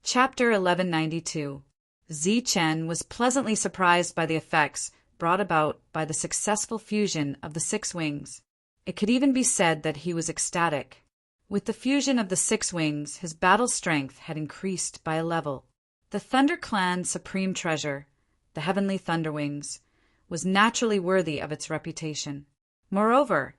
Chapter 1192. Chen was pleasantly surprised by the effects brought about by the successful fusion of the 6 wings. It could even be said that he was ecstatic. With the fusion of the 6 wings, his battle strength had increased by a level. The Thunder Clan's supreme treasure, the heavenly Thunderwings, was naturally worthy of its reputation. Moreover,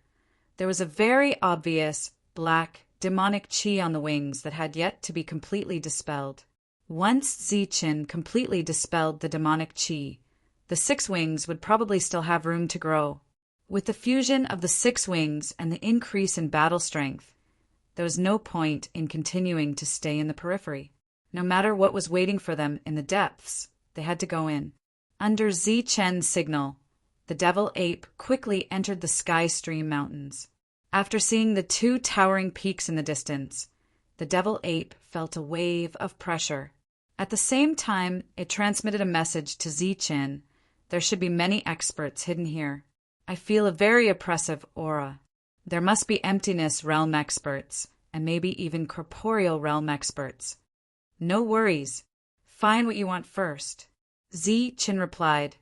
there was a very obvious, black, demonic chi on the wings that had yet to be completely dispelled. Once Chen completely dispelled the demonic chi, the 6 wings would probably still have room to grow. With the fusion of the 6 wings and the increase in battle strength, there was no point in continuing to stay in the periphery. No matter what was waiting for them in the depths, they had to go in. Under Chen's signal, the Devil Ape quickly entered the Sky Stream Mountains. After seeing the 2 towering peaks in the distance, the Devil Ape felt a wave of pressure. At the same time, it transmitted a message to Chen. There should be many experts hidden here. I feel a very oppressive aura. There must be emptiness realm experts, and maybe even corporeal realm experts. No worries. Find what you want first. Chen replied.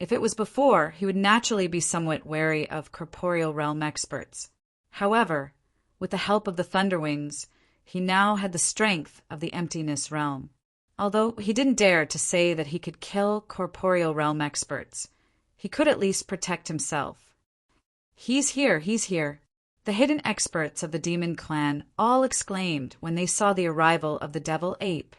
If it was before, he would naturally be somewhat wary of corporeal realm experts. However, with the help of the Thunderwings, he now had the strength of the emptiness realm. Although he didn't dare to say that he could kill corporeal realm experts, he could at least protect himself. He's here, he's here. The hidden experts of the Demon Clan all exclaimed when they saw the arrival of the Devil Ape.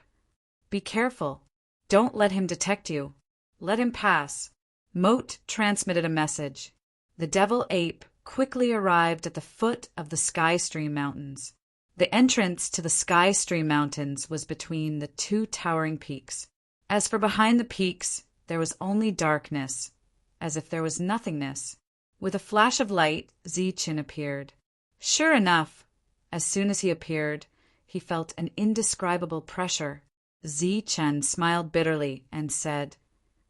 Be careful. Don't let him detect you. Let him pass. Moat transmitted a message. The Devil Ape quickly arrived at the foot of the Sky Stream Mountains. The entrance to the Sky Stream Mountains was between the 2 towering peaks. As for behind the peaks, there was only darkness, as if there was nothingness. With a flash of light, Chen appeared. Sure enough, as soon as he appeared, he felt an indescribable pressure. Chen smiled bitterly and said,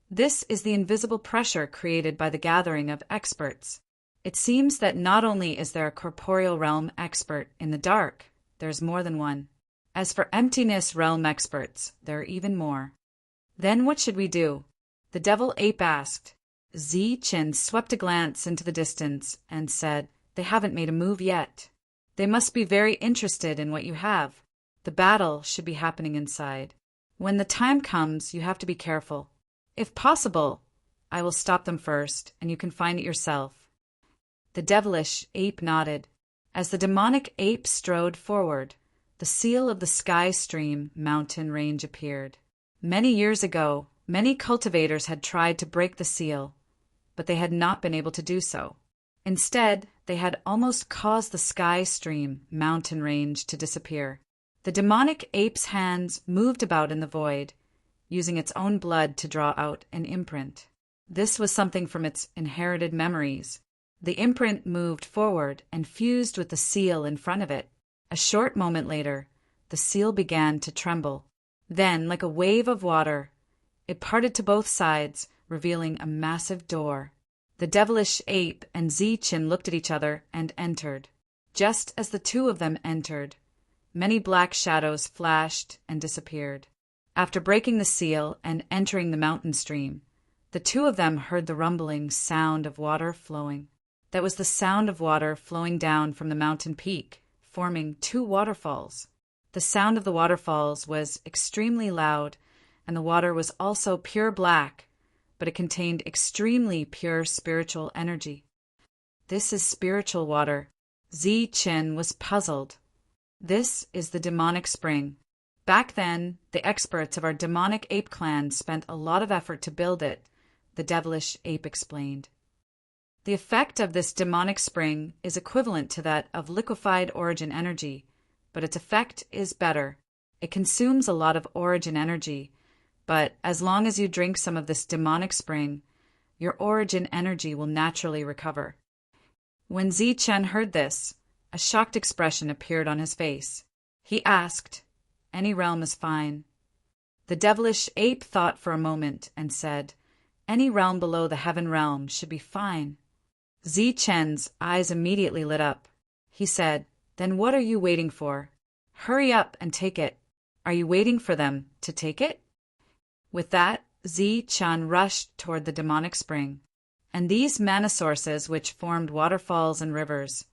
"This is the invisible pressure created by the gathering of experts. It seems that not only is there a corporeal realm expert in the dark, there's more than one. As for emptiness realm experts, there are even more." Then what should we do? The Devil Ape asked. Chen swept a glance into the distance and said, "They haven't made a move yet. They must be very interested in what you have. The battle should be happening inside. When the time comes, you have to be careful. If possible, I will stop them first, and you can find it yourself." The devilish ape nodded. As the demonic ape strode forward, the seal of the Sky Stream mountain range appeared. Many years ago, many cultivators had tried to break the seal, but they had not been able to do so. Instead, they had almost caused the Sky Stream mountain range to disappear. The demonic ape's hands moved about in the void, using its own blood to draw out an imprint. This was something from its inherited memories. The imprint moved forward and fused with the seal in front of it. A short moment later, the seal began to tremble. Then, like a wave of water, it parted to both sides, revealing a massive door. The devilish ape and Chen looked at each other and entered. Just as the 2 of them entered, many black shadows flashed and disappeared. After breaking the seal and entering the mountain stream, the 2 of them heard the rumbling sound of water flowing. That was the sound of water flowing down from the mountain peak, forming 2 waterfalls. The sound of the waterfalls was extremely loud, and the water was also pure black, but it contained extremely pure spiritual energy. This is spiritual water. Chen was puzzled. This is the demonic spring. Back then, the experts of our demonic ape clan spent a lot of effort to build it, the devilish ape explained. The effect of this demonic spring is equivalent to that of liquefied origin energy, but its effect is better. It consumes a lot of origin energy, but as long as you drink some of this demonic spring, your origin energy will naturally recover. When Chen heard this, a shocked expression appeared on his face. He asked, "Any realm is fine." The devilish ape thought for a moment and said, "Any realm below the heaven realm should be fine." Chen's eyes immediately lit up. He said, "Then what are you waiting for? Hurry up and take it." Are you waiting for them to take it? With that, Zi-Chan rushed toward the demonic spring. And these mana sources, which formed waterfalls and rivers,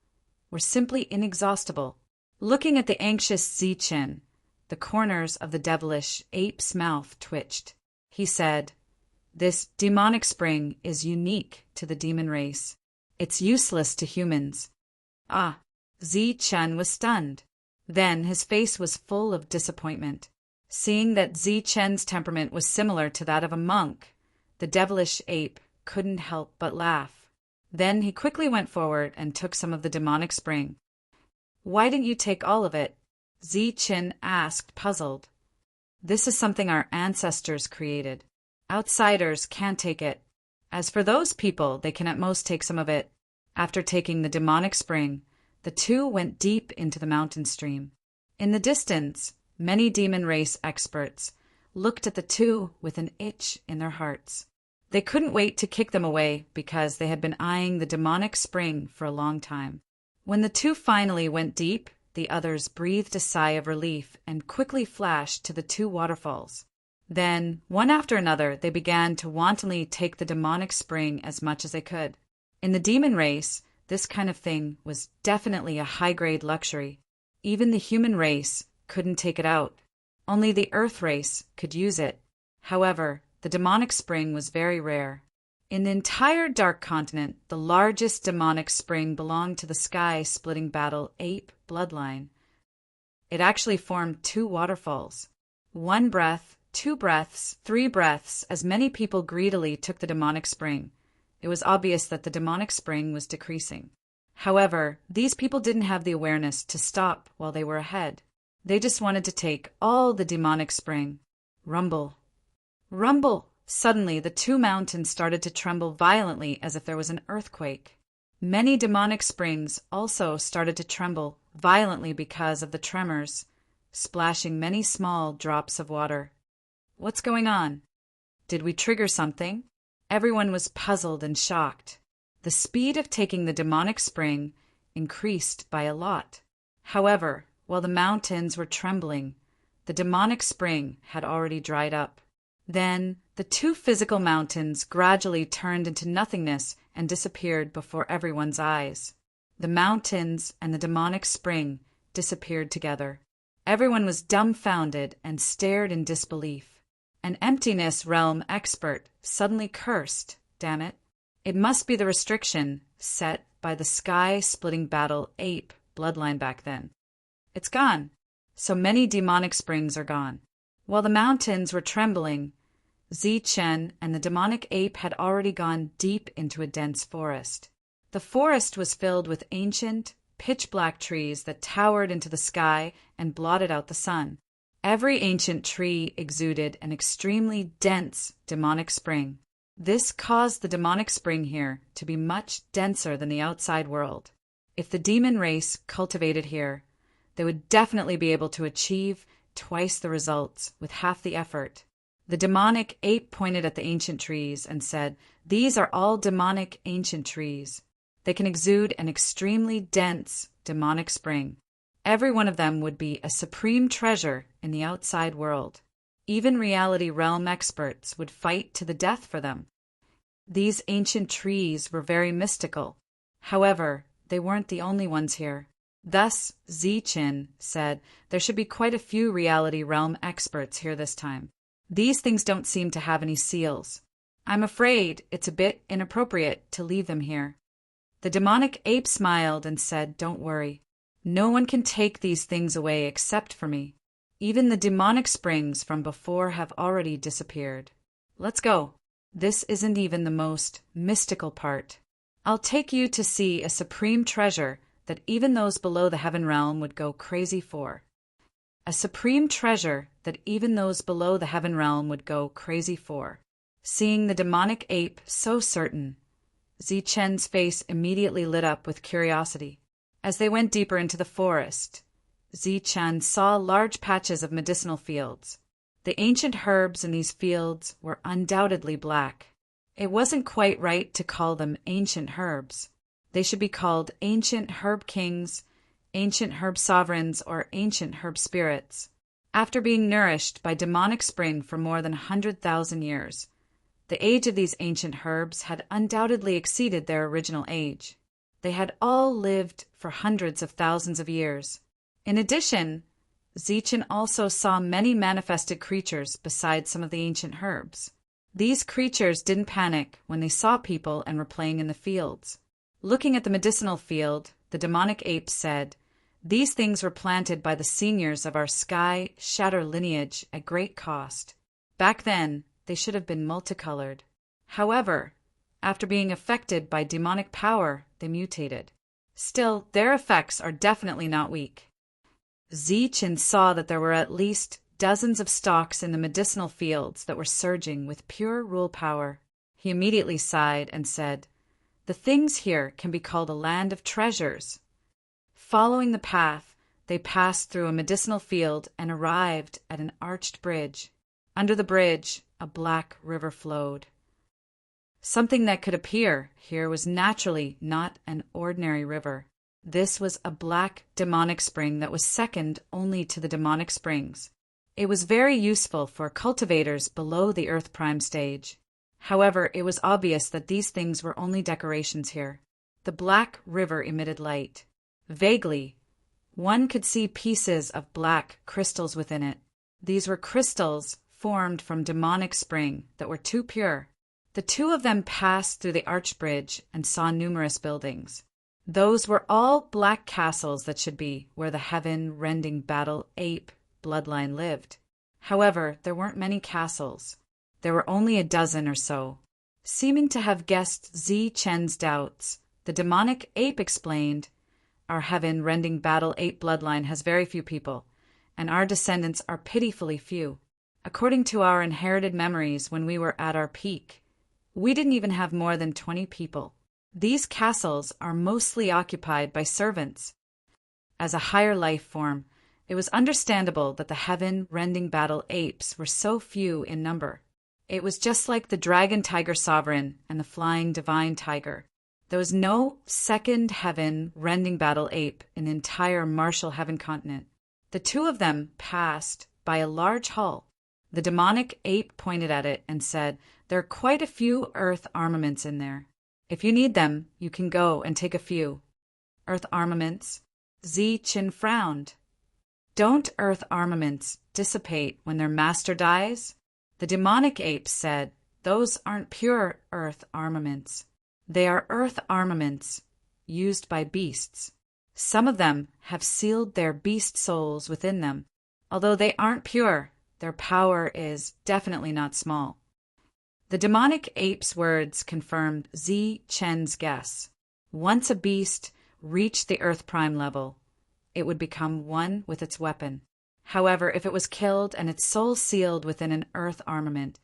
were simply inexhaustible. Looking at the anxious Zi-Chan, the corners of the devilish ape's mouth twitched. He said, "This demonic spring is unique to the demon race. It's useless to humans." Ah! Zi-Chan was stunned. Then his face was full of disappointment. Seeing that Zi-Chen's temperament was similar to that of a monk, the devilish ape couldn't help but laugh. Then he quickly went forward and took some of the demonic spring. "Why didn't you take all of it?" Zi-Chen asked, puzzled. "This is something our ancestors created. Outsiders can't take it. As for those people, they can at most take some of it." After taking the demonic spring, the two went deep into the mountain stream. In the distance, many demon race experts looked at the two with an itch in their hearts. They couldn't wait to kick them away because they had been eyeing the demonic spring for a long time. When the two finally went deep, the others breathed a sigh of relief and quickly flashed to the two waterfalls. Then, one after another, they began to wantonly take the demonic spring as much as they could. In the demon race, this kind of thing was definitely a high-grade luxury. Even the human race couldn't take it out. Only the earth race could use it. However, the demonic spring was very rare. In the entire Dark Continent, the largest demonic spring belonged to the sky-splitting battle ape bloodline. It actually formed 2 waterfalls. 1 breath, 2 breaths, 3 breaths, as many people greedily took the demonic spring. It was obvious that the demonic spring was decreasing. However, these people didn't have the awareness to stop while they were ahead. They just wanted to take all the demonic spring. Rumble. Rumble! Suddenly, the 2 mountains started to tremble violently as if there was an earthquake. Many demonic springs also started to tremble violently because of the tremors, splashing many small drops of water. What's going on? Did we trigger something? Everyone was puzzled and shocked. The speed of taking the demonic spring increased by a lot. However, while the mountains were trembling, the demonic spring had already dried up. Then, the 2 physical mountains gradually turned into nothingness and disappeared before everyone's eyes. The mountains and the demonic spring disappeared together. Everyone was dumbfounded and stared in disbelief. An emptiness realm expert suddenly cursed, "Damn it. It must be the restriction set by the sky-splitting battle ape bloodline back then. It's gone. So many demonic springs are gone." While the mountains were trembling, Zi-Chen and the demonic ape had already gone deep into a dense forest. The forest was filled with ancient, pitch-black trees that towered into the sky and blotted out the sun. Every ancient tree exuded an extremely dense demonic spring. This caused the demonic spring here to be much denser than the outside world. If the demon race cultivated here, they would definitely be able to achieve twice the results with half the effort. The demonic ape pointed at the ancient trees and said, "These are all demonic ancient trees. They can exude an extremely dense demonic spring. Every one of them would be a supreme treasure in the outside world. Even reality realm experts would fight to the death for them." These ancient trees were very mystical. However, they weren't the only ones here. Thus, Zi-Chen said, "There should be quite a few reality realm experts here this time. These things don't seem to have any seals. I'm afraid it's a bit inappropriate to leave them here." The demonic ape smiled and said, "Don't worry. No one can take these things away except for me. Even the demonic springs from before have already disappeared. Let's go. This isn't even the most mystical part. I'll take you to see a supreme treasure that even those below the heaven realm would go crazy for. A supreme treasure that even those below the heaven realm would go crazy for." Seeing the demonic ape so certain, Zi-Chen's face immediately lit up with curiosity. As they went deeper into the forest, Zi-Chen saw large patches of medicinal fields. The ancient herbs in these fields were undoubtedly black. It wasn't quite right to call them ancient herbs. They should be called ancient herb kings, ancient herb sovereigns, or ancient herb spirits. After being nourished by demonic spring for more than 100,000 years, the age of these ancient herbs had undoubtedly exceeded their original age. They had all lived for hundreds of thousands of years. In addition, Zichen also saw many manifested creatures besides some of the ancient herbs. These creatures didn't panic when they saw people and were playing in the fields. Looking at the medicinal field, the demonic apes said, "These things were planted by the seniors of our sky shatter lineage at great cost. Back then, they should have been multicolored. However, after being affected by demonic power, they mutated. Still, their effects are definitely not weak." Zichen saw that there were at least dozens of stalks in the medicinal fields that were surging with pure rule power. He immediately sighed and said, "The things here can be called a land of treasures." Following the path, they passed through a medicinal field and arrived at an arched bridge. Under the bridge, a black river flowed. Something that could appear here was naturally not an ordinary river. This was a black demonic spring that was second only to the demonic springs. It was very useful for cultivators below the Earth Prime stage. However, it was obvious that these things were only decorations here. The black river emitted light. Vaguely, one could see pieces of black crystals within it. These were crystals formed from demonic spring that were too pure. The two of them passed through the arch bridge and saw numerous buildings. Those were all black castles that should be where the heaven-rending battle ape bloodline lived. However, there weren't many castles. There were only a dozen or so. Seeming to have guessed Zichen's doubts, the demonic ape explained, "Our heaven-rending battle ape bloodline has very few people, and our descendants are pitifully few. According to our inherited memories when we were at our peak, we didn't even have more than 20 people. These castles are mostly occupied by servants." As a higher life form, it was understandable that the heaven-rending battle apes were so few in number. It was just like the dragon tiger sovereign and the flying divine tiger. There was no second heaven-rending battle ape in the entire martial heaven continent. The two of them passed by a large hall. The demonic ape pointed at it and said, "There are quite a few earth armaments in there. If you need them, you can go and take a few." "Earth armaments?" Zichen frowned. "Don't earth armaments dissipate when their master dies?" The demonic apes said, "Those aren't pure earth armaments. They are earth armaments used by beasts. Some of them have sealed their beast souls within them. Although they aren't pure, their power is definitely not small." The demonic ape's words confirmed Zichen's guess. Once a beast reached the Earth Prime level, it would become one with its weapon. However, if it was killed and its soul sealed within an Earth armament,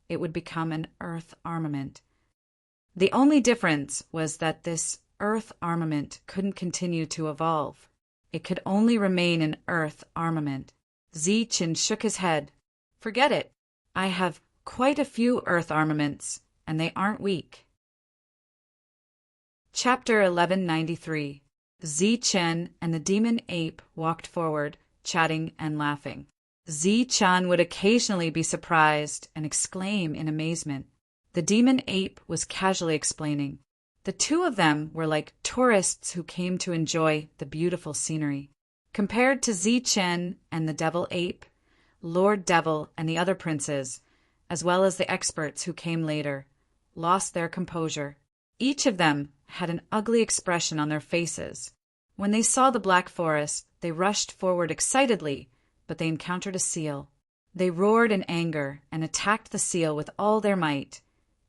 it would become an Earth armament. The only difference was that this Earth armament couldn't continue to evolve. It could only remain an Earth armament. Zichen shook his head. "Forget it. I have quite a few Earth armaments, and they aren't weak." Chapter 1193. Zichen and the demon ape walked forward, chatting and laughing. Zichen would occasionally be surprised and exclaim in amazement. The demon ape was casually explaining. The two of them were like tourists who came to enjoy the beautiful scenery. Compared to Zichen and the devil ape, Lord Devil and the other princes, as well as the experts who came later, lost their composure. Each of them had an ugly expression on their faces. When they saw the Black Forest, they rushed forward excitedly, but they encountered a seal. They roared in anger and attacked the seal with all their might,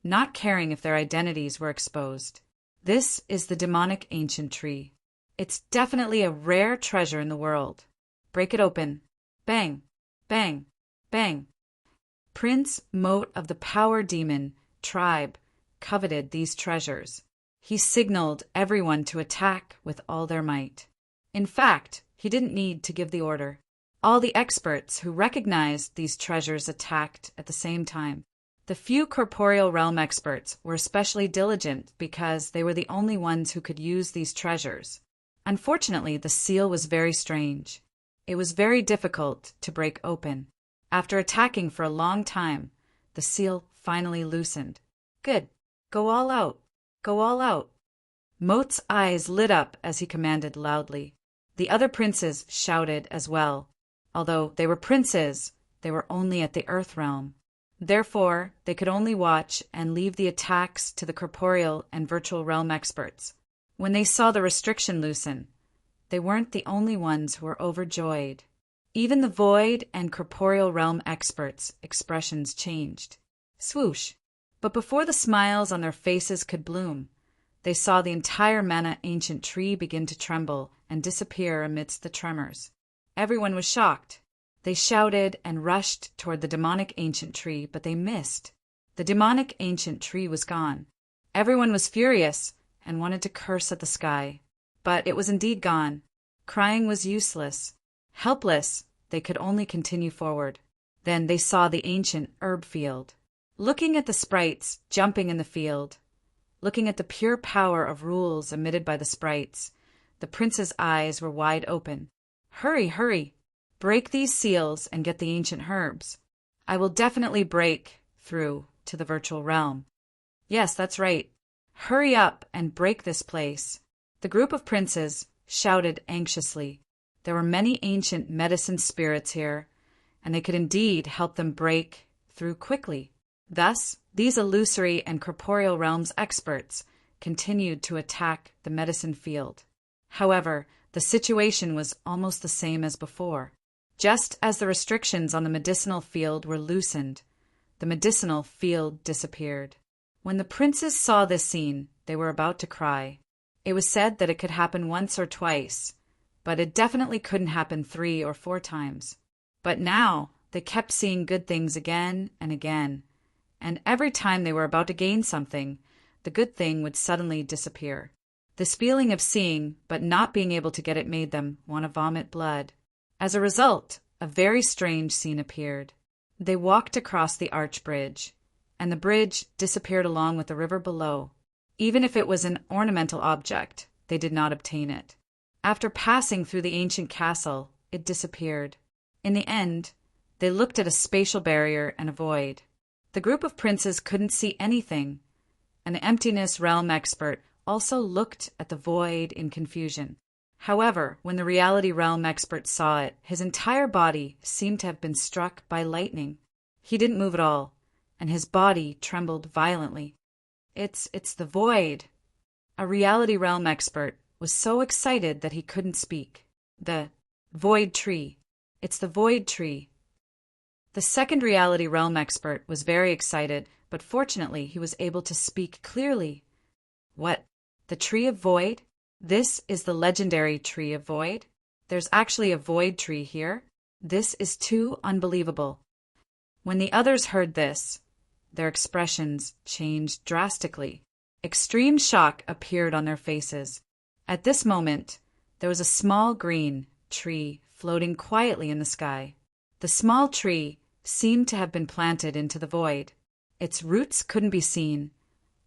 not caring if their identities were exposed. This is the demonic ancient tree. It's definitely a rare treasure in the world. Break it open. Bang, bang, bang. Prince Moat of the Power Demon tribe coveted these treasures. He signaled everyone to attack with all their might. In fact, he didn't need to give the order. All the experts who recognized these treasures attacked at the same time. The few corporeal realm experts were especially diligent because they were the only ones who could use these treasures. Unfortunately, the seal was very strange. It was very difficult to break open. After attacking for a long time, the seal finally loosened. Good. Go all out. Go all out. Moat's eyes lit up as he commanded loudly. The other princes shouted as well. Although they were princes, they were only at the Earth realm. Therefore, they could only watch and leave the attacks to the corporeal and virtual realm experts. When they saw the restriction loosen, they weren't the only ones who were overjoyed. Even the void and corporeal realm experts' expressions changed. Swoosh! But before the smiles on their faces could bloom, they saw the entire mana ancient tree begin to tremble and disappear amidst the tremors. Everyone was shocked. They shouted and rushed toward the demonic ancient tree, but they missed. The demonic ancient tree was gone. Everyone was furious and wanted to curse at the sky. But it was indeed gone. Crying was useless. Helpless, they could only continue forward. Then they saw the ancient herb field. Looking at the sprites jumping in the field, looking at the pure power of rules emitted by the sprites, the prince's eyes were wide open. Hurry, hurry! Break these seals and get the ancient herbs. I will definitely break through to the virtual realm. Yes, that's right. Hurry up and break this place. The group of princes shouted anxiously. There were many ancient medicine spirits here, and they could indeed help them break through quickly. Thus, these illusory and corporeal realms experts continued to attack the medicine field. However, the situation was almost the same as before. Just as the restrictions on the medicinal field were loosened, the medicinal field disappeared. When the princes saw this scene, they were about to cry. It was said that it could happen once or twice, but it definitely couldn't happen 3 or 4 times. But now, they kept seeing good things again and again, and every time they were about to gain something, the good thing would suddenly disappear. This feeling of seeing but not being able to get it made them want to vomit blood. As a result, a very strange scene appeared. They walked across the arch bridge, and the bridge disappeared along with the river below. Even if it was an ornamental object, they did not obtain it. After passing through the ancient castle, it disappeared. In the end, they looked at a spatial barrier and a void. The group of princes couldn't see anything, and the emptiness realm expert also looked at the void in confusion. However, when the reality realm expert saw it, his entire body seemed to have been struck by lightning. He didn't move at all, and his body trembled violently. It's the void. A reality realm expert was so excited that he couldn't speak. The void tree. It's the void tree. The second reality realm expert was very excited, but fortunately he was able to speak clearly. What? The tree of void? This is the legendary tree of void? There's actually a void tree here? This is too unbelievable. When the others heard this, their expressions changed drastically. Extreme shock appeared on their faces. At this moment, there was a small green tree floating quietly in the sky. The small tree seemed to have been planted into the void. Its roots couldn't be seen.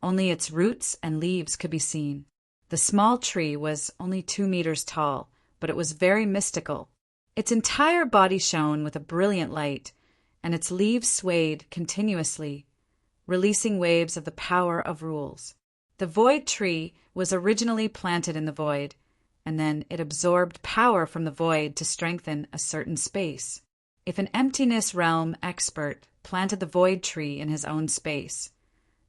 Only its roots and leaves could be seen. The small tree was only 2 meters tall, but it was very mystical. Its entire body shone with a brilliant light, and its leaves swayed continuously, releasing waves of the power of rules. The void tree was originally planted in the void, and then it absorbed power from the void to strengthen a certain space. If an emptiness realm expert planted the void tree in his own space,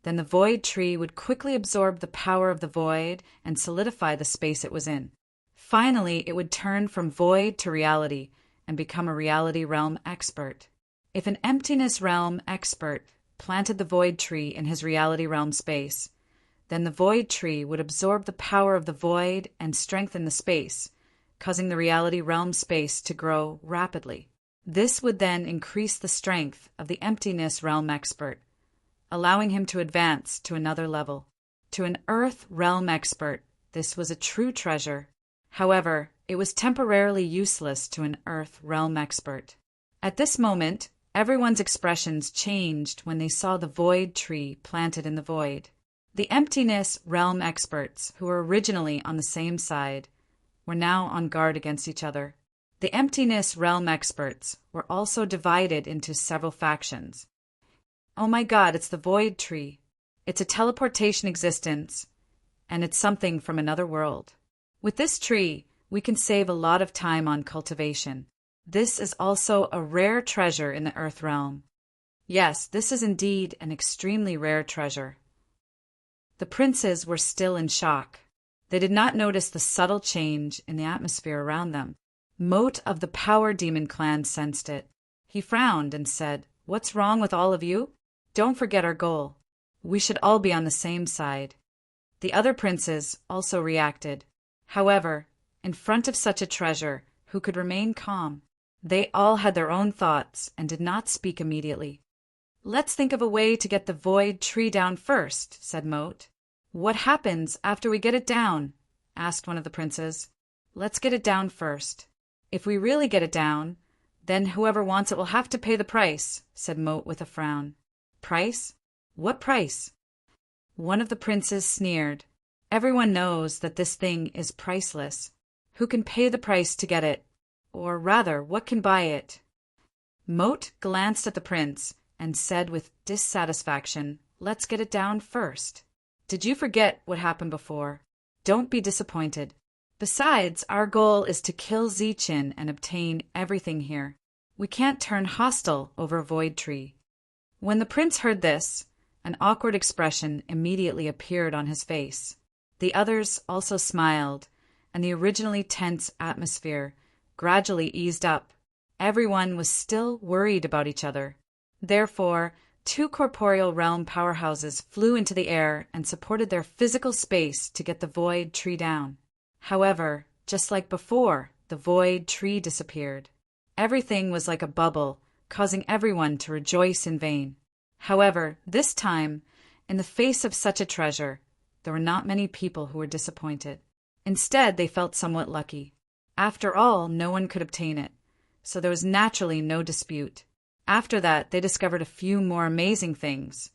then the void tree would quickly absorb the power of the void and solidify the space it was in. Finally, it would turn from void to reality and become a reality realm expert. If an emptiness realm expert planted the void tree in his reality realm space, then the void tree would absorb the power of the void and strengthen the space, causing the reality realm space to grow rapidly. This would then increase the strength of the emptiness realm expert, allowing him to advance to another level. To an Earth realm expert, this was a true treasure. However, it was temporarily useless to an Earth realm expert. At this moment, everyone's expressions changed when they saw the void tree planted in the void. The emptiness realm experts, who were originally on the same side, were now on guard against each other. The Emptiness Realm experts were also divided into several factions. Oh my god, it's the Void Tree. It's a teleportation existence, and it's something from another world. With this tree, we can save a lot of time on cultivation. This is also a rare treasure in the Earth realm. Yes, this is indeed an extremely rare treasure. The princes were still in shock. They did not notice the subtle change in the atmosphere around them. Moat of the Power Demon clan sensed it. He frowned and said, "What's wrong with all of you? Don't forget our goal. We should all be on the same side." The other princes also reacted. However, in front of such a treasure, who could remain calm? They all had their own thoughts and did not speak immediately. "Let's think of a way to get the Void Tree down first," said Moat. "What happens after we get it down?" asked one of the princes. "Let's get it down first. If we really get it down, then whoever wants it will have to pay the price," said Moat with a frown. "Price? What price?" One of the princes sneered. "Everyone knows that this thing is priceless. Who can pay the price to get it? Or rather, what can buy it?" Moat glanced at the prince and said with dissatisfaction, "Let's get it down first. Did you forget what happened before? Don't be disappointed. Besides, our goal is to kill Zichin and obtain everything here. We can't turn hostile over a Void Tree." When the prince heard this, an awkward expression immediately appeared on his face. The others also smiled, and the originally tense atmosphere gradually eased up. Everyone was still worried about each other. Therefore, 2 corporeal realm powerhouses flew into the air and supported their physical space to get the Void Tree down. However, just like before, the Void Tree disappeared. Everything was like a bubble, causing everyone to rejoice in vain. However, this time, in the face of such a treasure, there were not many people who were disappointed. Instead, they felt somewhat lucky. After all, no one could obtain it, so there was naturally no dispute. After that, they discovered a few more amazing things,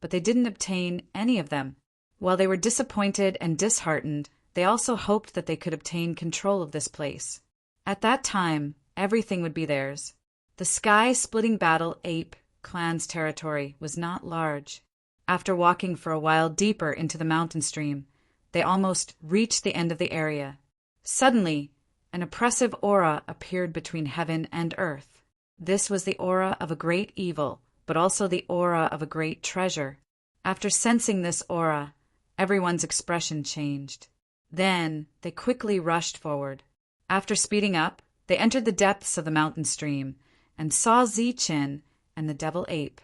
but they didn't obtain any of them. While they were disappointed and disheartened, they also hoped that they could obtain control of this place. At that time, everything would be theirs. The sky-splitting battle ape clan's territory was not large. After walking for a while deeper into the mountain stream, they almost reached the end of the area. Suddenly, an oppressive aura appeared between heaven and earth. This was the aura of a great evil, but also the aura of a great treasure. After sensing this aura, everyone's expression changed. Then they quickly rushed forward. After speeding up, they entered the depths of the mountain stream and saw Zichin and the devil ape.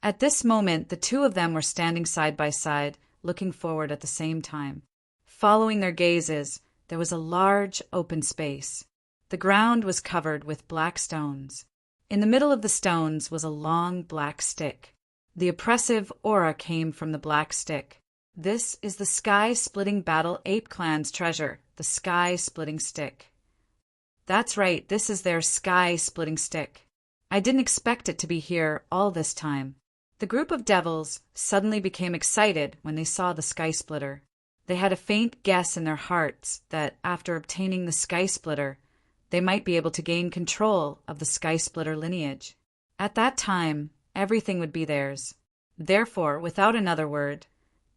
At this moment, the 2 of them were standing side by side, looking forward at the same time. Following their gazes, there was a large open space. The ground was covered with black stones. In the middle of the stones was a long black stick. The oppressive aura came from the black stick. This is the sky-splitting battle ape clan's treasure, the sky-splitting stick. That's right, this is their sky-splitting stick. I didn't expect it to be here all this time. The group of devils suddenly became excited when they saw the sky splitter. They had a faint guess in their hearts that after obtaining the sky splitter, they might be able to gain control of the sky splitter lineage. At that time, everything would be theirs. Therefore, without another word,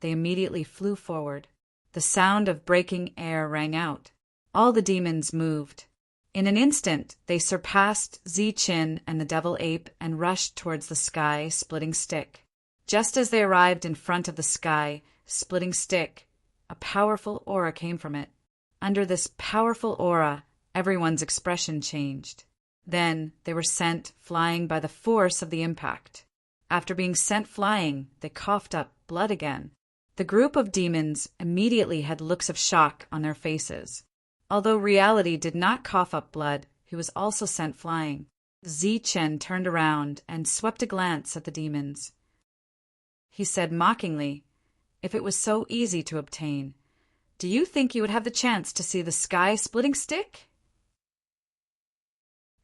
they immediately flew forward. The sound of breaking air rang out. All the demons moved. In an instant, they surpassed Zichin and the devil ape and rushed towards the sky-splitting stick. Just as they arrived in front of the sky-splitting stick, a powerful aura came from it. Under this powerful aura, everyone's expression changed. Then they were sent flying by the force of the impact. After being sent flying, they coughed up blood again. The group of demons immediately had looks of shock on their faces. Although reality did not cough up blood, he was also sent flying. Zichin turned around and swept a glance at the demons. He said mockingly, "If it was so easy to obtain, do you think you would have the chance to see the sky-splitting stick?"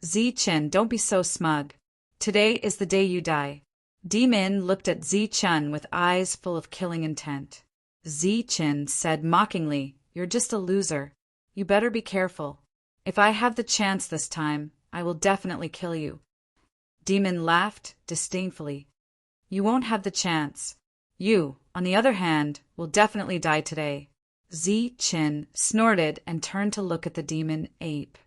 Zichin, don't be so smug. Today is the day you die. Demon looked at Zichin with eyes full of killing intent. Zichin said mockingly, "You're just a loser. You better be careful." If I have the chance this time, I will definitely kill you. Demon laughed disdainfully. You won't have the chance. You, on the other hand, will definitely die today. Zi-Chin snorted and turned to look at the demon ape.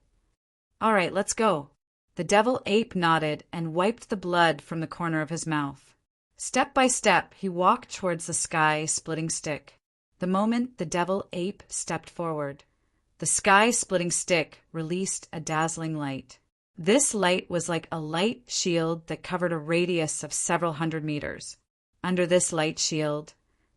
All right, let's go. The devil ape nodded and wiped the blood from the corner of his mouth. Step by step, he walked towards the sky-splitting stick. The moment the devil ape stepped forward, the sky-splitting stick released a dazzling light. This light was like a light shield that covered a radius of several hundred meters. Under this light shield,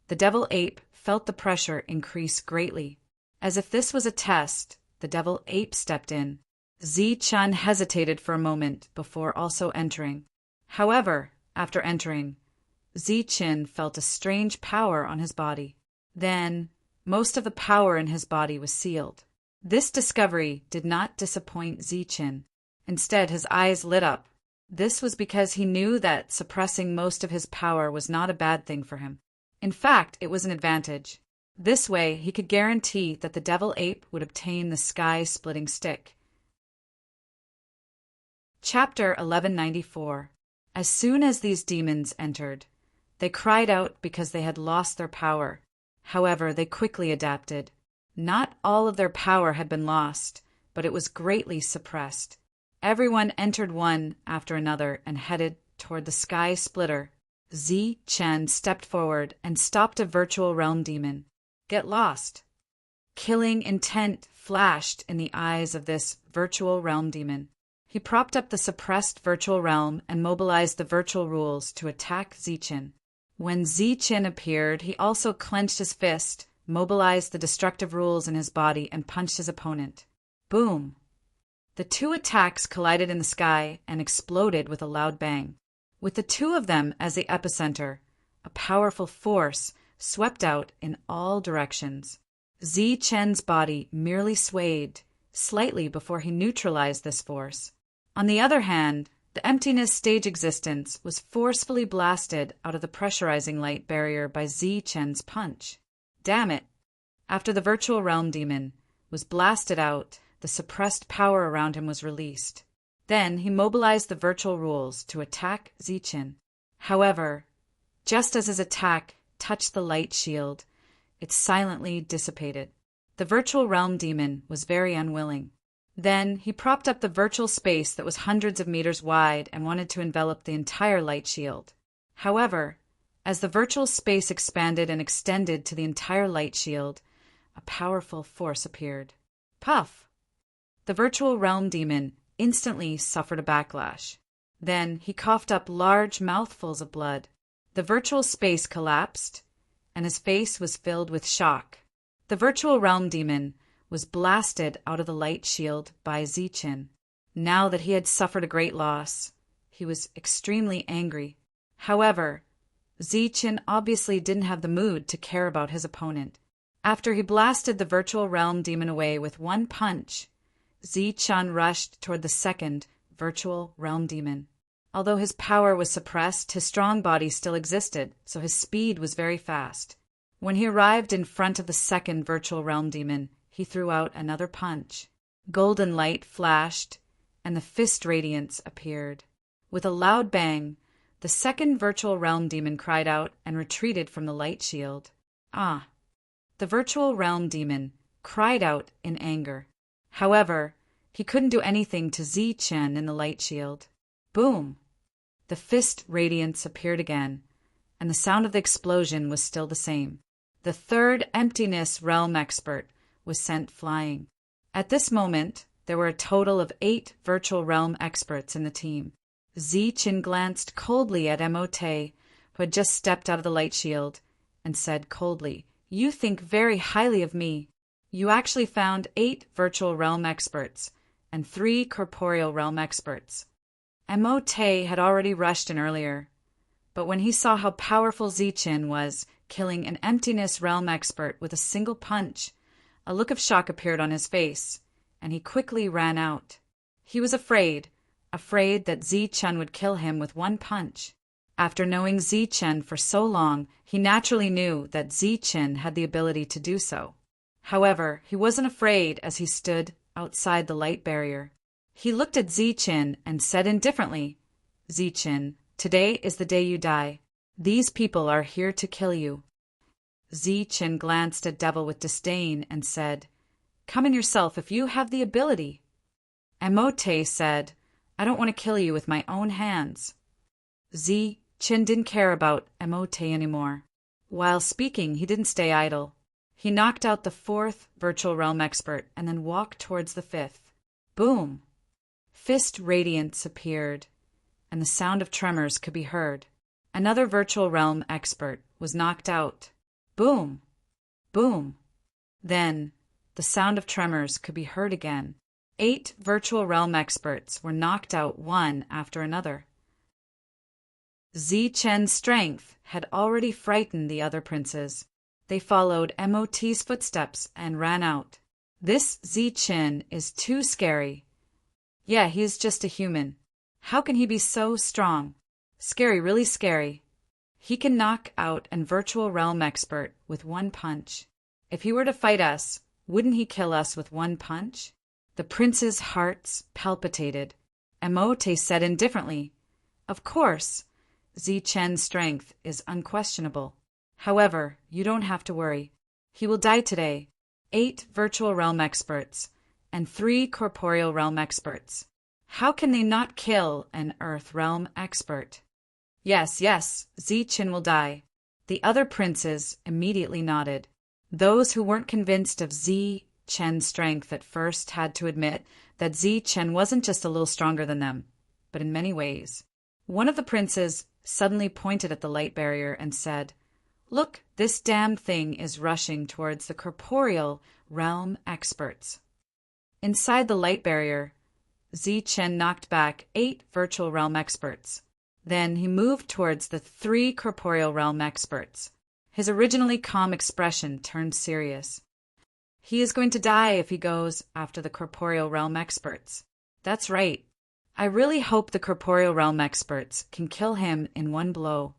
the devil ape felt the pressure increase greatly. As if this was a test, the devil ape stepped in. Zi-Chin hesitated for a moment before also entering. However, after entering, Zi-Chin felt a strange power on his body. Then, most of the power in his body was sealed. This discovery did not disappoint Zi-Chin. Instead, his eyes lit up. This was because he knew that suppressing most of his power was not a bad thing for him. In fact, it was an advantage. This way, he could guarantee that the devil ape would obtain the sky-splitting stick. Chapter 1194. As soon as these demons entered, they cried out because they had lost their power. However, they quickly adapted. Not all of their power had been lost, but it was greatly suppressed. Everyone entered one after another and headed toward the sky splitter. Zi-Chin stepped forward and stopped a virtual realm demon. Get lost. Killing intent flashed in the eyes of this virtual realm demon. He propped up the suppressed virtual realm and mobilized the virtual rules to attack Zi-Chin. When Zi-Chin appeared, he also clenched his fist, mobilized the destructive rules in his body, and punched his opponent. Boom! The two attacks collided in the sky and exploded with a loud bang. With the two of them as the epicenter, a powerful force swept out in all directions. Zi-Chin's body merely swayed slightly before he neutralized this force. On the other hand, the emptiness stage existence was forcefully blasted out of the pressurizing light barrier by Zi-Chin's punch. Damn it! After the virtual realm demon was blasted out, the suppressed power around him was released. Then he mobilized the virtual rules to attack Zi-Chin. However, just as his attack touched the light shield, it silently dissipated. The virtual realm demon was very unwilling. Then he propped up the virtual space that was hundreds of meters wide and wanted to envelop the entire light shield. However, as the virtual space expanded and extended to the entire light shield, a powerful force appeared. Puff! The virtual realm demon instantly suffered a backlash. Then he coughed up large mouthfuls of blood. The virtual space collapsed, and his face was filled with shock. The virtual realm demon was blasted out of the light shield by Zi-Chin. Now that he had suffered a great loss, he was extremely angry. However, Zi-Chin obviously didn't have the mood to care about his opponent. After he blasted the virtual realm demon away with one punch, Zi-Chin rushed toward the second virtual realm demon. Although his power was suppressed, his strong body still existed, so his speed was very fast. When he arrived in front of the second virtual realm demon, he threw out another punch. Golden light flashed, and the fist radiance appeared. With a loud bang, the second virtual realm demon cried out and retreated from the light shield. Ah! The virtual realm demon cried out in anger. However, he couldn't do anything to Zi-Chin in the light shield. Boom! The fist radiance appeared again, and the sound of the explosion was still the same. The third emptiness realm expert was sent flying. At this moment, there were a total of 8 virtual realm experts in the team. Zi-Chin glanced coldly at Emote, who had just stepped out of the light shield, and said coldly, "You think very highly of me. You actually found 8 virtual realm experts and 3 corporeal realm experts." Emote had already rushed in earlier, but when he saw how powerful Zi-Chin was, killing an emptiness realm expert with a single punch, a look of shock appeared on his face, and he quickly ran out. He was afraid that Zi-Chin would kill him with one punch. After knowing Zi-Chin for so long, he naturally knew that Zi-Chin had the ability to do so. However, he wasn't afraid as he stood outside the light barrier. He looked at Zichen and said indifferently, "Zichen, today is the day you die. These people are here to kill you." Zichen glanced at Devil with disdain and said, "Come in yourself if you have the ability." Emote said, "I don't want to kill you with my own hands." Zichen didn't care about Emote anymore. While speaking, he didn't stay idle. He knocked out the fourth virtual realm expert and then walked towards the fifth. Boom! Fist radiance appeared, and the sound of tremors could be heard. Another virtual realm expert was knocked out. Boom! Boom! Then, the sound of tremors could be heard again. 8 virtual realm experts were knocked out one after another. Zichen's strength had already frightened the other princes. They followed Mot's footsteps and ran out. "This Zichen is too scary." "Yeah, he's just a human. How can he be so strong? Scary, really scary. He can knock out an virtual realm expert with one punch. If he were to fight us, wouldn't he kill us with one punch?" The princes' hearts palpitated. Emote said indifferently, "Of course, Zichen's strength is unquestionable. However, you don't have to worry. He will die today. 8 virtual realm experts and 3 corporeal realm experts. How can they not kill an earth realm expert?" Yes, Zichen will die." The other princes immediately nodded. Those who weren't convinced of Zichen's strength at first had to admit that Zichen wasn't just a little stronger than them, but in many ways. One of the princes suddenly pointed at the light barrier and said, "Look, this damn thing is rushing towards the corporeal realm experts." Inside the light barrier, Zichen knocked back 8 virtual realm experts. Then he moved towards the 3 corporeal realm experts. His originally calm expression turned serious. "He is going to die if he goes after the corporeal realm experts. That's right. I really hope the corporeal realm experts can kill him in one blow."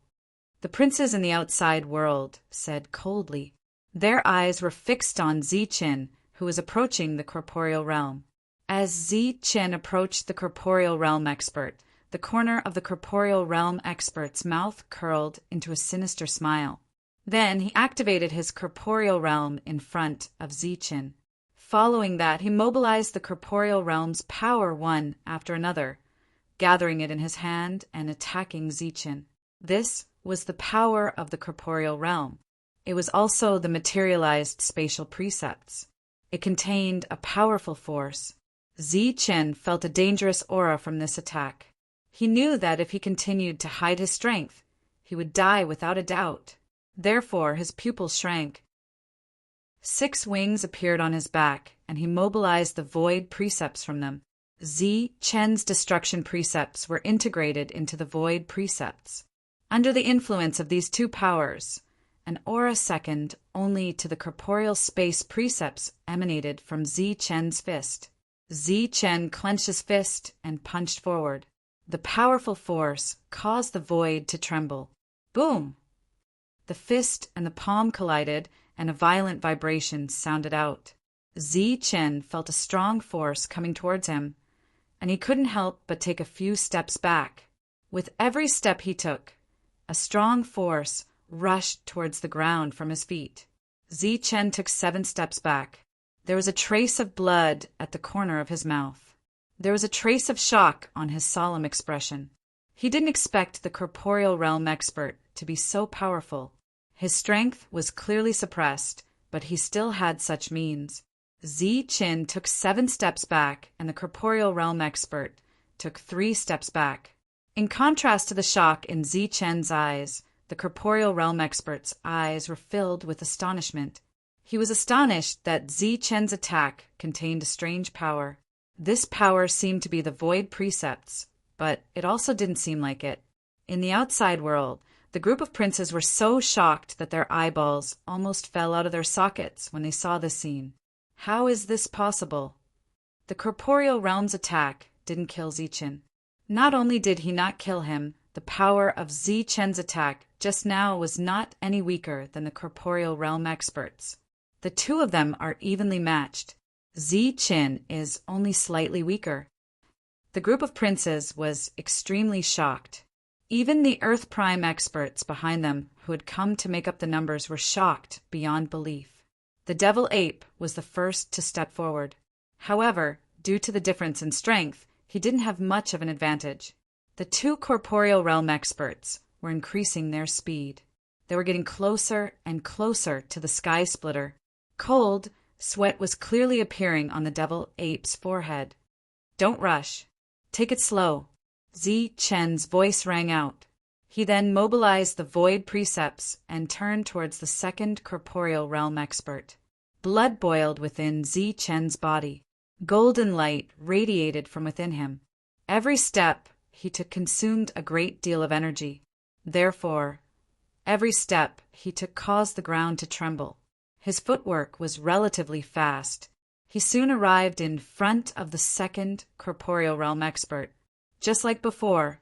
The princes in the outside world said coldly. Their eyes were fixed on Zichen, who was approaching the corporeal realm. As Zichen approached the corporeal realm expert, the corner of the corporeal realm expert's mouth curled into a sinister smile. Then he activated his corporeal realm in front of Zichen. Following that, he mobilized the corporeal realm's power one after another, gathering it in his hand and attacking Zichen. This was the power of the corporeal realm. It was also the materialized spatial precepts. It contained a powerful force. Zichen felt a dangerous aura from this attack. He knew that if he continued to hide his strength, he would die without a doubt. Therefore, his pupils shrank. 6 wings appeared on his back, and he mobilized the void precepts from them. Zichen's destruction precepts were integrated into the void precepts. Under the influence of these 2 powers, an aura second only to the corporeal space precepts emanated from Zichen's fist. Zichen clenched his fist and punched forward. The powerful force caused the void to tremble. Boom! The fist and the palm collided, and a violent vibration sounded out. Zichen felt a strong force coming towards him, and he couldn't help but take a few steps back. With every step he took, a strong force rushed towards the ground from his feet. Zichen took 7 steps back. There was a trace of blood at the corner of his mouth. There was a trace of shock on his solemn expression. He didn't expect the corporeal realm expert to be so powerful. His strength was clearly suppressed, but he still had such means. Zichen took 7 steps back, and the corporeal realm expert took 3 steps back. In contrast to the shock in Zichen's eyes, the corporeal realm expert's eyes were filled with astonishment. He was astonished that Zichen's attack contained a strange power. This power seemed to be the void precepts, but it also didn't seem like it. In the outside world, the group of princes were so shocked that their eyeballs almost fell out of their sockets when they saw this scene. How is this possible? The corporeal realm's attack didn't kill Zichen. Not only did he not kill him, the power of Zichen's attack just now was not any weaker than the corporeal realm experts. The 2 of them are evenly matched. Zi-Chin is only slightly weaker. The group of princes was extremely shocked. Even the Earth Prime experts behind them who had come to make up the numbers were shocked beyond belief. The devil ape was the first to step forward. However, due to the difference in strength, he didn't have much of an advantage. The two corporeal realm experts were increasing their speed. They were getting closer and closer to the sky splitter. Cold sweat was clearly appearing on the devil ape's forehead. "Don't rush. Take it slow." Zi-Chen's voice rang out. He then mobilized the void precepts and turned towards the second corporeal realm expert. Blood boiled within Zi-Chen's body. Golden light radiated from within him. Every step he took consumed a great deal of energy. Therefore, every step he took caused the ground to tremble. His footwork was relatively fast. He soon arrived in front of the second corporeal realm expert. Just like before,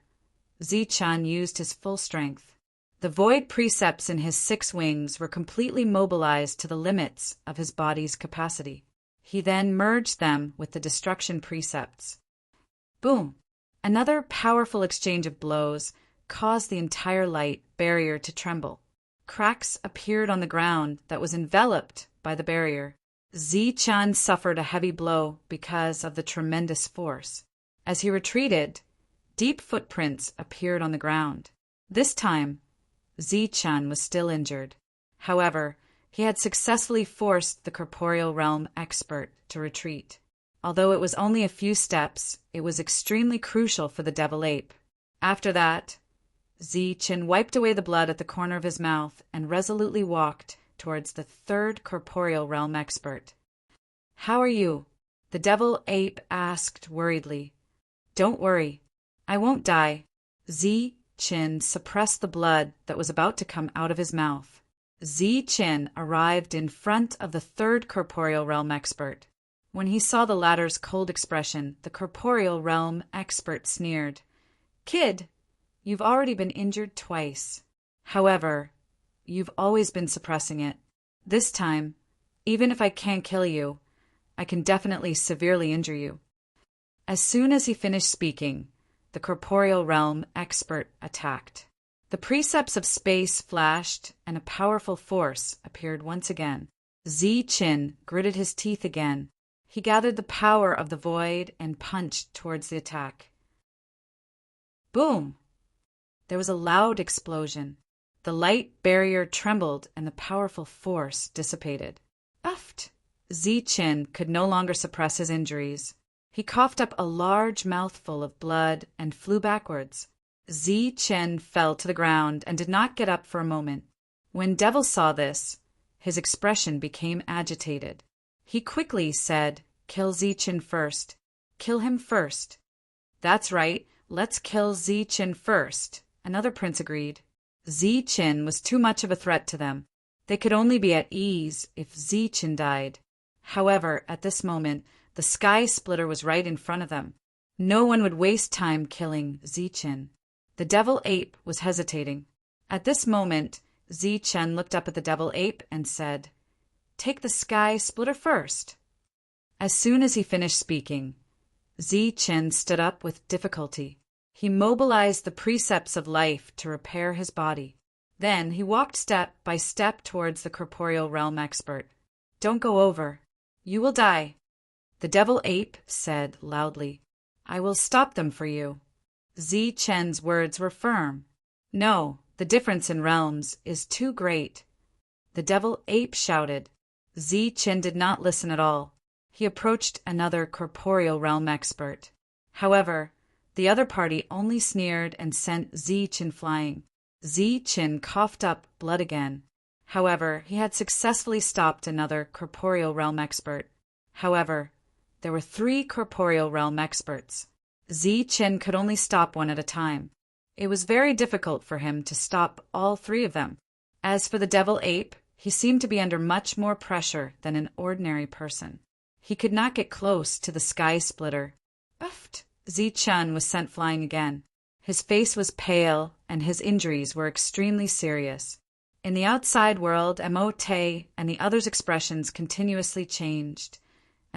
Zi-Chen used his full strength. The void precepts in his 6 wings were completely mobilized to the limits of his body's capacity. He then merged them with the destruction precepts. Boom! Another powerful exchange of blows caused the entire light barrier to tremble. Cracks appeared on the ground that was enveloped by the barrier. Zi-Chen suffered a heavy blow because of the tremendous force. As he retreated, deep footprints appeared on the ground. This time, Zi-Chen was still injured. However, he had successfully forced the corporeal realm expert to retreat. Although it was only a few steps, it was extremely crucial for the devil ape. After that, Zi-Chen wiped away the blood at the corner of his mouth and resolutely walked towards the third corporeal realm expert. "How are you?" the devil ape asked worriedly. "Don't worry. I won't die." Zi-Chen suppressed the blood that was about to come out of his mouth. Zi-Chen arrived in front of the third corporeal realm expert. When he saw the latter's cold expression, the corporeal realm expert sneered. "Kid, you've already been injured twice. However, you've always been suppressing it. This time, even if I can't kill you, I can definitely severely injure you." As soon as he finished speaking, the corporeal realm expert attacked. The precepts of space flashed, and a powerful force appeared once again. Zi-Chen gritted his teeth again. He gathered the power of the void and punched towards the attack. Boom! There was a loud explosion. The light barrier trembled and the powerful force dissipated. Uffed! Zi-Chen could no longer suppress his injuries. He coughed up a large mouthful of blood and flew backwards. Zi-Chen fell to the ground and did not get up for a moment. When Devil saw this, his expression became agitated. He quickly said, "Kill Zi-Chen first. Kill him first." "That's right, let's kill Zi-Chen first," another prince agreed. Zi-Chen was too much of a threat to them. They could only be at ease if Zi-Chen died. However, at this moment, the sky splitter was right in front of them. No one would waste time killing Zi-Chen. The devil ape was hesitating. At this moment, Zi-Chen looked up at the devil ape and said, "Take the sky splitter first." As soon as he finished speaking, Zi-Chen stood up with difficulty. He mobilized the precepts of life to repair his body. Then he walked step by step towards the corporeal realm expert. "Don't go over. You will die." The devil ape said loudly, "I will stop them for you." Zi-Chen's words were firm. "No, the difference in realms is too great." The devil ape shouted. Zi-Chen did not listen at all. He approached another corporeal realm expert. However, the other party only sneered and sent Zi-Chen flying. Zi-Chen coughed up blood again. However, he had successfully stopped another corporeal realm expert. However, there were 3 corporeal realm experts. Zi-Chen could only stop one at a time. It was very difficult for him to stop all 3 of them. As for the devil ape, he seemed to be under much more pressure than an ordinary person. He could not get close to the sky splitter. Uffed! Zi-Chen was sent flying again. His face was pale, and his injuries were extremely serious. In the outside world, Emote and the others' expressions continuously changed,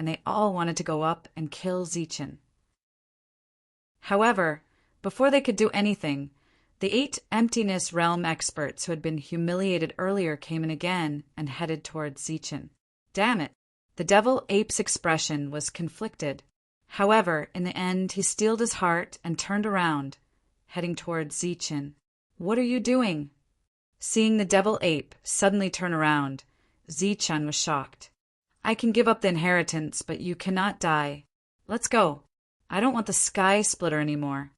and they all wanted to go up and kill Zechen. However, before they could do anything, the 8 emptiness realm experts who had been humiliated earlier came in again and headed towards Zechen. Damn it! The devil ape's expression was conflicted. However, in the end, he steeled his heart and turned around, heading towards Zechen. What are you doing? Seeing the devil ape suddenly turn around, Zechen was shocked. I can give up the inheritance, but you cannot die. Let's go. I don't want the sky splitter anymore.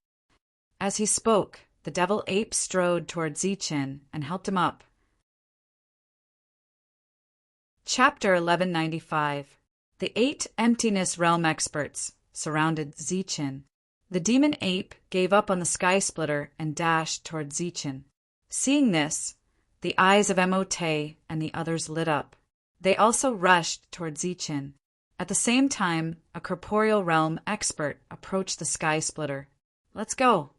As he spoke, the devil ape strode toward Zechen and helped him up. Chapter 1195. The 8 emptiness realm experts surrounded Zechen. The demon ape gave up on the sky splitter and dashed toward Zechen. Seeing this, the eyes of Emote and the others lit up. They also rushed toward Zechen. At the same time, a corporeal realm expert approached the sky splitter. Let's go.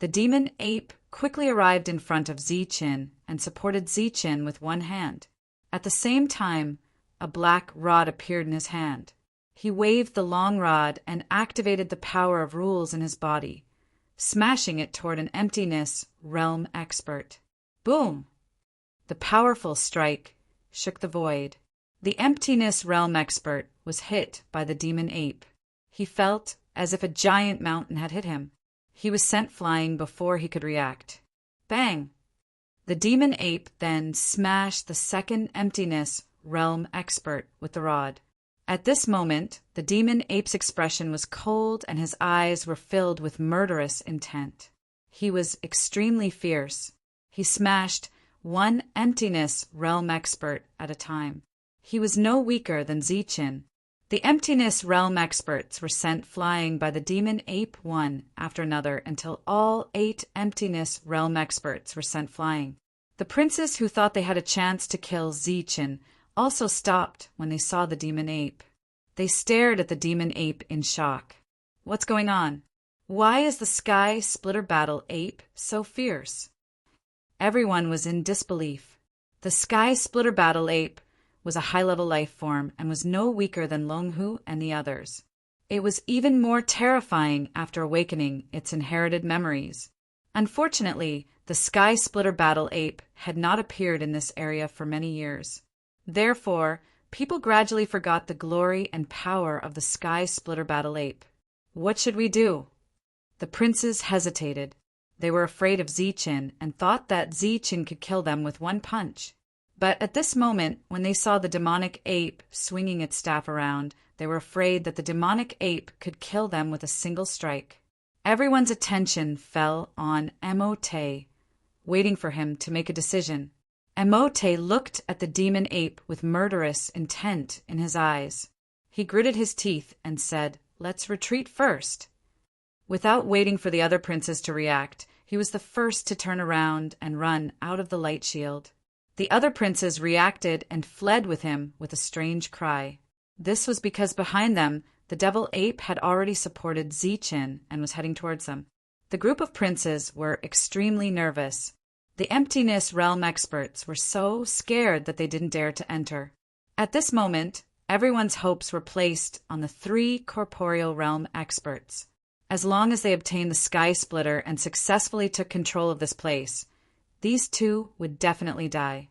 The demon ape quickly arrived in front of Zechen and supported Zechen with one hand. At the same time, a black rod appeared in his hand. He waved the long rod and activated the power of rules in his body, smashing it toward an emptiness realm expert. Boom! The powerful strike shook the void. The emptiness realm expert was hit by the demon ape. He felt as if a giant mountain had hit him. He was sent flying before he could react. Bang! The demon ape then smashed the second emptiness realm expert with the rod. At this moment, the demon ape's expression was cold and his eyes were filled with murderous intent. He was extremely fierce. He smashed one emptiness realm expert at a time. He was no weaker than Zechen. The emptiness realm experts were sent flying by the demon ape one after another until all 8 emptiness realm experts were sent flying. The princes who thought they had a chance to kill Zechen also stopped when they saw the demon ape. They stared at the demon ape in shock. What's going on? Why is the sky splitter battle ape so fierce? Everyone was in disbelief. The sky splitter battle ape was a high-level life form and was no weaker than Longhu and the others. It was even more terrifying after awakening its inherited memories. Unfortunately, the sky splitter battle ape had not appeared in this area for many years. Therefore, people gradually forgot the glory and power of the sky splitter battle ape. What should we do? The princes hesitated. They were afraid of Zechen and thought that Zechen could kill them with one punch. But at this moment, when they saw the demonic ape swinging its staff around, they were afraid that the demonic ape could kill them with a single strike. Everyone's attention fell on Emote, waiting for him to make a decision. Emote looked at the demon ape with murderous intent in his eyes. He gritted his teeth and said, "Let's retreat first." Without waiting for the other princes to react, he was the first to turn around and run out of the light shield. The other princes reacted and fled with him with a strange cry. This was because behind them, the devil ape had already supported Zechen and was heading towards them. The group of princes were extremely nervous. The emptiness realm experts were so scared that they didn't dare to enter. At this moment, everyone's hopes were placed on the 3 corporeal realm experts. As long as they obtained the sky splitter and successfully took control of this place, these 2 would definitely die.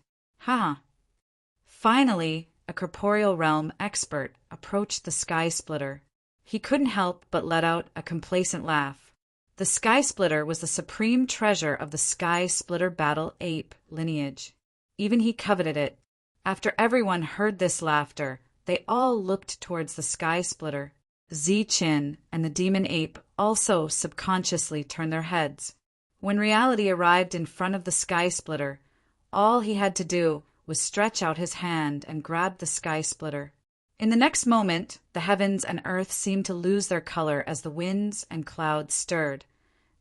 Finally, a corporeal realm expert approached the sky splitter. He couldn't help but let out a complacent laugh. The sky splitter was the supreme treasure of the sky splitter battle ape lineage. Even he coveted it. After everyone heard this laughter, they all looked towards the sky splitter. Zechen and the demon ape also subconsciously turned their heads. When reality arrived in front of the sky splitter, all he had to do was stretch out his hand and grab the sky splitter. In the next moment, the heavens and earth seemed to lose their color as the winds and clouds stirred,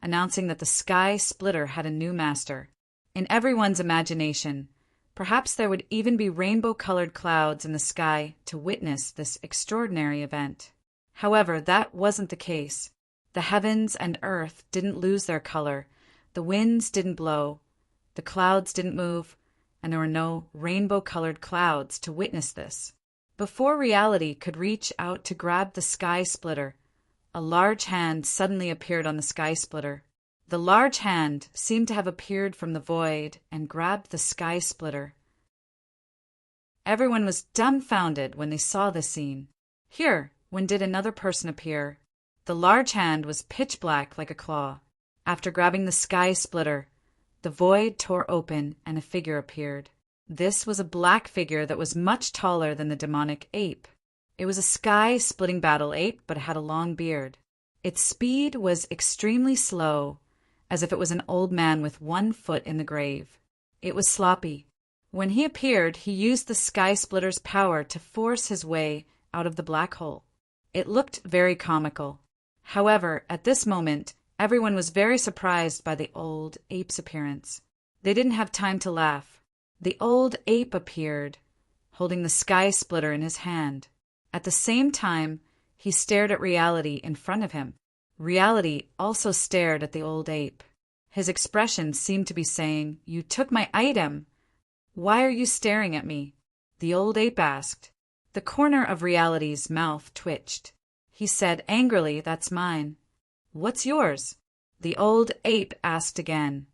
announcing that the sky splitter had a new master. In everyone's imagination, perhaps there would even be rainbow-colored clouds in the sky to witness this extraordinary event. However, that wasn't the case. The heavens and earth didn't lose their color, the winds didn't blow, the clouds didn't move, and there were no rainbow-colored clouds to witness this. Before reality could reach out to grab the sky splitter, a large hand suddenly appeared on the sky splitter. The large hand seemed to have appeared from the void and grabbed the sky splitter. Everyone was dumbfounded when they saw this scene. Here, when did another person appear? The large hand was pitch black like a claw. After grabbing the sky splitter, the void tore open and a figure appeared. This was a black figure that was much taller than the demonic ape. It was a sky-splitting battle ape, but it had a long beard. Its speed was extremely slow, as if it was an old man with one foot in the grave. It was sloppy. When he appeared, he used the sky splitter's power to force his way out of the black hole. It looked very comical. However, at this moment, everyone was very surprised by the old ape's appearance. They didn't have time to laugh. The old ape appeared, holding the sky splitter in his hand. At the same time, he stared at reality in front of him. Reality also stared at the old ape. His expression seemed to be saying, "You took my item. Why are you staring at me?" The old ape asked. The corner of Reality's mouth twitched. He said angrily, "That's mine." "What's yours?" The old ape asked again.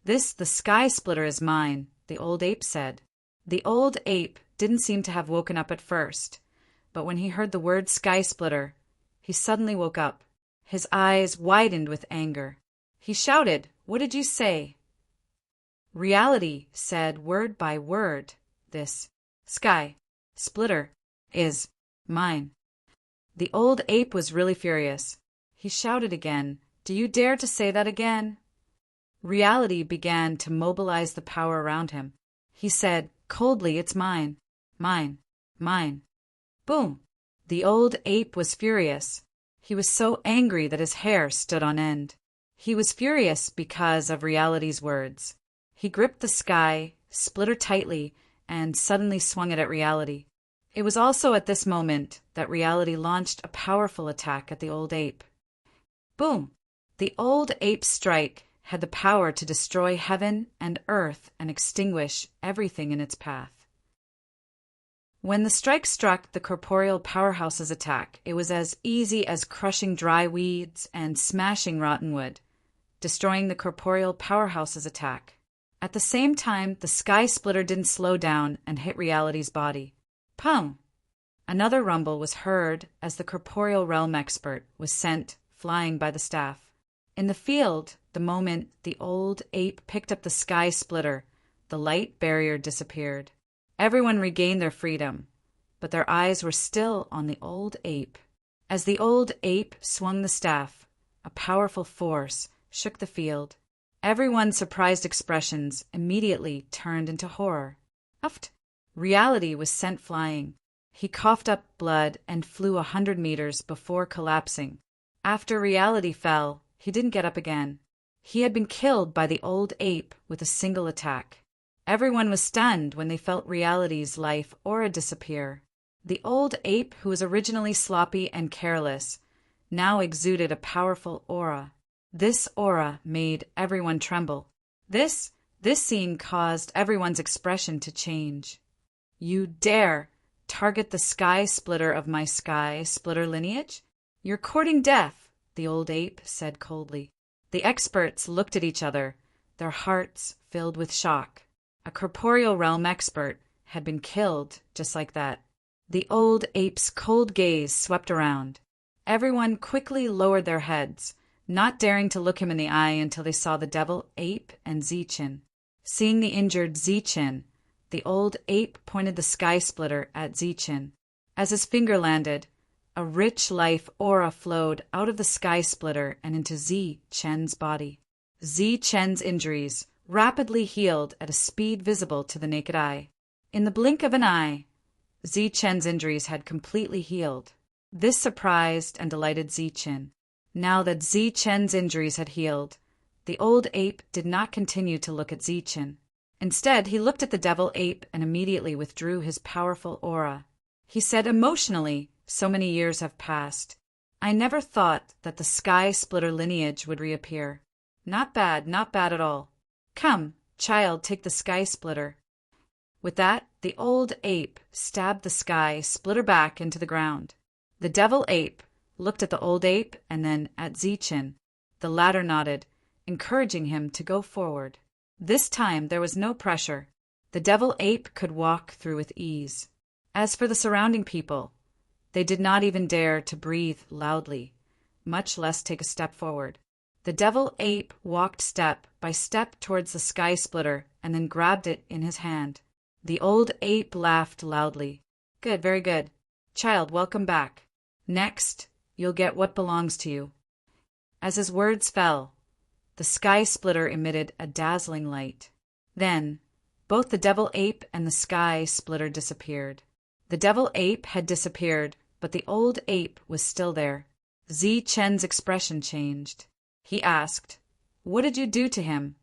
The sky splitter is mine," the old ape said. The old ape didn't seem to have woken up at first, but when he heard the word sky splitter, he suddenly woke up. His eyes widened with anger. He shouted, "What did you say?" Reality said word by word, "This sky splitter is mine." The old ape was really furious. He shouted again, "Do you dare to say that again?" Reality began to mobilize the power around him. He said coldly, "It's mine, mine, mine." Boom! The old ape was furious. He was so angry that his hair stood on end. He was furious because of Reality's words. He gripped the sky splitter tightly and suddenly swung it at Reality. It was also at this moment that Reality launched a powerful attack at the old ape. Boom! The old ape's strike had the power to destroy heaven and earth and extinguish everything in its path. When the strike struck the corporeal powerhouse's attack, it was as easy as crushing dry weeds and smashing rotten wood, destroying the corporeal powerhouse's attack. At the same time, the sky splitter didn't slow down and hit Reality's body. Pum! Another rumble was heard as the corporeal realm expert was sent flying by the staff. In the field, the moment the old ape picked up the sky splitter, the light barrier disappeared. Everyone regained their freedom, but their eyes were still on the old ape. As the old ape swung the staff, a powerful force shook the field. Everyone's surprised expressions immediately turned into horror. Uft! Reality was sent flying. He coughed up blood and flew 100 meters before collapsing. After Reality fell, he didn't get up again. He had been killed by the old ape with a single attack. Everyone was stunned when they felt Reality's life aura disappear. The old ape, who was originally sloppy and careless, now exuded a powerful aura. This aura made everyone tremble. This scene caused everyone's expression to change. "You dare target the sky splitter of my sky splitter lineage? You're courting death," the old ape said coldly. The experts looked at each other, their hearts filled with shock. A corporeal realm expert had been killed just like that. The old ape's cold gaze swept around. Everyone quickly lowered their heads, not daring to look him in the eye until they saw the devil ape and Zichin. Seeing the injured Zichin, the old ape pointed the sky splitter at Zichin. As his finger landed, a rich life aura flowed out of the sky splitter and into Zichen's body. Zichen's injuries rapidly healed at a speed visible to the naked eye. In the blink of an eye, Zichen's injuries had completely healed. This surprised and delighted Zichin. Now that Zichen's injuries had healed, the old ape did not continue to look at Zichin. Instead, he looked at the devil ape and immediately withdrew his powerful aura. He said emotionally, "So many years have passed. I never thought that the sky splitter lineage would reappear. Not bad at all. Come, child, take the sky splitter." With that, The old ape stabbed the sky splitter back into the ground. The devil ape looked at the old ape and then at Zichin. The latter nodded, encouraging him to go forward. This time there was no pressure. The devil ape could walk through with ease. As for the surrounding people, they did not even dare to breathe loudly, much less take a step forward. The devil ape walked step by step towards the sky splitter and then grabbed it in his hand. The old ape laughed loudly. Good, very good. Child, welcome back. Next, you'll get what belongs to you. As his words fell, the sky splitter emitted a dazzling light. Then, both the devil ape and the sky splitter disappeared. The devil ape had disappeared, but the old ape was still there. Zichen's expression changed. He asked, "What did you do to him?"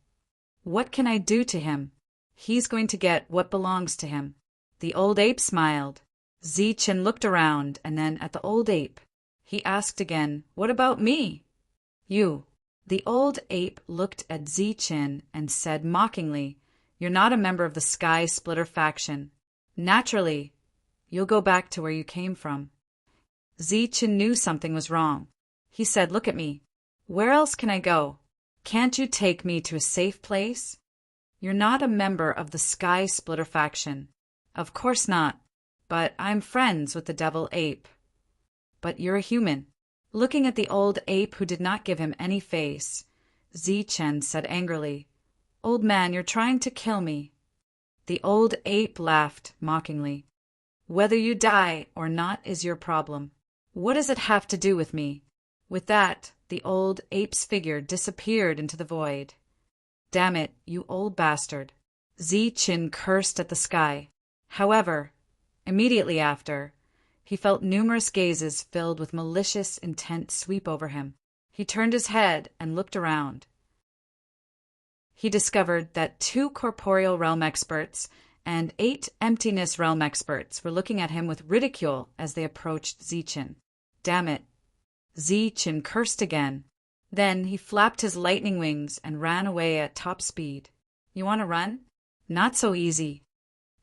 "What can I do to him? He's going to get what belongs to him." The old ape smiled. Zichen looked around and then at the old ape. He asked again, "What about me?" "You." The old ape looked at Zichen and said mockingly, "You're not a member of the Sky Splitter faction. Naturally, you'll go back to where you came from." Zichen knew something was wrong. He said, "Look at me. Where else can I go? Can't you take me to a safe place?" "You're not a member of the Sky Splitter faction." "Of course not. But I'm friends with the devil ape." "But you're a human." Looking at the old ape who did not give him any face, Zichen said angrily, "Old man, you're trying to kill me." The old ape laughed mockingly. "Whether you die or not is your problem. What does it have to do with me?" With that, the old ape's figure disappeared into the void. "Damn it, you old bastard." Zichen cursed at the sky. However, immediately after, he felt numerous gazes filled with malicious intent sweep over him. He turned his head and looked around. He discovered that 2 corporeal realm experts and 8 emptiness realm experts were looking at him with ridicule as they approached Zichen. "Damn it." Zichen cursed again. Then he flapped his lightning wings and ran away at top speed. "You want to run?" "Not so easy."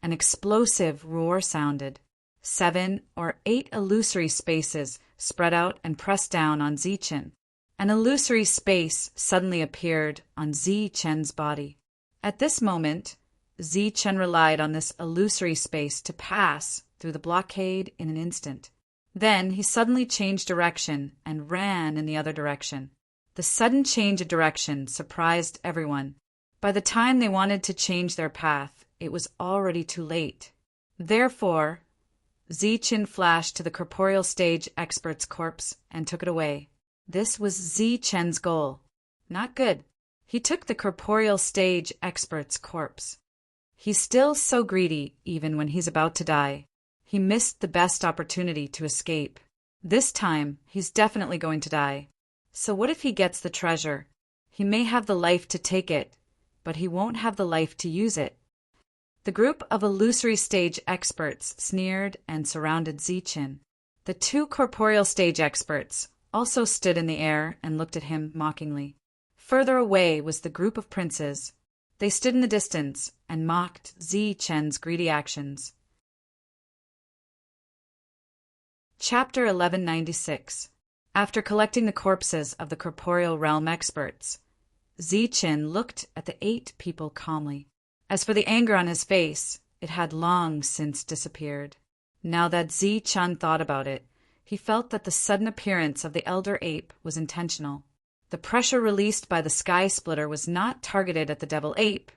An explosive roar sounded. 7 or 8 illusory spaces spread out and pressed down on Zichen. An illusory space suddenly appeared on Zichen's body. At this moment, Zichen relied on this illusory space to pass through the blockade in an instant. Then he suddenly changed direction and ran in the other direction. The sudden change of direction surprised everyone. By the time they wanted to change their path, it was already too late. Therefore, Zichen flashed to the corporeal stage expert's corpse and took it away. This was Zichen's goal. Not good. He took the corporeal stage expert's corpse. He's still so greedy even when he's about to die. He missed the best opportunity to escape. This time, he's definitely going to die. So what if he gets the treasure? He may have the life to take it, but he won't have the life to use it. The group of illusory stage experts sneered and surrounded Zichen. The 2 corporeal stage experts also stood in the air and looked at him mockingly. Further away was the group of princes. They stood in the distance and mocked Zichen's greedy actions. Chapter 1196. After collecting the corpses of the corporeal realm experts, Zichen looked at the 8 people calmly. As for the anger on his face, it had long since disappeared. Now that Zichen thought about it, he felt that the sudden appearance of the elder ape was intentional. The pressure released by the sky splitter was not targeted at the devil ape,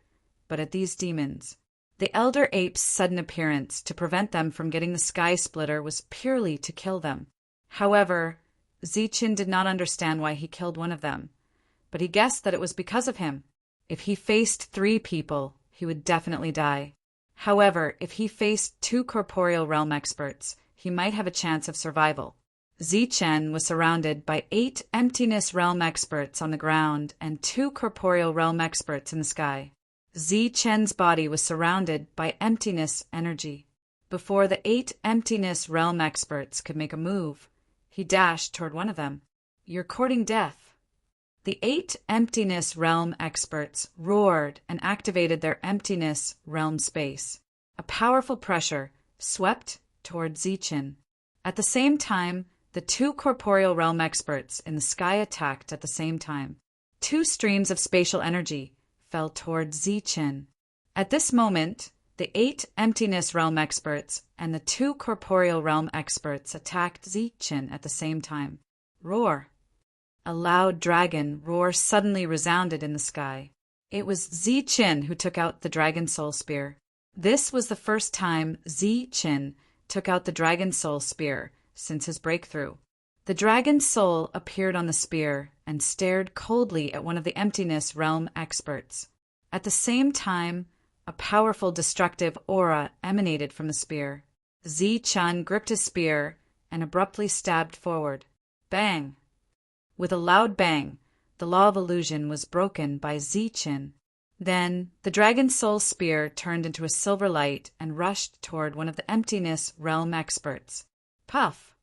but at these demons. The elder ape's sudden appearance to prevent them from getting the sky splitter was purely to kill them. However, Zichen did not understand why he killed one of them, but he guessed that it was because of him. If he faced 3 people, he would definitely die. However, if he faced 2 corporeal realm experts, he might have a chance of survival. Zichen was surrounded by 8 emptiness realm experts on the ground and 2 corporeal realm experts in the sky. Zichen's body was surrounded by emptiness energy. Before the 8 emptiness realm experts could make a move, he dashed toward one of them. "You're courting death." The 8 emptiness realm experts roared and activated their emptiness realm space. A powerful pressure swept toward Zichen. At the same time, the two corporeal realm experts in the sky attacked at the same time. Two streams of spatial energy fell toward Zichen. At this moment, the 8 emptiness realm experts and the 2 corporeal realm experts attacked Zichen at the same time. Roar! A loud dragon roar suddenly resounded in the sky. It was Zichen who took out the dragon soul spear. This was the first time Zichen took out the dragon soul spear since his breakthrough. The dragon soul appeared on the spear and stared coldly at one of the emptiness realm experts. At the same time, a powerful destructive aura emanated from the spear. Zichen gripped his spear and abruptly stabbed forward. Bang! With a loud bang, the law of illusion was broken by Zichen. Then, the dragon soul spear turned into a silver light and rushed toward one of the emptiness realm experts. Puff!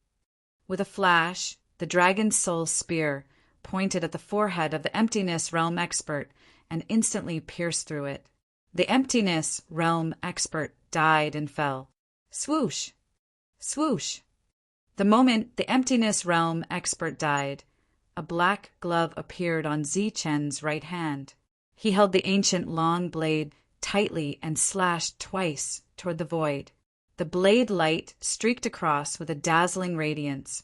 With a flash, the dragon soul spear pointed at the forehead of the emptiness realm expert and instantly pierced through it. The emptiness realm expert died and fell. Swoosh! Swoosh! The moment the emptiness realm expert died, a black glove appeared on Zichen's right hand. He held the ancient long blade tightly and slashed twice toward the void. The blade light streaked across with a dazzling radiance,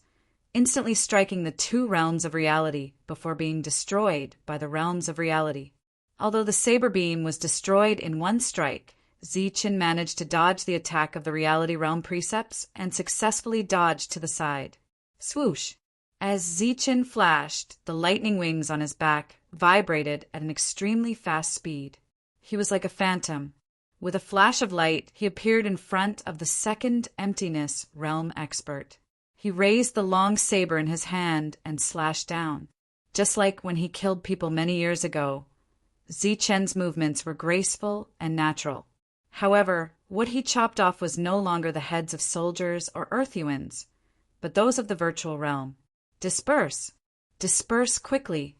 instantly striking the 2 realms of reality before being destroyed by the realms of reality. Although the saber beam was destroyed in one strike, Zichen managed to dodge the attack of the reality realm precepts and successfully dodged to the side. Swoosh! As Zichen flashed, the lightning wings on his back vibrated at an extremely fast speed. He was like a phantom. With a flash of light, he appeared in front of the second emptiness realm expert. He raised the long saber in his hand and slashed down. Just like when he killed people many years ago, Zichen's movements were graceful and natural. However, what he chopped off was no longer the heads of soldiers or Earthuans, but those of the virtual realm. Disperse! Disperse quickly!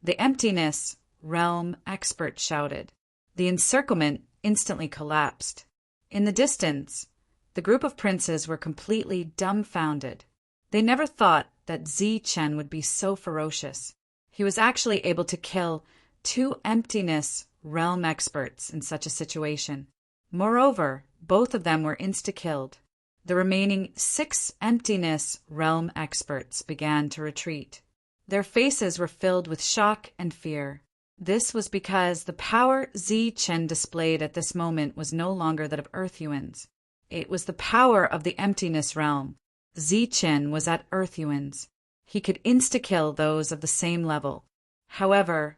The emptiness realm expert shouted. The encirclement instantly collapsed. In the distance, the group of princes were completely dumbfounded. They never thought that Zichen would be so ferocious. He was actually able to kill 2 emptiness realm experts in such a situation. Moreover, both of them were insta-killed. The remaining 6 emptiness realm experts began to retreat. Their faces were filled with shock and fear. This was because the power Zichen displayed at this moment was no longer that of Earthuans. It was the power of the emptiness realm. Zichen was at Earthuans. He could insta-kill those of the same level. However,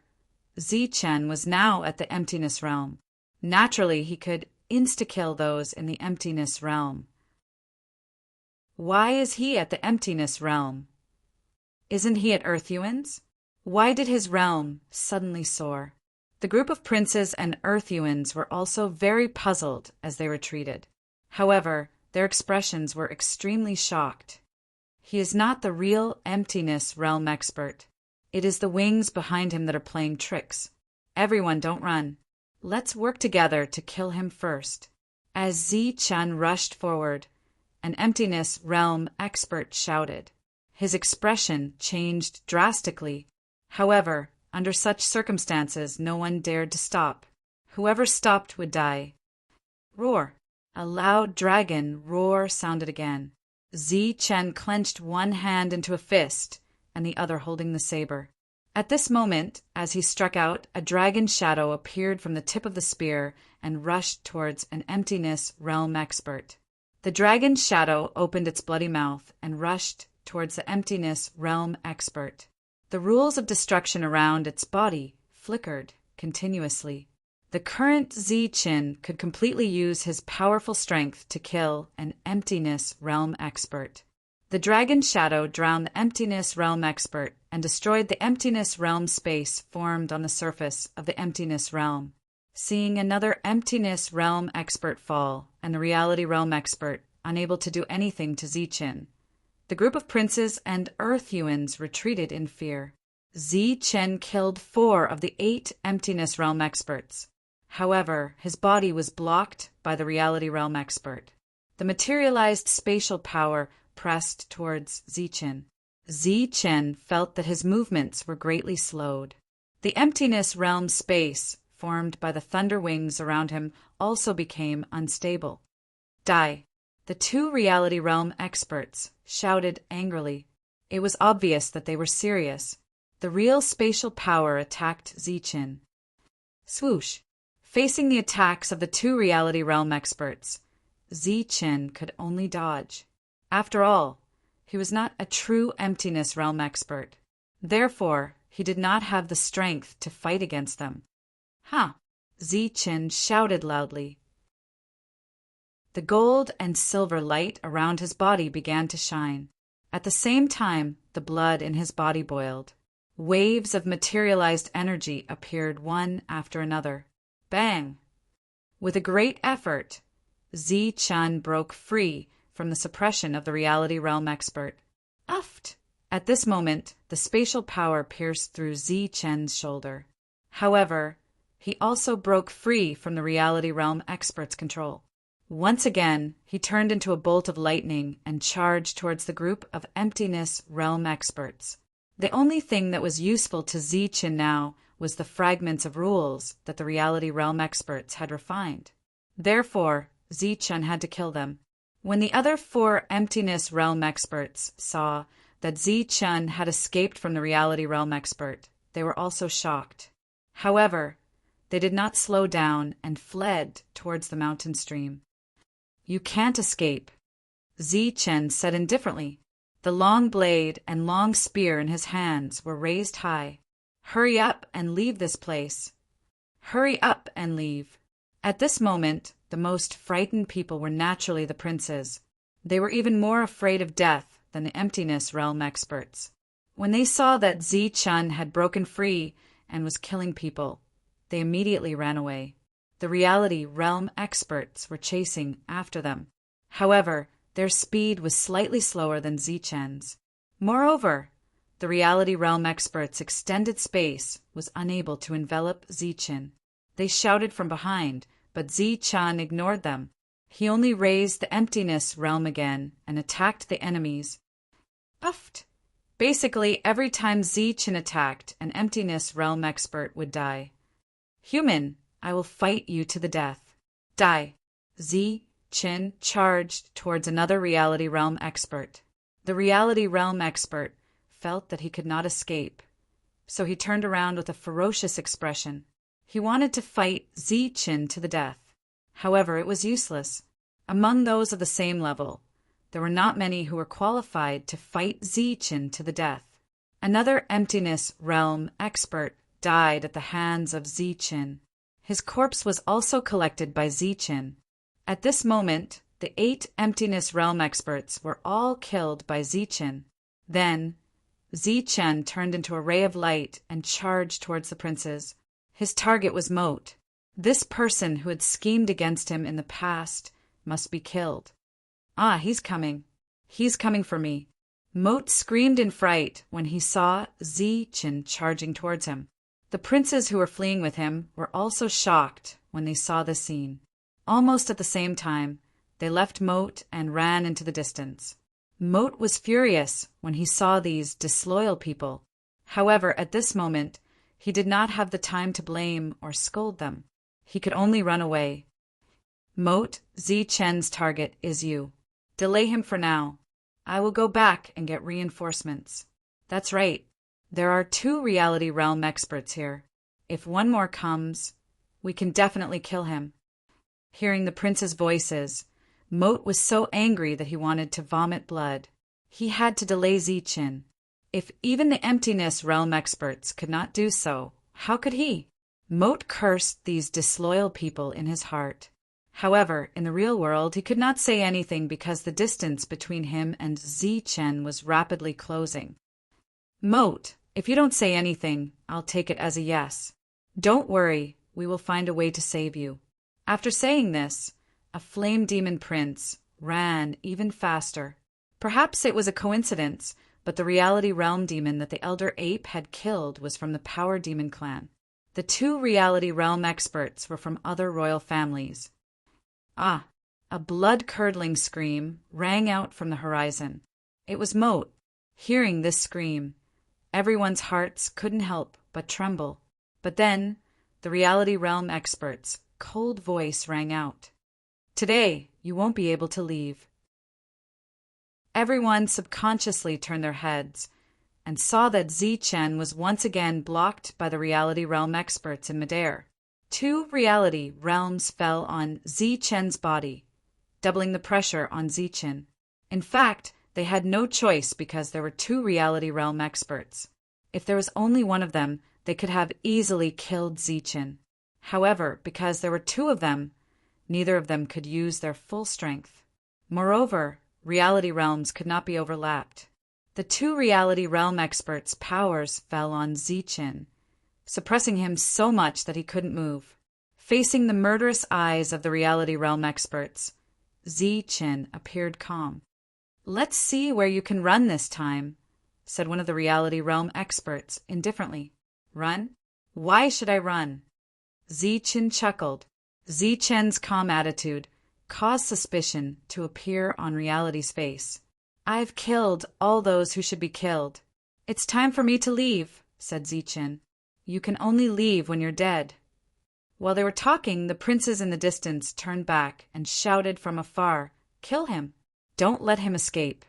Zichen was now at the emptiness realm. Naturally, he could insta-kill those in the emptiness realm. Why is he at the emptiness realm? Isn't he at Earthuans? Why did his realm suddenly soar? The group of princes and Earthuans were also very puzzled as they retreated. However, their expressions were extremely shocked. He is not the real emptiness realm expert. It is the wings behind him that are playing tricks. Everyone, don't run. Let's work together to kill him first. As Zichen rushed forward, an emptiness realm expert shouted. His expression changed drastically. However, under such circumstances, no one dared to stop. Whoever stopped would die. Roar! A loud dragon roar sounded again. Zichen clenched one hand into a fist and the other holding the saber. At this moment, as he struck out, a dragon shadow appeared from the tip of the spear and rushed towards an emptiness realm expert. The dragon shadow opened its bloody mouth and rushed towards the emptiness realm expert. The rules of destruction around its body flickered continuously. The current Zichen could completely use his powerful strength to kill an emptiness realm expert. The dragon shadow drowned the emptiness realm expert and destroyed the emptiness realm space formed on the surface of the emptiness realm. Seeing another emptiness realm expert fall and the reality realm expert unable to do anything to Zichen, the group of princes and Earthuans retreated in fear. Zichen killed 4 of the 8 emptiness realm experts. However, his body was blocked by the reality realm expert. The materialized spatial power pressed towards Zichen. Zichen felt that his movements were greatly slowed. The emptiness realm space, formed by the thunder wings around him, also became unstable. Die! The two reality realm experts shouted angrily. It was obvious that they were serious. The real spatial power attacked Zichen. Swoosh! Facing the attacks of the two reality realm experts, Zichen could only dodge. After all, he was not a true emptiness realm expert. Therefore, he did not have the strength to fight against them. Ha! Zichen shouted loudly. The gold and silver light around his body began to shine. At the same time, the blood in his body boiled. Waves of materialized energy appeared one after another. Bang! With a great effort, Zichen broke free from the suppression of the reality realm expert. Uft! At this moment, the spatial power pierced through Zichen's shoulder. However, he also broke free from the reality realm expert's control. Once again, he turned into a bolt of lightning and charged towards the group of emptiness realm experts. The only thing that was useful to Zichen now was the fragments of rules that the reality realm experts had refined. Therefore, Zichen had to kill them. When the other four emptiness realm experts saw that Zichen had escaped from the reality realm expert, they were also shocked. However, they did not slow down and fled towards the mountain stream. You can't escape, Zichen said indifferently. The long blade and long spear in his hands were raised high. Hurry up and leave this place. Hurry up and leave. At this moment, the most frightened people were naturally the princes. They were even more afraid of death than the emptiness realm experts. When they saw that Zichen had broken free and was killing people, they immediately ran away. The reality realm experts were chasing after them. However, their speed was slightly slower than Zichen's. Moreover, the reality realm experts' extended space was unable to envelop Zichen. They shouted from behind, but Zichen ignored them. He only raised the emptiness realm again and attacked the enemies. Uft! Basically, every time Zichen attacked, an emptiness realm expert would die. Human, I will fight you to the death. Die! Zichen charged towards another reality realm expert. The reality realm expert felt that he could not escape, so he turned around with a ferocious expression. He wanted to fight Zichen to the death. However, it was useless. Among those of the same level, there were not many who were qualified to fight Zichen to the death. Another emptiness realm expert died at the hands of Zichen. His corpse was also collected by Zichen. At this moment, the 8 emptiness realm experts were all killed by Zichen. Then, Zichen turned into a ray of light and charged towards the princes. His target was Moat. This person who had schemed against him in the past must be killed. Ah, he's coming. He's coming for me. Moat screamed in fright when he saw Zichen charging towards him. The princes who were fleeing with him were also shocked when they saw this scene. Almost at the same time, they left Moat and ran into the distance. Moat was furious when he saw these disloyal people. However, at this moment, he did not have the time to blame or scold them. He could only run away. Moat, Zichen's target is you. Delay him for now. I will go back and get reinforcements. That's right. There are 2 reality realm experts here. If one more comes, we can definitely kill him. Hearing the prince's voices, Moat was so angry that he wanted to vomit blood. He had to delay Zichen. If even the emptiness realm experts could not do so, how could he? Moat cursed these disloyal people in his heart. However, in the real world, he could not say anything because the distance between him and Zichen was rapidly closing. Moat, if you don't say anything, I'll take it as a yes. Don't worry, we will find a way to save you. After saying this, a flame demon prince ran even faster. Perhaps it was a coincidence, but the reality realm demon that the elder ape had killed was from the power demon clan. The two reality realm experts were from other royal families. Ah! A blood-curdling scream rang out from the horizon. It was Moat. Hearing this scream, everyone's hearts couldn't help but tremble. But then, the reality realm expert's cold voice rang out. Today, you won't be able to leave. Everyone subconsciously turned their heads and saw that Zichen was once again blocked by the reality realm experts in midair. Two reality realms fell on Zichen's body, doubling the pressure on Zichen. In fact, they had no choice because there were two reality realm experts. If there was only one of them, they could have easily killed Zichen. However, because there were two of them, neither of them could use their full strength. Moreover, reality realms could not be overlapped. The two reality realm experts' powers fell on Zichen, suppressing him so much that he couldn't move. Facing the murderous eyes of the reality realm experts, Zichen appeared calm. "Let's see where you can run this time," said one of the reality realm experts indifferently. "Run? Why should I run?" Zichen chuckled. Zichen's calm attitude caused suspicion to appear on reality's face. "I've killed all those who should be killed. It's time for me to leave," said Zichen. "You can only leave when you're dead." While they were talking, the princes in the distance turned back and shouted from afar, "Kill him! Don't let him escape!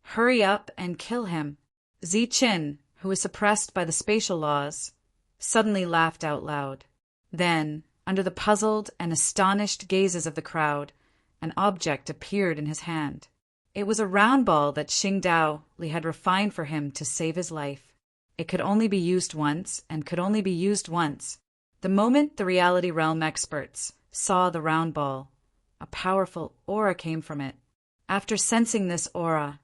Hurry up and kill him!" Zichen, who was suppressed by the spatial laws, suddenly laughed out loud. Then, under the puzzled and astonished gazes of the crowd, an object appeared in his hand. It was a round ball that Xingdao Li had refined for him to save his life. It could only be used once, and could only be used once. The moment the reality realm experts saw the round ball, a powerful aura came from it. After sensing this aura,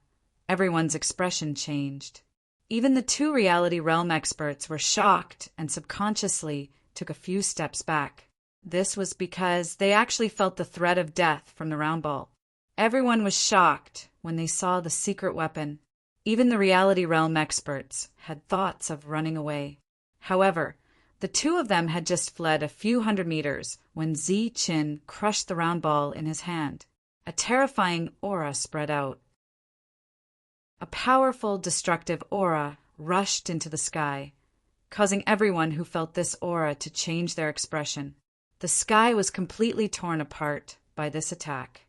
everyone's expression changed. Even the two reality realm experts were shocked and subconsciously took a few steps back. This was because they actually felt the threat of death from the round ball. Everyone was shocked when they saw the secret weapon. Even the reality realm experts had thoughts of running away. However, the two of them had just fled a few hundred meters when Zichen crushed the round ball in his hand. A terrifying aura spread out. A powerful, destructive aura rushed into the sky, causing everyone who felt this aura to change their expression. The sky was completely torn apart by this attack.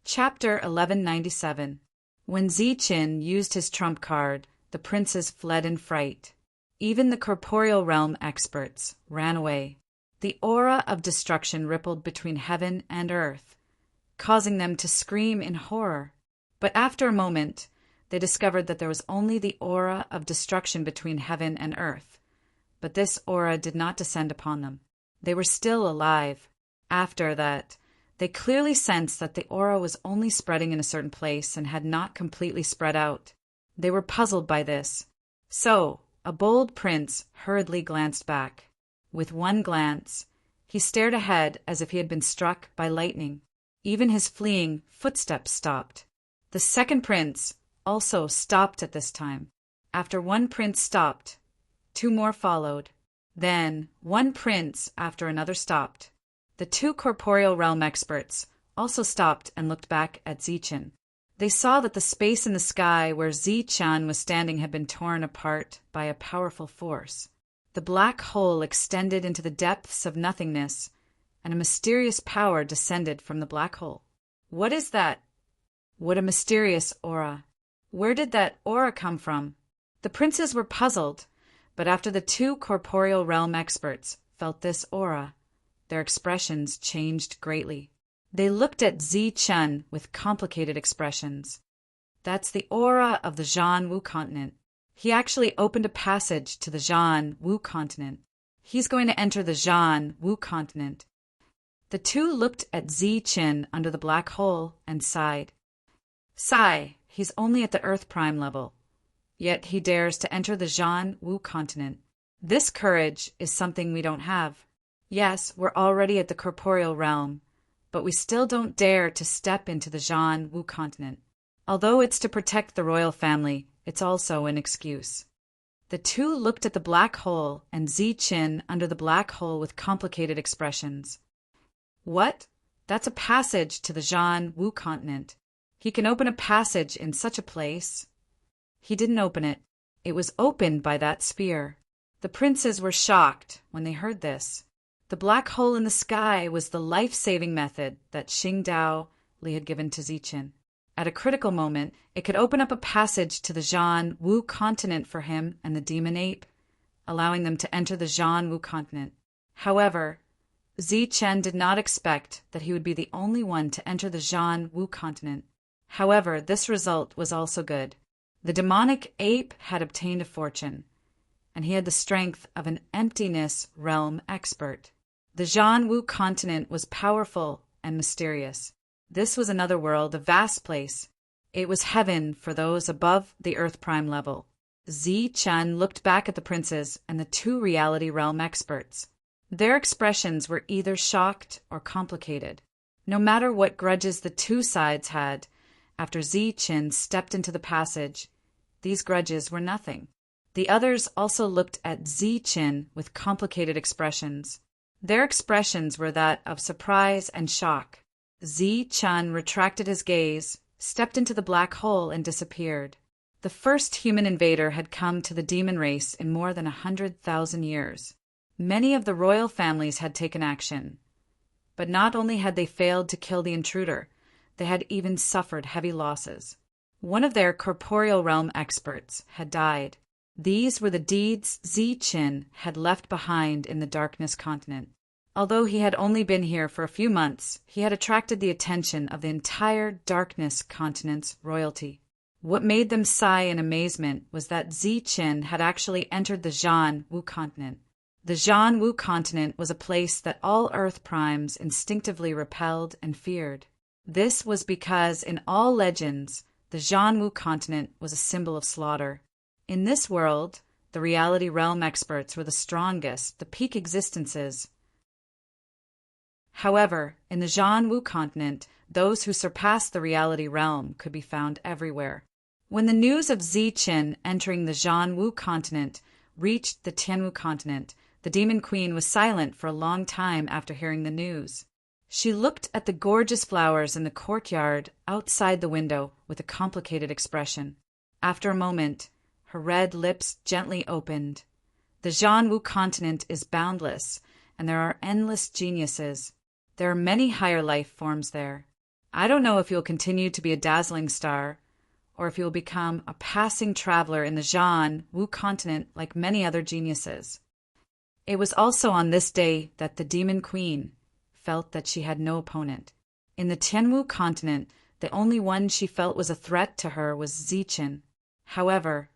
Chapter 1197. When Zichen used his trump card, the princes fled in fright. Even the corporeal realm experts ran away. The aura of destruction rippled between heaven and earth, causing them to scream in horror. But after a moment, they discovered that there was only the aura of destruction between heaven and earth. But this aura did not descend upon them. They were still alive. After that, they clearly sensed that the aura was only spreading in a certain place and had not completely spread out. They were puzzled by this. So, a bold prince hurriedly glanced back. With one glance, he stared ahead as if he had been struck by lightning. Even his fleeing footsteps stopped. The second prince also stopped at this time. After one prince stopped, two more followed. Then, one prince after another stopped. The two corporeal realm experts also stopped and looked back at Zichen. They saw that the space in the sky where Zichen was standing had been torn apart by a powerful force. The black hole extended into the depths of nothingness, and a mysterious power descended from the black hole. What is that? What a mysterious aura. Where did that aura come from? The princes were puzzled, but after the two corporeal realm experts felt this aura, their expressions changed greatly. They looked at Zichen with complicated expressions. That's the aura of the Zhan Wu continent. He actually opened a passage to the Zhan Wu continent. He's going to enter the Zhan Wu continent. The two looked at Zichen under the black hole and sighed. Sigh, he's only at the Earth Prime level. Yet he dares to enter the Zhan Wu continent. This courage is something we don't have. Yes, we're already at the corporeal realm, but we still don't dare to step into the Zhan Wu continent. Although it's to protect the royal family, it's also an excuse. The two looked at the black hole and Zi-Chin under the black hole with complicated expressions. What? That's a passage to the Zhan Wu continent. He can open a passage in such a place. He didn't open it. It was opened by that sphere. The princes were shocked when they heard this. The black hole in the sky was the life-saving method that Xingdao Li had given to Zi-Chin. At a critical moment, it could open up a passage to the Zhan Wu continent for him and the demon ape, allowing them to enter the Zhan Wu continent. However, Zi-Chen did not expect that he would be the only one to enter the Zhan Wu continent. However, this result was also good. The demonic ape had obtained a fortune, and he had the strength of an emptiness realm expert. The Zhan Wu continent was powerful and mysterious. This was another world, a vast place. It was heaven for those above the Earth Prime level. Zi-Chen looked back at the princes and the two reality realm experts. Their expressions were either shocked or complicated. No matter what grudges the two sides had, after Zi-Chin stepped into the passage, these grudges were nothing. The others also looked at Zi-Chin with complicated expressions. Their expressions were that of surprise and shock. Zi-Chin retracted his gaze, stepped into the black hole, and disappeared. The first human invader had come to the demon race in more than 100,000 years. Many of the royal families had taken action. But not only had they failed to kill the intruder, they had even suffered heavy losses. One of their corporeal realm experts had died. These were the deeds Zi-Chin had left behind in the Darkness continent. Although he had only been here for a few months, he had attracted the attention of the entire Darkness continent's royalty. What made them sigh in amazement was that Zi-Chin had actually entered the Zhan Wu continent. The Zhan Wu continent was a place that all Earth primes instinctively repelled and feared. This was because in all legends, the Zhan Wu continent was a symbol of slaughter. In this world, the reality realm experts were the strongest, the peak existences. However, in the Zhan Wu continent, those who surpassed the reality realm could be found everywhere. When the news of Zi-Chin entering the Zhan Wu continent reached the Tianwu continent, the Demon Queen was silent for a long time after hearing the news. She looked at the gorgeous flowers in the courtyard outside the window with a complicated expression. After a moment, her red lips gently opened. The Zhan Wu continent is boundless, and there are endless geniuses. There are many higher life forms there. I don't know if you'll continue to be a dazzling star, or if you'll become a passing traveler in the Zhan Wu continent like many other geniuses. It was also on this day that the Demon Queen felt that she had no opponent. In the Tianwu continent, the only one she felt was a threat to her was Zi-Chin. However,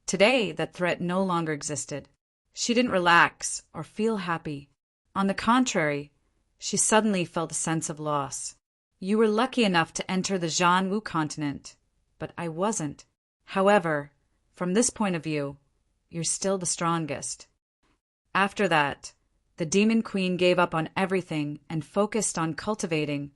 today that threat no longer existed. She didn't relax or feel happy. On the contrary, she suddenly felt a sense of loss. You were lucky enough to enter the Zhan Wu continent, but I wasn't. However, from this point of view, you're still the strongest. After that, the Demon Queen gave up on everything and focused on cultivating,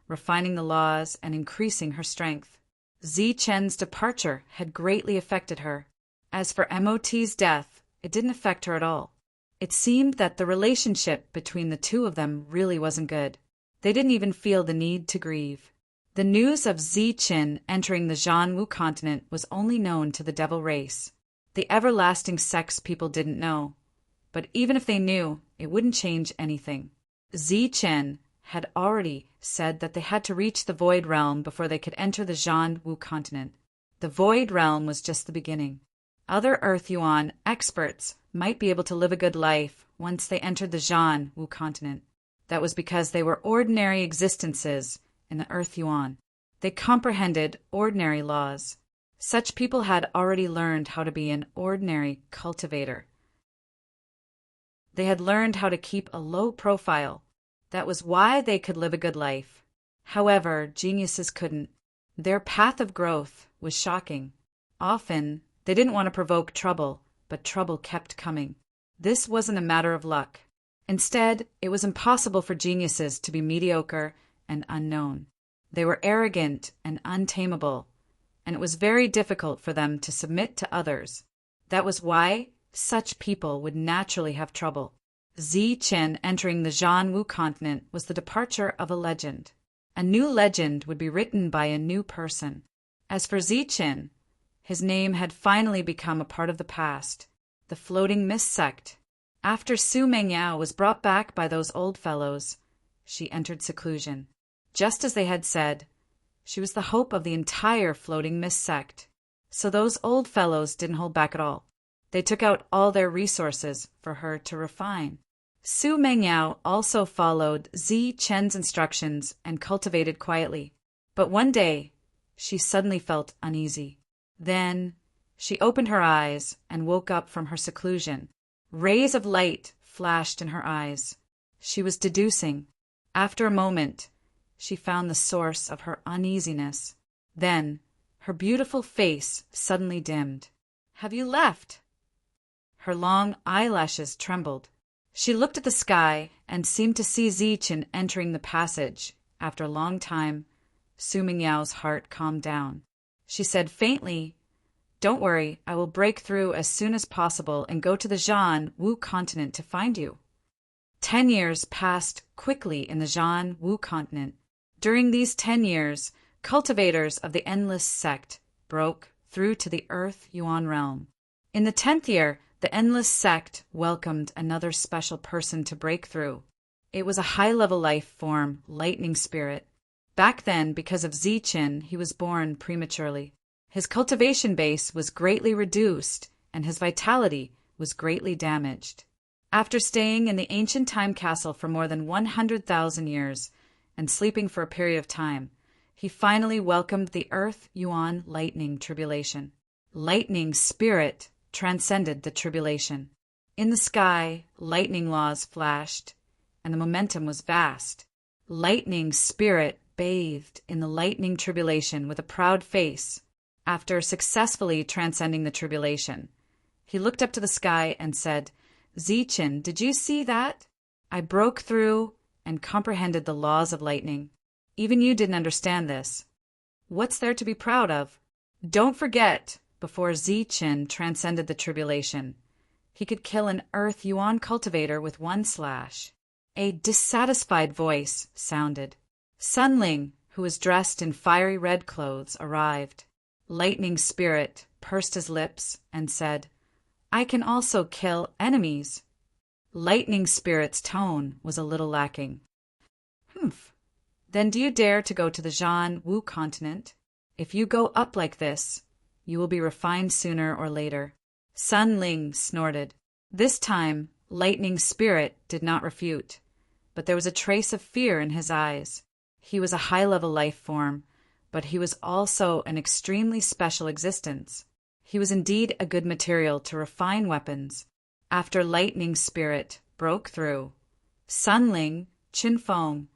refining the laws, and increasing her strength. Zi-Chen's departure had greatly affected her. As for MOT's death, it didn't affect her at all. It seemed that the relationship between the two of them really wasn't good. They didn't even feel the need to grieve. The news of Zi-Chin entering the Zhan Wu continent was only known to the devil race. The everlasting sex people didn't know. But even if they knew, it wouldn't change anything. Zi-Chin had already said that they had to reach the Void Realm before they could enter the Zhan Wu continent. The Void Realm was just the beginning. Other Earth Yuan experts might be able to live a good life once they entered the Zhan Wu continent. That was because they were ordinary existences in the Earth Yuan. They comprehended ordinary laws. Such people had already learned how to be an ordinary cultivator. They had learned how to keep a low profile. That was why they could live a good life. However, geniuses couldn't. Their path of growth was shocking. Often, they didn't want to provoke trouble, but trouble kept coming. This wasn't a matter of luck. Instead, it was impossible for geniuses to be mediocre and unknown. They were arrogant and untamable, and it was very difficult for them to submit to others. That was why such people would naturally have trouble. Zichen entering the Zhanwu continent was the departure of a legend. A new legend would be written by a new person. As for Zichen, his name had finally become a part of the past, the floating mist sect. After Su Mengyao was brought back by those old fellows, she entered seclusion. Just as they had said, she was the hope of the entire floating mist sect. So those old fellows didn't hold back at all. They took out all their resources for her to refine. Su Mengyao also followed Zichen's instructions and cultivated quietly. But one day, she suddenly felt uneasy. Then, she opened her eyes and woke up from her seclusion. Rays of light flashed in her eyes. She was deducing. After a moment, she found the source of her uneasiness. Then, her beautiful face suddenly dimmed. "Have you left?" Her long eyelashes trembled. She looked at the sky and seemed to see Zichen entering the passage. After a long time, Su Mingyao's heart calmed down. She said faintly, "Don't worry, I will break through as soon as possible and go to the Zhanwu continent to find you." 10 years passed quickly in the Zhanwu continent. During these 10 years, cultivators of the Endless Sect broke through to the Earth Yuan realm. In the 10th year, the Endless Sect welcomed another special person to break through. It was a high-level life form, lightning spirit. Back then, because of Zichen, he was born prematurely. His cultivation base was greatly reduced, and his vitality was greatly damaged. After staying in the ancient time castle for more than 100,000 years, and sleeping for a period of time, he finally welcomed the Earth Yuan lightning tribulation. Lightning spirit transcended the tribulation. In the sky, lightning laws flashed, and the momentum was vast. Lightning spirit bathed in the lightning tribulation with a proud face. After successfully transcending the tribulation, he looked up to the sky and said, "Zichen, did you see that? I broke through and comprehended the laws of lightning. Even you didn't understand this. What's there to be proud of?" Don't forget, before Zichen transcended the tribulation, he could kill an Earth Yuan cultivator with one slash. A dissatisfied voice sounded. Sunling, who was dressed in fiery red clothes, arrived. Lightning Spirit pursed his lips and said, "I can also kill enemies." Lightning Spirit's tone was a little lacking. "Humph. Then do you dare to go to the Zhanwu continent? If you go up like this, you will be refined sooner or later." Sunling snorted. This time, Lightning Spirit did not refute, but there was a trace of fear in his eyes. He was a high-level life form, but he was also an extremely special existence. He was indeed a good material to refine weapons. After Lightning Spirit broke through, Sunling, Qinfeng,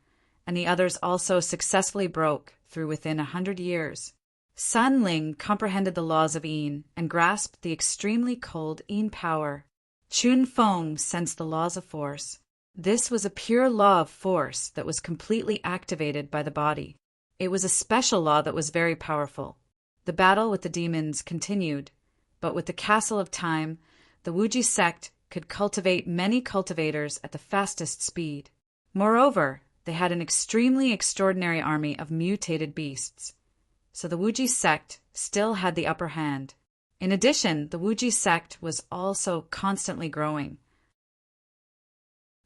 and the others also successfully broke through within 100 years. Sunling comprehended the laws of Yin and grasped the extremely cold Yin power. Qinfeng sensed the laws of force. This was a pure law of force that was completely activated by the body. It was a special law that was very powerful. The battle with the demons continued, but with the Castle of Time, the Wuji sect could cultivate many cultivators at the fastest speed. Moreover, they had an extremely extraordinary army of mutated beasts. So the Wuji sect still had the upper hand. In addition, the Wuji sect was also constantly growing.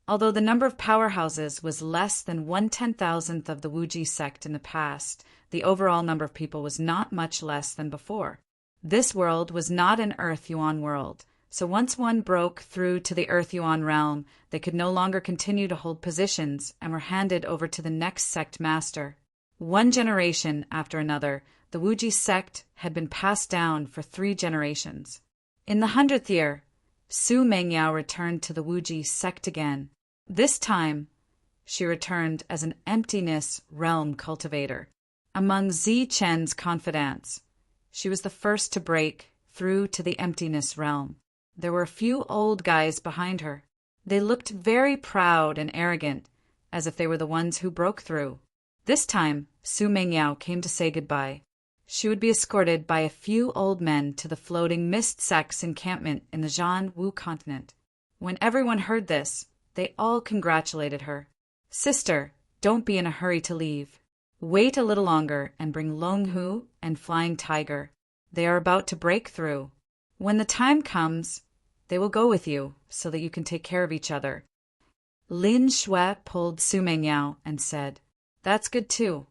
Although the number of powerhouses was less than 1/10,000th of the Wuji sect in the past, the overall number of people was not much less than before. This world was not an Earth Yuan world, so once one broke through to the Earth Yuan realm, they could no longer continue to hold positions and were handed over to the next sect master. One generation after another, the Wuji sect had been passed down for 3 generations. In the 100th year, Su Mengyao returned to the Wuji sect again. This time, she returned as an emptiness realm cultivator. Among Zichen's confidants, she was the first to break through to the emptiness realm. There were a few old guys behind her. They looked very proud and arrogant, as if they were the ones who broke through. This time, Su Mengyao came to say goodbye. She would be escorted by a few old men to the floating mist sect's encampment in the Zhan Wu continent. When everyone heard this, they all congratulated her. Sister, don't be in a hurry to leave. Wait a little longer and bring Long Hu and Flying Tiger. They are about to break through. When the time comes, they will go with you so that you can take care of each other. Lin Shui pulled Su Mengyao and said, That's good too.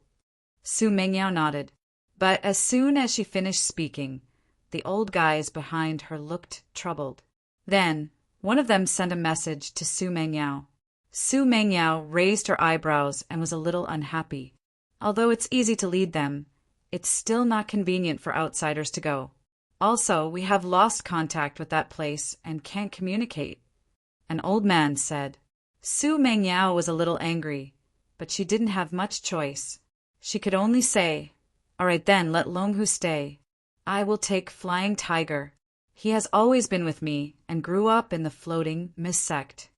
Su Mengyao nodded. But as soon as she finished speaking, the old guys behind her looked troubled. Then, one of them sent a message to Su Mengyao. Su Mengyao raised her eyebrows and was a little unhappy. Although it's easy to lead them, it's still not convenient for outsiders to go. Also, we have lost contact with that place and can't communicate. An old man said. Su Mengyao was a little angry, but she didn't have much choice. She could only say, All right then, let Long Hu stay. I will take Flying Tiger. He has always been with me and grew up in the floating mist sect.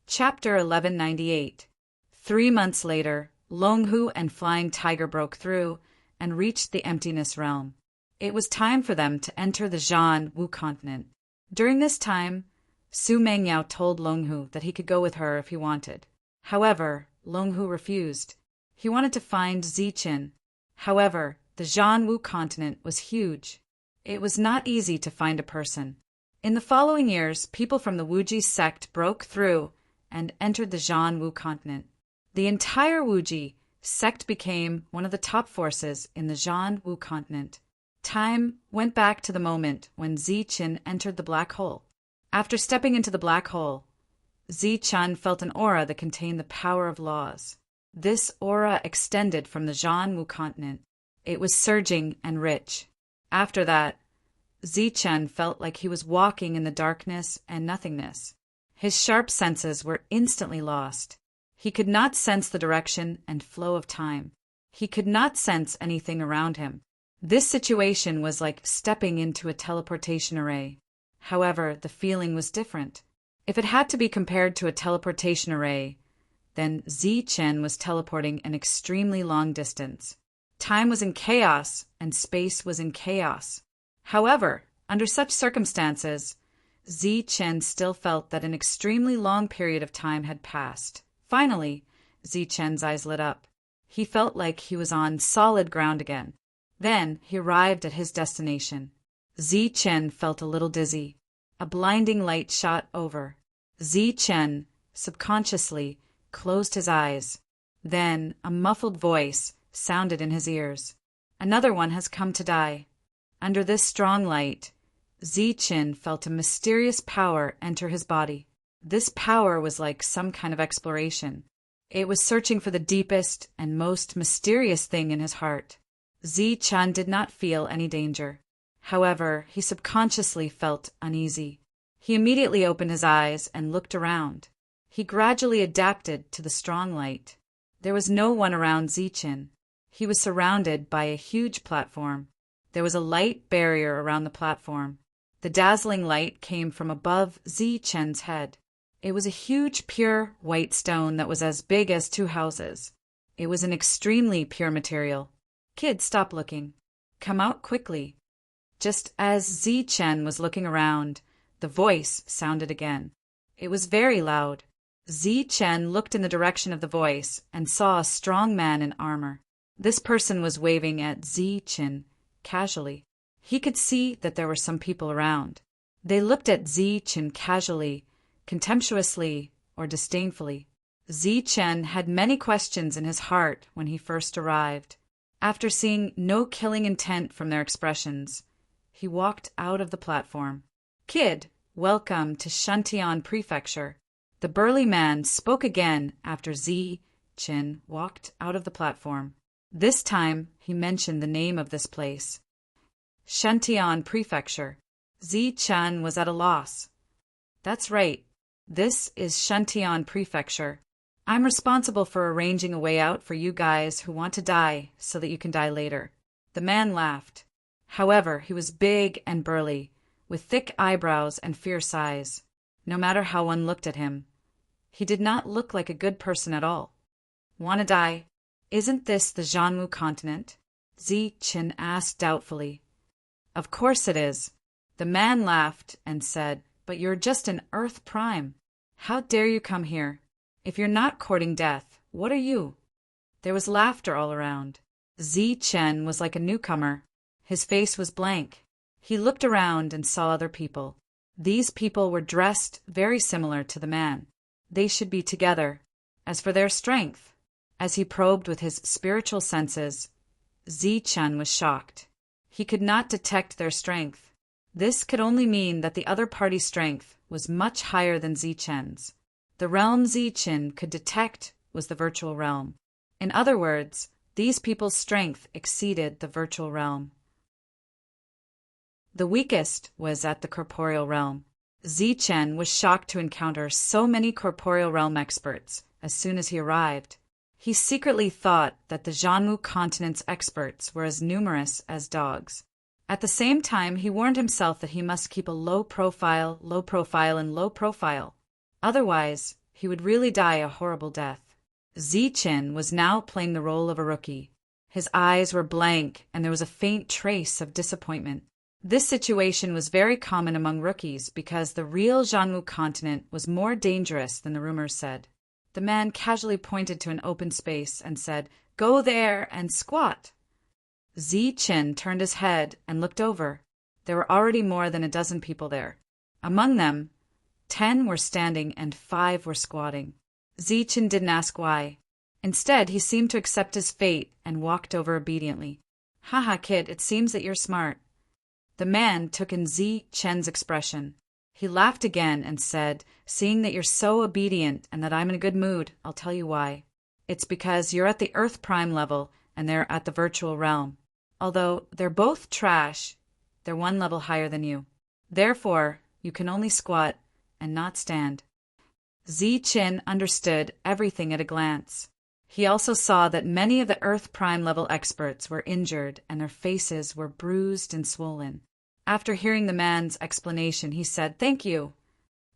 Chapter 1198. 3 months later, Long Hu and Flying Tiger broke through and reached the emptiness realm. It was time for them to enter the Zhan Wu continent. During this time, Su Mengyao told Long Hu that he could go with her if he wanted. However, Long Hu refused. He wanted to find Ziqin. However, the Zhan Wu continent was huge. It was not easy to find a person. In the following years, people from the Wuji sect broke through and entered the Zhan Wu continent. The entire Wuji sect became one of the top forces in the Zhan Wu continent. Time went back to the moment when Ziqin entered the black hole. After stepping into the black hole, Ziqin felt an aura that contained the power of laws. This aura extended from the Zhan Wu continent. It was surging and rich. After that, Ziqin felt like he was walking in the darkness and nothingness. His sharp senses were instantly lost. He could not sense the direction and flow of time. He could not sense anything around him. This situation was like stepping into a teleportation array. However, the feeling was different. If it had to be compared to a teleportation array, then Ziqin was teleporting an extremely long distance. Time was in chaos and space was in chaos. However, under such circumstances, Ziqin still felt that an extremely long period of time had passed. Finally, Ziqin's eyes lit up. He felt like he was on solid ground again. Then he arrived at his destination. Ziqin felt a little dizzy. A blinding light shot over. Ziqin subconsciously closed his eyes. Then a muffled voice sounded in his ears. Another one has come to die. Under this strong light, Ziqin felt a mysterious power enter his body. This power was like some kind of exploration. It was searching for the deepest and most mysterious thing in his heart. Ziqin did not feel any danger. However, he subconsciously felt uneasy. He immediately opened his eyes and looked around. He gradually adapted to the strong light. There was no one around Ziqin. He was surrounded by a huge platform. There was a light barrier around the platform. The dazzling light came from above Ziqin's head. It was a huge pure white stone that was as big as 2 houses. It was an extremely pure material. Kid, stop looking. Come out quickly. Just as Ziqin was looking around, the voice sounded again. It was very loud. Ziqin looked in the direction of the voice and saw a strong man in armor. This person was waving at Ziqin casually. He could see that there were some people around. They looked at Ziqin casually, contemptuously, or disdainfully. Ziqin had many questions in his heart when he first arrived. After seeing no killing intent from their expressions, he walked out of the platform. Kid, welcome to Shantian Prefecture. The burly man spoke again after Ziqin walked out of the platform. This time, he mentioned the name of this place. Shantian Prefecture. Ziqin was at a loss. That's right. This is Shantian Prefecture. I'm responsible for arranging a way out for you guys who want to die so that you can die later. The man laughed. However, he was big and burly, with thick eyebrows and fierce eyes. No matter how one looked at him, he did not look like a good person at all. Want to die? Isn't this the Jianwu continent? Zi-Chen asked doubtfully. Of course it is. The man laughed and said, but you're just an Earth Prime. How dare you come here? If you're not courting death, what are you? There was laughter all around. Zi-Chen was like a newcomer. His face was blank. He looked around and saw other people. These people were dressed very similar to the man. They should be together. As for their strength, as he probed with his spiritual senses, Zi-Chen was shocked. He could not detect their strength. This could only mean that the other party's strength was much higher than Zi-Chen's. The realm Zi-Chen could detect was the virtual realm. In other words, these people's strength exceeded the virtual realm. The weakest was at the corporeal realm. Zi-Chen was shocked to encounter so many corporeal realm experts as soon as he arrived. He secretly thought that the Jianwu continent's experts were as numerous as dogs. At the same time, he warned himself that he must keep a low profile, and low profile. Otherwise, he would really die a horrible death. Zi-Chen was now playing the role of a rookie. His eyes were blank, and there was a faint trace of disappointment. This situation was very common among rookies because the real Jianwu continent was more dangerous than the rumors said. The man casually pointed to an open space and said, "Go there and squat." Zi-Chen turned his head and looked over. There were already more than a dozen people there. Among them, 10 were standing and 5 were squatting. Zi-Chen didn't ask why. Instead, he seemed to accept his fate and walked over obediently. "Haha, kid, it seems that you're smart." The man took in Zi-Chen's expression. He laughed again and said, "Seeing that you're so obedient and that I'm in a good mood, I'll tell you why. It's because you're at the Earth Prime level and they're at the virtual realm. Although they're both trash, they're one level higher than you. Therefore, you can only squat and not stand." Zi-Chen understood everything at a glance. He also saw that many of the Earth Prime level experts were injured and their faces were bruised and swollen. After hearing the man's explanation, he said, "Thank you."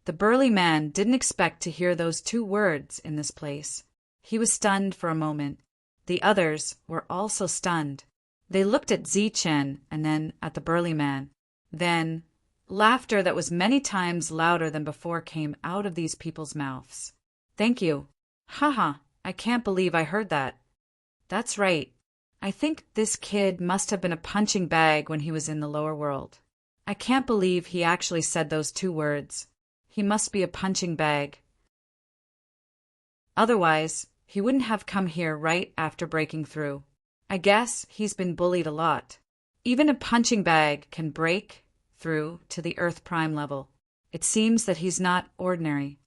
The burly man didn't expect to hear those 2 words in this place. He was stunned for a moment. The others were also stunned. They looked at Zi-Chen and then at the burly man. Then, laughter that was many times louder than before came out of these people's mouths. "Thank you. Haha, I can't believe I heard that." "That's right. I think this kid must have been a punching bag when he was in the lower world. I can't believe he actually said those 2 words. He must be a punching bag. Otherwise, he wouldn't have come here right after breaking through. I guess he's been bullied a lot. Even a punching bag can break through to the Earth Prime level. It seems that he's not ordinary."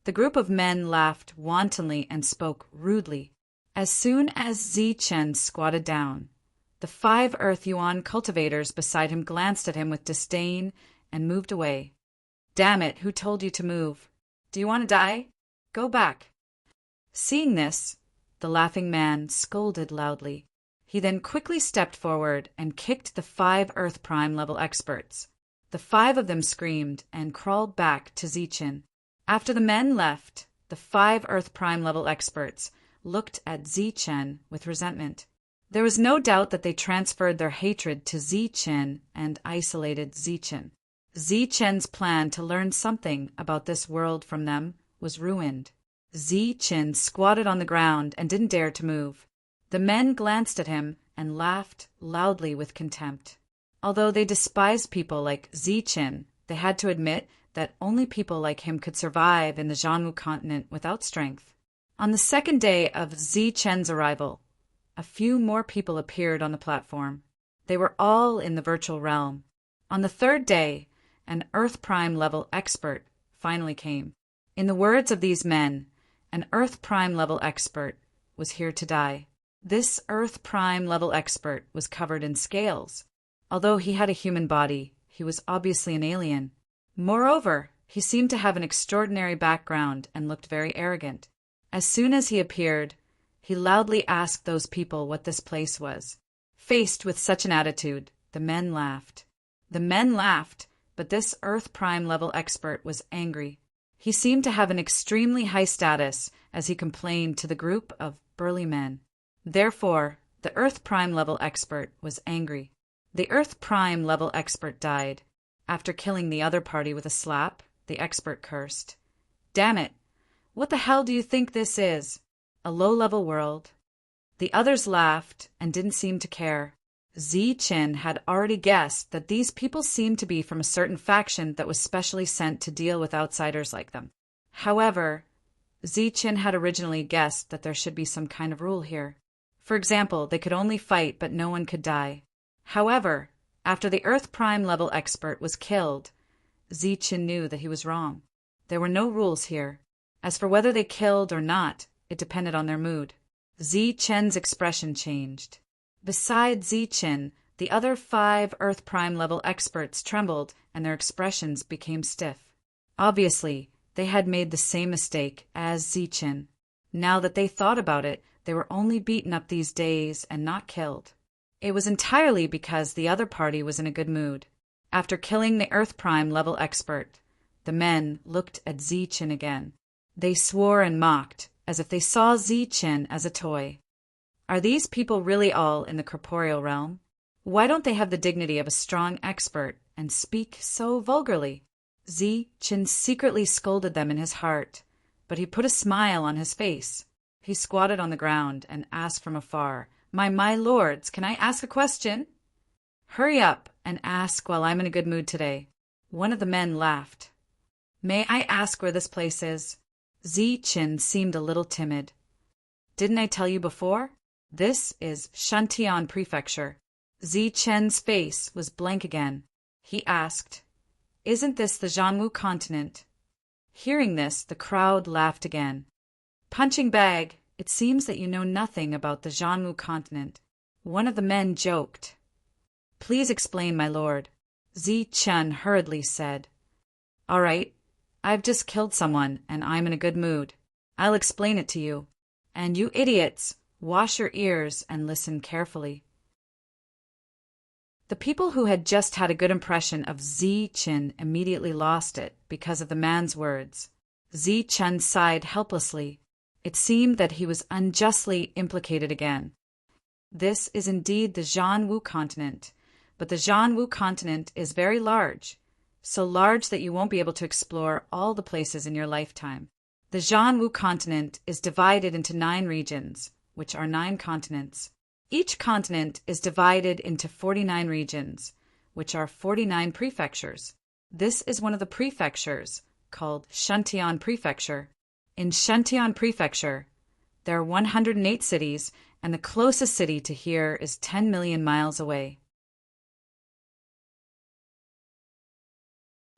The group of men laughed wantonly and spoke rudely. As soon as Zi-Chen squatted down, the 5 Earth Yuan cultivators beside him glanced at him with disdain and moved away. "Damn it, who told you to move? Do you want to die? Go back." Seeing this, the laughing man scolded loudly. He then quickly stepped forward and kicked the 5 Earth Prime level experts. The 5 of them screamed and crawled back to Zi-Chen. After the men left, the 5 Earth Prime level experts looked at Zi-Chen with resentment. There was no doubt that they transferred their hatred to Zi-Chen and isolated Zi-Chen. Zi-Chen's plan to learn something about this world from them was ruined. Zi-Chen squatted on the ground and didn't dare to move. The men glanced at him and laughed loudly with contempt. Although they despised people like Zi-Chen, they had to admit that only people like him could survive in the Jianwu continent without strength. On the second day of Zi-Chen's arrival, a few more people appeared on the platform. They were all in the virtual realm. On the third day, an Earth Prime level expert finally came. In the words of these men, an Earth Prime level expert was here to die. This Earth Prime level expert was covered in scales. Although he had a human body, he was obviously an alien. Moreover, he seemed to have an extraordinary background and looked very arrogant. As soon as he appeared, he loudly asked those people what this place was. Faced with such an attitude, the men laughed. But this Earth Prime level expert was angry. He seemed to have an extremely high status as he complained to the group of burly men. Therefore, the Earth Prime level expert was angry. The Earth Prime level expert died. After killing the other party with a slap, the expert cursed. Damn it! What the hell do you think this is? A low-level world? The others laughed and didn't seem to care. Zi-Chin had already guessed that these people seemed to be from a certain faction that was specially sent to deal with outsiders like them. However, Zi-Chin had originally guessed that there should be some kind of rule here. For example, they could only fight but no one could die. However, after the Earth Prime level expert was killed, Zi-Chin knew that he was wrong. There were no rules here. As for whether they killed or not, it depended on their mood. Zi-Chen's expression changed. Besides Zi-Chen, the other 5 Earth Prime level experts trembled and their expressions became stiff. Obviously, they had made the same mistake as Zi-Chen. Now that they thought about it, they were only beaten up these days and not killed. It was entirely because the other party was in a good mood. After killing the Earth Prime level expert, the men looked at Zi-Chen again. They swore and mocked, as if they saw Zi-Chen as a toy. Are these people really all in the corporeal realm? Why don't they have the dignity of a strong expert and speak so vulgarly? Zi-Chen secretly scolded them in his heart, but he put a smile on his face. He squatted on the ground and asked from afar, My lords, can I ask a question? Hurry up and ask while I'm in a good mood today. One of the men laughed. May I ask where this place is? Zi-Chen seemed a little timid. Didn't I tell you before? This is Shantian Prefecture. Zi-Chen's face was blank again. He asked, Isn't this the Zhanwu continent? Hearing this, the crowd laughed again. Punching bag, it seems that you know nothing about the Zhanwu continent. One of the men joked. Please explain, my lord. Zi-Chen hurriedly said. All right, I've just killed someone and I'm in a good mood. I'll explain it to you. And you idiots, wash your ears and listen carefully. The people who had just had a good impression of Zi-Chen immediately lost it because of the man's words. Zi-Chen sighed helplessly. It seemed that he was unjustly implicated again. This is indeed the Zhanwu continent, but the Zhanwu continent is very large, so large that you won't be able to explore all the places in your lifetime. The Zhanwu continent is divided into 9 regions, which are 9 continents. Each continent is divided into 49 regions, which are 49 prefectures. This is one of the prefectures, called Shantian Prefecture. In Shantian Prefecture, there are 108 cities, and the closest city to here is 10 million miles away.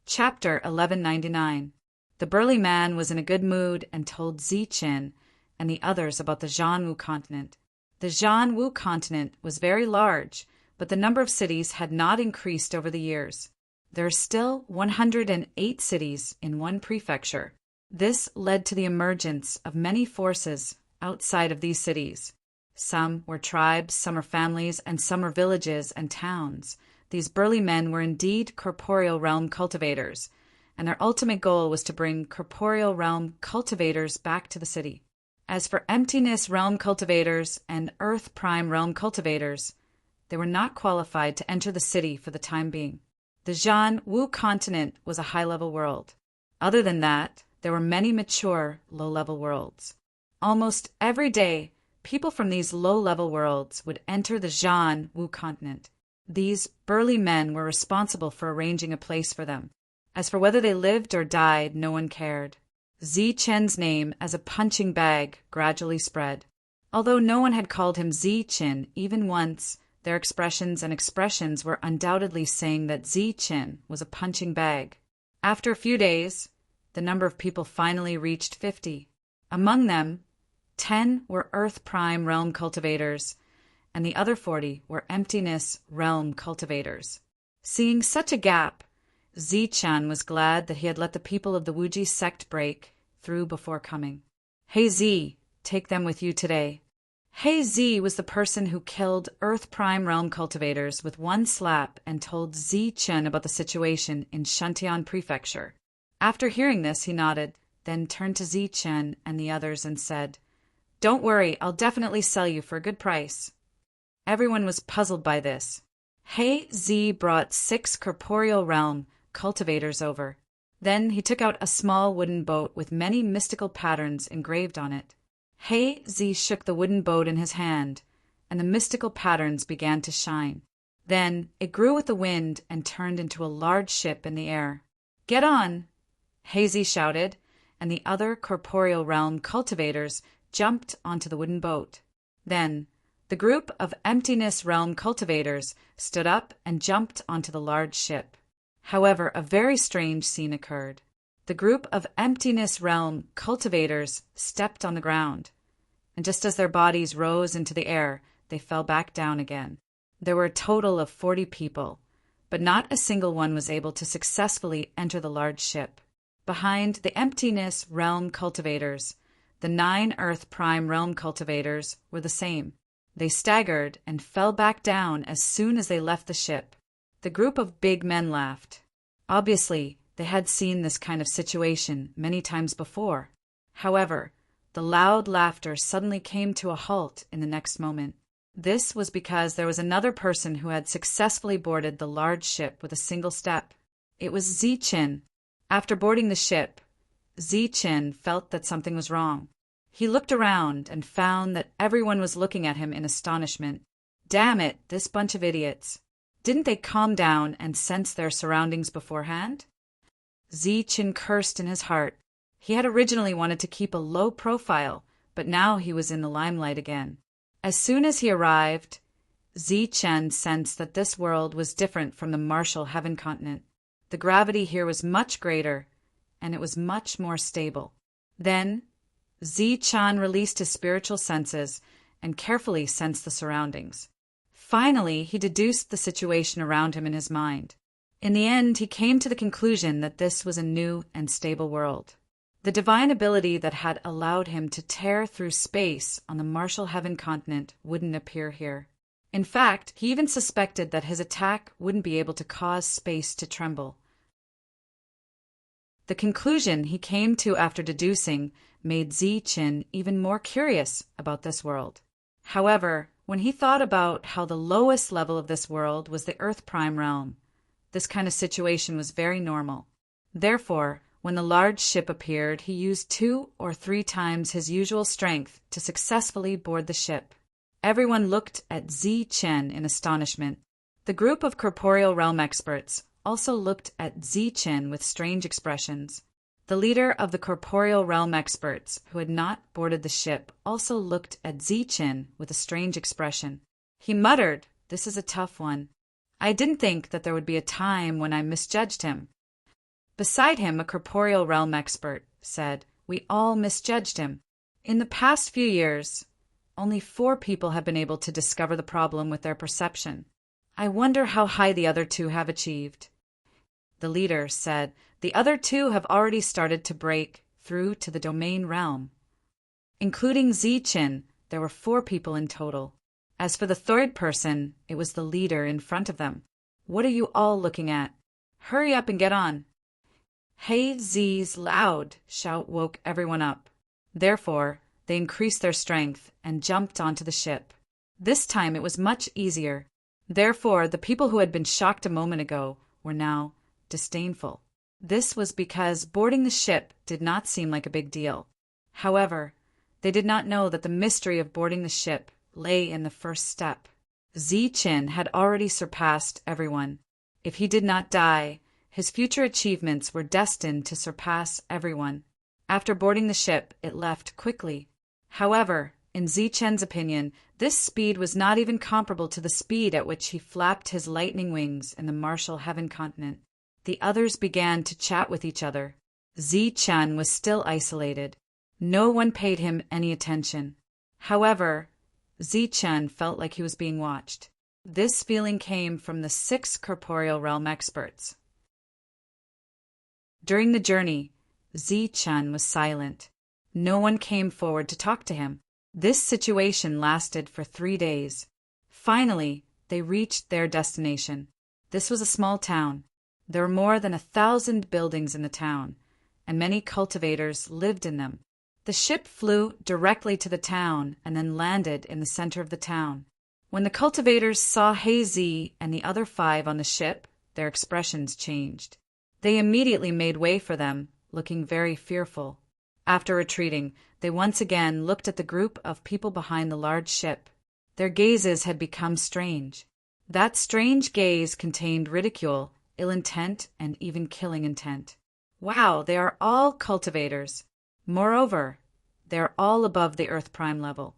Chapter 1199. The burly man was in a good mood and told Zi-Chen and the others about the Zhanwu continent. The Zhanwu continent was very large, but the number of cities had not increased over the years. There are still 108 cities in one prefecture. This led to the emergence of many forces outside of these cities. Some were tribes, some are families, and some are villages and towns. These burly men were indeed corporeal realm cultivators, and their ultimate goal was to bring corporeal realm cultivators back to the city. As for emptiness realm cultivators and earth prime realm cultivators, they were not qualified to enter the city for the time being. The Zhanwu continent was a high-level world. Other than that, there were many mature low-level worlds. Almost every day, people from these low-level worlds would enter the Zhanwu continent. These burly men were responsible for arranging a place for them. As for whether they lived or died, no one cared. Zi-Chen's name as a punching bag gradually spread. Although no one had called him Zi-Chen even once, their expressions were undoubtedly saying that Zi-Chen was a punching bag. After a few days, the number of people finally reached 50. Among them, 10 were Earth Prime realm cultivators, and the other 40 were Emptiness realm cultivators. Seeing such a gap, Zi-Chan was glad that he had let the people of the Wuji sect break through before coming. Hey Z, take them with you today. Hey Z was the person who killed Earth Prime realm cultivators with one slap and told Zi-Chen about the situation in Shantian Prefecture. After hearing this, he nodded, then turned to Zi-Chen and the others and said, Don't worry, I'll definitely sell you for a good price. Everyone was puzzled by this. He Zi brought 6 corporeal realm cultivators over. Then he took out a small wooden boat with many mystical patterns engraved on it. He Zi shook the wooden boat in his hand, and the mystical patterns began to shine. Then it grew with the wind and turned into a large ship in the air. Get on! He Zi shouted, and the other corporeal realm cultivators jumped onto the wooden boat. Then the group of emptiness realm cultivators stood up and jumped onto the large ship. However, a very strange scene occurred. The group of emptiness realm cultivators stepped on the ground, and just as their bodies rose into the air, they fell back down again. There were a total of 40 people, but not a single one was able to successfully enter the large ship. Behind the emptiness realm cultivators, the 9 Earth Prime realm cultivators were the same. They staggered and fell back down as soon as they left the ship. The group of big men laughed. Obviously, they had seen this kind of situation many times before. However, the loud laughter suddenly came to a halt in the next moment. This was because there was another person who had successfully boarded the large ship with a single step. It was Zichen. After boarding the ship, Zichen felt that something was wrong. He looked around and found that everyone was looking at him in astonishment. Damn it, this bunch of idiots. Didn't they calm down and sense their surroundings beforehand? Zichen cursed in his heart. He had originally wanted to keep a low profile, but now he was in the limelight again. As soon as he arrived, Zichen sensed that this world was different from the martial heaven continent. The gravity here was much greater, and it was much more stable. Then, Zichen released his spiritual senses and carefully sensed the surroundings. Finally, he deduced the situation around him in his mind. In the end, he came to the conclusion that this was a new and stable world. The divine ability that had allowed him to tear through space on the martial heaven continent wouldn't appear here. In fact, he even suspected that his attack wouldn't be able to cause space to tremble. The conclusion he came to after deducing made Zichen even more curious about this world. However, when he thought about how the lowest level of this world was the Earth Prime realm, this kind of situation was very normal. Therefore, when the large ship appeared, he used 2 or 3 times his usual strength to successfully board the ship. Everyone looked at Zichen in astonishment. The group of corporeal realm experts also looked at Zichen with strange expressions. The leader of the corporeal realm experts, who had not boarded the ship, also looked at Zichen with a strange expression. He muttered, "This is a tough one. I didn't think that there would be a time when I misjudged him." Beside him, a corporeal realm expert said, "We all misjudged him. In the past few years, only 4 people have been able to discover the problem with their perception. I wonder how high the other 2 have achieved." The leader said, "The other 2 have already started to break through to the domain realm." Including Zichen, there were 4 people in total. As for the 3rd person, it was the leader in front of them. "What are you all looking at? Hurry up and get on." He Zi's loud shout woke everyone up. Therefore, they increased their strength and jumped onto the ship. This time it was much easier. Therefore, the people who had been shocked a moment ago were now disdainful. This was because boarding the ship did not seem like a big deal. However, they did not know that the mystery of boarding the ship lay in the first step. Zichen had already surpassed everyone. If he did not die, his future achievements were destined to surpass everyone. After boarding the ship, it left quickly. However, in Zichen's opinion, this speed was not even comparable to the speed at which he flapped his lightning wings in the martial heaven continent. The others began to chat with each other. Zichen was still isolated. No one paid him any attention. However, Zichen felt like he was being watched. This feeling came from the 6 corporeal realm experts. During the journey, Zichen was silent. No one came forward to talk to him. This situation lasted for 3 days. Finally, they reached their destination. This was a small town. There were more than 1,000 buildings in the town, and many cultivators lived in them. The ship flew directly to the town and then landed in the center of the town. When the cultivators saw Hazy and the other 5 on the ship, their expressions changed. They immediately made way for them, looking very fearful. After retreating, they once again looked at the group of people behind the large ship. Their gazes had become strange. That strange gaze contained ridicule, ill intent, and even killing intent. Wow, they are all cultivators. Moreover, they are all above the Earth Prime level.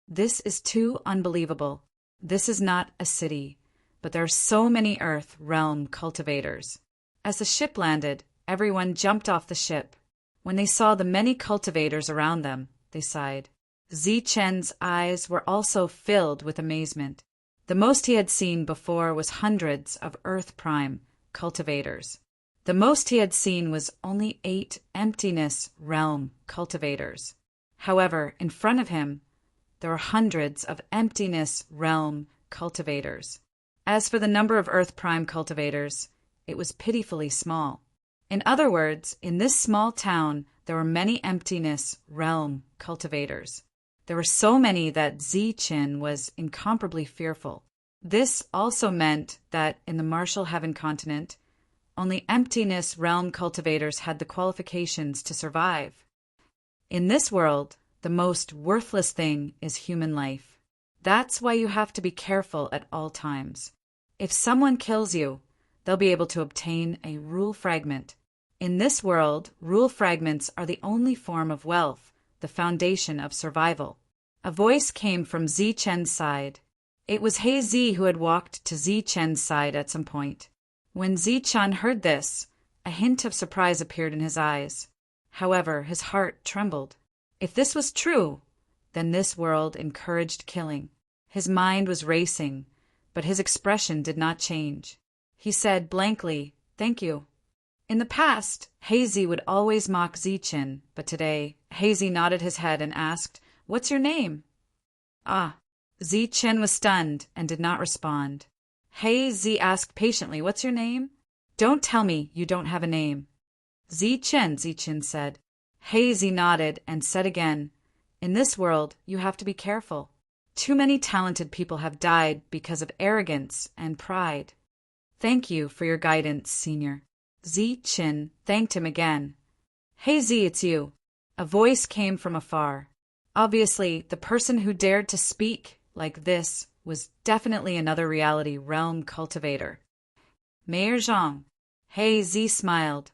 This is too unbelievable. This is not a city, but there are so many Earth Realm cultivators. As the ship landed, everyone jumped off the ship. When they saw the many cultivators around them, they sighed. Zichen's eyes were also filled with amazement. The most he had seen before was hundreds of Earth Prime cultivators. The most he had seen was only 8 Emptiness Realm cultivators. However, in front of him, there were hundreds of Emptiness Realm cultivators. As for the number of Earth Prime cultivators, it was pitifully small. In other words, in this small town, there were many Emptiness Realm cultivators. There were so many that Zichen was incomparably fearful. This also meant that in the Martial Heaven continent, only Emptiness Realm cultivators had the qualifications to survive. In this world, the most worthless thing is human life. That's why you have to be careful at all times. If someone kills you, they'll be able to obtain a rule fragment. In this world, rule fragments are the only form of wealth, the foundation of survival. A voice came from Zichen's side. It was Hazy who had walked to Zichen's side at some point. When Zichen heard this, a hint of surprise appeared in his eyes. However, his heart trembled. If this was true, then this world encouraged killing. His mind was racing, but his expression did not change. He said blankly, "Thank you." In the past, Hazy would always mock Zichen, but today, Hazy nodded his head and asked, "What's your name?" Ah, Zichen was stunned and did not respond. Hazy asked patiently, "What's your name?" "Don't tell me you don't have a name." Zichen said. Hazy nodded and said again, "In this world, you have to be careful. Too many talented people have died because of arrogance and pride." "Thank you for your guidance, Senior." Zichen thanked him again. "Hazy, it's you." A voice came from afar. Obviously, the person who dared to speak like this was definitely another reality realm cultivator. Mayor Zhang. Hazy smiled.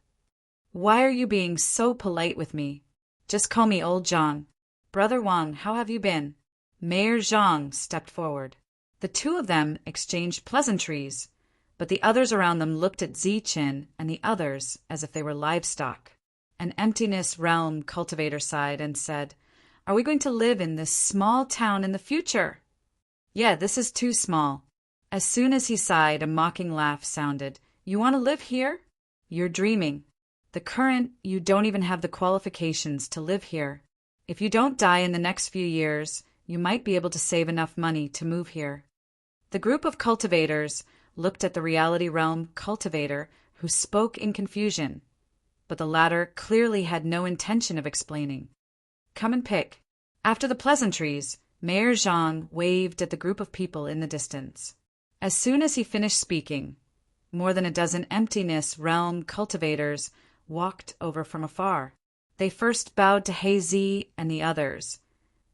"Why are you being so polite with me? Just call me Old Zhang." "Brother Wang, how have you been?" Mayor Zhang stepped forward. The two of them exchanged pleasantries, but the others around them looked at Zichen and the others as if they were livestock. An Emptiness Realm cultivator sighed and said, "Are we going to live in this small town in the future?" "Yeah, this is too small." As soon as he sighed, a mocking laugh sounded. "You want to live here? You're dreaming. You don't even have the qualifications to live here. If you don't die in the next few years, you might be able to save enough money to move here." The group of cultivators looked at the reality realm cultivator who spoke in confusion, but the latter clearly had no intention of explaining. "Come and pick." After the pleasantries, Mayor Zhang waved at the group of people in the distance. As soon as he finished speaking, more than a dozen Emptiness Realm cultivators walked over from afar. They first bowed to Hazy and the others,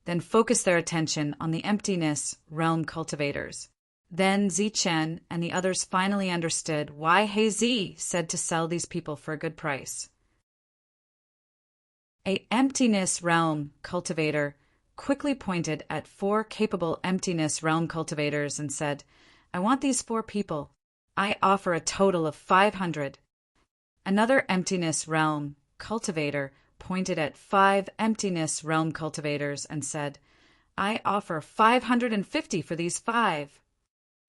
then focused their attention on the Emptiness Realm cultivators. Then Zichen and the others finally understood why Hazy said to sell these people for a good price. A Emptiness Realm cultivator quickly pointed at 4 capable Emptiness Realm cultivators and said, "I want these 4 people. I offer a total of 500. Another Emptiness Realm cultivator pointed at 5 Emptiness Realm cultivators and said, "I offer 550 for these 5.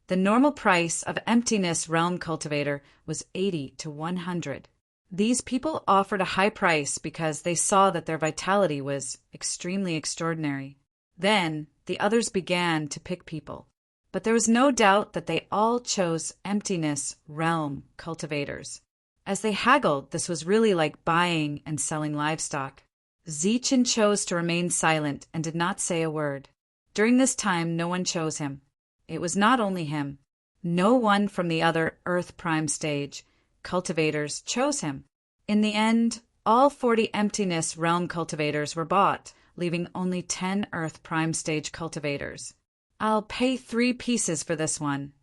The normal price of Emptiness Realm cultivator was 80 to 100. These people offered a high price because they saw that their vitality was extremely extraordinary. Then the others began to pick people. But there was no doubt that they all chose Emptiness Realm cultivators. As they haggled, this was really like buying and selling livestock. Zichen chose to remain silent and did not say a word. During this time, no one chose him. It was not only him. No one from the other Earth Prime stage cultivators chose him. In the end, all 40 Emptiness Realm cultivators were bought, leaving only 10 Earth Prime stage cultivators. I'll pay 3 pieces for this one.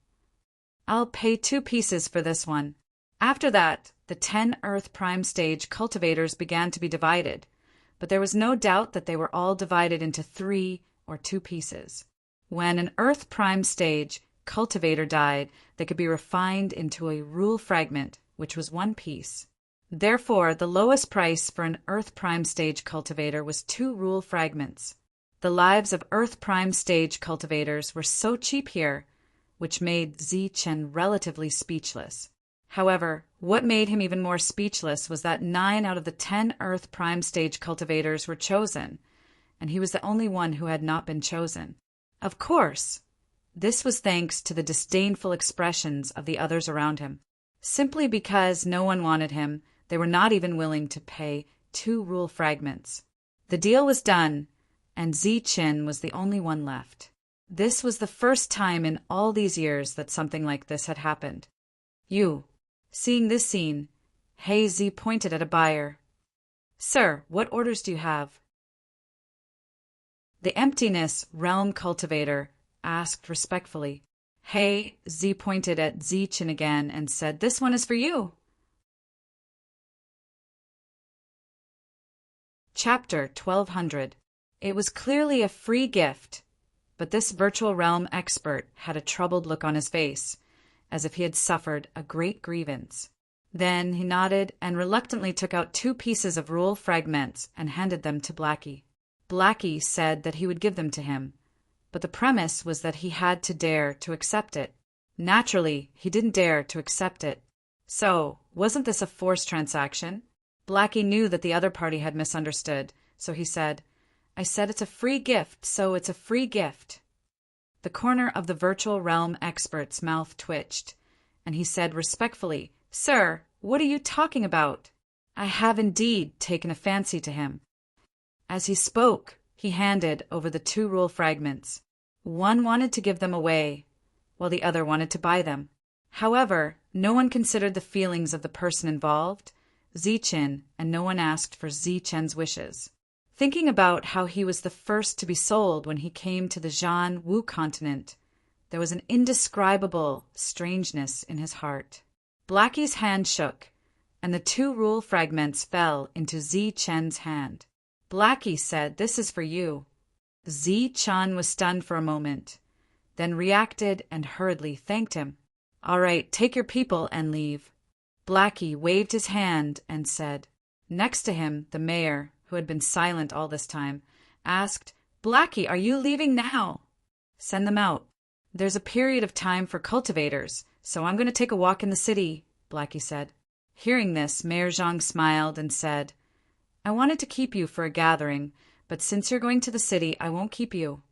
I'll pay 2 pieces for this one. After that, the 10 Earth Prime stage cultivators began to be divided, but there was no doubt that they were all divided into 3 or 2 pieces. When an Earth Prime stage cultivator died, they could be refined into a rule fragment, which was 1 piece. Therefore, the lowest price for an Earth Prime stage cultivator was 2 rule fragments. The lives of Earth Prime stage cultivators were so cheap here, which made Zichen relatively speechless. However, what made him even more speechless was that 9 out of the 10 Earth Prime stage cultivators were chosen, and he was the only one who had not been chosen. Of course, this was thanks to the disdainful expressions of the others around him. Simply because no one wanted him, they were not even willing to pay 2 rule fragments. The deal was done, and Zichen was the only one left. This was the first time in all these years that something like this had happened. Seeing this scene, Z pointed at a buyer. "Sir, what orders do you have?" The Emptiness Realm cultivator asked respectfully. Z pointed at Zichen again and said, "This one is for you." Chapter 1200. It was clearly a free gift, but this virtual realm expert had a troubled look on his face, as if he had suffered a great grievance. Then he nodded and reluctantly took out 2 pieces of rule fragments and handed them to Blackie. Blackie said that he would give them to him, but the premise was that he had to dare to accept it. Naturally, he didn't dare to accept it. So, wasn't this a forced transaction? Blackie knew that the other party had misunderstood, so he said, "I said it's a free gift, so it's a free gift." The corner of the virtual realm expert's mouth twitched, and he said respectfully, "Sir, what are you talking about? I have indeed taken a fancy to him." As he spoke, he handed over the 2 rule fragments. One wanted to give them away, while the other wanted to buy them. However, no one considered the feelings of the person involved, Zichen, and no one asked for Zichen's wishes. Thinking about how he was the first to be sold when he came to the Zhan Wu continent, there was an indescribable strangeness in his heart. Blackie's hand shook, and the 2 rule fragments fell into Zichen's hand. Blackie said, "This is for you." Zichen was stunned for a moment, then reacted and hurriedly thanked him. "All right, take your people and leave." Blackie waved his hand and said. Next to him, the mayor, who had been silent all this time, asked, "Blackie, are you leaving now?" "Send them out. There's a period of time for cultivators, so I'm going to take a walk in the city," Blackie said. Hearing this, Mayor Zhang smiled and said, "I wanted to keep you for a gathering, but since you're going to the city, I won't keep you."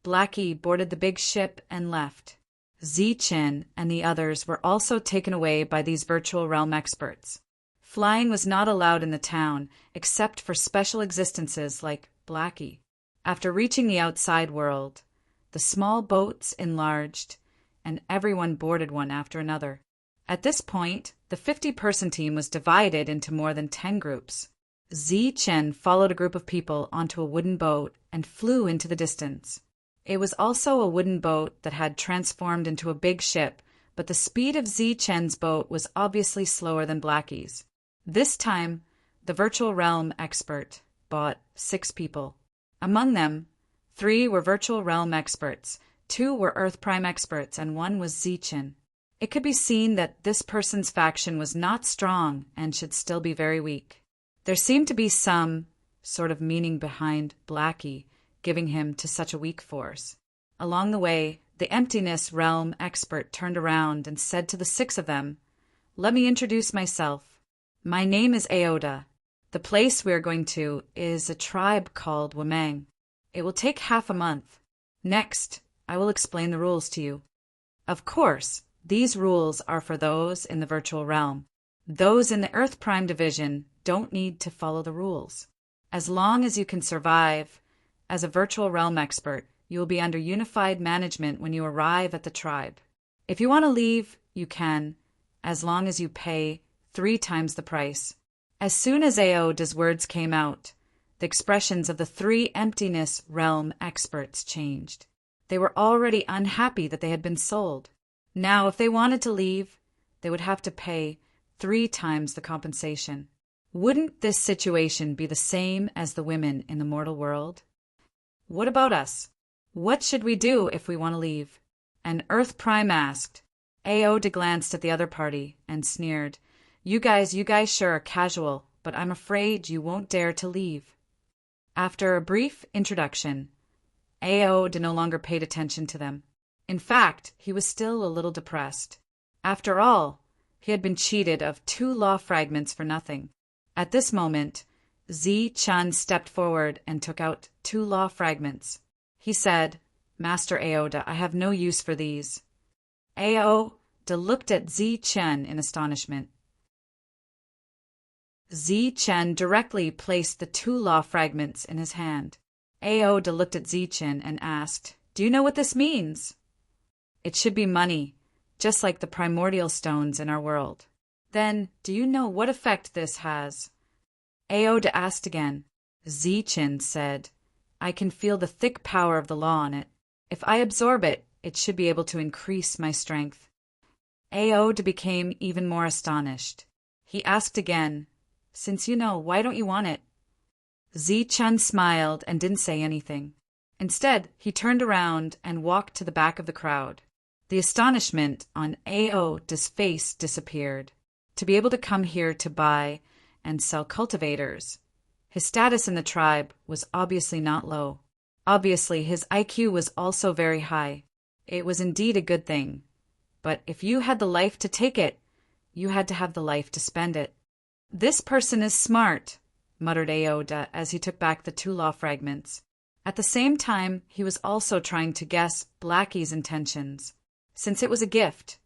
Blackie boarded the big ship and left. Zichen and the others were also taken away by these virtual realm experts. Flying was not allowed in the town, except for special existences like Blackie. After reaching the outside world, the small boats enlarged, and everyone boarded one after another. At this point, the 50-person team was divided into more than 10 groups. Zichen followed a group of people onto a wooden boat and flew into the distance. It was also a wooden boat that had transformed into a big ship, but the speed of Zichen's boat was obviously slower than Blackie's. This time, the virtual realm expert bought 6 people. Among them, 3 were virtual realm experts, 2 were Earth Prime experts, and 1 was Zichen. It could be seen that this person's faction was not strong and should still be very weak. There seemed to be some sort of meaning behind Blackie giving him to such a weak force. Along the way, the Emptiness Realm expert turned around and said to the 6 of them, "Let me introduce myself. My name is Aoda. The place we are going to is a tribe called Wamang. It will take half a month. Next, I will explain the rules to you. Of course, these rules are for those in the virtual realm. Those in the Earth Prime division don't need to follow the rules. As long as you can survive, as a virtual realm expert, you will be under unified management when you arrive at the tribe. If you want to leave, you can, as long as you pay 3 times the price. As soon as Aoda's words came out, the expressions of the 3 emptiness realm experts changed. They were already unhappy that they had been sold. Now, if they wanted to leave, they would have to pay 3 times the compensation. Wouldn't this situation be the same as the women in the mortal world? What about us? What should we do if we want to leave? An Earth Prime asked. Aoda glanced at the other party and sneered. You guys sure are casual, but I'm afraid you won't dare to leave. After a brief introduction, Aoda no longer paid attention to them. In fact, he was still a little depressed. After all, he had been cheated of 2 law fragments for nothing. At this moment, Zi-chan stepped forward and took out 2 law fragments. He said, Master Aoda, I have no use for these. Aoda looked at Zi-chan in astonishment. Zi-chan directly placed the 2 law fragments in his hand. Aoda looked at Zi-chan and asked, Do you know what this means? It should be money, just like the primordial stones in our world. Then, do you know what effect this has? Aoda asked again. Zi-chan said, I can feel the thick power of the law on it. If I absorb it, it should be able to increase my strength. Aoda became even more astonished. He asked again, Since you know, why don't you want it? Zi-chan smiled and didn't say anything. Instead, he turned around and walked to the back of the crowd. The astonishment on Aoda's face disappeared. To be able to come here to buy and sell cultivators. His status in the tribe was obviously not low. Obviously, his IQ was also very high. It was indeed a good thing. But if you had the life to take it, you had to have the life to spend it. This person is smart, muttered Aoda as he took back the 2 law fragments. At the same time, he was also trying to guess Blackie's intentions. Since it was a gift,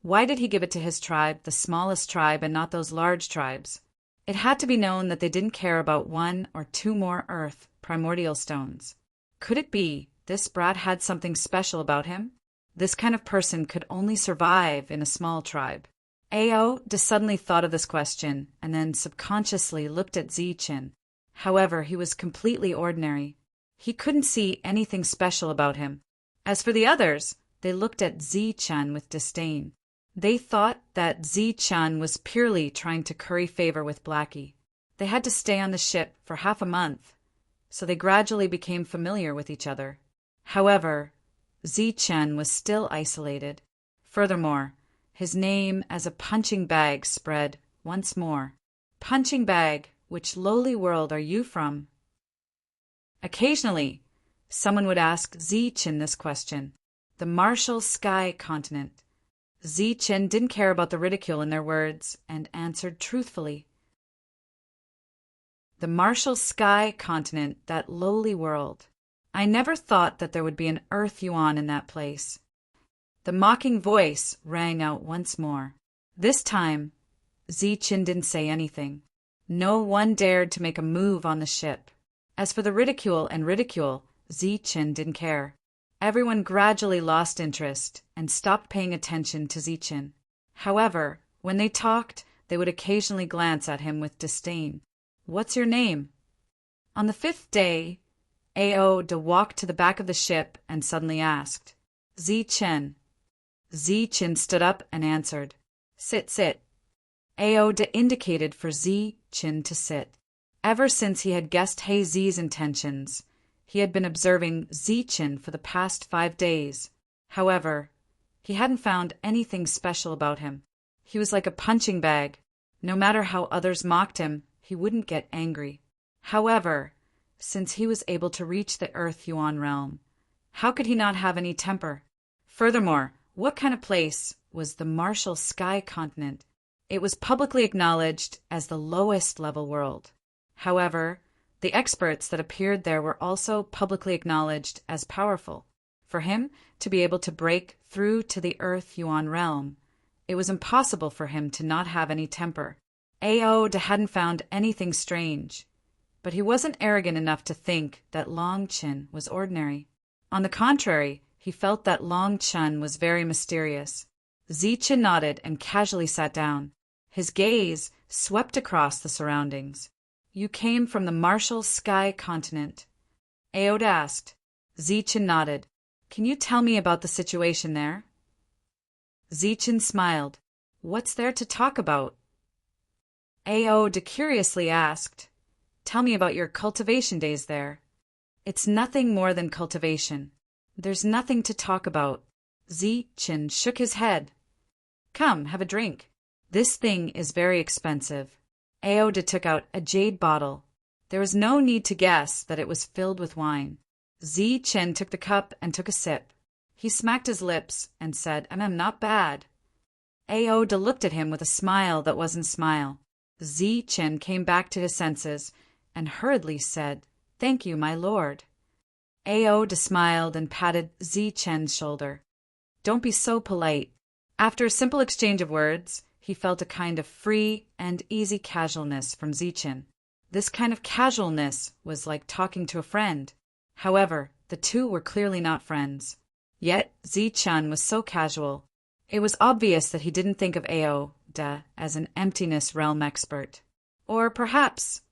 why did he give it to his tribe, the smallest tribe, and not those large tribes? It had to be known that they didn't care about 1 or 2 more earth primordial stones. Could it be this brat had something special about him? This kind of person could only survive in a small tribe. Aoda suddenly thought of this question and then subconsciously looked at Zi-chan. However, he was completely ordinary. He couldn't see anything special about him. As for the others, they looked at Zi-chan with disdain. They thought that Zi-chan was purely trying to curry favor with Blackie. They had to stay on the ship for half a month, so they gradually became familiar with each other. However, Zi-chan was still isolated. Furthermore, his name as a punching bag spread once more. Punching bag, which lowly world are you from? Occasionally, someone would ask Zi-chan this question. The Martial Sky Continent. Zi-chan didn't care about the ridicule in their words and answered truthfully. The Martial Sky Continent, that lowly world. I never thought that there would be an Earth Yuan in that place. The mocking voice rang out once more. This time, Zi-chan didn't say anything. No one dared to make a move on the ship. As for the ridicule, Zi-chan didn't care. Everyone gradually lost interest and stopped paying attention to Zi-chan. However, when they talked, they would occasionally glance at him with disdain. What's your name? On the 5th day, Aoda walked to the back of the ship and suddenly asked, Zi-chan. Zi-chan stood up and answered, Sit. Aoda indicated for Zi-chan to sit. Ever since he had guessed Zi's intentions, he had been observing Zi-chan for the past 5 days. However, he hadn't found anything special about him. He was like a punching bag. No matter how others mocked him, he wouldn't get angry. However, since he was able to reach the Earth Yuan realm, how could he not have any temper? Furthermore, what kind of place was the Martial Sky Continent? It was publicly acknowledged as the lowest level world. However, the experts that appeared there were also publicly acknowledged as powerful. For him to be able to break through to the Earth Yuan realm, it was impossible for him to not have any temper. Aoda hadn't found anything strange. but he wasn't arrogant enough to think that Long Chen was ordinary. On the contrary, he felt that Long Chen was very mysterious. Zichen nodded and casually sat down. His gaze swept across the surroundings. "You came from the Martial Sky Continent?" Aode asked. Zichen nodded. "Can you tell me about the situation there?" Zichen smiled. "What's there to talk about?" Aode curiously asked. "Tell me about your cultivation days there." "It's nothing more than cultivation. There's nothing to talk about." Zichen shook his head. "Come, have a drink. This thing is very expensive." Aode took out a jade bottle. There was no need to guess that it was filled with wine. Zichen took the cup and took a sip. He smacked his lips and said, Not bad." Aode looked at him with a smile that wasn't smile. Zichen came back to his senses and hurriedly said, "Thank you, my lord." Aode smiled and patted Zichen's shoulder. "Don't be so polite." After a simple exchange of words, he felt a kind of free and easy casualness from Zichen. This kind of casualness was like talking to a friend. However, the two were clearly not friends. Yet Zichen was so casual. It was obvious that he didn't think of Aode as an emptiness realm expert. Or perhaps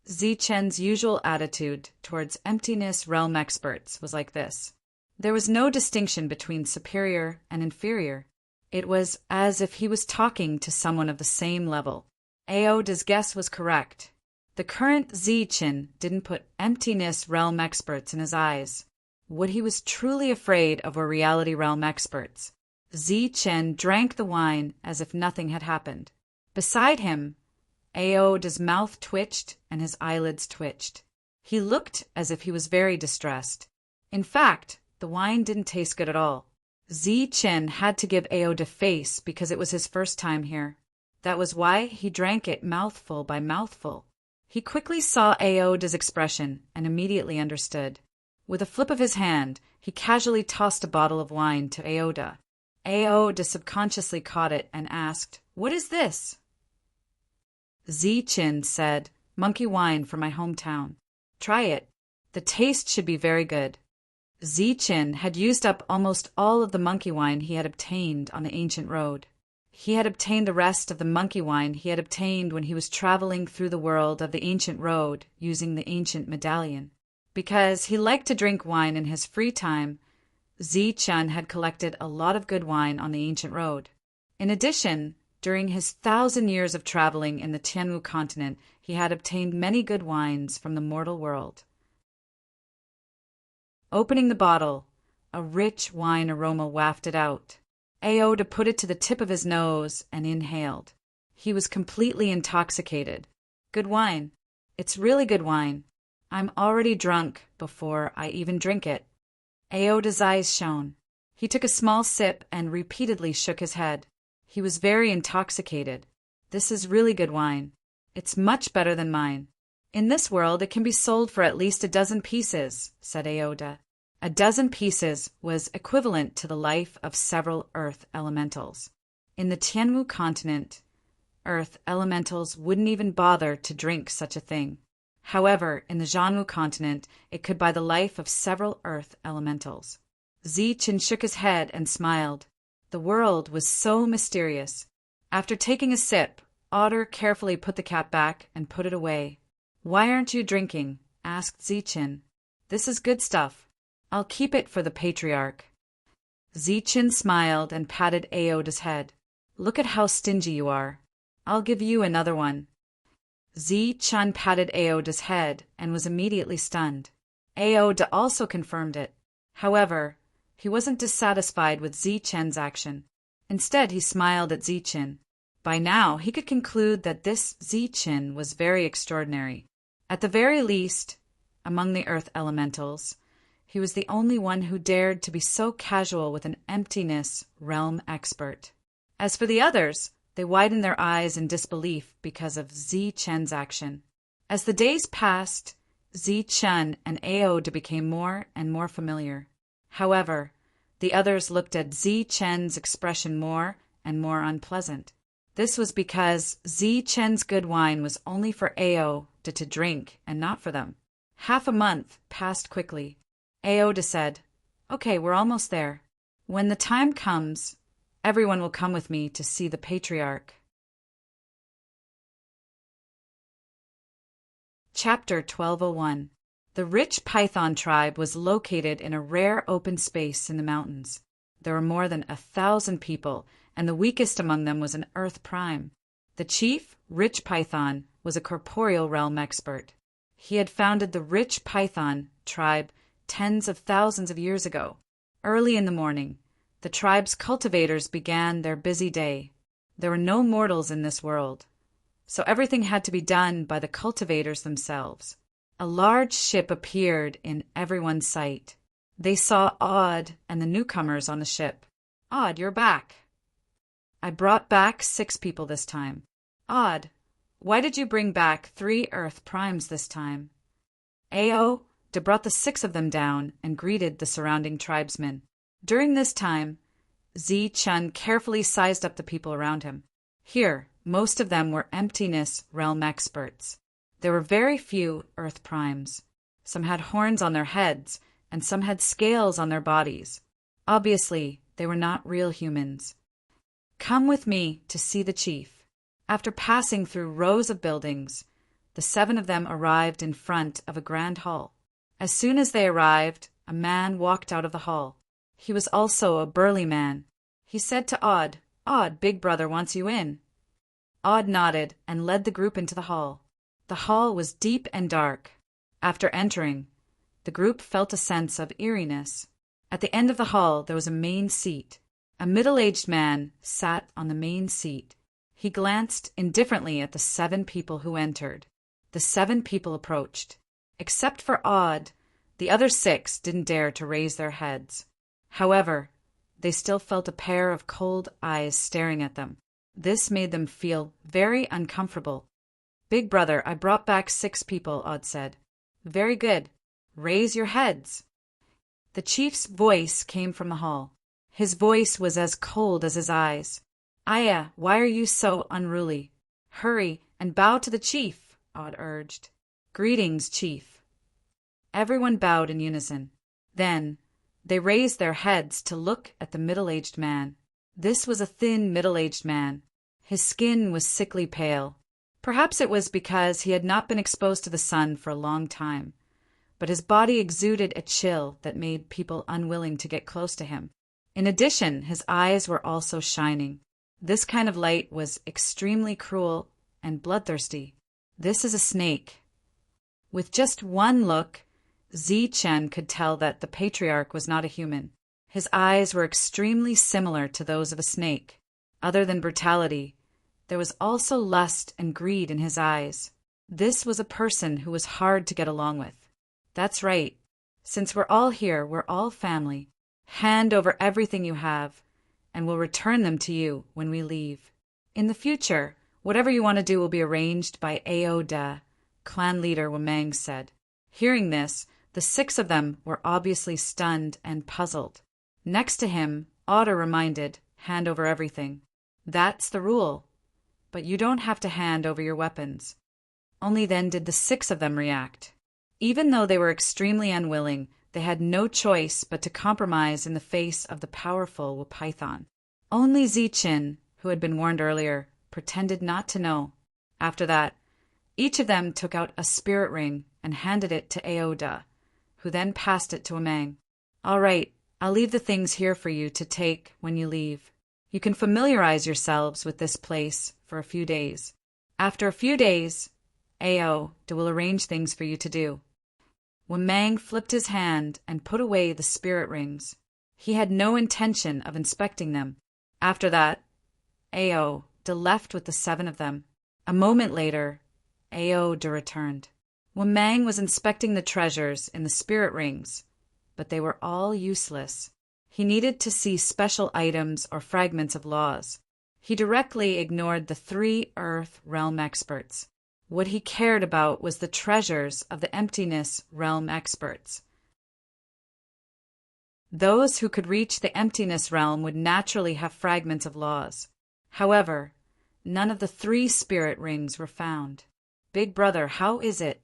Zichen's usual attitude towards emptiness realm experts was like this. There was no distinction between superior and inferior. It was as if he was talking to someone of the same level. Aode's guess was correct. The current Zichen didn't put emptiness realm experts in his eyes. What he was truly afraid of were reality realm experts. Zichen drank the wine as if nothing had happened. Beside him, Aode's mouth twitched and his eyelids twitched. He looked as if he was very distressed. In fact, the wine didn't taste good at all. Zichen had to give Aode face because it was his first time here. That was why he drank it mouthful by mouthful. He quickly saw Aode's expression and immediately understood. With a flip of his hand, he casually tossed a bottle of wine to Aode. Aode subconsciously caught it and asked, "What is this?" Zichen said, "Monkey wine from my hometown. Try it. The taste should be very good." Zichen had used up almost all of the monkey wine he had obtained on the ancient road. He had obtained the rest of the monkey wine he had obtained when he was traveling through the world of the ancient road using the ancient medallion. Because he liked to drink wine in his free time, Zichen had collected a lot of good wine on the ancient road. In addition, during his 1,000 years of traveling in the Tianwu continent, he had obtained many good wines from the mortal world. Opening the bottle, a rich wine aroma wafted out. Aode put it to the tip of his nose and inhaled. He was completely intoxicated. "Good wine. It's really good wine. I'm already drunk before I even drink it." Aode's eyes shone. He took a small sip and repeatedly shook his head. He was very intoxicated. "This is really good wine. It's much better than mine. In this world it can be sold for at least a dozen pieces," said Aode. A dozen pieces was equivalent to the life of several earth elementals. In the Tianwu continent, earth elementals wouldn't even bother to drink such a thing. However, in the Jianwu continent, it could buy the life of several earth elementals. Zichen shook his head and smiled. The world was so mysterious. After taking a sip, Otter carefully put the cap back and put it away. "Why aren't you drinking?" asked Zichen. "This is good stuff. I'll keep it for the patriarch." Zichen smiled and patted Aode's head. "Look at how stingy you are. I'll give you another one." Zichen patted Aode's head and was immediately stunned. Aode also confirmed it. However, he wasn't dissatisfied with Zichen's action. Instead, he smiled at Zichen. By now, he could conclude that this Zichen was very extraordinary. At the very least, among the earth elementals, he was the only one who dared to be so casual with an emptiness realm expert. As for the others, they widened their eyes in disbelief because of Zichen's action. As the days passed, Zichen and Aode became more and more familiar. However, the others looked at Zichen's expression more and more unpleasant. This was because Zichen's good wine was only for Aode to drink and not for them. Half a month passed quickly. Aoda said, "Okay, we're almost there. When the time comes, everyone will come with me to see the patriarch." Chapter 1201. The rich Python tribe was located in a rare open space in the mountains. There were more than 1,000 people, and the weakest among them was an Earth Prime. The chief, Rich Python, was a corporeal realm expert. He had founded the Rich Python tribe tens of thousands of years ago. Early in the morning, the tribe's cultivators began their busy day. There were no mortals in this world, so everything had to be done by the cultivators themselves. A large ship appeared in everyone's sight. They saw Odd and the newcomers on the ship. "Odd, you're back." "I brought back 6 people this time." "Odd, why did you bring back 3 Earth Primes this time?" Aoda brought the 6 of them down and greeted the surrounding tribesmen. During this time, Zi-Chun carefully sized up the people around him. Here, most of them were emptiness realm experts. There were very few Earth Primes. Some had horns on their heads, and some had scales on their bodies. Obviously, they were not real humans. "Come with me to see the chief." After passing through rows of buildings, the 7 of them arrived in front of a grand hall. As soon as they arrived, a man walked out of the hall. He was also a burly man. He said to Odd, "Odd, Big Brother wants you in." Odd nodded and led the group into the hall. The hall was deep and dark. After entering, the group felt a sense of eeriness. At the end of the hall there was a main seat. A middle-aged man sat on the main seat. He glanced indifferently at the 7 people who entered. The 7 people approached. Except for Odd, the other 6 didn't dare to raise their heads. However, they still felt a pair of cold eyes staring at them. This made them feel very uncomfortable. "Big Brother, I brought back 6 people," Odd said. "Very good. Raise your heads." The chief's voice came from the hall. His voice was as cold as his eyes. "Aya, why are you so unruly? Hurry and bow to the chief," Odd urged. "Greetings, chief." Everyone bowed in unison. Then they raised their heads to look at the middle-aged man. This was a thin, middle-aged man. His skin was sickly pale. Perhaps it was because he had not been exposed to the sun for a long time, but his body exuded a chill that made people unwilling to get close to him. In addition, his eyes were also shining. This kind of light was extremely cruel and bloodthirsty. "This is a snake." With just one look, Zi-Chen could tell that the patriarch was not a human. His eyes were extremely similar to those of a snake. Other than brutality, there was also lust and greed in his eyes. This was a person who was hard to get along with. "That's right. Since we're all here, we're all family. Hand over everything you have, and we'll return them to you when we leave. In the future, whatever you want to do will be arranged by Aoda," clan leader Wamang said. Hearing this, the 6 of them were obviously stunned and puzzled. Next to him, Otter reminded, "Hand over everything." "That's the rule. But you don't have to hand over your weapons." Only then did the 6 of them react. Even though they were extremely unwilling, they had no choice but to compromise in the face of the powerful Python. Only Zi-Chin, who had been warned earlier, pretended not to know. After that, each of them took out a spirit ring and handed it to Aoda, who then passed it to Wamang. "All right, I'll leave the things here for you to take when you leave. You can familiarize yourselves with this place for a few days. After a few days, Aoda will arrange things for you to do." Wamang flipped his hand and put away the spirit rings. He had no intention of inspecting them. After that, Aoda left with the 7 of them. A moment later, Aoda returned. Wamang was inspecting the treasures in the spirit rings, but they were all useless. He needed to see special items or fragments of laws. He directly ignored the 3 Earth realm experts. What he cared about was the treasures of the emptiness realm experts. Those who could reach the emptiness realm would naturally have fragments of laws. However, none of the 3 spirit rings were found. "Big brother, how is it?"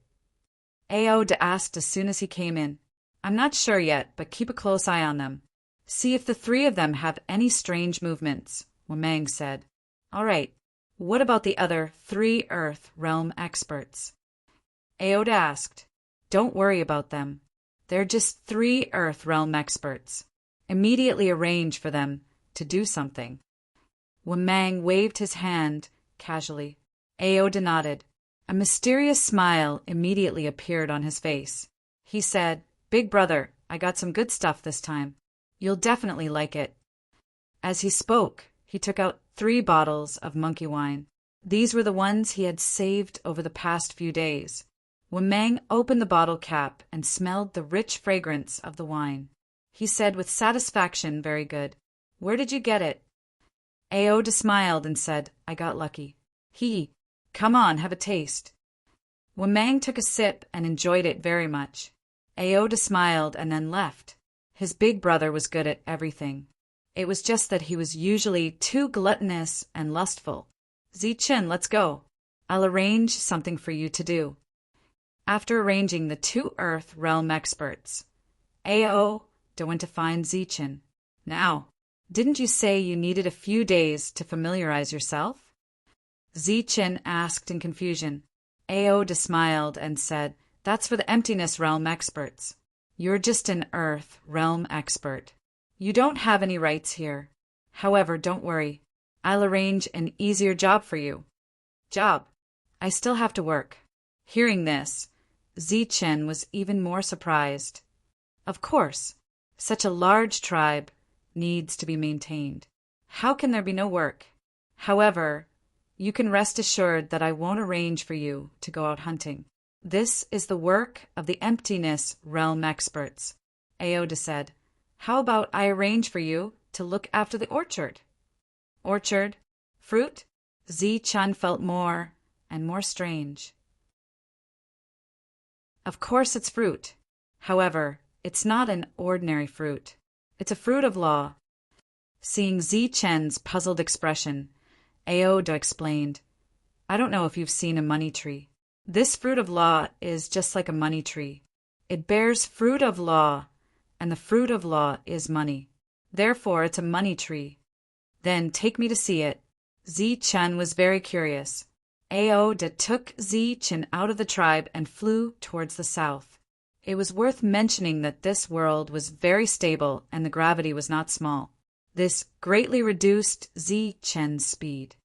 Aode asked as soon as he came in. "I'm not sure yet, but keep a close eye on them. See if the three of them have any strange movements," Wamang said. "All right. What about the other 3 Earth Realm experts?" Aode asked. "Don't worry about them. They're just 3 Earth Realm experts. Immediately arrange for them to do something." Wamang waved his hand casually. Aode nodded. A mysterious smile immediately appeared on his face. He said, "Big brother, I got some good stuff this time. You'll definitely like it." As he spoke, he took out 3 bottles of monkey wine. These were the ones he had saved over the past few days. Wamang opened the bottle cap and smelled the rich fragrance of the wine. He said with satisfaction, "Very good. Where did you get it?" Aode smiled and said, "I got lucky." "Come on, have a taste." Wamang took a sip and enjoyed it very much. Aode smiled and then left. His big brother was good at everything. It was just that he was usually too gluttonous and lustful. "Zichen, let's go. I'll arrange something for you to do." After arranging the 2 Earth Realm experts, Aode went to find Zichen. "Now, didn't you say you needed a few days to familiarize yourself?" Zichen asked in confusion. Aode smiled and said, "That's for the Emptiness Realm experts. You're just an Earth Realm expert. You don't have any rights here. However, don't worry. I'll arrange an easier job for you." "Job? I still have to work." Hearing this, Zichen was even more surprised. Of course, such a large tribe needs to be maintained. How can there be no work? However, you can rest assured that I won't arrange for you to go out hunting. This is the work of the Emptiness Realm experts, Aode said. "How about I arrange for you to look after the orchard?" "Orchard? Fruit?" Zichen felt more and more strange. Of course it's fruit. However, it's not an ordinary fruit. It's a fruit of law. Seeing Zichen's puzzled expression, Aode explained, "I don't know if you've seen a money tree. This fruit of law is just like a money tree. It bears fruit of law, and the fruit of law is money. Therefore, it's a money tree." "Then take me to see it." Zichen was very curious. Aode took Zichen out of the tribe and flew towards the south. It was worth mentioning that this world was very stable and the gravity was not small. This greatly reduced Zichen's speed.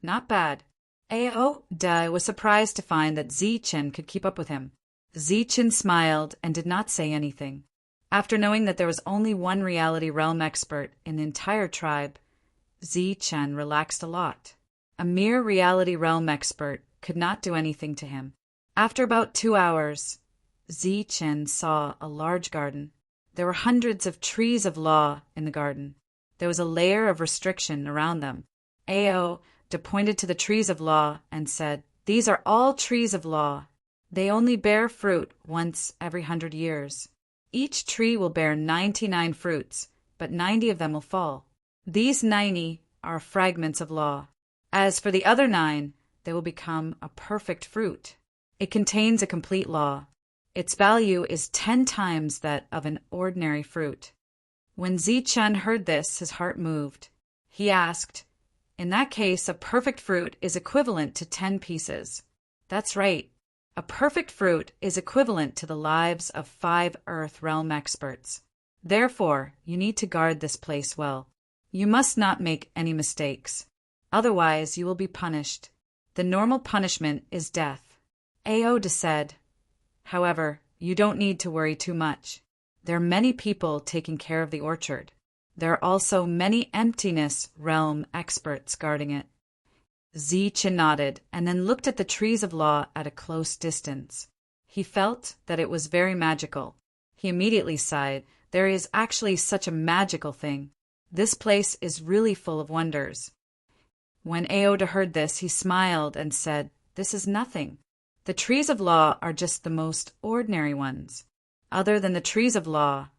Not bad. Aode was surprised to find that Zichen could keep up with him. Zichen smiled and did not say anything. After knowing that there was only one reality realm expert in the entire tribe, Zichen relaxed a lot. A mere reality realm expert could not do anything to him. After about 2 hours, Zichen saw a large garden. There were hundreds of trees of law in the garden. There was a layer of restriction around them. Aode pointed to the trees of law and said, "These are all trees of law. They only bear fruit once every 100 years. Each tree will bear 99 fruits, but 90 of them will fall. These 90 are fragments of law. As for the other 9, they will become a perfect fruit. It contains a complete law. Its value is 10 times that of an ordinary fruit." When Zichen heard this, his heart moved. He asked, "In that case, a perfect fruit is equivalent to 10 pieces." "That's right. A perfect fruit is equivalent to the lives of 5 Earth Realm experts. Therefore, you need to guard this place well. You must not make any mistakes. Otherwise, you will be punished. The normal punishment is death." Aode said, "However, you don't need to worry too much. There are many people taking care of the orchard. There are also many Emptiness Realm experts guarding it." Zichen nodded and then looked at the trees of law at a close distance. He felt that it was very magical. He immediately sighed. There is actually such a magical thing. This place is really full of wonders. When Aode heard this, he smiled and said, "This is nothing. The trees of law are just the most ordinary ones. Other than the trees of law,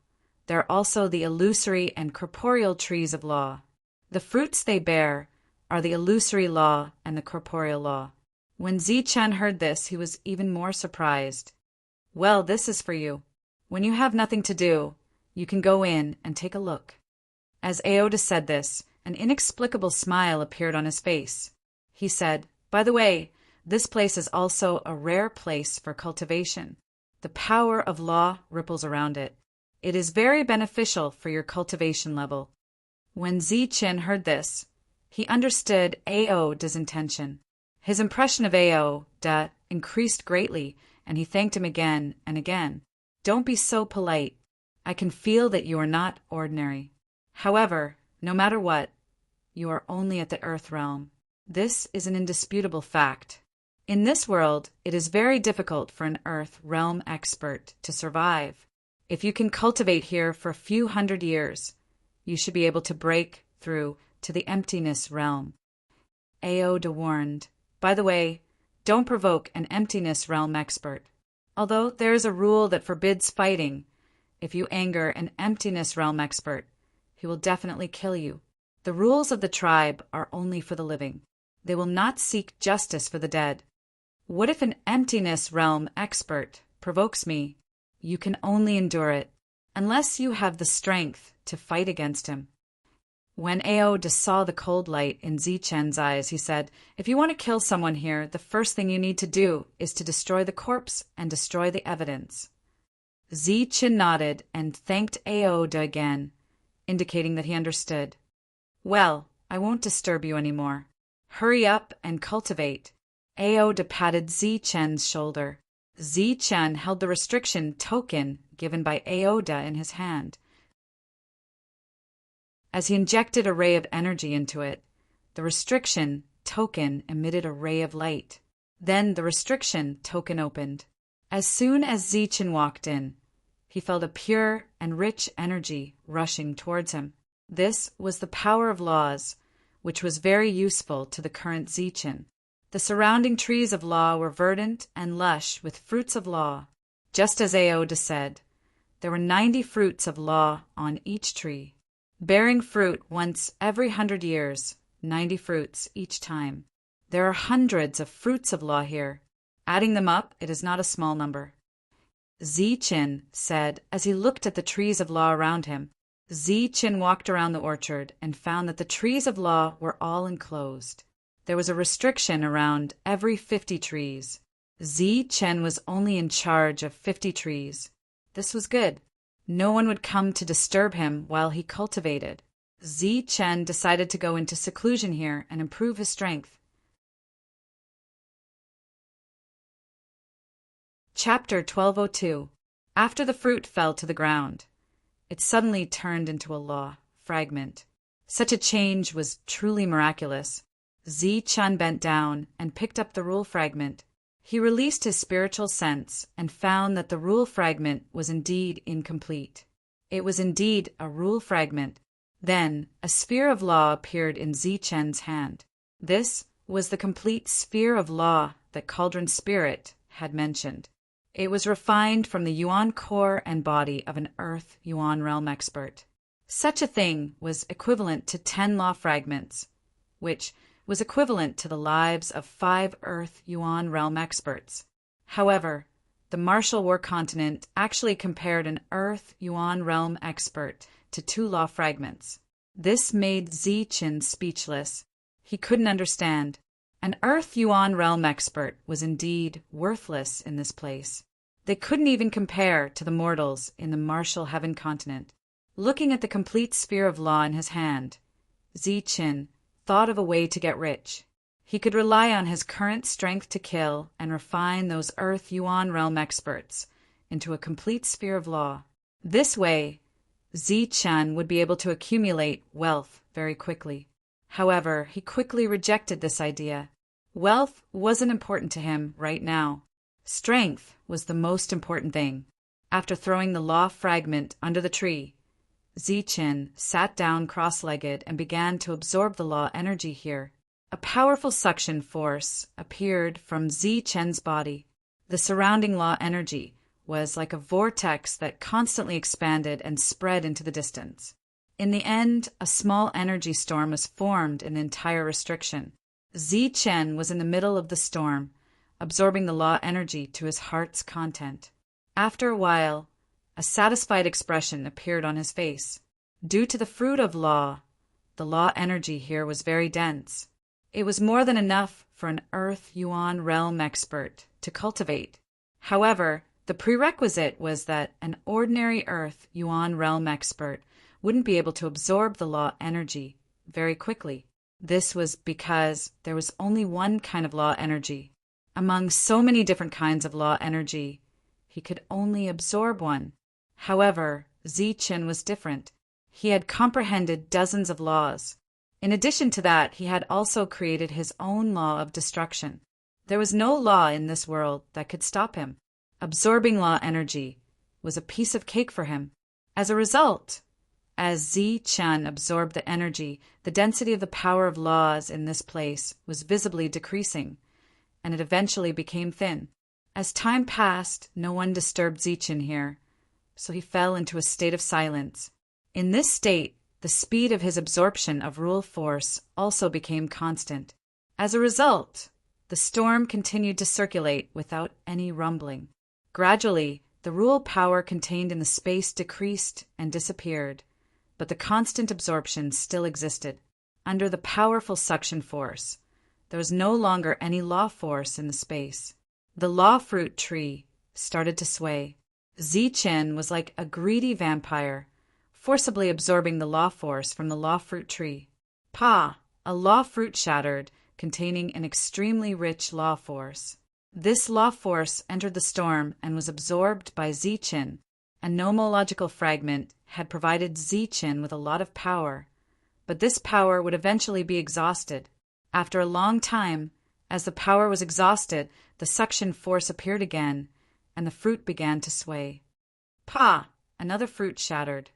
there are also the illusory and corporeal trees of law. The fruits they bear are the illusory law and the corporeal law. When Zi-Chen heard this, he was even more surprised. Well, this is for you. When you have nothing to do, you can go in and take a look. As Aoda said this, an inexplicable smile appeared on his face. He said, By the way, this place is also a rare place for cultivation. The power of law ripples around it. It is very beneficial for your cultivation level. When Zi-Chen heard this, he understood Aoda's intention. His impression of Aoda increased greatly, and he thanked him again and again. Don't be so polite. I can feel that you are not ordinary. However, no matter what, you are only at the Earth realm. This is an indisputable fact. In this world, it is very difficult for an Earth realm expert to survive. If you can cultivate here for a few hundred years, you should be able to break through to the emptiness realm. Aoda warned. By the way, don't provoke an emptiness realm expert. Although there is a rule that forbids fighting, if you anger an emptiness realm expert, he will definitely kill you. The rules of the tribe are only for the living. They will not seek justice for the dead. What if an emptiness realm expert provokes me? You can only endure it, unless you have the strength to fight against him. When Aoda saw the cold light in Zi-Chen's eyes, he said, If you want to kill someone here, the first thing you need to do is to destroy the corpse and destroy the evidence. Zi-Chen nodded and thanked Aoda again, indicating that he understood. Well, I won't disturb you anymore. Hurry up and cultivate. Aoda patted Zi-Chen's shoulder. Zi-Chen held the restriction token given by Aoda in his hand. As he injected a ray of energy into it, the restriction token emitted a ray of light. Then the restriction token opened. As soon as Zi-Chen walked in, he felt a pure and rich energy rushing towards him. This was the power of laws, which was very useful to the current Zi-Chen. The surrounding trees of law were verdant and lush with fruits of law. Just as Aoda said, there were 90 fruits of law on each tree, bearing fruit once every 100 years, 90 fruits each time. There are hundreds of fruits of law here. Adding them up, it is not a small number. Zi-Chen said as he looked at the trees of law around him. Zi-Chen walked around the orchard and found that the trees of law were all enclosed. There was a restriction around every 50 trees. Zi-Chen was only in charge of 50 trees. This was good. No one would come to disturb him while he cultivated. Zi-Chen decided to go into seclusion here and improve his strength. Chapter 1202. After the fruit fell to the ground, it suddenly turned into a law fragment. Such a change was truly miraculous. Zi-Chen bent down and picked up the rule fragment. He released his spiritual sense and found that the rule fragment was indeed incomplete. It was indeed a rule fragment. Then a sphere of law appeared in Zi-Chen's hand. This was the complete sphere of law that Cauldron Spirit had mentioned. It was refined from the Yuan core and body of an Earth Yuan realm expert. Such a thing was equivalent to 10 law fragments, which was equivalent to the lives of 5 Earth Yuan realm experts. However, the Martial War continent actually compared an Earth Yuan realm expert to 2 law fragments. This made Zi-Chen speechless. He couldn't understand. An Earth Yuan realm expert was indeed worthless in this place. They couldn't even compare to the mortals in the Martial Heaven continent. Looking at the complete sphere of law in his hand, Zi-Chen thought of a way to get rich. He could rely on his current strength to kill and refine those Earth Yuan realm experts into a complete sphere of law. This way, Zi-Chen would be able to accumulate wealth very quickly. However, he quickly rejected this idea. Wealth wasn't important to him right now. Strength was the most important thing. After throwing the law fragment under the tree, Zi-Chen sat down cross-legged and began to absorb the law energy here. A powerful suction force appeared from Zi-Chen's body. The surrounding law energy was like a vortex that constantly expanded and spread into the distance. In the end, a small energy storm was formed in the entire restriction. Chen was in the middle of the storm, absorbing the law energy to his heart's content. After a while, a satisfied expression appeared on his face. Due to the fruit of law, the law energy here was very dense. It was more than enough for an Earth Yuan realm expert to cultivate. However, the prerequisite was that an ordinary Earth Yuan realm expert wouldn't be able to absorb the law energy very quickly. This was because there was only one kind of law energy. Among so many different kinds of law energy, he could only absorb one. However, Chen was different. He had comprehended dozens of laws. In addition to that, he had also created his own law of destruction. There was no law in this world that could stop him. Absorbing law energy was a piece of cake for him. As a result, as Chen absorbed the energy, the density of the power of laws in this place was visibly decreasing, and it eventually became thin. As time passed, no one disturbed Chen here, so he fell into a state of silence. In this state, the speed of his absorption of rule force also became constant. As a result, the storm continued to circulate without any rumbling. Gradually, the rule power contained in the space decreased and disappeared, but the constant absorption still existed. Under the powerful suction force, there was no longer any law force in the space. The law fruit tree started to sway. Chen was like a greedy vampire, forcibly absorbing the law force from the law fruit tree. A law fruit shattered, containing an extremely rich law force. This law force entered the storm and was absorbed by Chen. A nomological fragment had provided Chen with a lot of power, but this power would eventually be exhausted. After a long time, as the power was exhausted, the suction force appeared again, and the fruit began to sway. Another fruit shattered.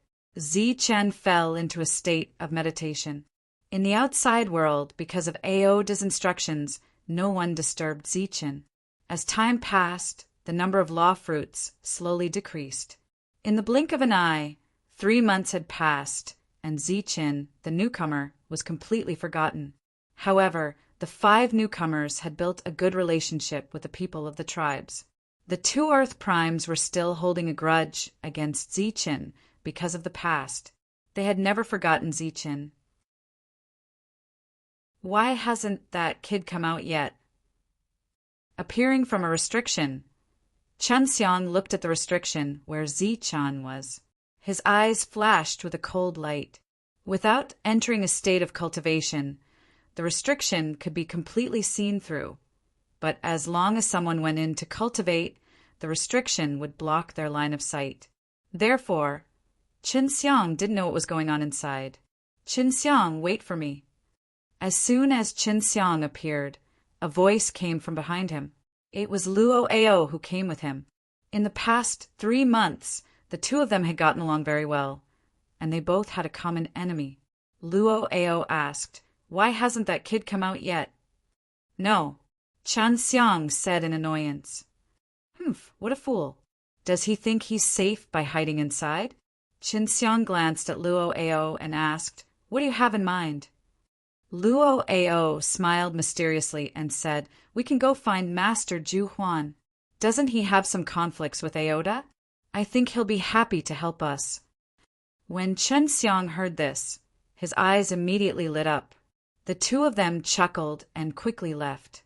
Chen fell into a state of meditation. In the outside world, because of Aoda's instructions, no one disturbed Chen. As time passed, the number of law fruits slowly decreased. In the blink of an eye, 3 months had passed, and Chen, the newcomer, was completely forgotten. However, the 5 newcomers had built a good relationship with the people of the tribes. The 2 Earth Primes were still holding a grudge against Chen because of the past. They had never forgotten Chen. Why hasn't that kid come out yet? Appearing from a restriction, Chen Xiang looked at the restriction where Chen was. His eyes flashed with a cold light. Without entering a state of cultivation, the restriction could be completely seen through, but as long as someone went in to cultivate, the restriction would block their line of sight. Therefore, Chen Xiang didn't know what was going on inside. Chen Xiang, wait for me. As soon as Chen Xiang appeared, a voice came from behind him. It was Luo Ao who came with him. In the past 3 months, the 2 of them had gotten along very well, and they both had a common enemy. Luo Ao asked, "Why hasn't that kid come out yet?" "No," Chen Xiang said in annoyance. What a fool. Does he think he's safe by hiding inside? Chen Xiang glanced at Luo Ao and asked, "What do you have in mind?" Luo Ao smiled mysteriously and said, "We can go find Master Zhu Huan. Doesn't he have some conflicts with Aoda? I think he'll be happy to help us." When Chen Xiang heard this, his eyes immediately lit up. The 2 of them chuckled and quickly left.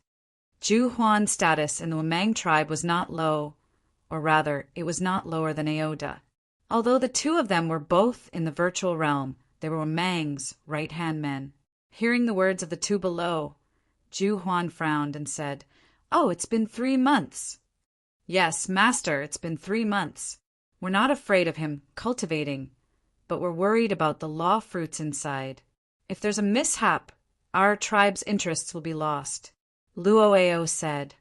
Zhu Huan's status in the Wamang tribe was not low, or rather, it was not lower than Aoda. Although the 2 of them were both in the virtual realm, they were Wamang's right-hand men. Hearing the words of the 2 below, Zhu Huan frowned and said, "Oh, it's been 3 months." "Yes, Master, it's been 3 months. We're not afraid of him cultivating, but we're worried about the law fruits inside. If there's a mishap, our tribe's interests will be lost." Luo Ao said,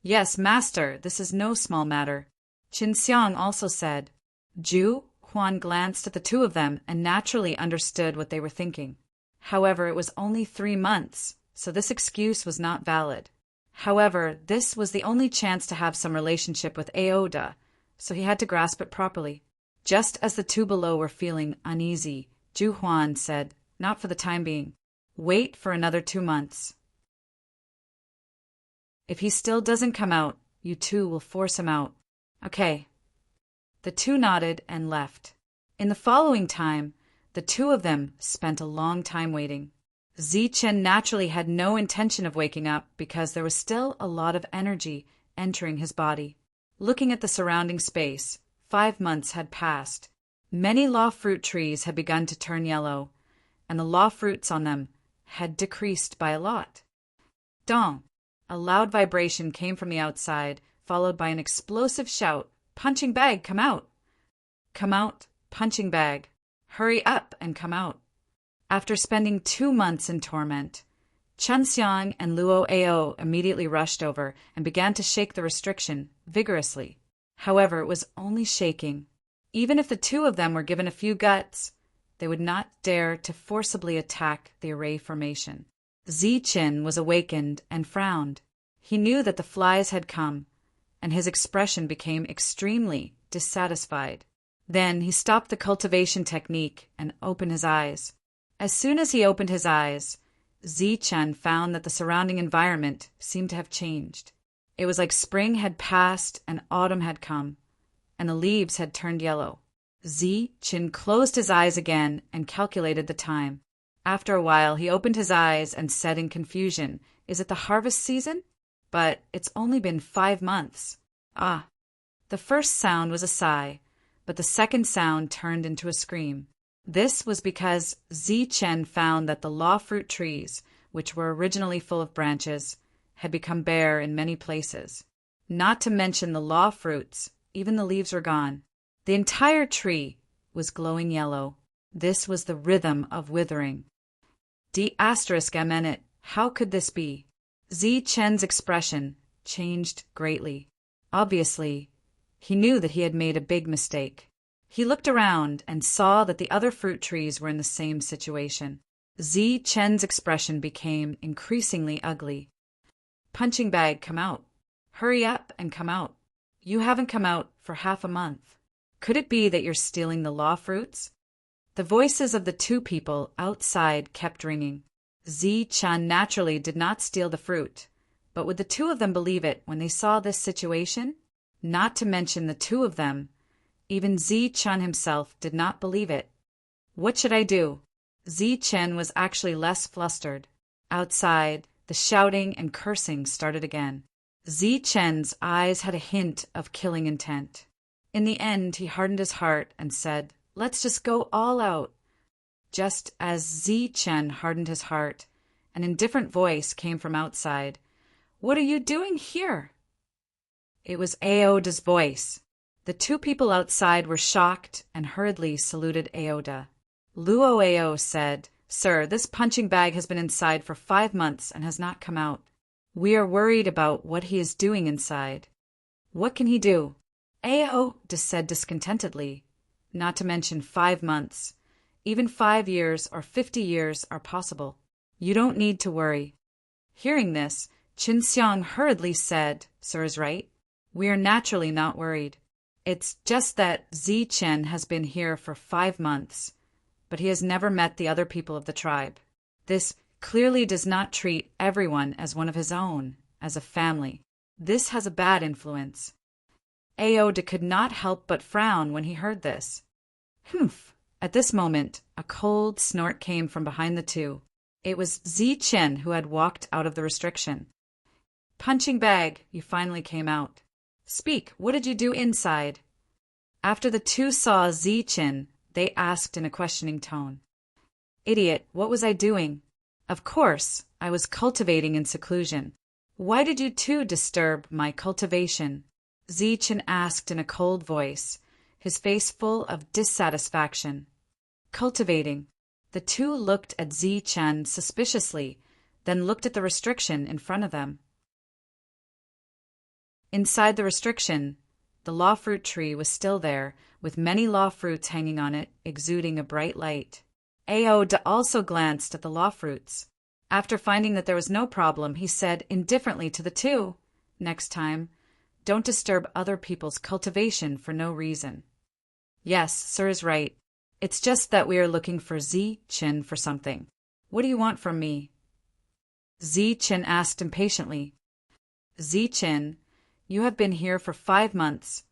"Yes, Master, this is no small matter." Chen Xiang also said. Zhu Huan glanced at the 2 of them and naturally understood what they were thinking. However, it was only 3 months, so this excuse was not valid. However, this was the only chance to have some relationship with Aoda, so he had to grasp it properly. Just as the 2 below were feeling uneasy, Zhu Huan said, "Not for the time being. Wait for another 2 months." If he still doesn't come out, you two will force him out. Okay. The two nodded and left. In the following time, the two of them spent a long time waiting. Zichen naturally had no intention of waking up because there was still a lot of energy entering his body. Looking at the surrounding space, 5 months had passed. Many law fruit trees had begun to turn yellow, and the law fruits on them had decreased by a lot. Dong! A loud vibration came from the outside, followed by an explosive shout. Punching bag, come out! Come out, punching bag. Hurry up and come out. After spending 2 months in torment, Chunxiang and Luo Ao immediately rushed over and began to shake the restriction vigorously. However, it was only shaking. Even if the two of them were given a few guts, they would not dare to forcibly attack the array formation. Zichen was awakened and frowned. He knew that the flies had come, and his expression became extremely dissatisfied. Then he stopped the cultivation technique and opened his eyes. As soon as he opened his eyes, Zichen found that the surrounding environment seemed to have changed. It was like spring had passed and autumn had come, and the leaves had turned yellow. Zichen closed his eyes again and calculated the time. After a while, he opened his eyes and said in confusion, "Is it the harvest season? But it's only been 5 months." Ah! The first sound was a sigh, but the second sound turned into a scream. This was because Zichen found that the law fruit trees, which were originally full of branches, had become bare in many places. Not to mention the law fruits, even the leaves were gone. The entire tree was glowing yellow. This was the rhythm of withering. D***, how could this be? Zichen's expression changed greatly. Obviously, he knew that he had made a big mistake. He looked around and saw that the other fruit trees were in the same situation. Zichen's expression became increasingly ugly. Punching bag, come out. Hurry up and come out. You haven't come out for half a month. Could it be that you're stealing the law fruits? The voices of the two people outside kept ringing. Zichen naturally did not steal the fruit, but would the two of them believe it when they saw this situation? Not to mention the two of them, even Zichen himself did not believe it. What should I do? Zichen was actually less flustered. Outside, the shouting and cursing started again. Zichen's eyes had a hint of killing intent. In the end, he hardened his heart and said, "Let's just go all out." Just as Zichen hardened his heart, an indifferent voice came from outside. "What are you doing here?" It was Aoda's voice. The two people outside were shocked and hurriedly saluted Aoda. Luo Ao said, "Sir, this punching bag has been inside for 5 months and has not come out. We are worried about what he is doing inside." "What can he do?" Ao said discontentedly. "Not to mention 5 months. Even 5 years or 50 years are possible. You don't need to worry." Hearing this, Qinxiang hurriedly said, "Sir is right. We are naturally not worried. It's just that Zichen has been here for 5 months, but he has never met the other people of the tribe. This clearly does not treat everyone as one of his own, as a family. This has a bad influence." Aoda could not help but frown when he heard this. Humph! At this moment, a cold snort came from behind the two. It was Zichen who had walked out of the restriction. "Punching bag, you finally came out. Speak, what did you do inside?" After the two saw Zichen, they asked in a questioning tone. "Idiot, what was I doing?" "Of course, I was cultivating in seclusion." "Why did you two disturb my cultivation?" Zichen asked in a cold voice, his face full of dissatisfaction. "Cultivating." The two looked at Zichen suspiciously, then looked at the restriction in front of them. Inside the restriction, the law fruit tree was still there, with many law fruits hanging on it, exuding a bright light. Aoda also glanced at the law fruits. After finding that there was no problem, he said indifferently to the two, "Next time, don't disturb other people's cultivation for no reason." "Yes, sir is right. It's just that we are looking for Zichen for something. What do you want from me?" Zichen asked impatiently. Zichin, you have been here for 5 months,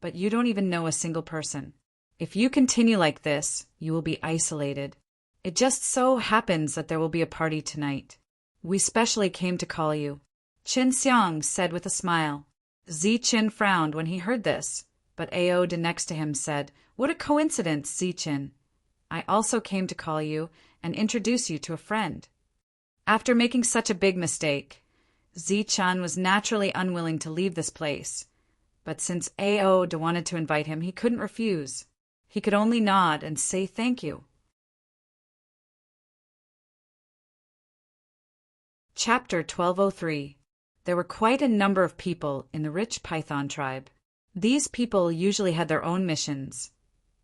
but you don't even know a single person. If you continue like this, you will be isolated. It just so happens that there will be a party tonight. We specially came to call you. Qin Xiang said with a smile. Zichin frowned when he heard this, but Aode next to him said, "What a coincidence, Zichin. I also came to call you and introduce you to a friend." After making such a big mistake, Zichan was naturally unwilling to leave this place, but since Aode wanted to invite him, he couldn't refuse. He could only nod and say thank you. Chapter 1203. There were quite a number of people in the rich Python tribe. These people usually had their own missions,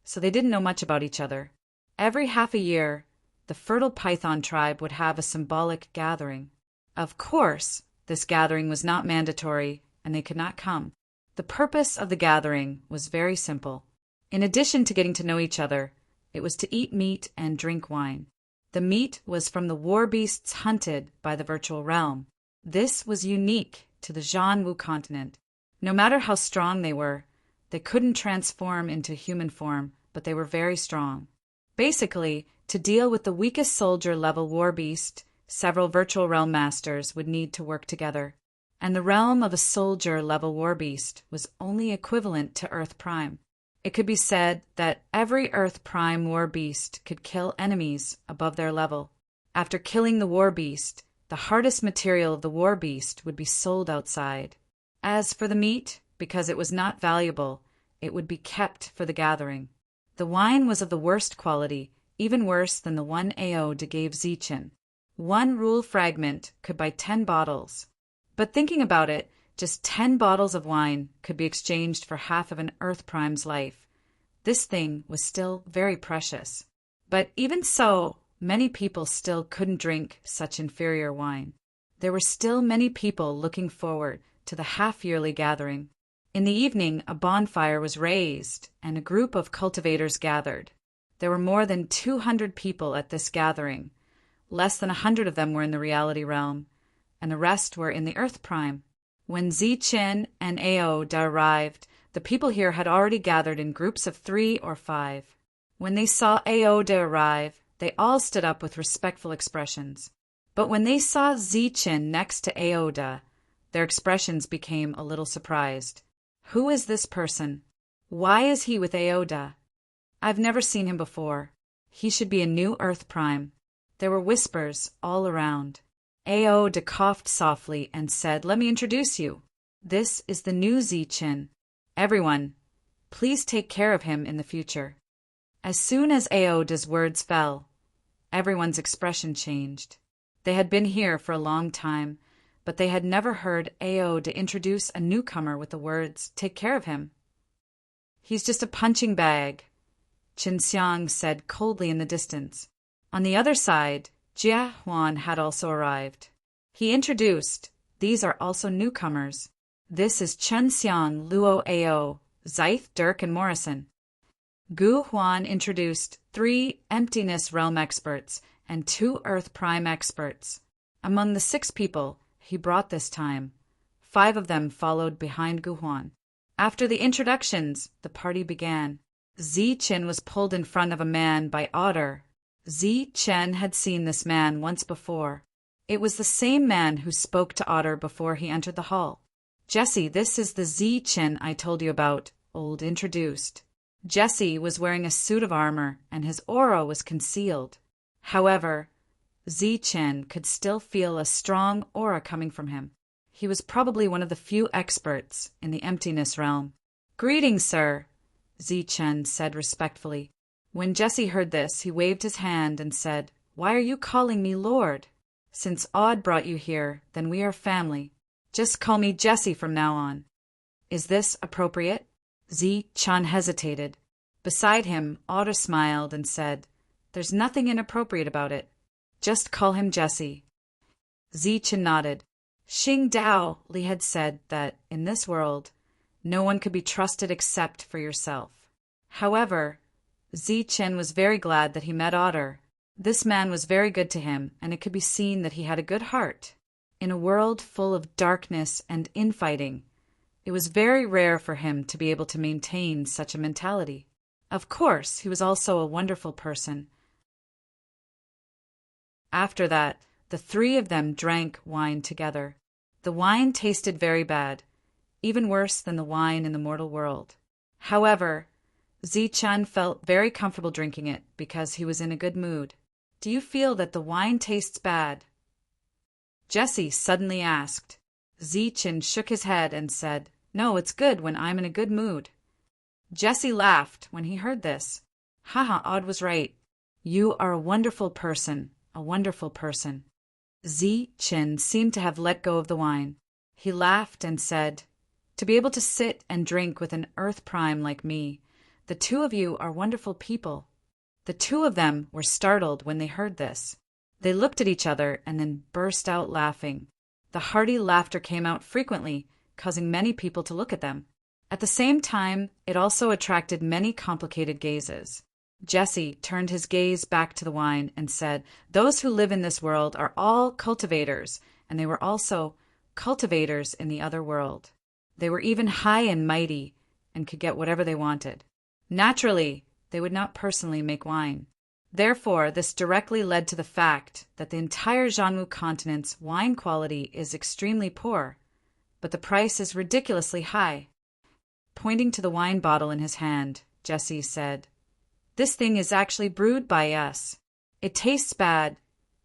so they didn't know much about each other. Every half a year, the fertile Python tribe would have a symbolic gathering. Of course, this gathering was not mandatory, and they could not come. The purpose of the gathering was very simple. In addition to getting to know each other, it was to eat meat and drink wine. The meat was from the war beasts hunted by the virtual realm. This was unique to the Zhanwu continent. No matter how strong they were, they couldn't transform into human form, but they were very strong. Basically, to deal with the weakest soldier-level war beast, several virtual realm masters would need to work together. And the realm of a soldier-level war beast was only equivalent to Earth Prime. It could be said that every Earth Prime war beast could kill enemies above their level. After killing the war beast, the hardest material of the war beast would be sold outside. As for the meat, because it was not valuable, it would be kept for the gathering. The wine was of the worst quality, even worse than the one Aode gave Zichin. 1 rule fragment could buy 10 bottles. But thinking about it, just 10 bottles of wine could be exchanged for half of an Earth Prime's life. This thing was still very precious. But even so, many people still couldn't drink such inferior wine. There were still many people looking forward to the half-yearly gathering. In the evening, a bonfire was raised, and a group of cultivators gathered. There were more than 200 people at this gathering. Less than 100 of them were in the reality realm, and the rest were in the Earth Prime. When Zichin and Aode arrived, the people here had already gathered in groups of 3 or 5. When they saw Aode arrive, they all stood up with respectful expressions. But when they saw Zichin next to Aode, their expressions became a little surprised. Who is this person? Why is he with Aode? I've never seen him before. He should be a new Earth Prime. There were whispers all around. Aode coughed softly and said, "Let me introduce you. This is the new Zichin. Everyone, please take care of him in the future." As soon as Aode's words fell, everyone's expression changed. They had been here for a long time, but they had never heard Aode introduce a newcomer with the words, "Take care of him." "He's just a punching bag," Qin Xiang said coldly in the distance. On the other side, Jia Huan had also arrived. He introduced, "These are also newcomers. This is Chen Xiang, Luo Ao, Zythe, Dirk, and Morrison." Gu Huan introduced 3 Emptiness Realm experts and 2 Earth Prime experts. Among the 6 people he brought this time, 5 of them followed behind Gu Huan. After the introductions, the party began. Zichin was pulled in front of a man by Otter. Zichin had seen this man once before. It was the same man who spoke to Otter before he entered the hall. "Jesse, this is the Zichin I told you about," Old introduced. Jesse was wearing a suit of armor, and his aura was concealed. However, Zichin could still feel a strong aura coming from him. He was probably one of the few experts in the emptiness realm. "Greetings, sir," Zichin said respectfully. When Jesse heard this, he waved his hand and said, "Why are you calling me Lord? Since Aud brought you here, then we are family. Just call me Jesse from now on." "Is this appropriate?" Zichin hesitated. Beside him, Otter smiled and said, "There's nothing inappropriate about it. Just call him Jesse." Zichin nodded. Xing Dao Li had said that, in this world, no one could be trusted except for yourself. However, Zichin was very glad that he met Otter. This man was very good to him, and it could be seen that he had a good heart. In a world full of darkness and infighting, it was very rare for him to be able to maintain such a mentality. Of course, he was also a wonderful person. After that, the three of them drank wine together. The wine tasted very bad, even worse than the wine in the mortal world. However, Zichun felt very comfortable drinking it because he was in a good mood. Do you feel that the wine tastes bad? Jessie suddenly asked. Zichun shook his head and said, No, it's good when I'm in a good mood. Jessie laughed when he heard this. Haha, Odd was right. You are a wonderful person, a wonderful person. Zichun seemed to have let go of the wine. He laughed and said, To be able to sit and drink with an Earth Prime like me, the two of you are wonderful people. The two of them were startled when they heard this. They looked at each other and then burst out laughing. The hearty laughter came out frequently, causing many people to look at them. At the same time, it also attracted many complicated gazes. Jessie turned his gaze back to the wine and said, Those who live in this world are all cultivators, and they were also cultivators in the other world. They were even high and mighty and could get whatever they wanted. Naturally, they would not personally make wine. Therefore, this directly led to the fact that the entire Zhanmu continent's wine quality is extremely poor, but the price is ridiculously high. Pointing to the wine bottle in his hand, Jessie said, This thing is actually brewed by us. It tastes bad,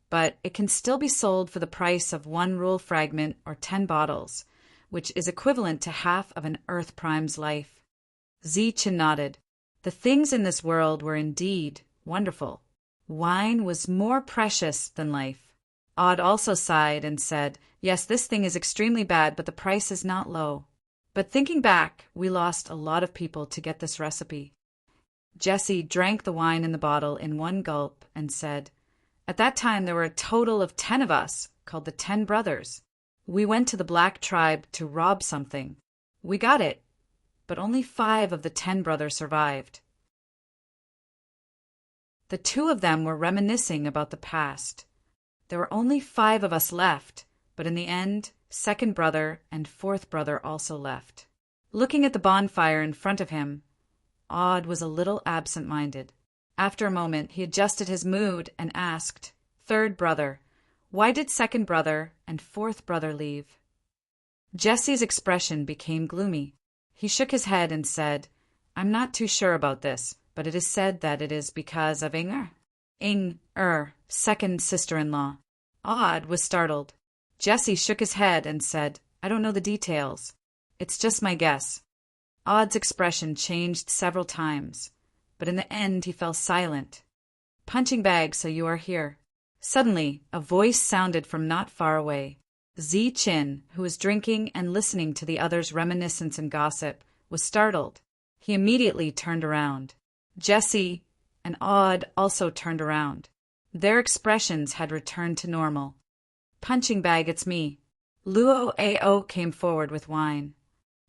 but it can still be sold for the price of 1 rule fragment or 10 bottles, which is equivalent to half of an Earth Prime's life. Zichun nodded. The things in this world were indeed wonderful. Wine was more precious than life. Odd also sighed and said, Yes, this thing is extremely bad, but the price is not low. But thinking back, we lost a lot of people to get this recipe. Jessie drank the wine in the bottle in one gulp and said, At that time there were a total of 10 of us, called the 10 Brothers. We went to the Black Tribe to rob something. We got it, but only 5 of the 10 brothers survived. The 2 of them were reminiscing about the past. There were only 5 of us left, but in the end, 2nd brother and 4th brother also left. Looking at the bonfire in front of him, Odd was a little absent-minded. After a moment, he adjusted his mood and asked, 3rd brother, why did 2nd brother and 4th brother leave? Jessie's expression became gloomy. He shook his head and said, I'm not too sure about this, but it is said that it is because of Inger, 2nd sister-in-law. Odd was startled. Jessie shook his head and said, I don't know the details. It's just my guess. Odd's expression changed several times, but in the end he fell silent. Punching bag, so you are here. Suddenly, a voice sounded from not far away. Zichun, who was drinking and listening to the others' reminiscence and gossip, was startled. He immediately turned around. Jessie and Odd also turned around. Their expressions had returned to normal. Punching bag, it's me. Luo Ao came forward with wine.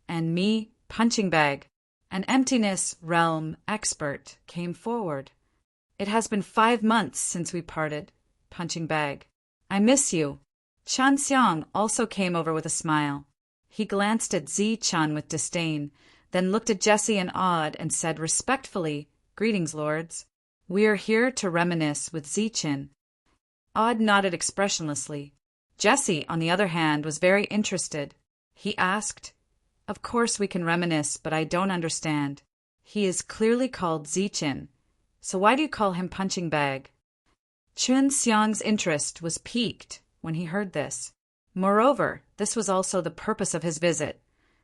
And me, Punching bag, an emptiness realm expert, came forward. It has been 5 months since we parted. Punching bag. I miss you. Chan Xiang also came over with a smile. He glanced at Zichun with disdain, then looked at Jessie and Odd and said respectfully, Greetings, lords. We are here to reminisce with Zichun. Odd nodded expressionlessly. Jessie, on the other hand, was very interested. He asked, Of course we can reminisce, but I don't understand. He is clearly called Zichun, so why do you call him Punching Bag? Chun Xiang's interest was piqued when he heard this. Moreover, this was also the purpose of his visit.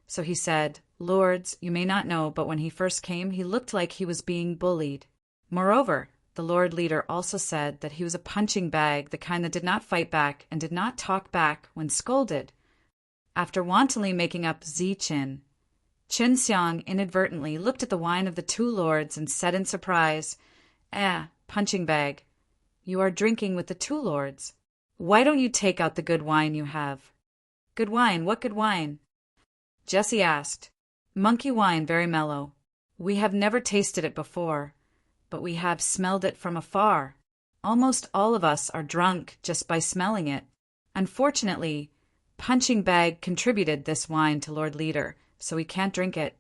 So he said, Lords, you may not know, but when he first came, he looked like he was being bullied. Moreover, the Lord Leader also said that he was a punching bag, the kind that did not fight back and did not talk back when scolded. After wantonly making up Zichun, Chun Xiang inadvertently looked at the wine of the 2 lords and said in surprise, Punching bag, you are drinking with the 2 lords. Why don't you take out the good wine you have? Good wine? What good wine? Jessie asked. Monkey wine, very mellow. We have never tasted it before, but we have smelled it from afar. Almost all of us are drunk just by smelling it. Unfortunately, Punching Bag contributed this wine to Lord Leader, so he can't drink it.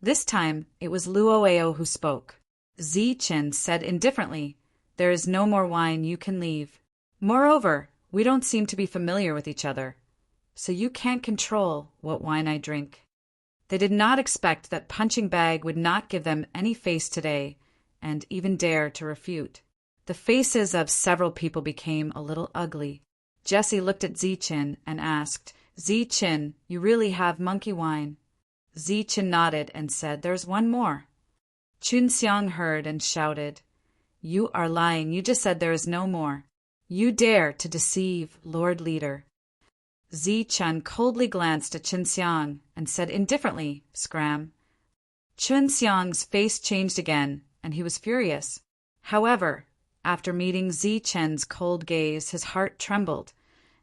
This time, it was Luoao who spoke. Zichen said indifferently, "There is no more wine, you can leave. Moreover, we don't seem to be familiar with each other, so you can't control what wine I drink." They did not expect that Punching Bag would not give them any face today, and even dare to refute. The faces of several people became a little ugly. Jessie looked at Zichen and asked, "Zichen, you really have monkey wine?" Zichen nodded and said, "There's one more." Chunseong heard and shouted, "You are lying, you just said there is no more. You dare to deceive Lord Leader." Zichen coldly glanced at Chunseong and said indifferently, "Scram." Chunseong's face changed again, and he was furious. However, after meeting Zichen's cold gaze, his heart trembled,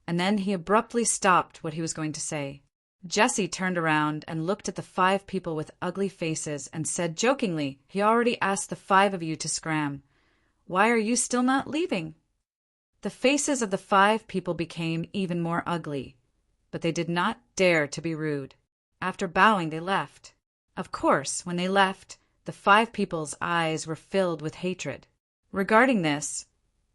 and then he abruptly stopped what he was going to say. Jessie turned around and looked at the 5 people with ugly faces and said jokingly, "He already asked the 5 of you to scram. Why are you still not leaving?" The faces of the 5 people became even more ugly, but they did not dare to be rude. After bowing, they left. Of course, when they left, the 5 people's eyes were filled with hatred. Regarding this,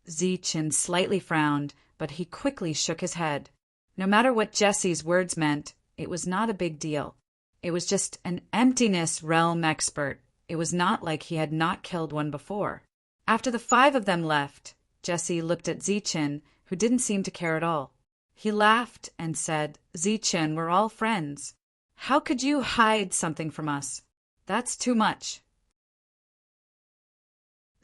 Zichen slightly frowned, but he quickly shook his head. No matter what Jessie's words meant, it was not a big deal. It was just an emptiness realm expert. It was not like he had not killed one before. After the 5 of them left, Jessie looked at Zichen, who didn't seem to care at all. He laughed and said, "Zichen, we're all friends. How could you hide something from us? That's too much."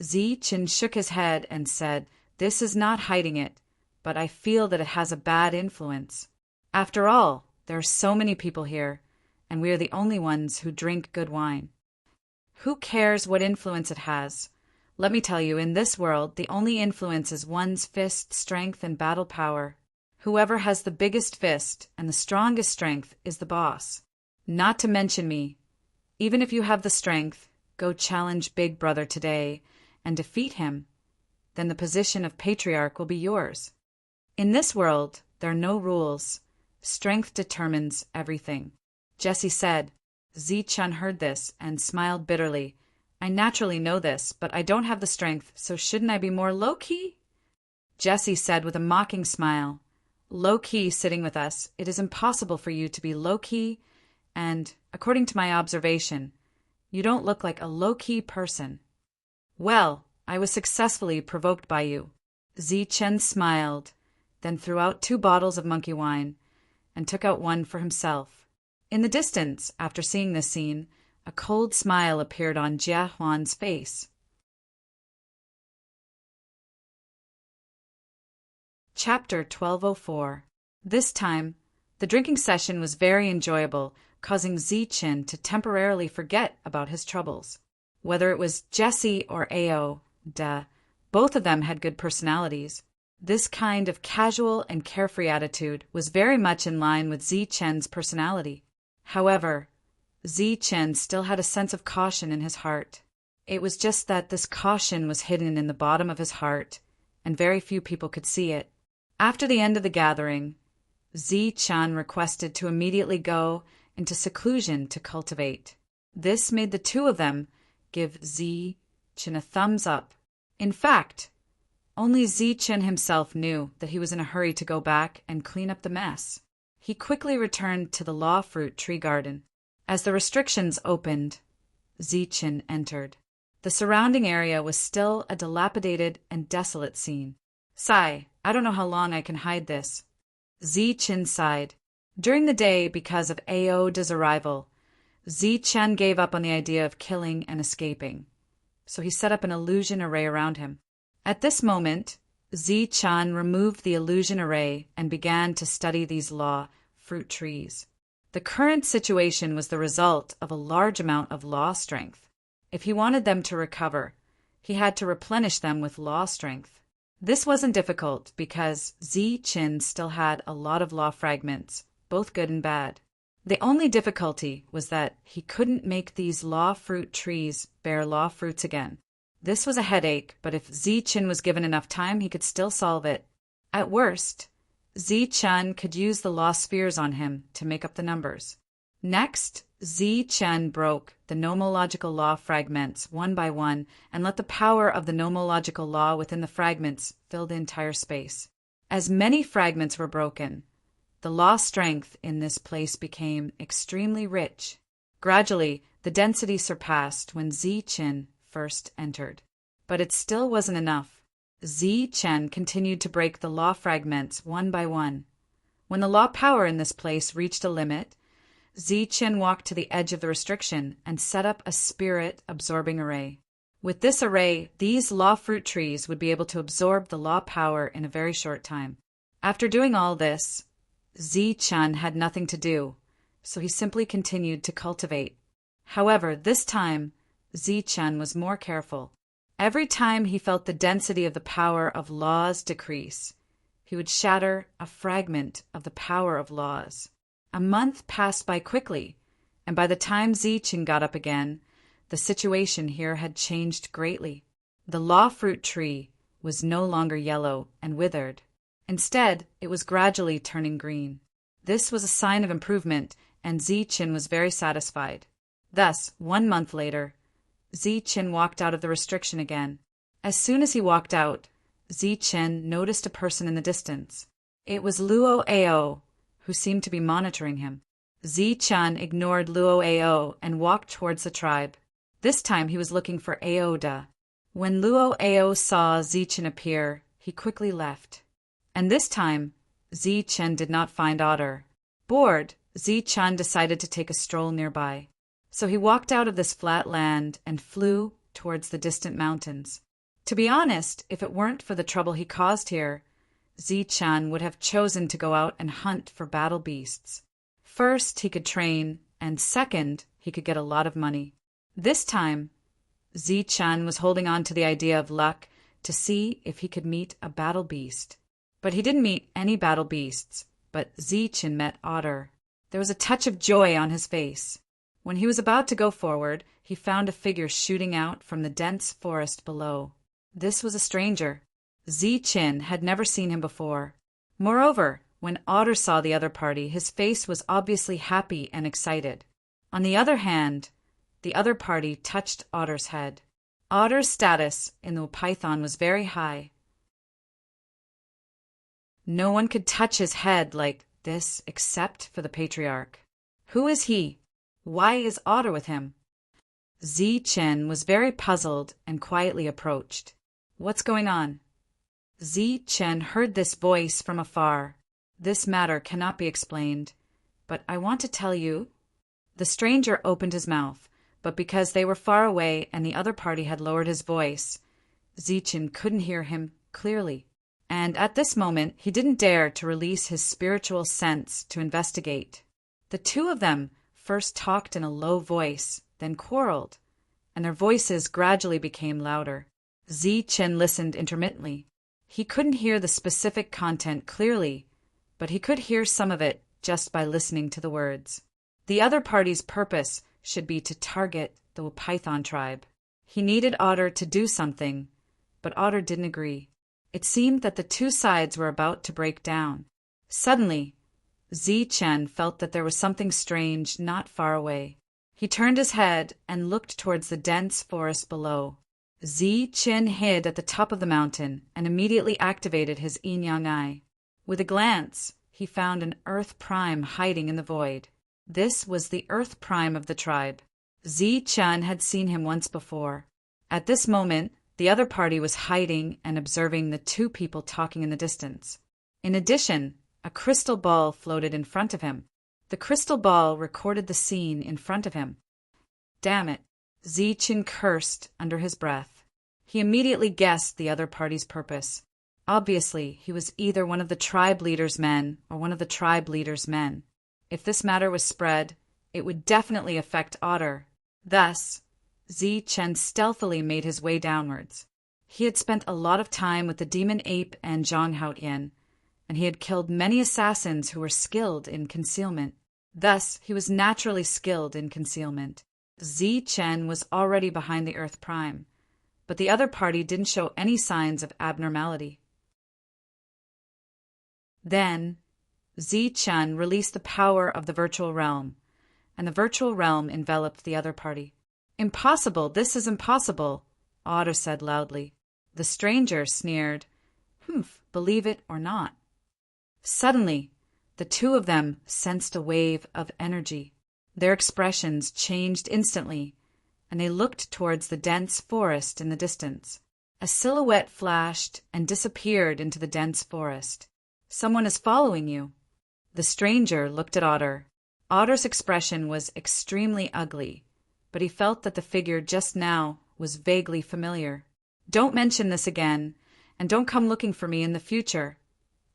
Zichen shook his head and said, "This is not hiding it, but I feel that it has a bad influence. After all, there are so many people here, and we are the only ones who drink good wine. Who cares what influence it has? Let me tell you, in this world, the only influence is one's fist strength and battle power. Whoever has the biggest fist and the strongest strength is the boss. Not to mention me. Even if you have the strength, go challenge Big Brother today and defeat him. Then the position of patriarch will be yours. In this world, there are no rules. Strength determines everything." Jessie said. Zichen heard this and smiled bitterly. "I naturally know this, but I don't have the strength, so shouldn't I be more low-key?" Jessie said with a mocking smile, "Low-key sitting with us, it is impossible for you to be low-key, and, according to my observation, you don't look like a low-key person." "Well, I was successfully provoked by you." Zichen smiled, then threw out 2 bottles of monkey wine, and took out one for himself. In the distance, after seeing this scene, a cold smile appeared on Jia Huan's face. Chapter 1204. This time, the drinking session was very enjoyable, causing Zichen to temporarily forget about his troubles. Whether it was Jessie or Ao, both of them had good personalities. This kind of casual and carefree attitude was very much in line with Zichen's personality. However, Zichen still had a sense of caution in his heart. It was just that this caution was hidden in the bottom of his heart, and very few people could see it. After the end of the gathering, Zichen requested to immediately go into seclusion to cultivate. This made the 2 of them give Zichen a thumbs up. In fact, only Zichen himself knew that he was in a hurry to go back and clean up the mess. He quickly returned to the law fruit tree garden. As the restrictions opened, Zichen entered. The surrounding area was still a dilapidated and desolate scene. "Sigh, I don't know how long I can hide this." Zichen sighed. During the day, because of Aoda's arrival, Zichen gave up on the idea of killing and escaping, so he set up an illusion array around him. At this moment, Zichen removed the illusion array and began to study these law fruit trees. The current situation was the result of a large amount of law strength. If he wanted them to recover, he had to replenish them with law strength. This wasn't difficult because Zichen still had a lot of law fragments, both good and bad. The only difficulty was that he couldn't make these law fruit trees bear law fruits again. This was a headache, but if Zichen was given enough time, he could still solve it. At worst, Zi-Chen could use the law spheres on him to make up the numbers. Next, Zi-Chen broke the nomological law fragments one by one and let the power of the nomological law within the fragments fill the entire space. As many fragments were broken, the law strength in this place became extremely rich. Gradually, the density surpassed when Zi-Chen first entered. But it still wasn't enough. Zi-Chen continued to break the law fragments one by one. When the law power in this place reached a limit, Zi-Chen walked to the edge of the restriction and set up a spirit-absorbing array. With this array, these law fruit trees would be able to absorb the law power in a very short time. After doing all this, Zi-Chen had nothing to do, so he simply continued to cultivate. However, this time, Zi-Chen was more careful. Every time he felt the density of the power of laws decrease, he would shatter a fragment of the power of laws. A month passed by quickly, and by the time Zi-Chen got up again, the situation here had changed greatly. The law fruit tree was no longer yellow and withered. Instead, it was gradually turning green. This was a sign of improvement, and Zi-Chen was very satisfied. Thus, 1 month later, Zi-Chen walked out of the restriction again. As soon as he walked out, Zi-Chen noticed a person in the distance. It was Luo Ao, who seemed to be monitoring him. Zi-Chen ignored Luo Ao and walked towards the tribe. This time he was looking for Aoda. When Luo Ao saw Zi-Chen appear, he quickly left. And this time, Zi-Chen did not find Otter. Bored, Zi-Chen decided to take a stroll nearby. So he walked out of this flat land and flew towards the distant mountains. To be honest, if it weren't for the trouble he caused here, Zi-Chen would have chosen to go out and hunt for battle beasts. First, he could train, and second, he could get a lot of money. This time, Zi-Chen was holding on to the idea of luck to see if he could meet a battle beast. But he didn't meet any battle beasts, but Zi-Chen met Otter. There was a touch of joy on his face. When he was about to go forward, he found a figure shooting out from the dense forest below. This was a stranger. Zi-Chen had never seen him before. Moreover, when Otter saw the other party, his face was obviously happy and excited. On the other hand, the other party touched Otter's head. Otter's status in the python was very high. No one could touch his head like this except for the patriarch. Who is he? Why is Otter with him? Zi-Chen was very puzzled and quietly approached. What's going on? Zi-Chen heard this voice from afar. This matter cannot be explained, but I want to tell you. The stranger opened his mouth, but because they were far away and the other party had lowered his voice, Zi-Chen couldn't hear him clearly. And at this moment, he didn't dare to release his spiritual sense to investigate. The two of them first talked in a low voice, then quarreled, and their voices gradually became louder. Zi-Chen listened intermittently. He couldn't hear the specific content clearly, but he could hear some of it just by listening to the words. The other party's purpose should be to target the python tribe. He needed Otter to do something, but Otter didn't agree. It seemed that the two sides were about to break down. Suddenly, Zi-Chen felt that there was something strange not far away. He turned his head and looked towards the dense forest below. Zi-Chen hid at the top of the mountain and immediately activated his yin-yang eye. With a glance, he found an Earth Prime hiding in the void. This was the Earth Prime of the tribe. Zi-Chen had seen him once before. At this moment, the other party was hiding and observing the two people talking in the distance. In addition, a crystal ball floated in front of him. The crystal ball recorded the scene in front of him. Damn it, Zi-Chen cursed under his breath. He immediately guessed the other party's purpose. Obviously, he was either one of the tribe leader's men or one of the tribe leader's men. If this matter was spread, it would definitely affect Otter. Thus, Zi-Chen stealthily made his way downwards. He had spent a lot of time with the demon ape and Zhang Haotian, and he had killed many assassins who were skilled in concealment. Thus, he was naturally skilled in concealment. Zi-Chen was already behind the Earth Prime, but the other party didn't show any signs of abnormality. Then, Zi-Chun released the power of the virtual realm, and the virtual realm enveloped the other party. "Impossible! This is impossible!" Otter said loudly. The stranger sneered, "Humph, believe it or not." Suddenly, the two of them sensed a wave of energy. Their expressions changed instantly, and they looked towards the dense forest in the distance. A silhouette flashed and disappeared into the dense forest. "Someone is following you." The stranger looked at Otter. Otter's expression was extremely ugly, but he felt that the figure just now was vaguely familiar. "Don't mention this again, and don't come looking for me in the future,"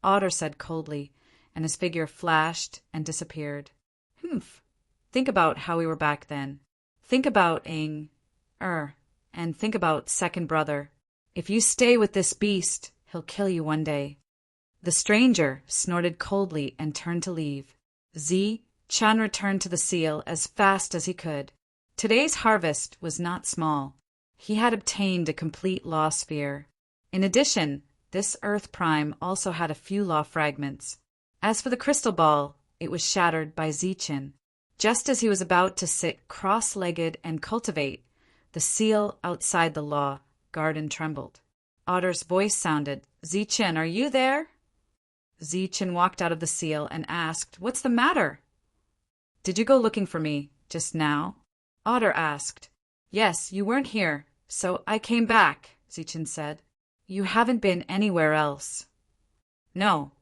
Otter said coldly, and his figure flashed and disappeared. "Humph. Think about how we were back then. Think about and think about second brother. If you stay with this beast, he'll kill you one day." The stranger snorted coldly and turned to leave. Zi-Chun returned to the seal as fast as he could. Today's harvest was not small. He had obtained a complete law sphere. In addition, this Earth Prime also had a few law fragments. As for the crystal ball, it was shattered by Zi-Chun. Just as he was about to sit cross-legged and cultivate, the seal outside the law garden trembled. Otter's voice sounded, "Zi-Chun, are you there?" Zi-Chun walked out of the seal and asked, "What's the matter?" "Did you go looking for me just now?" Otter asked. "Yes, you weren't here, so I came back," Zi-Chun said. "You haven't been anywhere else." "No."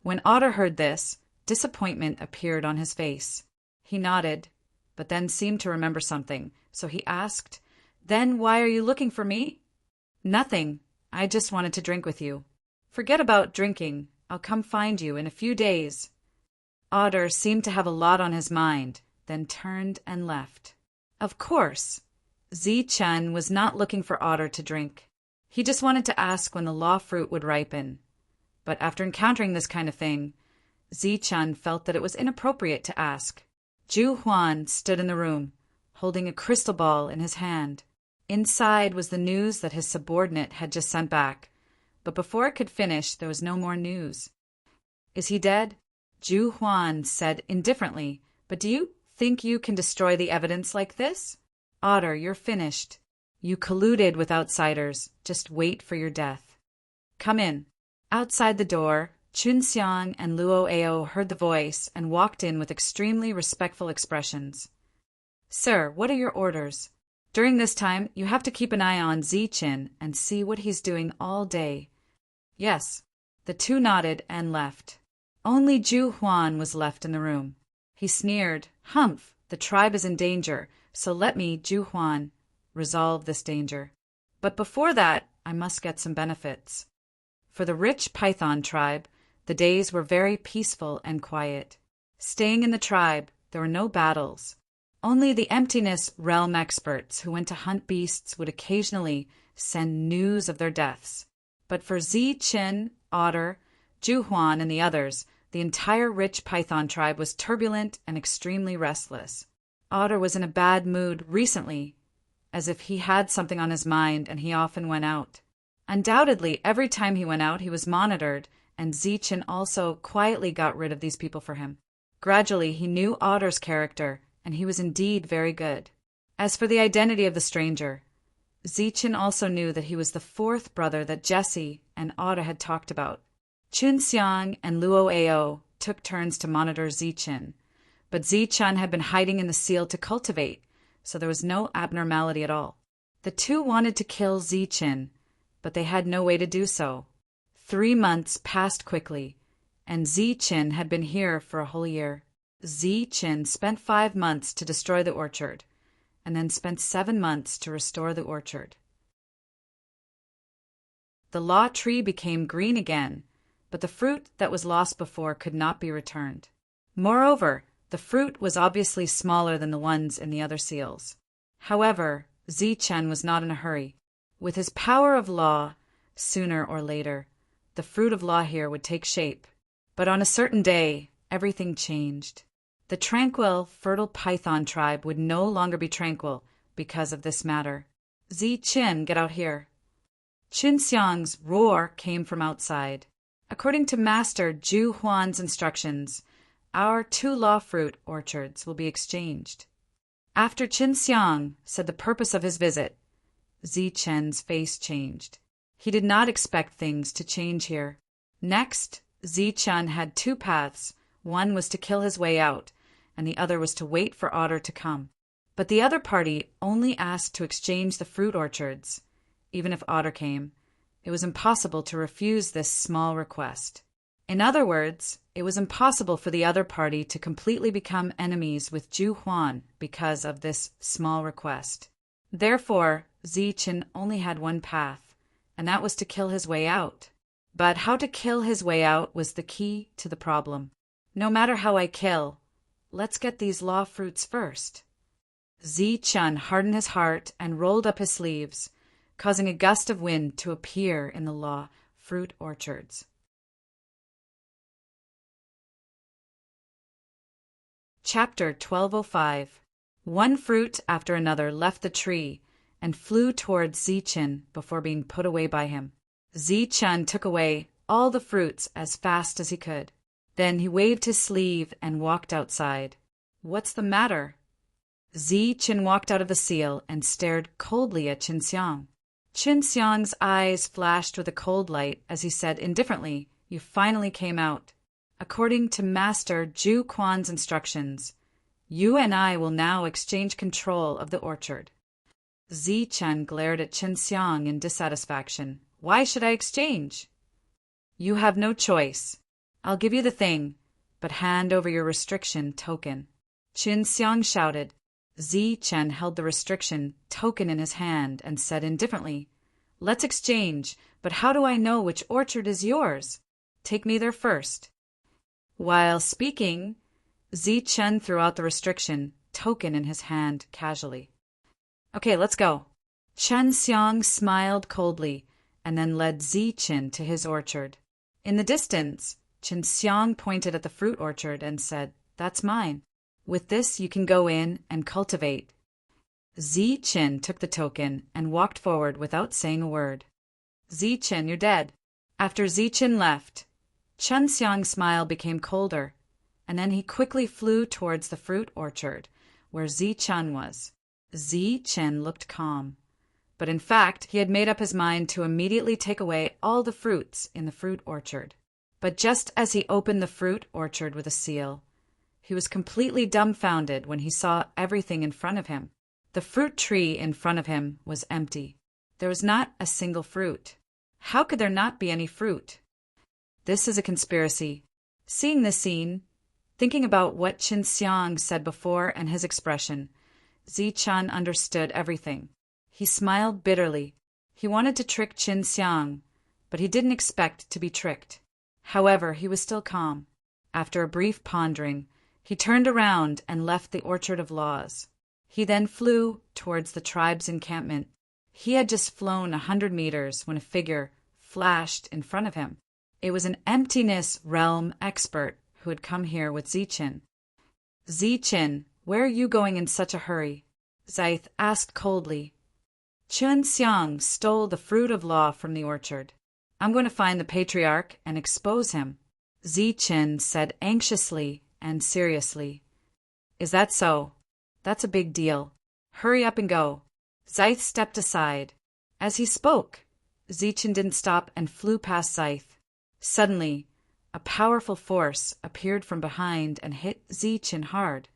When Otter heard this, disappointment appeared on his face. He nodded, but then seemed to remember something, so he asked, "Then why are you looking for me?" "Nothing. I just wanted to drink with you." "Forget about drinking. I'll come find you in a few days." Otter seemed to have a lot on his mind, then turned and left. Of course, Zi-Chun was not looking for Otter to drink. He just wanted to ask when the law fruit would ripen. But after encountering this kind of thing, Zi-Chun felt that it was inappropriate to ask. Ju Huan stood in the room, holding a crystal ball in his hand. Inside was the news that his subordinate had just sent back, but before it could finish, there was no more news. "Is he dead?" Ju Huan said indifferently, "But do you think you can destroy the evidence like this? Otter, you're finished. You colluded with outsiders. Just wait for your death. Come in." Outside the door, Chun Xiang and Luo Ao heard the voice and walked in with extremely respectful expressions. "Sir, what are your orders? During this time, you have to keep an eye on Zi-Chun and see what he's doing all day." "Yes." The two nodded and left. Only Ju Huan was left in the room. He sneered, "Humph, the tribe is in danger, so let me, Ju Huan, resolve this danger. But before that, I must get some benefits." For the rich Python tribe, the days were very peaceful and quiet. Staying in the tribe, there were no battles. Only the emptiness realm experts who went to hunt beasts would occasionally send news of their deaths. But for Zi-Chun, Otter, Ju Huan, and the others, the entire rich Python tribe was turbulent and extremely restless. Otter was in a bad mood recently, as if he had something on his mind, and he often went out. Undoubtedly, every time he went out, he was monitored, and Zi-Chun also quietly got rid of these people for him. Gradually, he knew Otter's character, and he was indeed very good. As for the identity of the stranger, Zi-Chun also knew that he was the fourth brother that Jesse and Otter had talked about. Chun Xiang and Luo Ao took turns to monitor Zi-Chun, but Zi-Chun had been hiding in the seal to cultivate, so there was no abnormality at all. The two wanted to kill Zi-Chun, but they had no way to do so. 3 months passed quickly, and Zi-Chun had been here for a whole year. Zi-Chun spent 5 months to destroy the orchard, and then spent 7 months to restore the orchard. The law tree became green again, but the fruit that was lost before could not be returned. Moreover, the fruit was obviously smaller than the ones in the other seals. However, Zi-Chun was not in a hurry. With his power of law, sooner or later, the fruit of law here would take shape. But on a certain day, everything changed. The tranquil, fertile Python tribe would no longer be tranquil because of this matter. Zi-Chun, get out here. Chun Xiang's roar came from outside. According to Master Zhu Huan's instructions, our 2 law fruit orchards will be exchanged. After Qin Xiang said the purpose of his visit, Zichen's face changed. He did not expect things to change here. Next, Zichen had 2 paths. One was to kill his way out, and the other was to wait for Otter to come. But the other party only asked to exchange the fruit orchards. Even if Otter came, it was impossible to refuse this small request. In other words, it was impossible for the other party to completely become enemies with Zhu Huan because of this small request. Therefore, Zichen only had one path, and that was to kill his way out. But how to kill his way out was the key to the problem. No matter how I kill, let's get these law fruits first. Zichen hardened his heart and rolled up his sleeves, causing a gust of wind to appear in the law fruit orchards. Chapter 1205. One fruit after another left the tree and flew towards Zichen before being put away by him. Zichen took away all the fruits as fast as he could. Then he waved his sleeve and walked outside. What's the matter? Zichen walked out of the seal and stared coldly at Qin Xiang. Qin Xiang's eyes flashed with a cold light as he said indifferently, "You finally came out. According to Master Zhu Huan's instructions, you and I will now exchange control of the orchard." Zichen glared at Qin Xiang in dissatisfaction. "Why should I exchange?" "You have no choice. I'll give you the thing, but hand over your restriction token." Qin Xiang shouted. Zichen held the restriction token in his hand and said indifferently, "Let's exchange, but how do I know which orchard is yours? Take me there first." While speaking, Zichen threw out the restriction token in his hand casually. "Okay, let's go." Qin Xiang smiled coldly and then led Zichen to his orchard. In the distance, Qin Xiang pointed at the fruit orchard and said, "That's mine. With this you can go in and cultivate." Zichen took the token and walked forward without saying a word. "Zichen, you're dead." After Zichen left, Qin Xiang's smile became colder, and then he quickly flew towards the fruit orchard where Zichen was. Zichen looked calm, but in fact he had made up his mind to immediately take away all the fruits in the fruit orchard. But just as he opened the fruit orchard with a seal, he was completely dumbfounded when he saw everything in front of him. The fruit tree in front of him was empty. There was not a single fruit. How could there not be any fruit? This is a conspiracy. Seeing this scene, thinking about what Qin Xiang said before and his expression, Zichen understood everything. He smiled bitterly. He wanted to trick Qin Xiang, but he didn't expect to be tricked. However, he was still calm. After a brief pondering, he turned around and left the Orchard of Laws. He then flew towards the tribe's encampment. He had just flown 100 meters when a figure flashed in front of him. It was an emptiness realm expert who had come here with Zichen. "Zichen, where are you going in such a hurry?" Zaith asked coldly. "Qin Xiang stole the fruit of law from the orchard. I'm going to find the patriarch and expose him," Zichen said anxiously and seriously. "Is that so? That's a big deal. Hurry up and go." Zaith stepped aside. As he spoke, Zichen didn't stop and flew past Zaith. Suddenly, a powerful force appeared from behind and hit Zichen hard.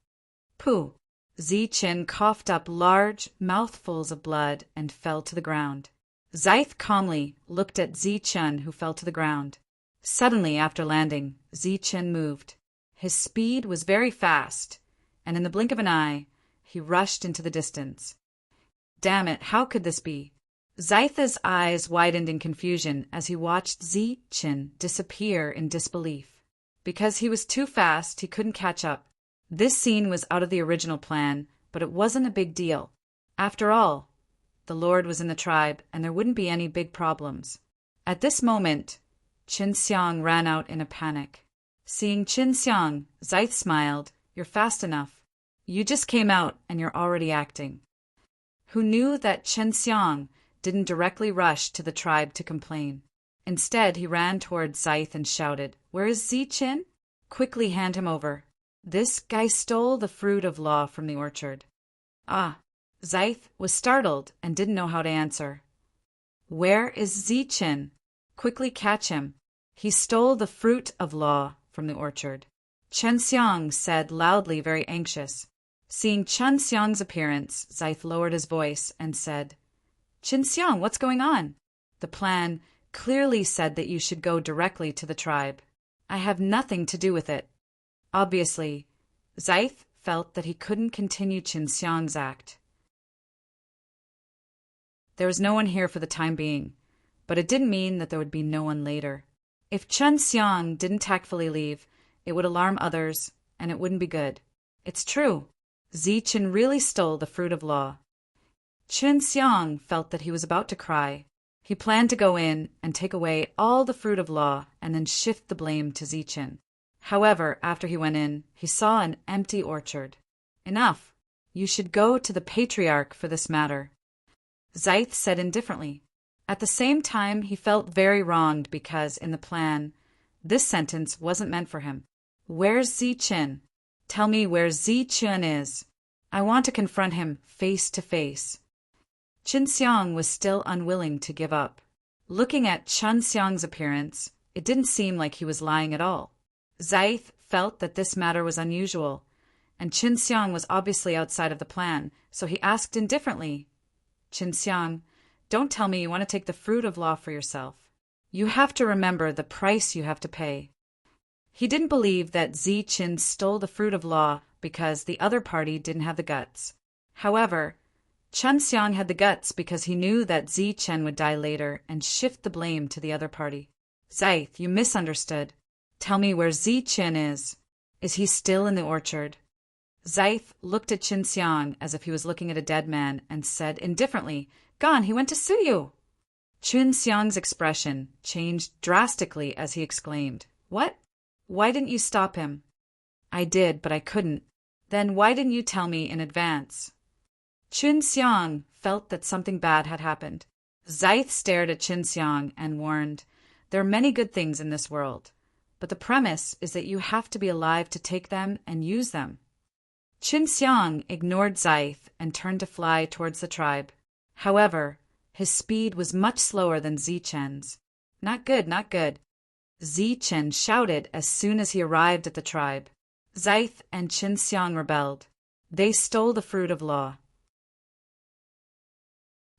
"Pooh!" Zichen coughed up large mouthfuls of blood and fell to the ground. Zaith calmly looked at Zichen, who fell to the ground. Suddenly, after landing, Zichen moved. His speed was very fast, and in the blink of an eye, he rushed into the distance. Damn it, how could this be? Zaith's eyes widened in confusion as he watched Zichen disappear in disbelief. Because he was too fast, he couldn't catch up. This scene was out of the original plan, but it wasn't a big deal. After all, the Lord was in the tribe, and there wouldn't be any big problems. At this moment, Qin Xiang ran out in a panic. Seeing Qin Xiang, Zaith smiled. "You're fast enough. You just came out and you're already acting." Who knew that Qin Xiang didn't directly rush to the tribe to complain. Instead, he ran toward Zyth and shouted, "Where is Zi-Chin? Quickly hand him over. This guy stole the fruit of law from the orchard." Ah, Zyth was startled and didn't know how to answer. "Where is Zi-Chin? Quickly catch him. He stole the fruit of law from the orchard." Chen Xiang said loudly, very anxious. Seeing Chen Xiang's appearance, Zyth lowered his voice and said, "Chen Xiang, what's going on? The plan clearly said that you should go directly to the tribe. I have nothing to do with it." Obviously, Zyth felt that he couldn't continue Chen Xiang's act. There was no one here for the time being, but it didn't mean that there would be no one later. If Chen Xiang didn't tactfully leave, it would alarm others, and it wouldn't be good. It's true. Zi-Chin really stole the fruit of law. Chen Xiang felt that he was about to cry. He planned to go in and take away all the fruit of law and then shift the blame to Zi-Chin. However, after he went in, he saw an empty orchard. "Enough. You should go to the patriarch for this matter," Zyth said indifferently. At the same time, he felt very wronged because, in the plan, this sentence wasn't meant for him. "Where's Zi-Chin? Tell me where Zi-Chin is. I want to confront him face to face." Chen Xiang was still unwilling to give up. Looking at Chen Xiang's appearance, it didn't seem like he was lying at all. Zyth felt that this matter was unusual, and Chen Xiang was obviously outside of the plan, so he asked indifferently, "Chen Xiang, don't tell me you want to take the fruit of law for yourself. You have to remember the price you have to pay." He didn't believe that Zi-Chin stole the fruit of law because the other party didn't have the guts. However, Chen Xiang had the guts because he knew that Zi-Chin would die later and shift the blame to the other party. "Zyth, you misunderstood. Tell me where Zi-Chin is. Is he still in the orchard?" Zyth looked at Chen Xiang as if he was looking at a dead man and said indifferently, "Gone, he went to sue you." Chen Xiang's expression changed drastically as he exclaimed, "What? Why didn't you stop him?" "I did, but I couldn't." "Then why didn't you tell me in advance?" Chen Xiang felt that something bad had happened. Zyth stared at Chen Xiang and warned, "There are many good things in this world, but the premise is that you have to be alive to take them and use them." Chen Xiang ignored Zyth and turned to fly towards the tribe. However, his speed was much slower than Zi-Chen's. "Not good, not good," Zi-Chen shouted as soon as he arrived at the tribe. Zyth and Chen Xiang rebelled. They stole the fruit of law.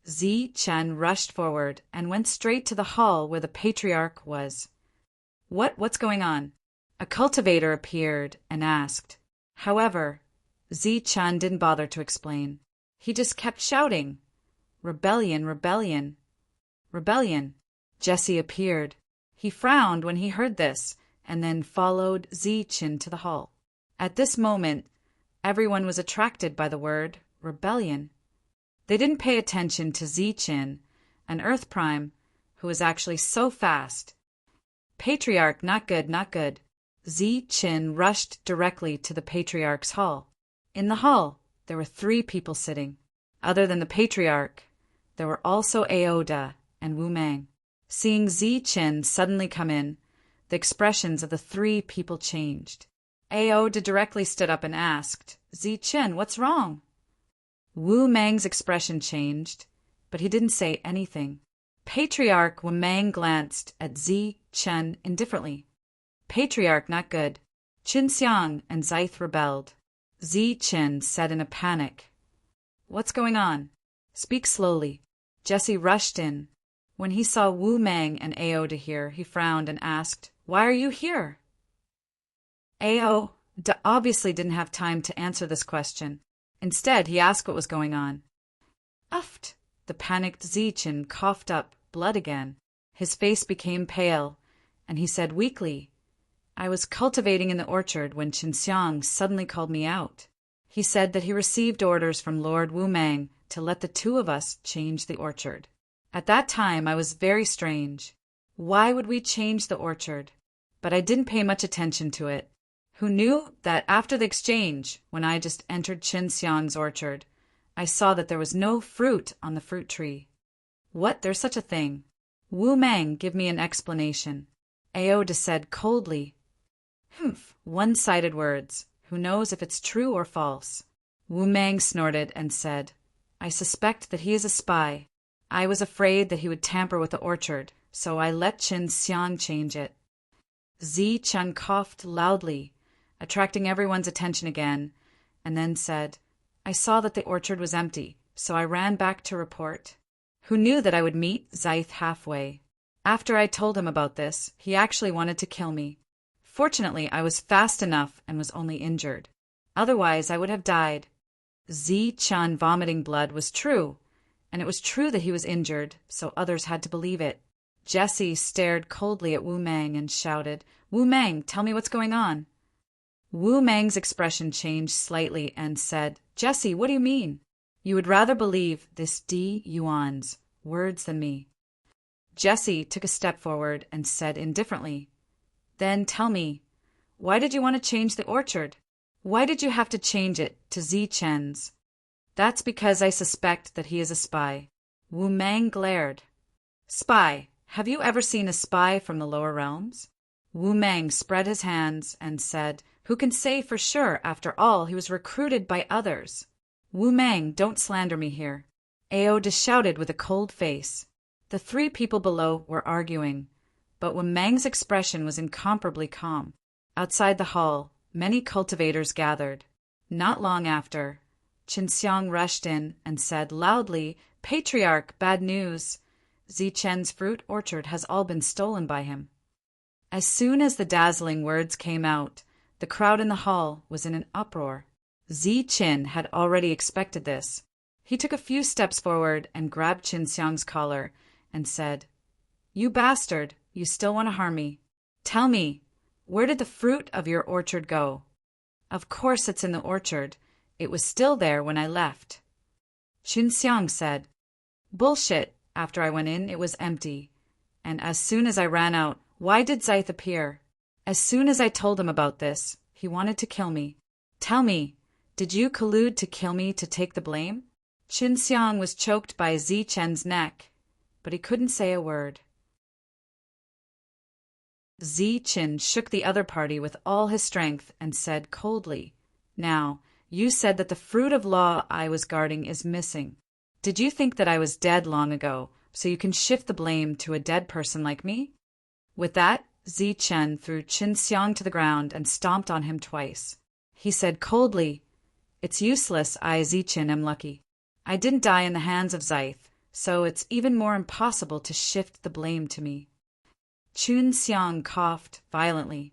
Zi-Chen rushed forward and went straight to the hall where the patriarch was. What's going on?" A cultivator appeared and asked. However, Zi-Chen didn't bother to explain. He just kept shouting, "Rebellion, rebellion, rebellion." Jesse appeared. He frowned when he heard this and then followed Zi-Chin to the hall. At this moment, everyone was attracted by the word rebellion. They didn't pay attention to Zi-Chin, an Earth Prime, who was actually so fast. "Patriarch, not good, not good." Zi-Chin rushed directly to the Patriarch's hall. In the hall, there were 3 people sitting. Other than the Patriarch, there were also Aoda and Wu Mang. Seeing Zi-Chin suddenly come in, the expressions of the 3 people changed. Aoda directly stood up and asked, "Zi-Chin, what's wrong?" Wu Mang's expression changed, but he didn't say anything. Patriarch Wu Mang glanced at Zi-Chin indifferently. "Patriarch, not good." Chen Xiang and Zyth rebelled. Zi-Chin said in a panic, "What's going on? Speak slowly." Jesse rushed in. When he saw Wu Mang and Aoda here, he frowned and asked, "Why are you here?" Aoda obviously didn't have time to answer this question. Instead, he asked what was going on. "Uft!" The panicked Zi-Chin coughed up blood again. His face became pale, and he said weakly, "I was cultivating in the orchard when Chen Xiang suddenly called me out. He said that he received orders from Lord Wu Mang to let the 2 of us change the orchard. At that time, I was very strange. Why would we change the orchard? But I didn't pay much attention to it. Who knew that after the exchange, when I just entered Chen Xiang's orchard, I saw that there was no fruit on the fruit tree." "What? There's such a thing?" Wu Mang, give me an explanation. Aoda said coldly. Humph, one-sided words. Who knows if it's true or false? Wu Mang snorted and said, I suspect that he is a spy. I was afraid that he would tamper with the orchard, so I let Qin Xiang change it. Zichen coughed loudly, attracting everyone's attention again, and then said, I saw that the orchard was empty, so I ran back to report. Who knew that I would meet Zythe halfway? After I told him about this, he actually wanted to kill me. Fortunately, I was fast enough and was only injured. Otherwise, I would have died. Zichen vomiting blood was true, and it was true that he was injured, so others had to believe it. Jessie stared coldly at Wu Mang and shouted, Wu Mang, tell me what's going on. Wu Mang's expression changed slightly and said, Jessie, what do you mean? You would rather believe this Di Yuan's words than me. Jessie took a step forward and said indifferently, Then tell me, why did you want to change the orchard? Why did you have to change it to Zichen's? That's because I suspect that he is a spy. Wu Mang glared. Spy? Have you ever seen a spy from the lower realms? Wu Mang spread his hands and said, Who can say for sure? After all, he was recruited by others. Wu Mang, don't slander me here. Aoda shouted with a cold face. The three people below were arguing, but Wu Mang's expression was incomparably calm. Outside the hall, many cultivators gathered. Not long after, Qin Xiang rushed in and said loudly, Patriarch, bad news. Zichen's fruit orchard has all been stolen by him. As soon as the dazzling words came out, the crowd in the hall was in an uproar. Zichen had already expected this. He took a few steps forward and grabbed Qin Xiang's collar and said, You bastard, you still want to harm me. Tell me, where did the fruit of your orchard go? Of course it's in the orchard. It was still there when I left. Qin Xiang said, Bullshit. After I went in, it was empty. And as soon as I ran out, why did Zythe appear? As soon as I told him about this, he wanted to kill me. Tell me, did you collude to kill me to take the blame? Qin Xiang was choked by Zichen's neck, but he couldn't say a word. Zichen shook the other party with all his strength and said coldly, Now, you said that the fruit of law I was guarding is missing. Did you think that I was dead long ago, so you can shift the blame to a dead person like me? With that, Zichen threw Qin Xiang to the ground and stomped on him twice. He said coldly, It's useless, I, Zichen, am lucky. I didn't die in the hands of Zythe, so it's even more impossible to shift the blame to me. Qin Xiang coughed violently.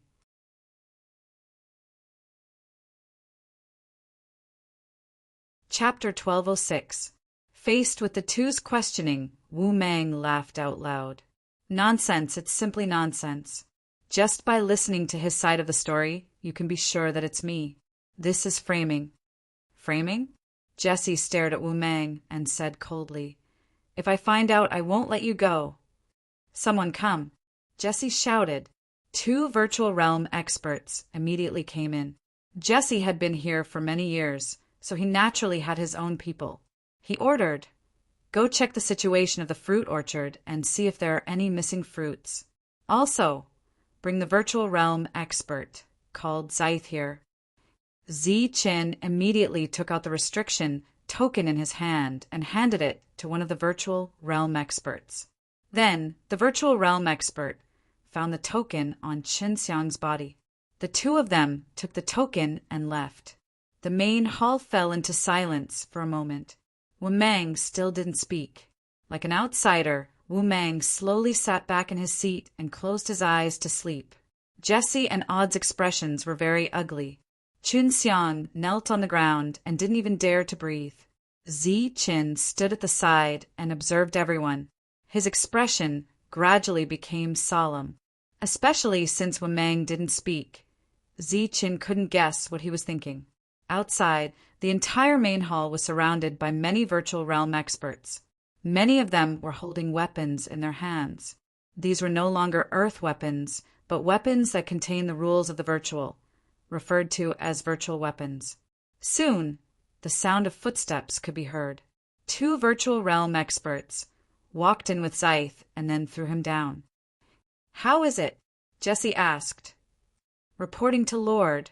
Chapter 1206. Faced with the two's questioning, Wu Mang laughed out loud. Nonsense, it's simply nonsense. Just by listening to his side of the story, you can be sure that it's me. This is framing. Framing? Jessie stared at Wu Mang and said coldly, If I find out, I won't let you go. Someone come. Jessie shouted. Two virtual realm experts immediately came in. Jessie had been here for many years, so he naturally had his own people. He ordered, Go check the situation of the fruit orchard and see if there are any missing fruits. Also, bring the virtual realm expert, called Zythe here. Zichen immediately took out the restriction token in his hand and handed it to one of the virtual realm experts. Then, the virtual realm expert found the token on Qin Xiang's body. The two of them took the token and left. The main hall fell into silence for a moment. Wu Mang still didn't speak. Like an outsider, Wu Mang slowly sat back in his seat and closed his eyes to sleep. Jessie and Odd's expressions were very ugly. Qin Xiang knelt on the ground and didn't even dare to breathe. Zichen stood at the side and observed everyone. His expression gradually became solemn, especially since Wu Mang didn't speak. Zichen couldn't guess what he was thinking. Outside, the entire main hall was surrounded by many virtual realm experts. Many of them were holding weapons in their hands. These were no longer earth weapons, but weapons that contain the rules of the virtual, referred to as virtual weapons. Soon, the sound of footsteps could be heard. Two virtual realm experts, walked in with Scythe, and then threw him down. "How is it?" Jesse asked. "Reporting to Lord,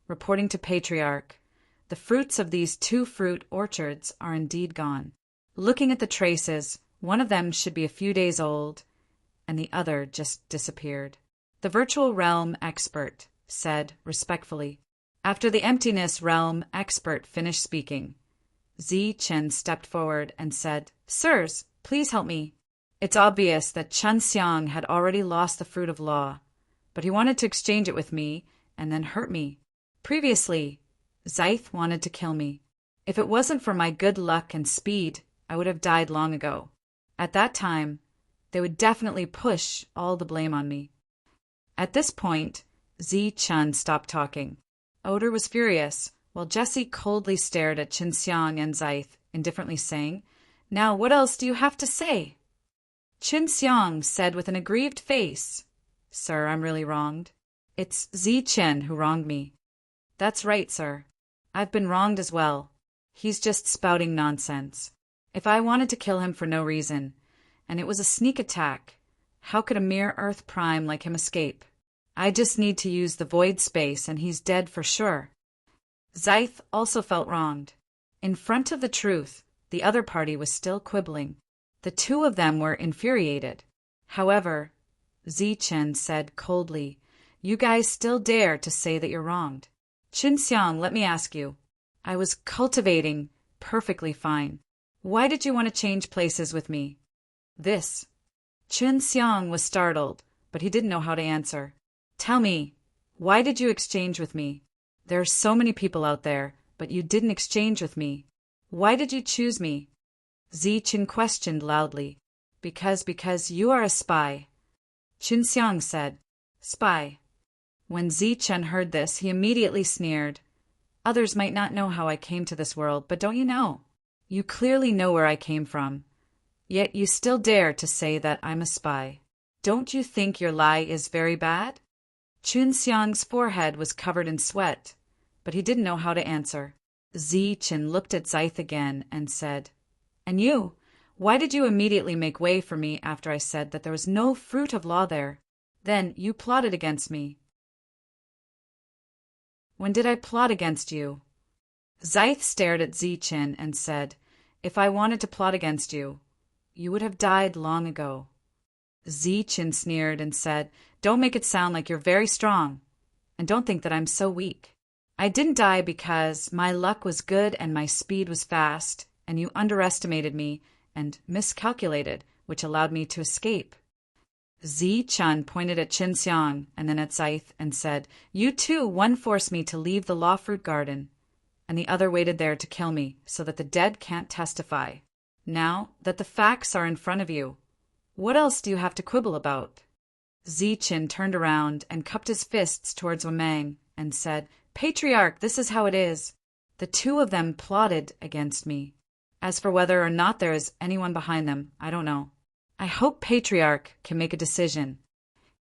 reporting to Patriarch, the fruits of these 2 fruit orchards are indeed gone. Looking at the traces, one of them should be a few days old, and the other just disappeared." The virtual realm expert said respectfully. After the emptiness realm expert finished speaking, Zi Chen stepped forward and said, "Sirs, please help me." It's obvious that Chen Xiang had already lost the fruit of law, but he wanted to exchange it with me and then hurt me. Previously, Scythe wanted to kill me. If it wasn't for my good luck and speed, I would have died long ago. At that time, they would definitely push all the blame on me. At this point, Zi Chen stopped talking. Oder was furious, while Jesse coldly stared at Qin Xiang and Scythe, indifferently saying, "Now what else do you have to say?" Qin Xiang said with an aggrieved face, "Sir, I'm really wronged. It's Zi Chen who wronged me." "That's right, sir. I've been wronged as well. He's just spouting nonsense. If I wanted to kill him for no reason, and it was a sneak attack, how could a mere Earth Prime like him escape? I just need to use the void space and he's dead for sure." Scythe also felt wronged. In front of the truth, the other party was still quibbling. The 2 of them were infuriated. However, Zi Chen said coldly, "You guys still dare to say that you're wronged. Qin Xiang, let me ask you. I was cultivating perfectly fine. Why did you want to change places with me?" This. Qin Xiang was startled, but he didn't know how to answer. "Tell me, why did you exchange with me? There are so many people out there, but you didn't exchange with me. Why did you choose me?" Zi Chen questioned loudly. Because you are a spy." Qin Xiang said, "Spy." When Zi Chen heard this, he immediately sneered. "Others might not know how I came to this world, but don't you know? You clearly know where I came from. Yet you still dare to say that I'm a spy. Don't you think your lie is very bad?" Qin Xiang's forehead was covered in sweat, but he didn't know how to answer. Zi Chen looked at Scythe again and said, "And you? Why did you immediately make way for me after I said that there was no fruit of law there? Then you plotted against me." "When did I plot against you?" Scythe stared at Zi Chen and said, "If I wanted to plot against you, you would have died long ago." Zi Chen sneered and said, "Don't make it sound like you're very strong, and don't think that I'm so weak. I didn't die because my luck was good and my speed was fast, and you underestimated me and miscalculated, which allowed me to escape." Zi Chen pointed at Qin Xiang and then at Scythe and said, "You too, one forced me to leave the law fruit garden, and the other waited there to kill me so that the dead can't testify. Now that the facts are in front of you, what else do you have to quibble about?" Zi Chen turned around and cupped his fists towards Wamang and said, "Patriarch, this is how it is. The 2 of them plotted against me. As for whether or not there is anyone behind them, I don't know. I hope Patriarch can make a decision."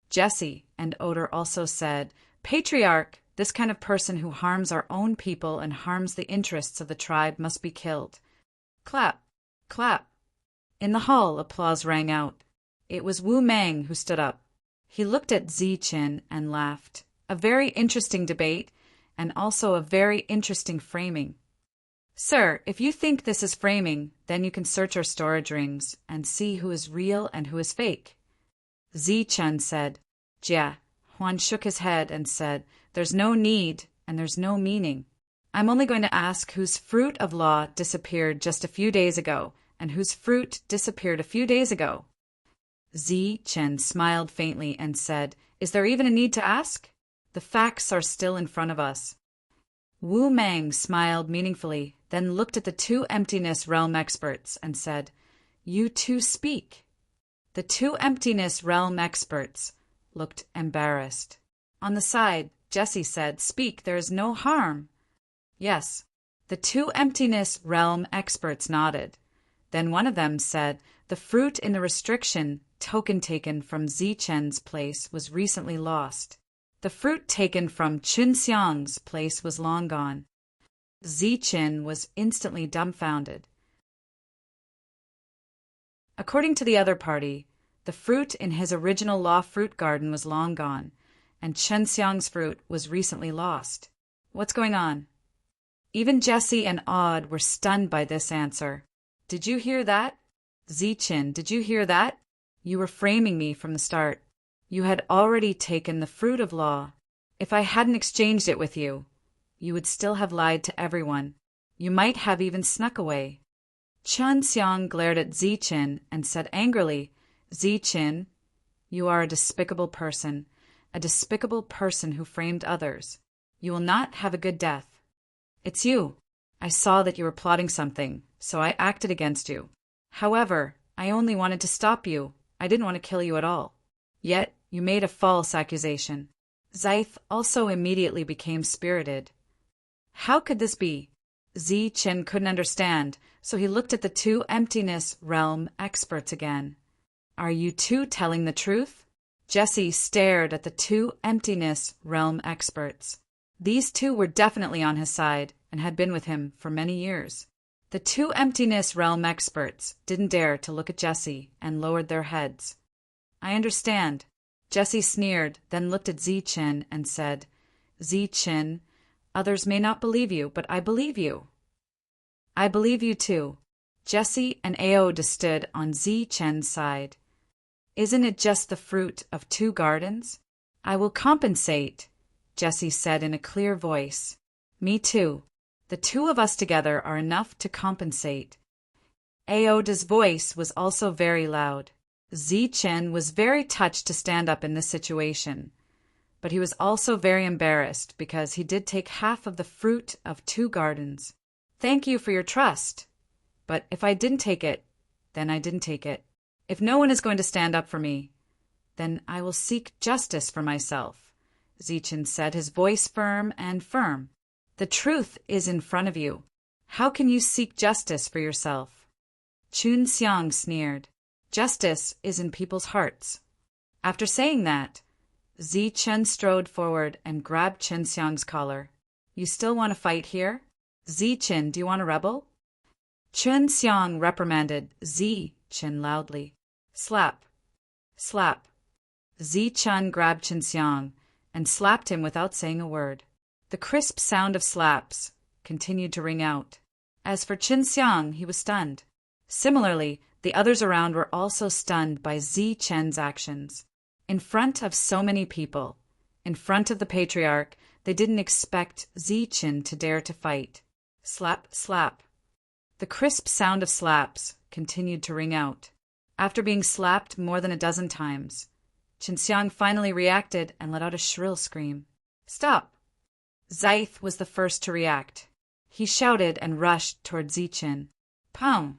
Jesse and Oder also said, "Patriarch, this kind of person who harms our own people and harms the interests of the tribe must be killed." Clap, clap. In the hall, applause rang out. It was Wu Mang who stood up. He looked at Zi Chen and laughed. A very interesting debate, and also a very interesting framing. "Sir, if you think this is framing, then you can search our storage rings and see who is real and who is fake." Zi Chen said. Jia. Huan shook his head and said, "There's no need and there's no meaning. I'm only going to ask whose fruit of law disappeared just a few days ago and whose fruit disappeared a few days ago." Zi Chen smiled faintly and said, "Is there even a need to ask? The facts are still in front of us." Wu Mang smiled meaningfully, then looked at the 2 emptiness realm experts and said, "You 2 speak." The 2 emptiness realm experts looked embarrassed. On the side, Jesse said, "Speak, there is no harm." Yes. The 2 emptiness realm experts nodded. Then one of them said, "The fruit in the restriction token taken from Zi Chen's place was recently lost. The fruit taken from Qin Xiang's place was long gone." Zi Chen was instantly dumbfounded. According to the other party, the fruit in his original law fruit garden was long gone, and Chen Xiang's fruit was recently lost. What's going on? Even Jesse and Aud were stunned by this answer. Did you hear that? Zichen, did you hear that? You were framing me from the start. You had already taken the fruit of law. If I hadn't exchanged it with you, you would still have lied to everyone. You might have even snuck away. Chen Xiang glared at Zichen and said angrily, Zichen, you are a despicable person who framed others. You will not have a good death. It's you. I saw that you were plotting something, so I acted against you. However, I only wanted to stop you. I didn't want to kill you at all. Yet, you made a false accusation. Xife also immediately became spirited. How could this be? Zichen couldn't understand, so he looked at the two emptiness realm experts again. Are you two telling the truth? Jesse stared at the two emptiness realm experts. These two were definitely on his side and had been with him for many years. The two emptiness realm experts didn't dare to look at Jesse and lowered their heads. I understand. Jesse sneered, then looked at Zichen and said, Zichen, others may not believe you, but I believe you. I believe you too. Jesse and Aode stood on Zichen's side. Isn't it just the fruit of two gardens? I will compensate, Jesse said in a clear voice. Me too. The two of us together are enough to compensate. Aoda's voice was also very loud. Zichen was very touched to stand up in this situation, but he was also very embarrassed because he did take half of the fruit of two gardens. Thank you for your trust, but if I didn't take it, then I didn't take it. If no one is going to stand up for me, then I will seek justice for myself, Zichen said, his voice firm and firm. The truth is in front of you. How can you seek justice for yourself? Chun Xiang sneered. Justice is in people's hearts. After saying that, Zichen strode forward and grabbed Chen Xiang's collar. You still want to fight here? Zichen, do you want to rebel? Chen Xiang reprimanded Zichen loudly. Slap. Slap. Zichen grabbed Chen Xiang and slapped him without saying a word. The crisp sound of slaps continued to ring out. As for Chen Xiang, he was stunned. Similarly, the others around were also stunned by Zichen's actions. In front of so many people, in front of the patriarch, they didn't expect Zichen to dare to fight. Slap, slap. The crisp sound of slaps continued to ring out. After being slapped more than a dozen times, Chen Xiang finally reacted and let out a shrill scream. Stop! Xife was the first to react. He shouted and rushed toward Zichen. Pow!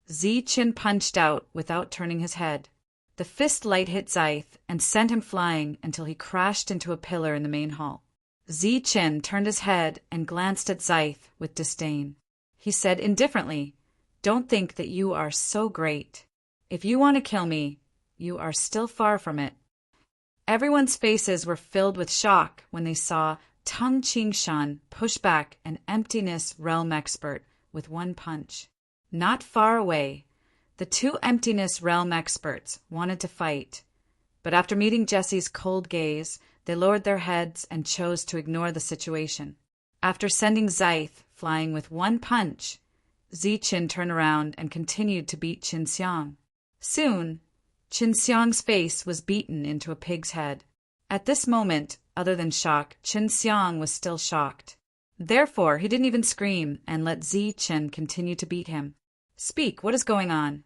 Zichen punched out without turning his head. The fist light hit Xife and sent him flying until he crashed into a pillar in the main hall. Zichen turned his head and glanced at Xife with disdain. He said indifferently, Don't think that you are so great. If you want to kill me, you are still far from it. Everyone's faces were filled with shock when they saw Tang Qingshan push back an emptiness realm expert with one punch. Not far away, the two emptiness realm experts wanted to fight, but after meeting Jesse's cold gaze, they lowered their heads and chose to ignore the situation. After sending Xife flying with one punch, Zichen turned around and continued to beat Chen Xiang. Soon, Chen Xiang's face was beaten into a pig's head. At this moment, other than shock, Chen Xiang was still shocked. Therefore, he didn't even scream and let Zichen continue to beat him. Speak, what is going on?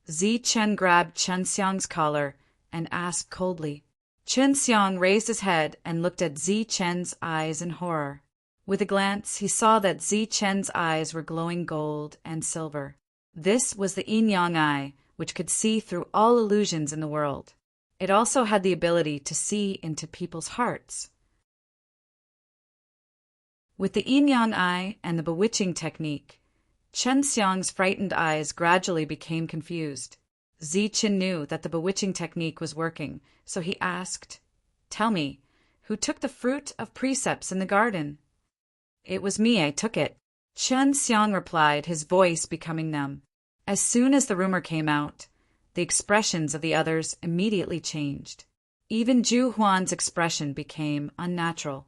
Zichen grabbed Chen Xiang's collar and asked coldly. Chen Xiang raised his head and looked at Zichen's eyes in horror. With a glance, he saw that Zichen's eyes were glowing gold and silver. This was the yin-yang eye, which could see through all illusions in the world. It also had the ability to see into people's hearts. With the yin-yang eye and the bewitching technique, Chen Xiang's frightened eyes gradually became confused. Zichen knew that the bewitching technique was working, so he asked, Tell me, who took the fruit of precepts in the garden? It was me, I took it. Chen Xiang replied, his voice becoming numb. As soon as the rumor came out, the expressions of the others immediately changed. Even Ju Huan's expression became unnatural.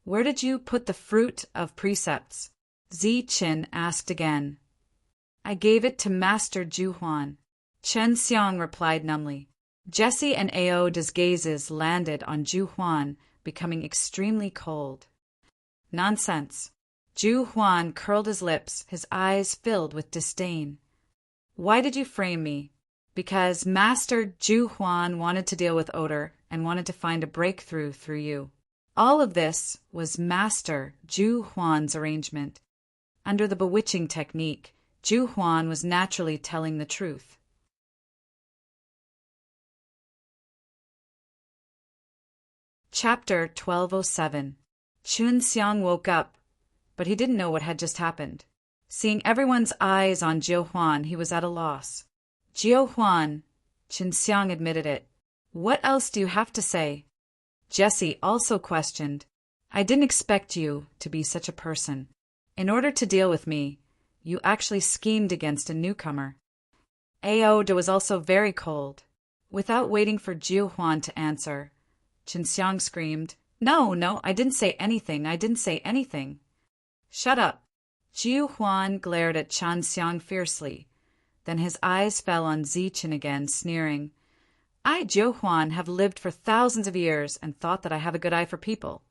Where did you put the fruit of precepts? Zi Qin asked again. I gave it to Master Ju Huan. Chen Xiang replied numbly. Jessie and Aoda's gazes landed on Ju Huan, becoming extremely cold. Nonsense. Ju Huan curled his lips, his eyes filled with disdain. Why did you frame me? Because Master Ju Huan wanted to deal with odor and wanted to find a breakthrough through you. All of this was Master Ju Huan's arrangement. Under the bewitching technique, Ju Huan was naturally telling the truth. Chapter 1207. Chun Xiang woke up, but he didn't know what had just happened. Seeing everyone's eyes on Jiu Huan, he was at a loss. Jiu Huan, Chun Xiang admitted it. What else do you have to say? Jessie also questioned. I didn't expect you to be such a person. In order to deal with me, you actually schemed against a newcomer. Aoda was also very cold. Without waiting for Jiu Huan to answer, Chun Xiang screamed, No, I didn't say anything. Shut up. Jiu Huan glared at Chan Xiang fiercely. Then his eyes fell on Zi Qin again, sneering. I, Jiu Huan, have lived for thousands of years and thought that I have a good eye for people.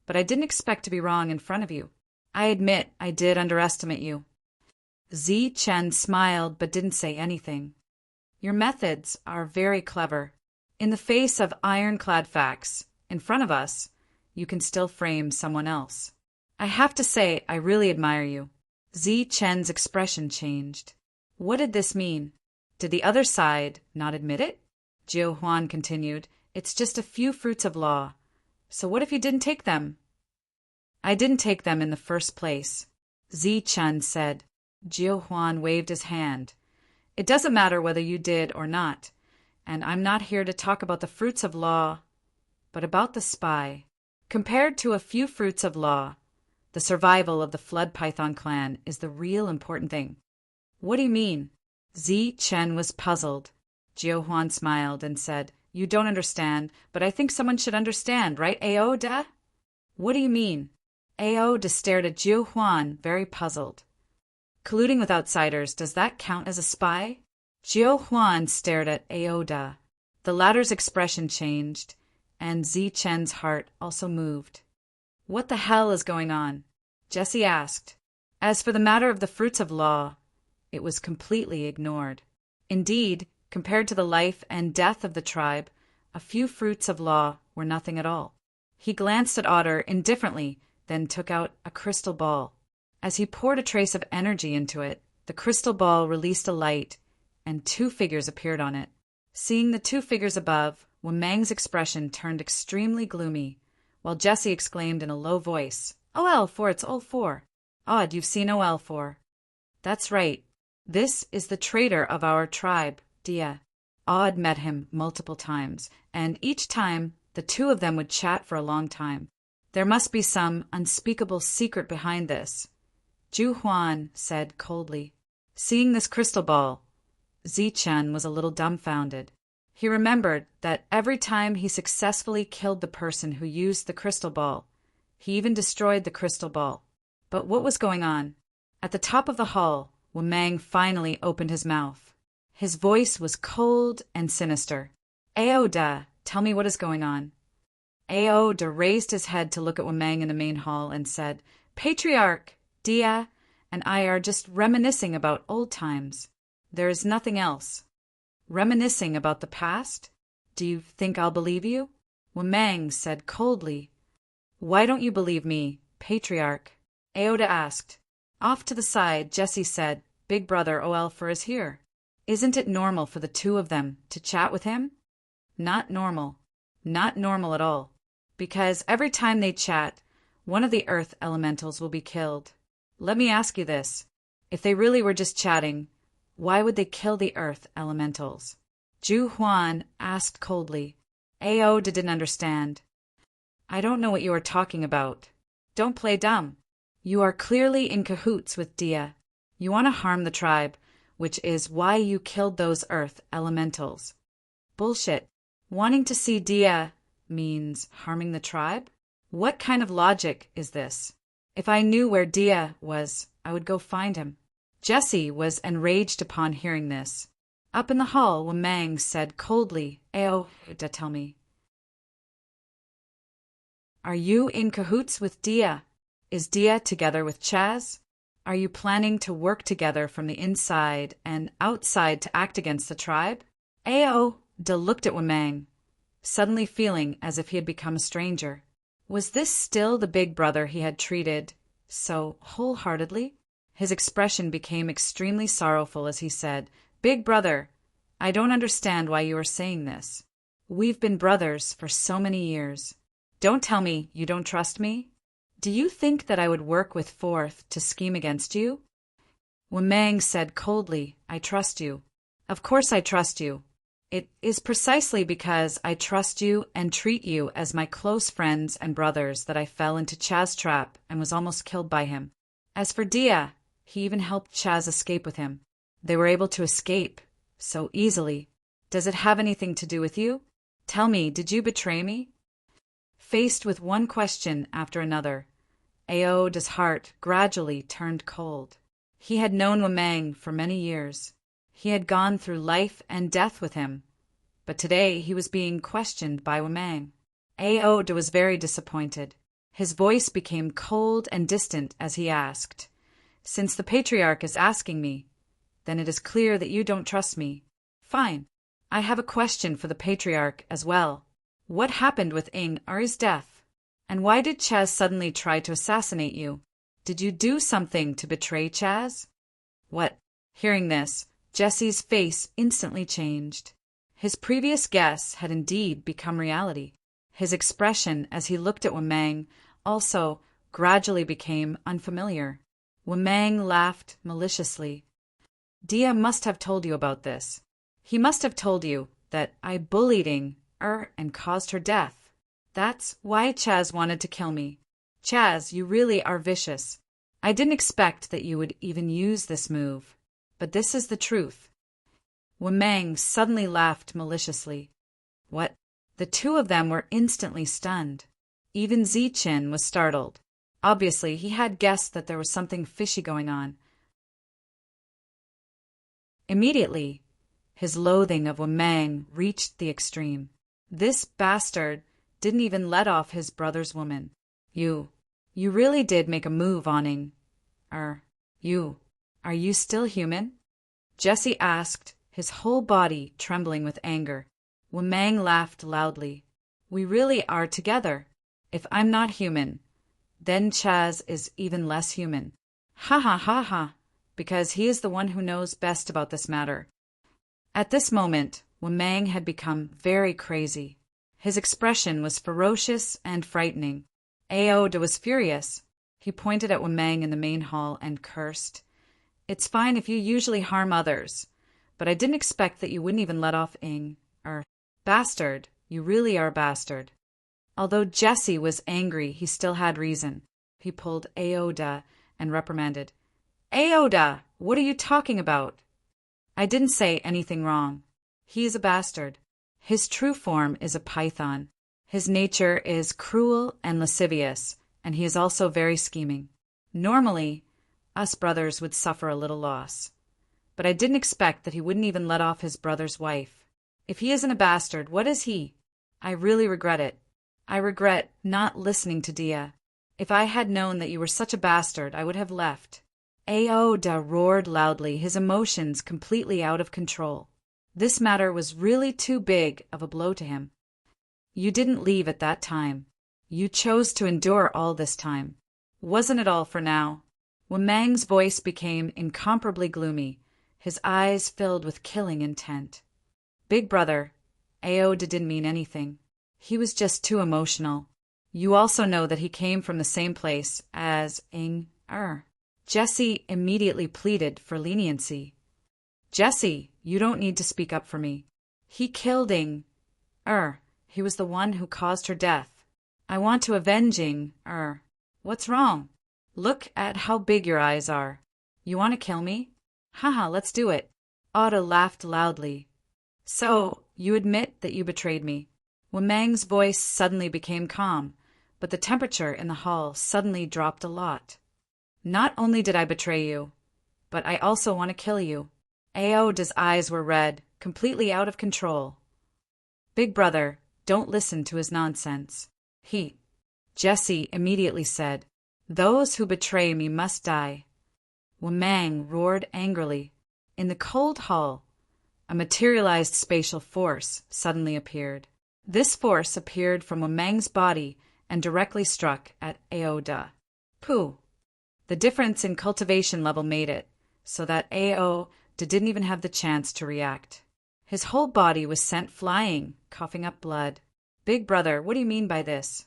But I didn't expect to be wrong in front of you. I admit I did underestimate you. Zi Chen smiled but didn't say anything. Your methods are very clever. In the face of ironclad facts, in front of us, you can still frame someone else. I have to say I really admire you. Zi Chen's expression changed. What did this mean? Did the other side not admit it? Jiu Huan continued. It's just a few fruits of law. So what if you didn't take them? I didn't take them in the first place, Zi Chen said. Jiu Huan waved his hand. It doesn't matter whether you did or not, and I'm not here to talk about the fruits of law, but about the spy. Compared to a few fruits of law, the survival of the Flood Python clan is the real important thing. What do you mean? Zi Chen was puzzled. Jiu Huan smiled and said, You don't understand, but I think someone should understand, right, Aoda? What do you mean? Aoda stared at Jiu Huan, very puzzled. Colluding with outsiders, does that count as a spy? Jiu Huan stared at Aoda. The latter's expression changed, and Zi Chen's heart also moved. What the hell is going on? Jessie asked. As for the matter of the fruits of law, it was completely ignored. Indeed, compared to the life and death of the tribe, a few fruits of law were nothing at all. He glanced at Otter indifferently, then took out a crystal ball. As he poured a trace of energy into it, the crystal ball released a light, and two figures appeared on it. Seeing the two figures above, Wemang's expression turned extremely gloomy, while Jessie exclaimed in a low voice, OL4, it's OL4. Odd, you've seen OL4. That's right. This is the traitor of our tribe, Dia. Odd met him multiple times, and each time the two of them would chat for a long time. There must be some unspeakable secret behind this, Jiu Huan said coldly. Seeing this crystal ball, Zi Chen was a little dumbfounded. He remembered that every time he successfully killed the person who used the crystal ball, he even destroyed the crystal ball. But what was going on? At the top of the hall, Wemang finally opened his mouth. His voice was cold and sinister. Aoda, tell me what is going on. Aoda raised his head to look at Wemang in the main hall and said, Patriarch, Dia, and I are just reminiscing about old times. There is nothing else. Reminiscing about the past? Do you think I'll believe you? Wemang said coldly. Why don't you believe me, Patriarch? Aoda asked. Off to the side, Jessie said, Big brother OL4 is here. Isn't it normal for the two of them to chat with him? Not normal. Not normal at all. Because every time they chat, one of the earth elementals will be killed. Let me ask you this. If they really were just chatting, why would they kill the earth elementals? Jiu Huan asked coldly. Aoda didn't understand. I don't know what you are talking about. Don't play dumb. You are clearly in cahoots with Dia. You want to harm the tribe. which is why you killed those earth elementals. Bullshit. Wanting to see Dia means harming the tribe? What kind of logic is this? If I knew where Dia was, I would go find him. Jesse was enraged upon hearing this. Up in the hall, Wamang said coldly, "Ao, tell me. Are you in cahoots with Dia? Is Dia together with Chaz? Are you planning to work together from the inside and outside to act against the tribe?" Ao looked at Wamang, suddenly feeling as if he had become a stranger. Was this still the big brother he had treated so wholeheartedly? His expression became extremely sorrowful as he said, "Big brother, I don't understand why you are saying this. We've been brothers for so many years. Don't tell me you don't trust me. Do you think that I would work with Fourth to scheme against you?" Wamang said coldly, "I trust you. Of course I trust you. It is precisely because I trust you and treat you as my close friends and brothers that I fell into Chaz's trap and was almost killed by him. As for Dia, he even helped Chaz escape with him. They were able to escape so easily. Does it have anything to do with you? Tell me, did you betray me?" Faced with one question after another, Aoda's heart gradually turned cold. He had known Wamang for many years. He had gone through life and death with him, but today he was being questioned by Wamang. Aoda was very disappointed. His voice became cold and distant as he asked, "Since the patriarch is asking me, then it is clear that you don't trust me. Fine. I have a question for the patriarch as well. What happened with Ari's death? And why did Chaz suddenly try to assassinate you? Did you do something to betray Chaz?" What? Hearing this, Jesse's face instantly changed. His previous guess had indeed become reality. His expression as he looked at Wamang also gradually became unfamiliar. Wamang laughed maliciously. "Dia must have told you about this. He must have told you that I bullied and caused her death. That's why Chaz wanted to kill me. Chaz, you really are vicious. I didn't expect that you would even use this move. But this is the truth." Wamang suddenly laughed maliciously. What? The two of them were instantly stunned. Even Zichen was startled. Obviously, he had guessed that there was something fishy going on. Immediately, his loathing of Wamang reached the extreme. This bastard didn't even let off his brother's woman. You really did make a move on you. Are you still human?" Jesse asked, his whole body trembling with anger. Wamang laughed loudly. "We really are together. If I'm not human, then Chaz is even less human. Ha ha ha ha, because he is the one who knows best about this matter." At this moment, Wamang had become very crazy. His expression was ferocious and frightening. Aoda was furious. He pointed at Wamang in the main hall and cursed. "It's fine if you usually harm others, but I didn't expect that you wouldn't even let off Bastard, you really are a bastard." Although Jesse was angry, he still had reason. He pulled Aoda and reprimanded. "Aoda, what are you talking about? I didn't say anything wrong. He is a bastard. His true form is a python. His nature is cruel and lascivious, and he is also very scheming. Normally, us brothers would suffer a little loss, but I didn't expect that he wouldn't even let off his brother's wife. If he isn't a bastard, what is he? I really regret it. I regret not listening to Dia. If I had known that you were such a bastard, I would have left." Aoda roared loudly, his emotions completely out of control. This matter was really too big of a blow to him. "You didn't leave at that time. You chose to endure all this time. Wasn't it all for now?" Wamang's voice became incomparably gloomy, his eyes filled with killing intent. "Big brother, Aoda didn't mean anything. He was just too emotional. You also know that he came from the same place as Jesse immediately pleaded for leniency. "Jesse, you don't need to speak up for me. He killed he was the one who caused her death. I want to avenge What's wrong? Look at how big your eyes are. You want to kill me?" Haha, let's do it. Otto laughed loudly. So, you admit that you betrayed me. Wamang's voice suddenly became calm, but the temperature in the hall suddenly dropped a lot. Not only did I betray you, but I also want to kill you. Aoda's eyes were red, completely out of control. Big brother, don't listen to his nonsense. Jesse immediately said, those who betray me must die. Wamang roared angrily. In the cold hall, a materialized spatial force suddenly appeared. This force appeared from Wamang's body and directly struck at Aoda. Pooh! The difference in cultivation level made it so that Aoda didn't even have the chance to react. His whole body was sent flying, coughing up blood. Big brother, what do you mean by this?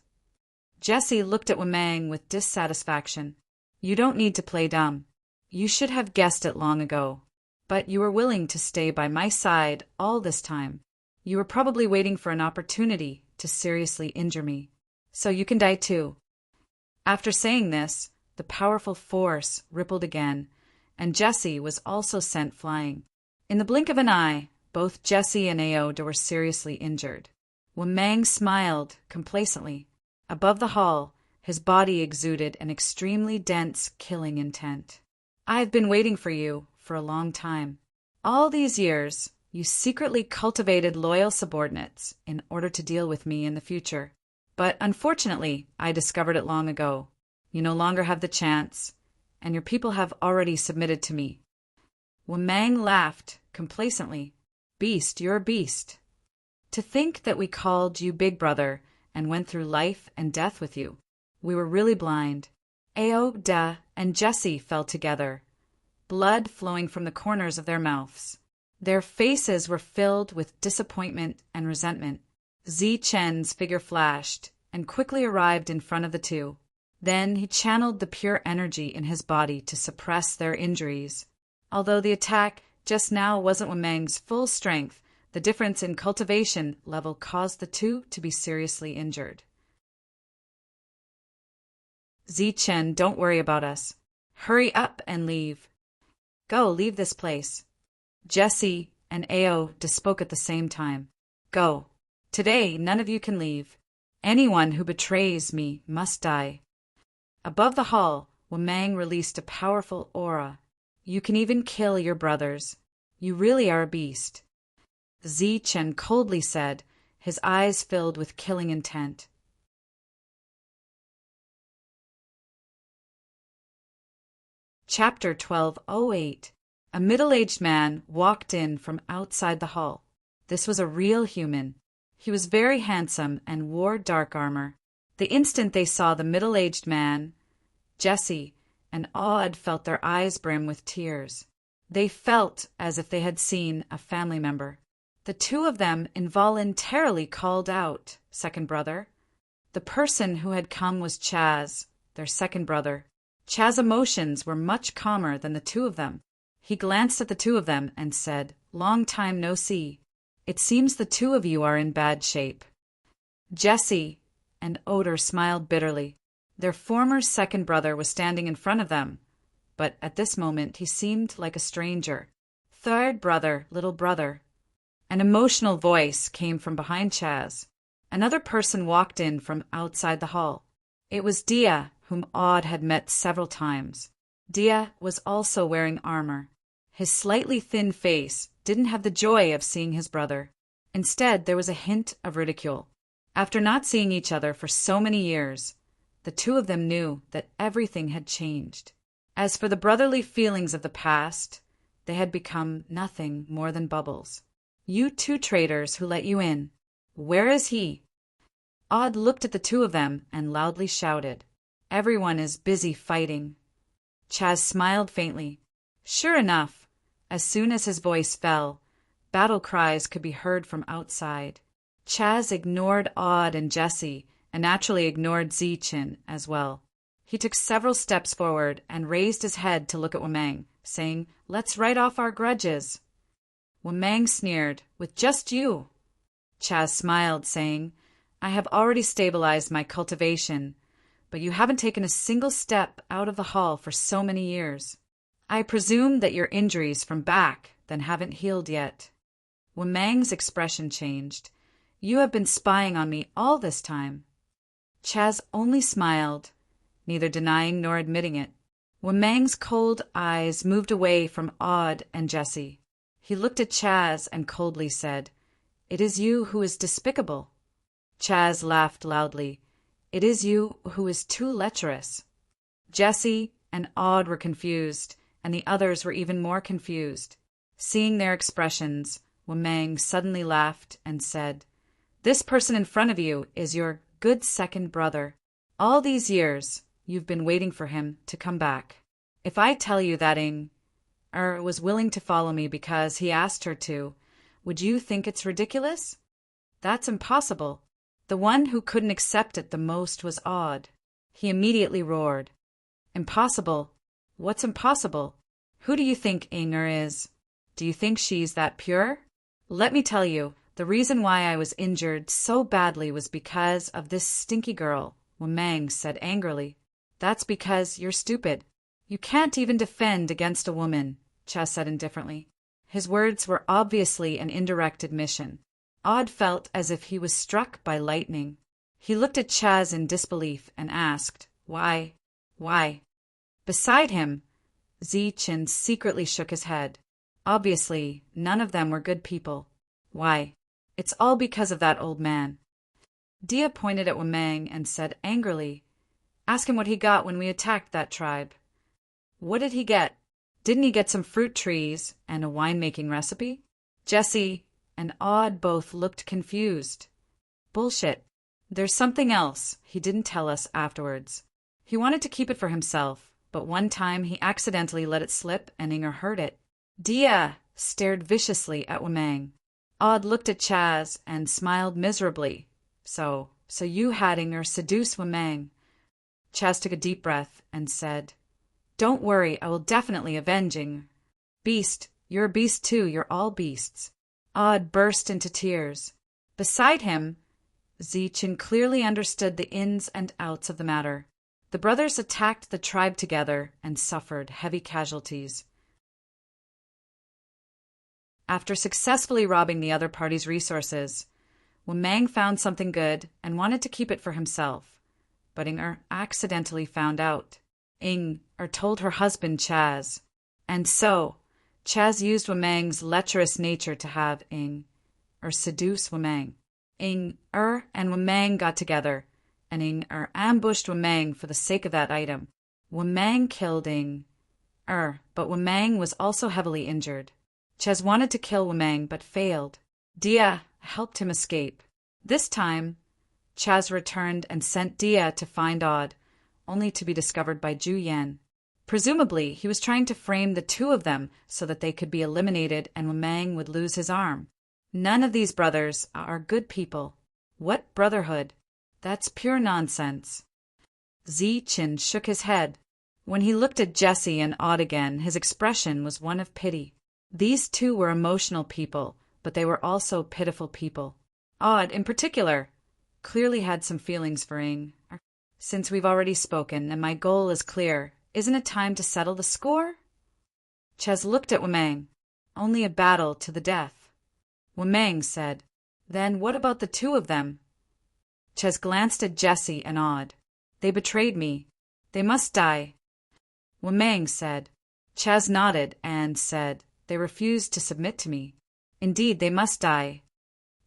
Jesse looked at Wamang with dissatisfaction. You don't need to play dumb. You should have guessed it long ago. But you were willing to stay by my side all this time. You were probably waiting for an opportunity to seriously injure me. So you can die too. After saying this, the powerful force rippled again, and Jesse was also sent flying. In the blink of an eye, both Jesse and Aoda were seriously injured. Wamang smiled complacently. Above the hall, his body exuded an extremely dense killing intent. I've been waiting for you for a long time. All these years, you secretly cultivated loyal subordinates in order to deal with me in the future. But unfortunately, I discovered it long ago. You no longer have the chance, and your people have already submitted to me. Wamang laughed complacently. Beast, you're a beast. To think that we called you Big Brother and went through life and death with you. We were really blind. Aoda and Jesse fell together, blood flowing from the corners of their mouths. Their faces were filled with disappointment and resentment. Chen's figure flashed and quickly arrived in front of the two. Then he channeled the pure energy in his body to suppress their injuries. Although the attack just now wasn't Wamang's full strength, the difference in cultivation level caused the two to be seriously injured. Chen, don't worry about us. Hurry up and leave. Go, leave this place. Jesse and Aoda spoke at the same time. Go. Today, none of you can leave. Anyone who betrays me must die. Above the hall, Wamang released a powerful aura. You can even kill your brothers. You really are a beast. Chen coldly said, his eyes filled with killing intent. Chapter 1208. A middle-aged man walked in from outside the hall. This was a real human. He was very handsome and wore dark armor. The instant they saw the middle-aged man, Jesse and Aud felt their eyes brim with tears. They felt as if they had seen a family member. The two of them involuntarily called out, "Second brother." The person who had come was Chaz, their second brother. Chaz's emotions were much calmer than the two of them. He glanced at the two of them and said, "Long time no see. It seems the two of you are in bad shape." Jesse and Oder smiled bitterly. Their former second brother was standing in front of them, but at this moment he seemed like a stranger. "Third brother, little brother." An emotional voice came from behind Chaz. Another person walked in from outside the hall. It was Dia, whom Aud had met several times. Dia was also wearing armor. His slightly thin face didn't have the joy of seeing his brother. Instead, there was a hint of ridicule. After not seeing each other for so many years, the two of them knew that everything had changed. As for the brotherly feelings of the past, they had become nothing more than bubbles. "You two traitors who let you in. Where is he?" Aud looked at the two of them and loudly shouted, "Everyone is busy fighting." Chaz smiled faintly. Sure enough, as soon as his voice fell, battle cries could be heard from outside. Chaz ignored Aud and Jesse and naturally ignored Chen as well. He took several steps forward and raised his head to look at Wamang, saying, "Let's write off our grudges." Wamang sneered, "With just you." Chaz smiled, saying, "I have already stabilized my cultivation, but you haven't taken a single step out of the hall for so many years." I presume that your injuries from back then haven't healed yet. Wamang's expression changed. You have been spying on me all this time. Chaz only smiled, neither denying nor admitting it. Wamang's cold eyes moved away from Aud and Jessie. He looked at Chaz and coldly said, "It is you who is despicable." Chaz laughed loudly. "It is you who is too lecherous." Jessie and Aud were confused, and the others were even more confused. Seeing their expressions, Wamang suddenly laughed and said, "This person in front of you is your good second brother. All these years, you've been waiting for him to come back. If I tell you that was willing to follow me because he asked her to, would you think it's ridiculous? That's impossible." The one who couldn't accept it the most was Aud. He immediately roared, "Impossible? What's impossible? Who do you think is? Do you think she's that pure? Let me tell you, the reason why I was injured so badly was because of this stinky girl," Wamang said angrily. "That's because you're stupid. You can't even defend against a woman," Chaz said indifferently. His words were obviously an indirect admission. Aud felt as if he was struck by lightning. He looked at Chaz in disbelief and asked, Why? Beside him, Zichin secretly shook his head. Obviously, none of them were good people. "Why? It's all because of that old man." Dia pointed at Wamang and said angrily, "Ask him what he got when we attacked that tribe." "What did he get? Didn't he get some fruit trees and a winemaking recipe?" Jessie and Aud both looked confused. "Bullshit. There's something else he didn't tell us afterwards. He wanted to keep it for himself, but one time he accidentally let it slip and Inger heard it." Dia stared viciously at Wamang. Aud looked at Chaz and smiled miserably. So you had Inger seduce Wamang." Chaz took a deep breath and said, "Don't worry, I will definitely avenge Inger." "Beast, you're a beast too, you're all beasts." Aud burst into tears. Beside him, Zichin clearly understood the ins and outs of the matter. The brothers attacked the tribe together and suffered heavy casualties. After successfully robbing the other party's resources, Wamang found something good and wanted to keep it for himself, but Inger accidentally found out. Inger told her husband Chaz, and so Chaz used Wamang's lecherous nature to have Inger seduce Wamang. Inger and Wamang got together, and Inger ambushed Wamang for the sake of that item. Wamang killed Inger, but Wamang was also heavily injured. Chaz wanted to kill Wamang but failed. Dia helped him escape. This time, Chaz returned and sent Dia to find Aud, only to be discovered by Ju Yan. Presumably, he was trying to frame the two of them so that they could be eliminated and Wamang would lose his arm. None of these brothers are good people. What brotherhood? That's pure nonsense. Zichin shook his head. When he looked at Jessie and Aud again, his expression was one of pity. These two were emotional people, but they were also pitiful people. Aud, in particular, clearly had some feelings for Inger. "Since we've already spoken and my goal is clear, isn't it time to settle the score?" Chaz looked at Wamang. "Only a battle to the death." Wamang said, "Then what about the two of them?" Chaz glanced at Jessie and Aud. "They betrayed me. They must die." Wamang said. Chaz nodded and said, "They refused to submit to me." "Indeed, they must die."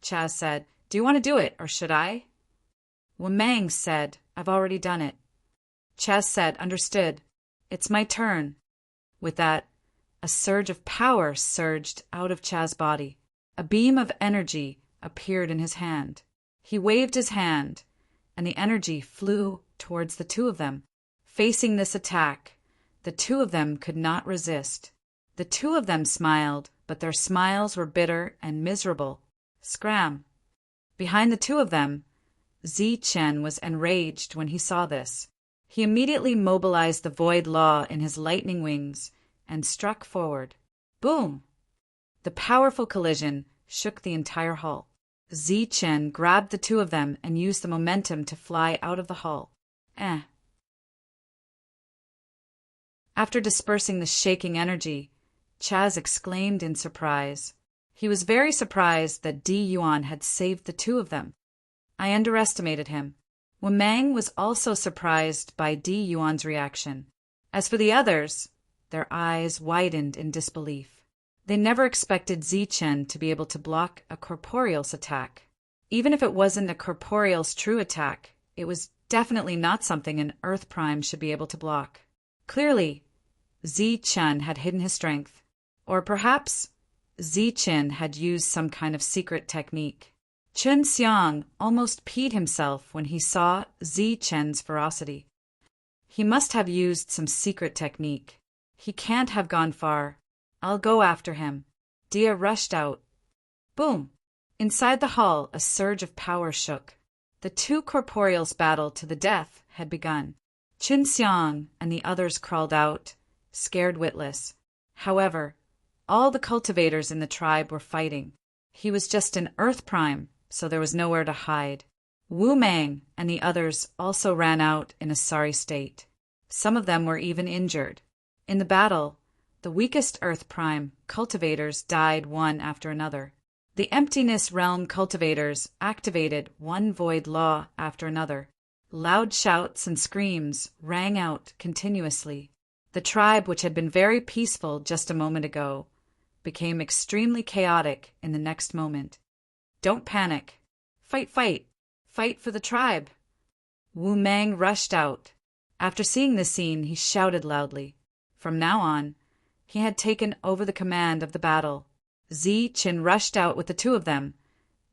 Chaz said, "Do you want to do it, or should I?" Wamang said, "I've already done it." Chaz said, "Understood. It's my turn." With that, a surge of power surged out of Chaz's body. A beam of energy appeared in his hand. He waved his hand, and the energy flew towards the two of them. Facing this attack, the two of them could not resist. The two of them smiled, but their smiles were bitter and miserable. Scram! Behind the two of them, Zichin was enraged when he saw this. He immediately mobilized the void law in his lightning wings and struck forward. Boom! The powerful collision shook the entire hull. Zichin grabbed the two of them and used the momentum to fly out of the hull. After dispersing the shaking energy, Chaz exclaimed in surprise. He was very surprised that Di Yuan had saved the two of them. I underestimated him. Wu Mang was also surprised by Di Yuan's reaction. As for the others, their eyes widened in disbelief. They never expected Zichen to be able to block a corporeal's attack. Even if it wasn't a corporeal's true attack, it was definitely not something an Earth Prime should be able to block. Clearly, Zichen had hidden his strength. Or perhaps Zichen had used some kind of secret technique. Chen Xiang almost peed himself when he saw Zichen's ferocity. He must have used some secret technique. He can't have gone far. I'll go after him. Dia rushed out. Boom! Inside the hall, a surge of power shook. The two corporeals' battle to the death had begun. Chen Xiang and the others crawled out, scared witless. However, all the cultivators in the tribe were fighting. He was just an Earth Prime, so there was nowhere to hide. Wu Mang and the others also ran out in a sorry state. Some of them were even injured. In the battle, the weakest Earth Prime cultivators died one after another. The Emptiness Realm cultivators activated one void law after another. Loud shouts and screams rang out continuously. The tribe, which had been very peaceful just a moment ago, became extremely chaotic in the next moment. Don't panic. Fight, fight. Fight for the tribe. Wu Mang rushed out. After seeing this scene, he shouted loudly. From now on, he had taken over the command of the battle. Zichen rushed out with the two of them,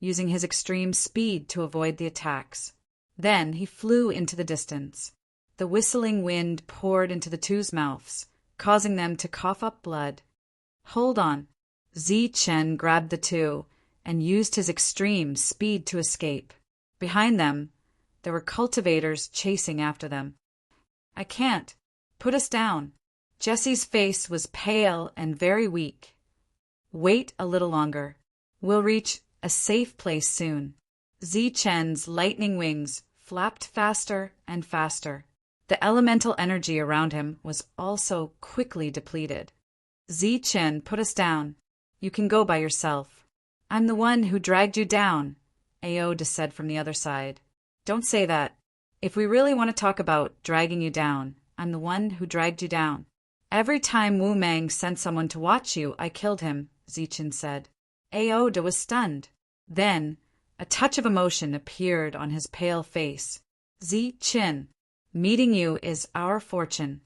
using his extreme speed to avoid the attacks. Then he flew into the distance. The whistling wind poured into the two's mouths, causing them to cough up blood. Hold on. Zichen grabbed the two and used his extreme speed to escape. Behind them, there were cultivators chasing after them. I can't. Put us down. Jesse's face was pale and very weak. Wait a little longer. We'll reach a safe place soon. Zichen's lightning wings flapped faster and faster. The elemental energy around him was also quickly depleted. Zichen, put us down. You can go by yourself. I'm the one who dragged you down, Aoda said from the other side. Don't say that. If we really want to talk about dragging you down, I'm the one who dragged you down. Every time Wu Mang sent someone to watch you, I killed him, Zichen said. Aoda was stunned. Then, a touch of emotion appeared on his pale face. Zichen, meeting you is our fortune.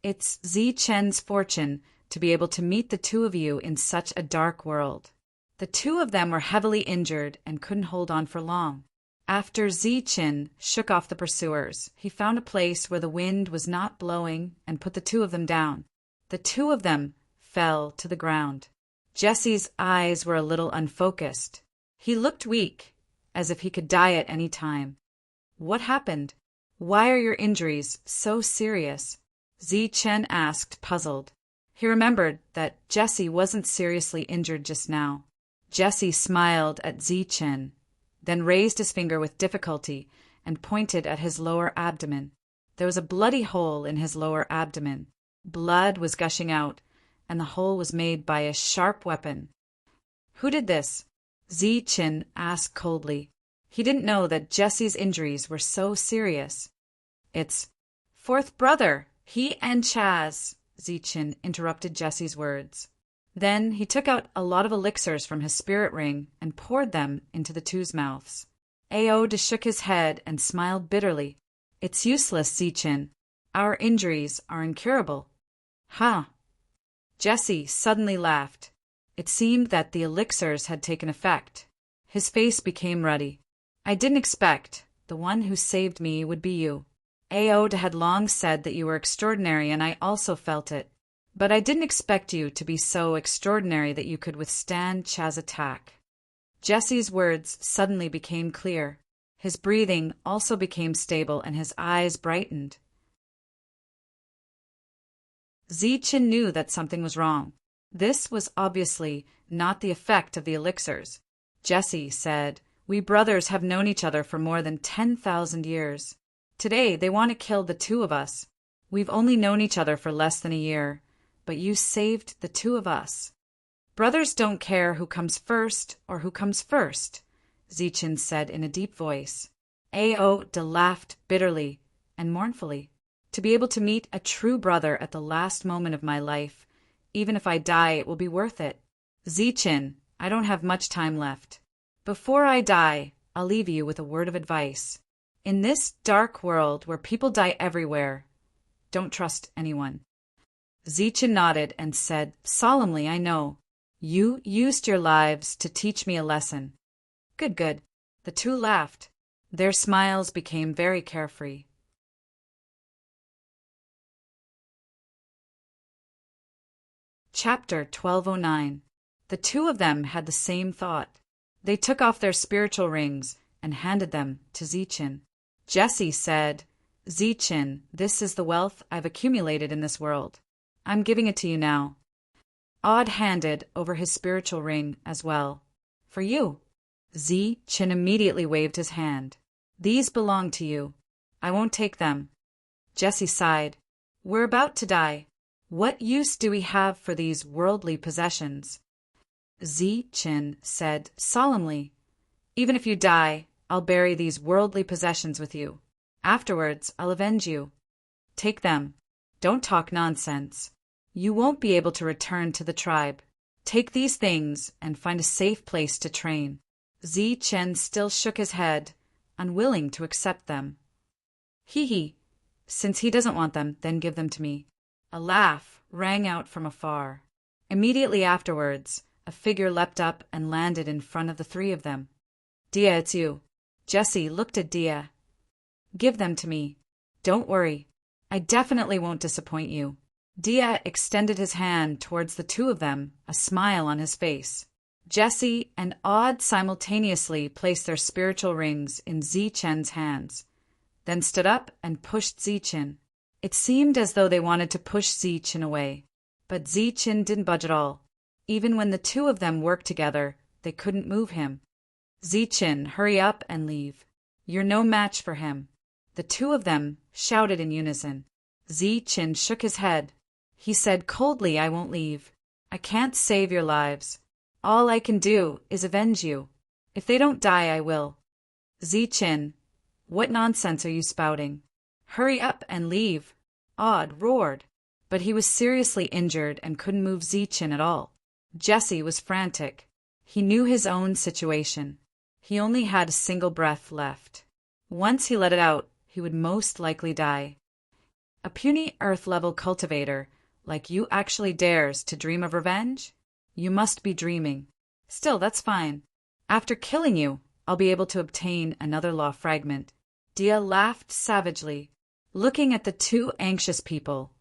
It's Zichen's fortune to be able to meet the two of you in such a dark world. The two of them were heavily injured and couldn't hold on for long. After Zichen shook off the pursuers, he found a place where the wind was not blowing and put the two of them down. The two of them fell to the ground. Jesse's eyes were a little unfocused. He looked weak, as if he could die at any time. What happened? Why are your injuries so serious? Zichen asked, puzzled. He remembered that Jesse wasn't seriously injured just now. Jesse smiled at Zichen, then raised his finger with difficulty and pointed at his lower abdomen. There was a bloody hole in his lower abdomen. Blood was gushing out, and the hole was made by a sharp weapon. Who did this? Zichen asked coldly. He didn't know that Jesse's injuries were so serious. It's fourth brother. He and Chaz, Zichen interrupted Jesse's words. Then he took out a lot of elixirs from his spirit ring and poured them into the two's mouths. Aoda shook his head and smiled bitterly. It's useless, Zichen. Our injuries are incurable. Huh. Jesse suddenly laughed. It seemed that the elixirs had taken effect. His face became ruddy. I didn't expect the one who saved me would be you. Aoda had long said that you were extraordinary, and I also felt it. But I didn't expect you to be so extraordinary that you could withstand Chaz's attack. Jesse's words suddenly became clear. His breathing also became stable and his eyes brightened. Zichen knew that something was wrong. This was obviously not the effect of the elixirs. Jesse said, We brothers have known each other for more than 10,000 years. Today they want to kill the two of us. We've only known each other for less than a year, but you saved the two of us. Brothers don't care who comes first or who comes first, Zichin said in a deep voice. Aode laughed bitterly and mournfully. To be able to meet a true brother at the last moment of my life, even if I die, it will be worth it. Zichin, I don't have much time left. Before I die, I'll leave you with a word of advice. In this dark world where people die everywhere, don't trust anyone. Zichin nodded and said solemnly, I know. You used your lives to teach me a lesson. Good, good. The two laughed. Their smiles became very carefree. Chapter 1209. The two of them had the same thought. They took off their spiritual rings and handed them to Zichin. Jesse said, Zichin, this is the wealth I've accumulated in this world. I'm giving it to you now. Aud handed over his spiritual ring as well. For you. Zichin immediately waved his hand. These belong to you. I won't take them. Jesse sighed. We're about to die. What use do we have for these worldly possessions? Zichin said solemnly, Even if you die, I'll bury these worldly possessions with you. Afterwards, I'll avenge you. Take them. Don't talk nonsense. You won't be able to return to the tribe. Take these things and find a safe place to train. Zichin still shook his head, unwilling to accept them. He. Since he doesn't want them, then give them to me. A laugh rang out from afar. Immediately afterwards, a figure leapt up and landed in front of the three of them. Dia, it's you. Jesse looked at Dia. Give them to me. Don't worry. I definitely won't disappoint you. Dia extended his hand towards the two of them, a smile on his face. Jesse and Aud simultaneously placed their spiritual rings in Zichin's hands, then stood up and pushed Zichin. It seemed as though they wanted to push Zichin away, but Zichin didn't budge at all. Even when the two of them worked together, they couldn't move him. Zichin, hurry up and leave. You're no match for him. The two of them shouted in unison. Zichin shook his head. He said coldly, I won't leave. I can't save your lives. All I can do is avenge you. If they don't die, I will. Zichin, what nonsense are you spouting? Hurry up and leave. Aud roared, but he was seriously injured and couldn't move Zichin at all. Jesse was frantic. He knew his own situation. He only had a single breath left. Once he let it out, he would most likely die. A puny earth-level cultivator like you actually dares to dream of revenge? You must be dreaming. Still, that's fine. After killing you, I'll be able to obtain another law fragment. Dia laughed savagely, looking at the two anxious people.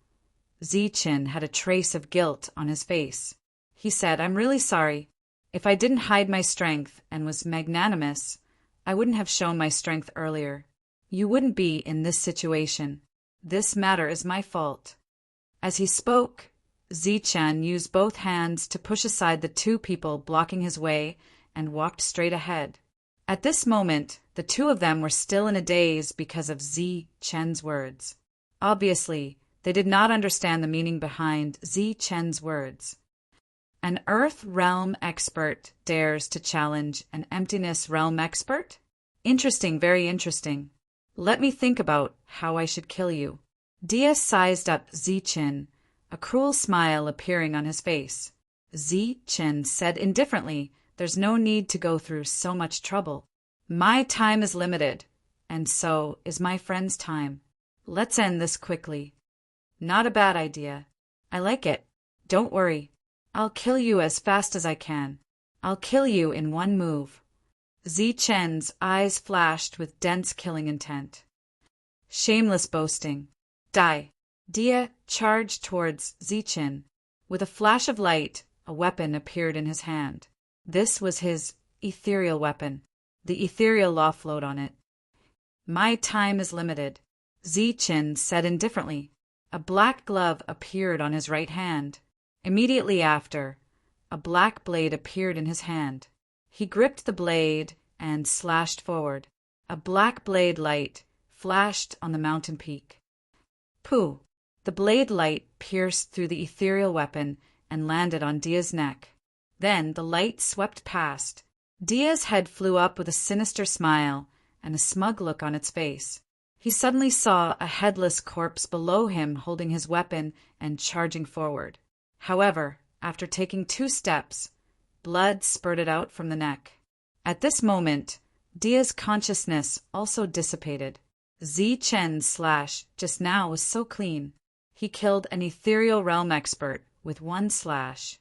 Zichin had a trace of guilt on his face. He said, I'm really sorry. If I didn't hide my strength and was magnanimous, I wouldn't have shown my strength earlier. You wouldn't be in this situation. This matter is my fault. As he spoke, Zichin used both hands to push aside the two people blocking his way and walked straight ahead. At this moment, the two of them were still in a daze because of Zichin's words. Obviously, they did not understand the meaning behind Zichin's words. An Earth Realm expert dares to challenge an Emptiness Realm expert? Interesting, very interesting. Let me think about how I should kill you. Dia sized up Zichin, a cruel smile appearing on his face. Zichin said indifferently, there's no need to go through so much trouble. My time is limited, and so is my friend's time. Let's end this quickly. Not a bad idea. I like it. Don't worry. I'll kill you as fast as I can. I'll kill you in one move. Zichin's eyes flashed with dense killing intent. Shameless boasting. Die. Dia charged towards Zichin. With a flash of light, a weapon appeared in his hand. This was his ethereal weapon. The ethereal law flowed on it. My time is limited, Zichin said indifferently. A black glove appeared on his right hand. Immediately after, a black blade appeared in his hand. He gripped the blade and slashed forward. A black blade light flashed on the mountain peak. Pooh! The blade light pierced through the ethereal weapon and landed on Dia's neck. Then the light swept past. Dia's head flew up with a sinister smile and a smug look on its face. He suddenly saw a headless corpse below him holding his weapon and charging forward. However, after taking 2 steps, blood spurted out from the neck. At this moment, Dia's consciousness also dissipated. Zi Chen's slash just now was so clean. He killed an ethereal realm expert with 1 slash.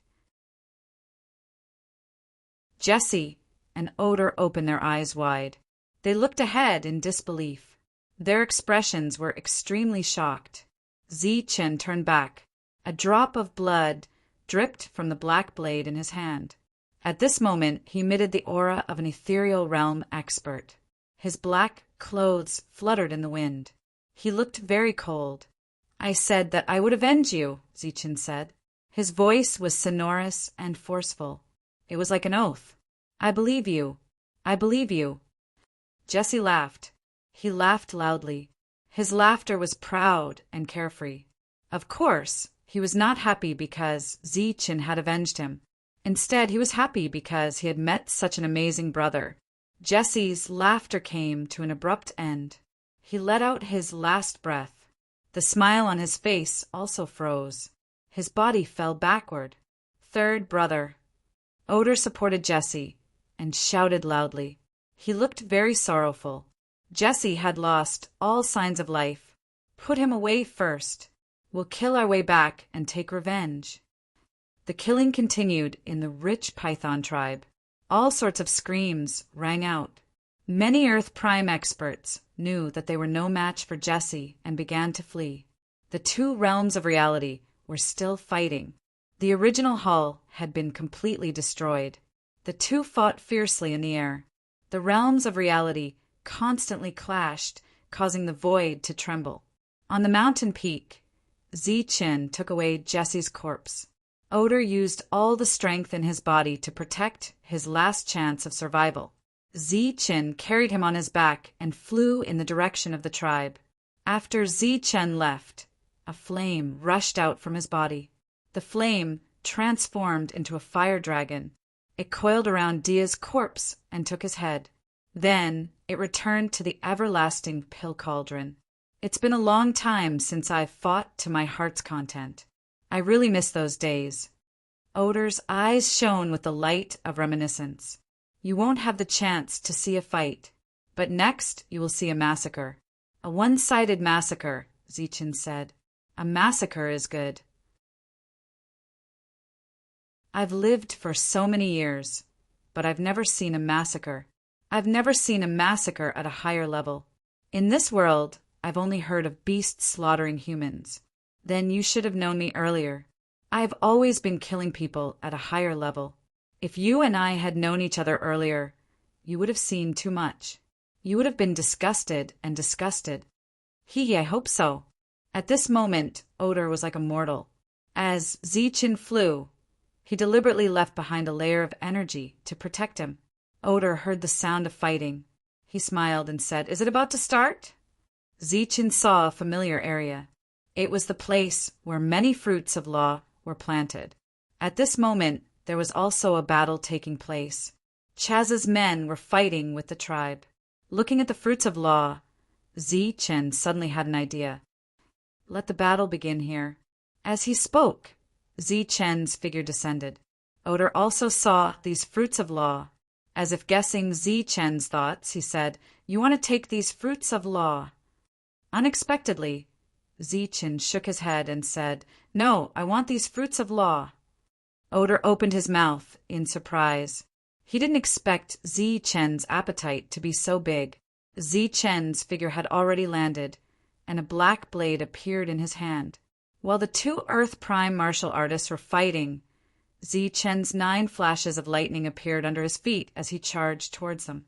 Jesse and Odor opened their eyes wide. They looked ahead in disbelief. Their expressions were extremely shocked. Zi Chen turned back. A drop of blood dripped from the black blade in his hand. At this moment, he emitted the aura of an ethereal realm expert. His black clothes fluttered in the wind. He looked very cold. "I said that I would avenge you," Zi Chen said. His voice was sonorous and forceful. It was like an oath. "I believe you. I believe you." Jesse laughed. He laughed loudly. His laughter was proud and carefree. Of course, he was not happy because Zi Chen had avenged him. Instead, he was happy because he had met such an amazing brother. Jesse's laughter came to an abrupt end. He let out his last breath. The smile on his face also froze. His body fell backward. "Third brother." Odor supported Jesse and shouted loudly. He looked very sorrowful. Jesse had lost all signs of life. "Put him away first. We'll kill our way back and take revenge." The killing continued in the rich Python tribe. All sorts of screams rang out. Many Earth Prime experts knew that they were no match for Jesse and began to flee. The 2 realms of reality were still fighting. The original hull had been completely destroyed. The 2 fought fiercely in the air. The realms of reality constantly clashed, causing the void to tremble. On the mountain peak, Zi Chen took away Jesse's corpse. Odor used all the strength in his body to protect his last chance of survival. Zi Chen carried him on his back and flew in the direction of the tribe. After Zi Chen left, a flame rushed out from his body. The flame transformed into a fire dragon. It coiled around Dia's corpse and took his head. Then it returned to the everlasting pill cauldron. "It's been a long time since I've fought to my heart's content. I really miss those days." Odor's eyes shone with the light of reminiscence. "You won't have the chance to see a fight, but next you will see a massacre." "A one-sided massacre," Zi Chen said. "A massacre is good." "I've lived for so many years, but I've never seen a massacre. I've never seen a massacre at a higher level. In this world, I've only heard of beasts slaughtering humans. Then you should have known me earlier. I've always been killing people at a higher level. If you and I had known each other earlier, you would have seen too much. You would have been disgusted and disgusted." I hope so." At this moment, Odor was like a mortal. As Zi Chen flew, he deliberately left behind a layer of energy to protect him. Odor heard the sound of fighting. He smiled and said, "Is it about to start?" Zi Chen saw a familiar area. It was the place where many fruits of law were planted. At this moment, there was also a battle taking place. Chaz's men were fighting with the tribe. Looking at the fruits of law, Zi Chen suddenly had an idea. "Let the battle begin here." As he spoke, Zi Chen's figure descended. Odor also saw these fruits of law. As if guessing Zi Chen's thoughts, he said, "You want to take these fruits of law?" Unexpectedly, Zi Chen shook his head and said, "No, I want these fruits of law." Odor opened his mouth in surprise. He didn't expect Zi Chen's appetite to be so big. Zi Chen's figure had already landed, and a black blade appeared in his hand. While the 2 Earth Prime martial artists were fighting, Zi Chen's 9 flashes of lightning appeared under his feet as he charged towards them.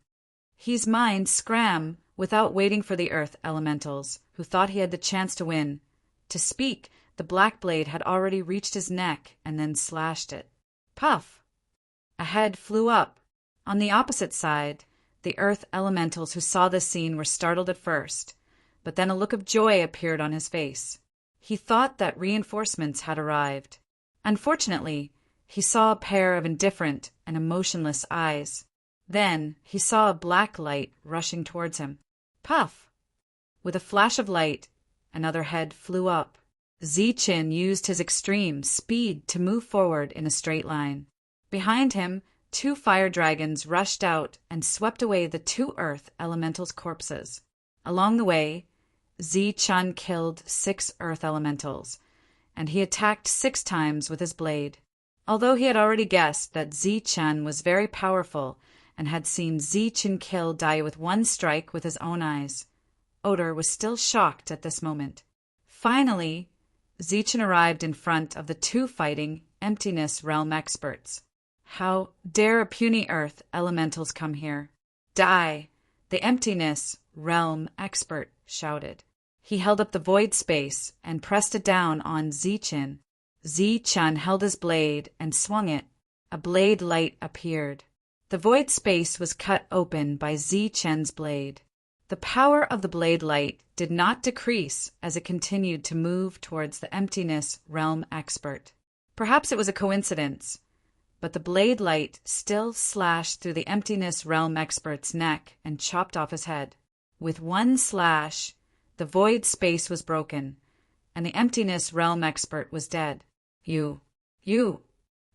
His mind scram without waiting for the Earth Elementals, who thought he had the chance to win. To speak, the black blade had already reached his neck and then slashed it. Puff! A head flew up. On the opposite side, the Earth Elementals who saw this scene were startled at first, but then a look of joy appeared on his face. He thought that reinforcements had arrived. Unfortunately, he saw a pair of indifferent and emotionless eyes. Then he saw a black light rushing towards him. Puff! With a flash of light, another head flew up. Zichen used his extreme speed to move forward in a straight line. Behind him, 2 fire dragons rushed out and swept away the 2 earth elementals' corpses. Along the way, Zichen killed 6 earth elementals, and he attacked 6 times with his blade. Although he had already guessed that Zichen was very powerful and had seen Zichen kill die with 1 strike with his own eyes, Oder was still shocked at this moment. Finally, Zichen arrived in front of the 2 fighting Emptiness Realm experts. How dare a puny earth elementals come here? Die! The Emptiness Realm expert shouted. He held up the void space and pressed it down on Zichen. Zichen held his blade and swung it. A blade light appeared. The void space was cut open by Zichen's blade. The power of the blade light did not decrease as it continued to move towards the Emptiness Realm expert. Perhaps it was a coincidence, but the blade light still slashed through the Emptiness Realm expert's neck and chopped off his head. With 1 slash, the void space was broken, and the Emptiness Realm expert was dead. You.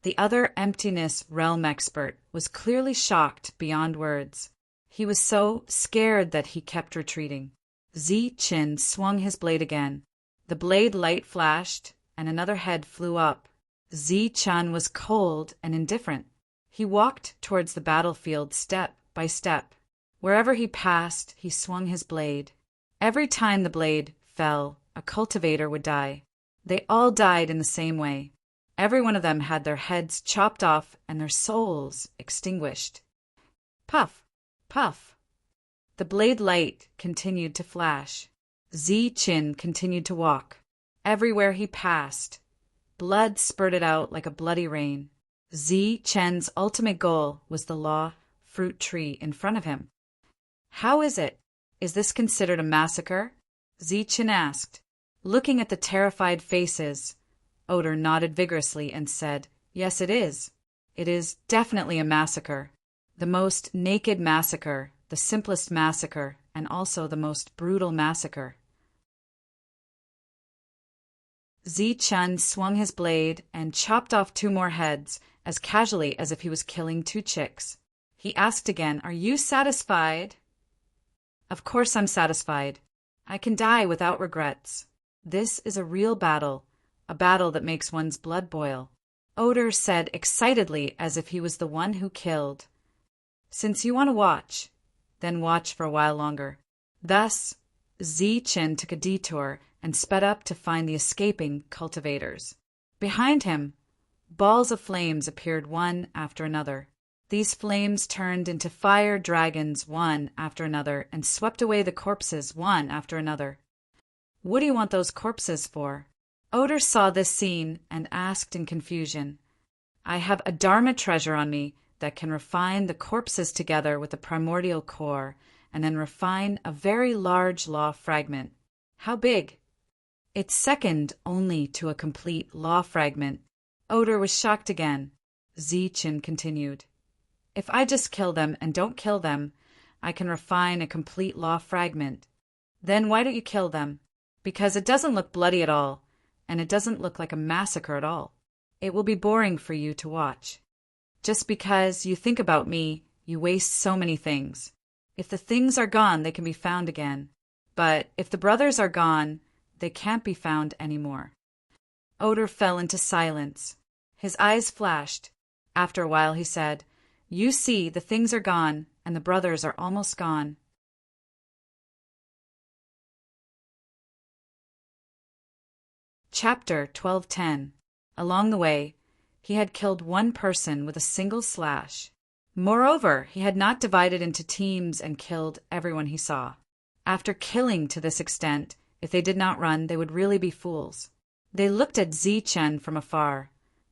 The other Emptiness Realm expert was clearly shocked beyond words. He was so scared that he kept retreating. Zichen swung his blade again. The blade light flashed, and another head flew up. Zichen was cold and indifferent. He walked towards the battlefield step by step. Wherever he passed, he swung his blade. Every time the blade fell, a cultivator would die. They all died in the same way. Every one of them had their heads chopped off and their souls extinguished. Puff! Puff! The blade light continued to flash. Zichen continued to walk. Everywhere he passed, blood spurted out like a bloody rain. Zichen's ultimate goal was the law fruit tree in front of him. How is it? Is this considered a massacre? Zichen asked. Looking at the terrified faces, Oder nodded vigorously and said, Yes, it is. It is definitely a massacre. The most naked massacre, the simplest massacre, and also the most brutal massacre. Zichen swung his blade and chopped off 2 more heads, as casually as if he was killing 2 chicks. He asked again, Are you satisfied? Of course I'm satisfied. I can die without regrets. This is a real battle, a battle that makes one's blood boil. Oder said excitedly as if he was the one who killed. Since you want to watch, then watch for a while longer. Thus, Zichen took a detour and sped up to find the escaping cultivators. Behind him, balls of flames appeared one after another. These flames turned into fire dragons one after another and swept away the corpses one after another. What do you want those corpses for? Oder saw this scene and asked in confusion. I have a Dharma treasure on me that can refine the corpses together with the primordial core and then refine a very large law fragment. How big? It's second only to a complete law fragment. Oder was shocked again. Zichen continued. If I just kill them and don't kill them, I can refine a complete law fragment. Then why don't you kill them? Because it doesn't look bloody at all, and it doesn't look like a massacre at all. It will be boring for you to watch. Just because you think about me, you waste so many things. If the things are gone, they can be found again. But if the brothers are gone, they can't be found anymore. Oder fell into silence. His eyes flashed. After a while he said, You see, the things are gone, and the brothers are almost gone. Chapter 12:10. Along the way, he had killed 1 person with a single slash. Moreover, he had not divided into teams and killed everyone he saw. After killing to this extent, if they did not run, they would really be fools. They looked at Zichen from afar,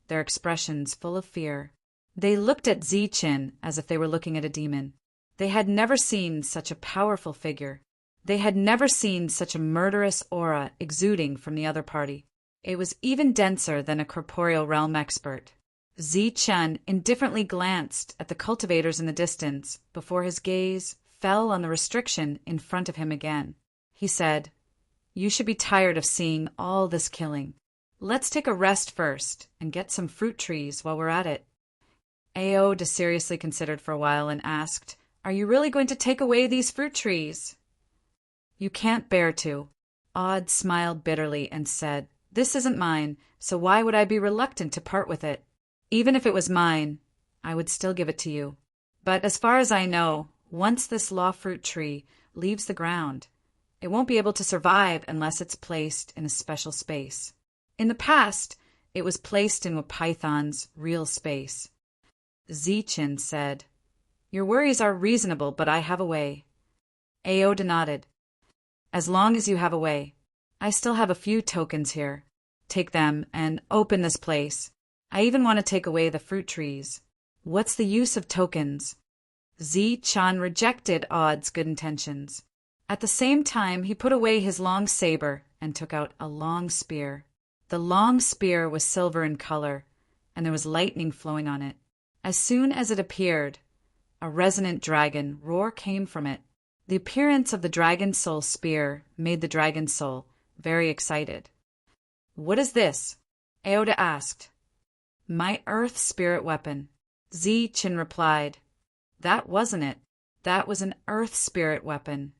their expressions full of fear. They looked at Zichen as if they were looking at a demon. They had never seen such a powerful figure. They had never seen such a murderous aura exuding from the other party. It was even denser than a corporeal realm expert. Zi-Chen indifferently glanced at the cultivators in the distance before his gaze fell on the restriction in front of him again. He said, "You should be tired of seeing all this killing. Let's take a rest first and get some fruit trees while we're at it." Aode seriously considered for a while and asked, "Are you really going to take away these fruit trees?" "You can't bear to." Aud smiled bitterly and said, "This isn't mine, so why would I be reluctant to part with it? Even if it was mine, I would still give it to you. But as far as I know, once this law fruit tree leaves the ground, it won't be able to survive unless it's placed in a special space. In the past, it was placed in a python's real space." Zi-Chen said, "Your worries are reasonable, but I have a way." Aode nodded. "As long as you have a way. I still have a few tokens here. Take them and open this place. I even want to take away the fruit trees." "What's the use of tokens?" Zi-Chen rejected Aude's good intentions. At the same time, he put away his long saber and took out a long spear. The long spear was silver in color, and there was lightning flowing on it. As soon as it appeared, a resonant dragon roar came from it. The appearance of the dragon soul spear made the dragon soul very excited. "What is this?" Aode asked. "My earth spirit weapon." Zi-Chen replied, "That wasn't it. That was an earth spirit weapon."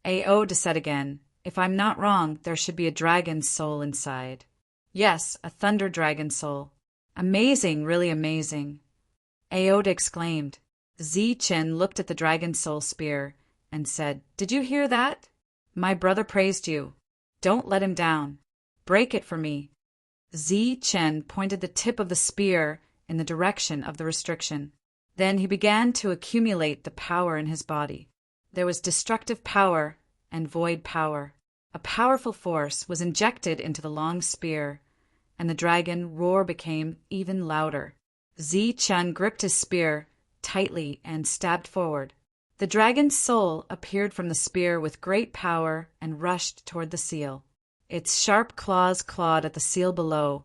Aode said again, "If I'm not wrong, there should be a dragon soul inside." "Yes, a thunder dragon soul." "Amazing, really amazing." Aode exclaimed. Zi-Chen looked at the dragon soul spear and said, "Did you hear that? My brother praised you. Don't let him down. Break it for me." Zi-Chen pointed the tip of the spear in the direction of the restriction. Then he began to accumulate the power in his body. There was destructive power and void power. A powerful force was injected into the long spear, and the dragon roar became even louder. Zi-Chen gripped his spear tightly and stabbed forward. The dragon's soul appeared from the spear with great power and rushed toward the seal. Its sharp claws clawed at the seal below,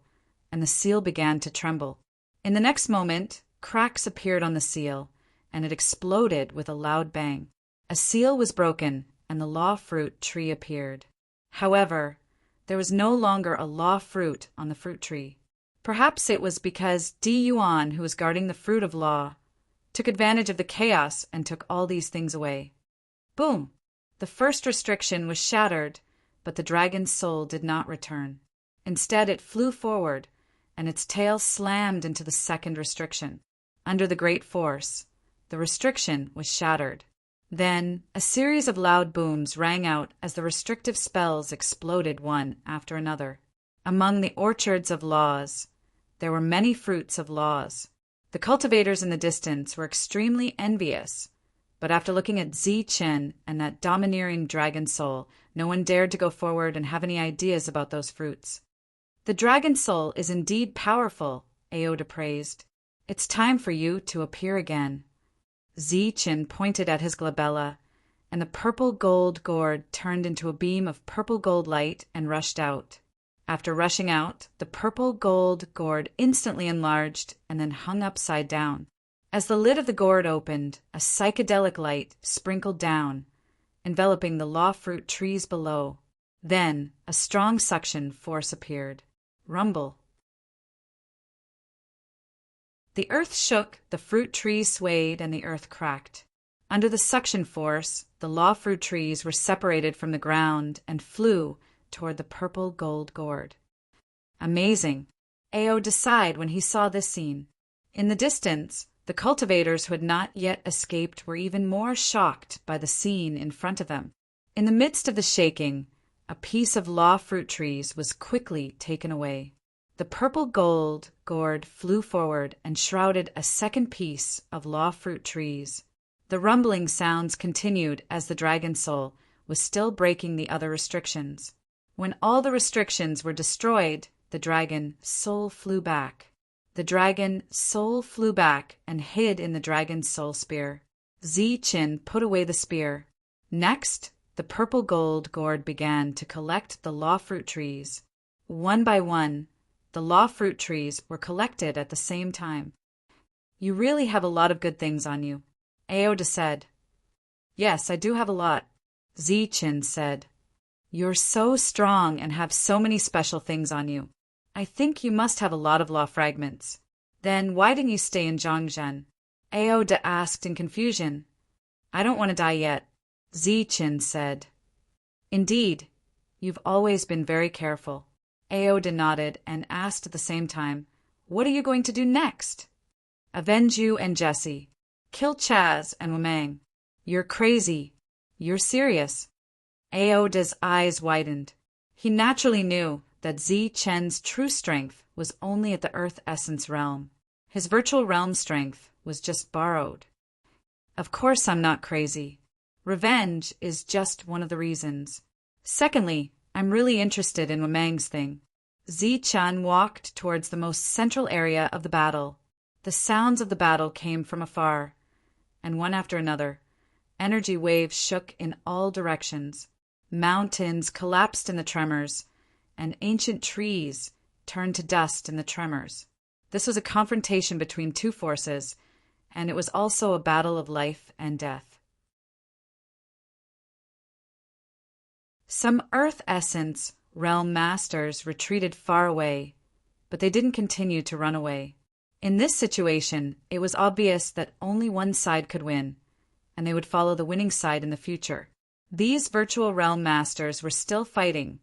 and the seal began to tremble. In the next moment, cracks appeared on the seal, and it exploded with a loud bang. A seal was broken, and the law fruit tree appeared. However, there was no longer a law fruit on the fruit tree. Perhaps it was because Di Yuan, who was guarding the fruit of law, took advantage of the chaos and took all these things away. Boom! The first restriction was shattered, but the dragon's soul did not return. Instead, it flew forward, and its tail slammed into the second restriction. Under the great force, the restriction was shattered. Then, a series of loud booms rang out as the restrictive spells exploded one after another. Among the orchards of laws, there were many fruits of laws. The cultivators in the distance were extremely envious, but after looking at Zi-Chen and that domineering dragon soul, no one dared to go forward and have any ideas about those fruits. "The dragon soul is indeed powerful," Aode praised. "It's time for you to appear again." Zi-Chen pointed at his glabella, and the purple gold gourd turned into a beam of purple gold light and rushed out. After rushing out, the purple gold gourd instantly enlarged and then hung upside down. As the lid of the gourd opened, a psychedelic light sprinkled down, enveloping the law fruit trees below. Then a strong suction force appeared. Rumble. The earth shook, the fruit trees swayed, and the earth cracked. Under the suction force, the law fruit trees were separated from the ground and flew toward the purple gold gourd. Amazing, Aode sighed when he saw this scene. In the distance, the cultivators who had not yet escaped were even more shocked by the scene in front of them. In the midst of the shaking, a piece of law fruit trees was quickly taken away. The purple gold gourd flew forward and shrouded a second piece of law fruit trees. The rumbling sounds continued as the dragon soul was still breaking the other restrictions. When all the restrictions were destroyed, the dragon soul flew back. The dragon soul flew back and hid in the dragon's soul spear. Zi-Chen put away the spear. Next, the purple gold gourd began to collect the law fruit trees. One by one, the law fruit trees were collected at the same time. You really have a lot of good things on you, Aoda said. Yes, I do have a lot, Zichin said. You're so strong and have so many special things on you. I think you must have a lot of law fragments. Then why didn't you stay in Zhongzhen? Aoda asked in confusion. I don't want to die yet, Zichin said. Indeed, you've always been very careful. Aoda nodded and asked at the same time, what are you going to do next? Avenge you and Jessie. Kill Chaz and Wamang. You're crazy. You're serious. Aoda's eyes widened. He naturally knew that Zichen's true strength was only at the Earth Essence realm. His virtual realm strength was just borrowed. Of course I'm not crazy. Revenge is just one of the reasons. Secondly, I'm really interested in Wamang's thing. Zichan walked towards the most central area of the battle. The sounds of the battle came from afar, and one after another, energy waves shook in all directions. Mountains collapsed in the tremors, and ancient trees turned to dust in the tremors. This was a confrontation between two forces, and it was also a battle of life and death. Some Earth Essence realm masters retreated far away, but they didn't continue to run away. In this situation, it was obvious that only one side could win, and they would follow the winning side in the future. These virtual realm masters were still fighting,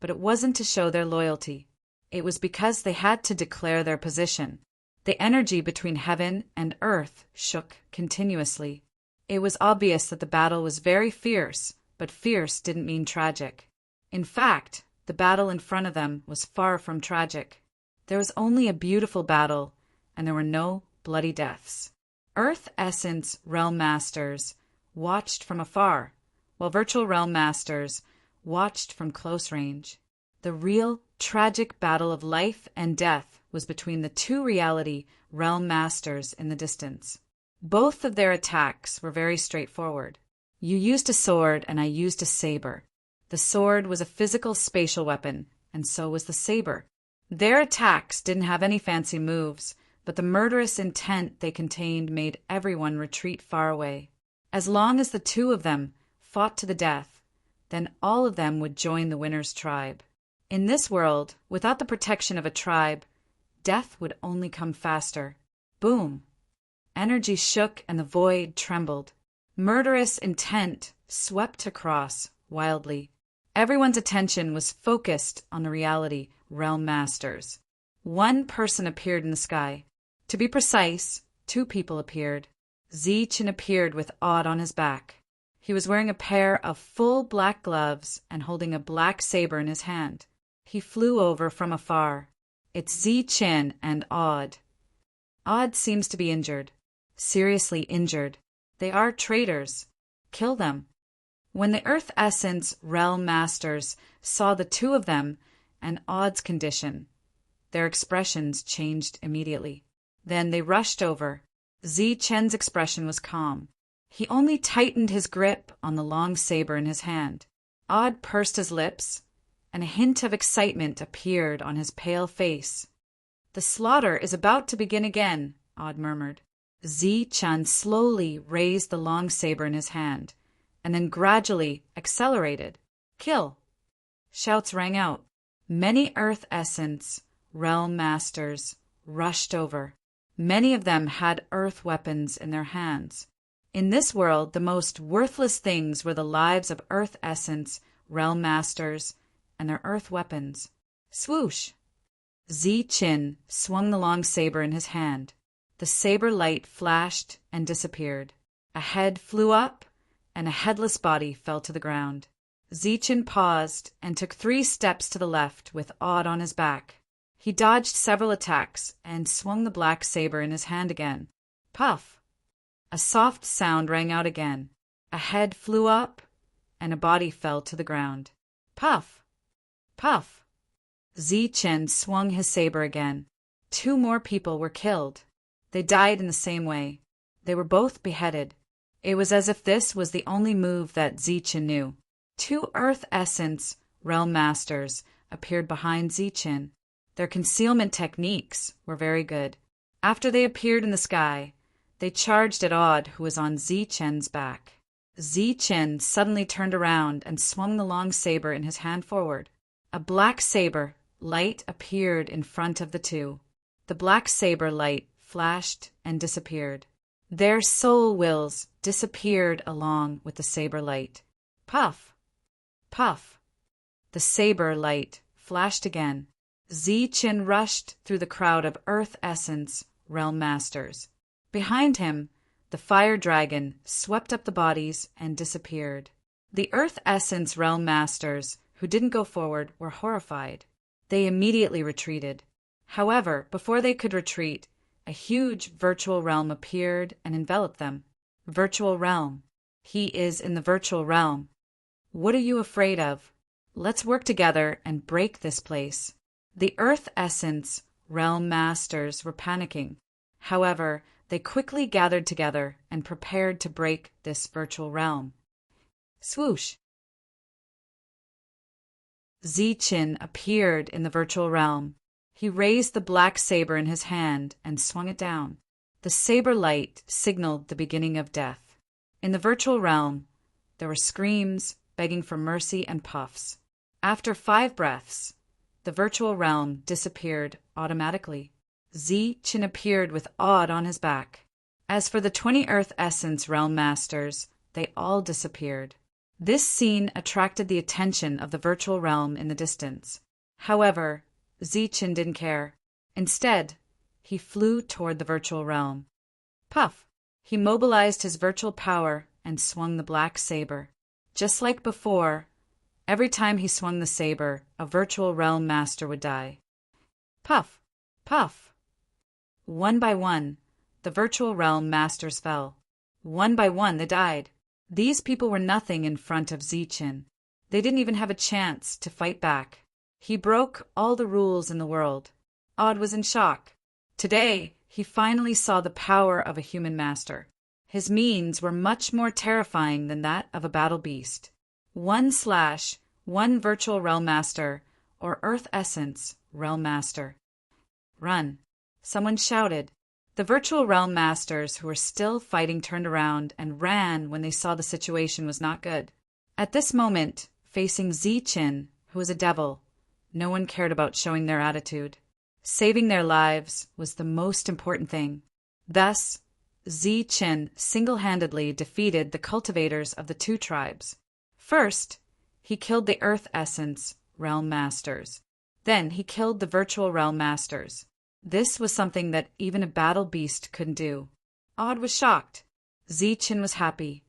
but it wasn't to show their loyalty. It was because they had to declare their position. The energy between heaven and earth shook continuously. It was obvious that the battle was very fierce, but fierce didn't mean tragic. In fact, the battle in front of them was far from tragic. There was only a beautiful battle, and there were no bloody deaths. Earth Essence Realm Masters watched from afar, while Virtual Realm Masters watched from close range. The real, tragic battle of life and death was between the two reality Realm Masters in the distance. Both of their attacks were very straightforward. You used a sword and I used a saber. The sword was a physical spatial weapon, and so was the saber. Their attacks didn't have any fancy moves, but the murderous intent they contained made everyone retreat far away. As long as the two of them fought to the death, then all of them would join the winner's tribe. In this world, without the protection of a tribe, death would only come faster. Boom! Energy shook and the void trembled. Murderous intent swept across wildly. Everyone's attention was focused on the reality Realm Masters. One person appeared in the sky. To be precise, two people appeared. Zichin appeared with Odd on his back. He was wearing a pair of full black gloves and holding a black saber in his hand. He flew over from afar. It's Zichin and Odd. Odd seems to be injured. Seriously injured. They are traitors. Kill them. When the Earth Essence Realm Masters saw the two of them and Odd's condition, their expressions changed immediately. Then they rushed over. Zichen's expression was calm. He only tightened his grip on the long saber in his hand. Odd pursed his lips, and a hint of excitement appeared on his pale face. The slaughter is about to begin again, Odd murmured. Zichin slowly raised the long saber in his hand, and then gradually accelerated. Kill! Shouts rang out. Many Earth Essence Realm Masters rushed over. Many of them had earth weapons in their hands. In this world, the most worthless things were the lives of Earth Essence Realm Masters and their earth weapons. Swoosh! Zichin swung the long saber in his hand. The saber light flashed and disappeared. A head flew up, and a headless body fell to the ground. Zichin paused and took 3 steps to the left with Odd on his back. He dodged several attacks and swung the black saber in his hand again. Puff! A soft sound rang out again. A head flew up, and a body fell to the ground. Puff! Puff! Zichin swung his saber again. 2 more people were killed. They died in the same way. They were both beheaded. It was as if this was the only move that Zichin knew. Two Earth Essence Realm Masters appeared behind Zichen. Their concealment techniques were very good. After they appeared in the sky, they charged at Odd, who was on Zichen's back. Zichen suddenly turned around and swung the long saber in his hand forward. A black saber light appeared in front of the two. The black saber light flashed and disappeared. Their soul wills disappeared along with the saber light. Puff! Puff! The saber light flashed again. Zichen rushed through the crowd of Earth Essence Realm Masters. Behind him, the fire dragon swept up the bodies and disappeared. The Earth Essence Realm Masters, who didn't go forward, were horrified. They immediately retreated. However, before they could retreat, a huge virtual realm appeared and enveloped them. Virtual realm. He is in the virtual realm. What are you afraid of? Let's work together and break this place. The Earth Essence Realm Masters were panicking. However, they quickly gathered together and prepared to break this virtual realm. Swoosh! Zichen appeared in the virtual realm. He raised the black saber in his hand and swung it down. The saber light signaled the beginning of death. In the virtual realm, there were screams, begging for mercy, and puffs. After 5 breaths, the virtual realm disappeared automatically. Zichen appeared with Odd on his back. As for the 20 Earth Essence Realm Masters, they all disappeared. This scene attracted the attention of the virtual realm in the distance. However, Zichen didn't care. Instead, he flew toward the virtual realm. Puff! He mobilized his virtual power and swung the black saber. Just like before, every time he swung the saber, a virtual realm master would die. Puff! Puff! One by one, the virtual realm masters fell. One by one, they died. These people were nothing in front of Zichen. They didn't even have a chance to fight back. He broke all the rules in the world. Odd was in shock. Today, he finally saw the power of a human master. His means were much more terrifying than that of a battle beast. 1/1 virtual realm master, or Earth Essence Realm Master. Run! Someone shouted. The virtual realm masters who were still fighting turned around and ran when they saw the situation was not good. At this moment, facing Zichen, who was a devil, no one cared about showing their attitude. Saving their lives was the most important thing. Thus, Zichen single-handedly defeated the cultivators of the 2 tribes. First, he killed the Earth Essence Realm Masters. Then he killed the Virtual Realm Masters. This was something that even a battle beast couldn't do. Odd was shocked. Zichen was happy.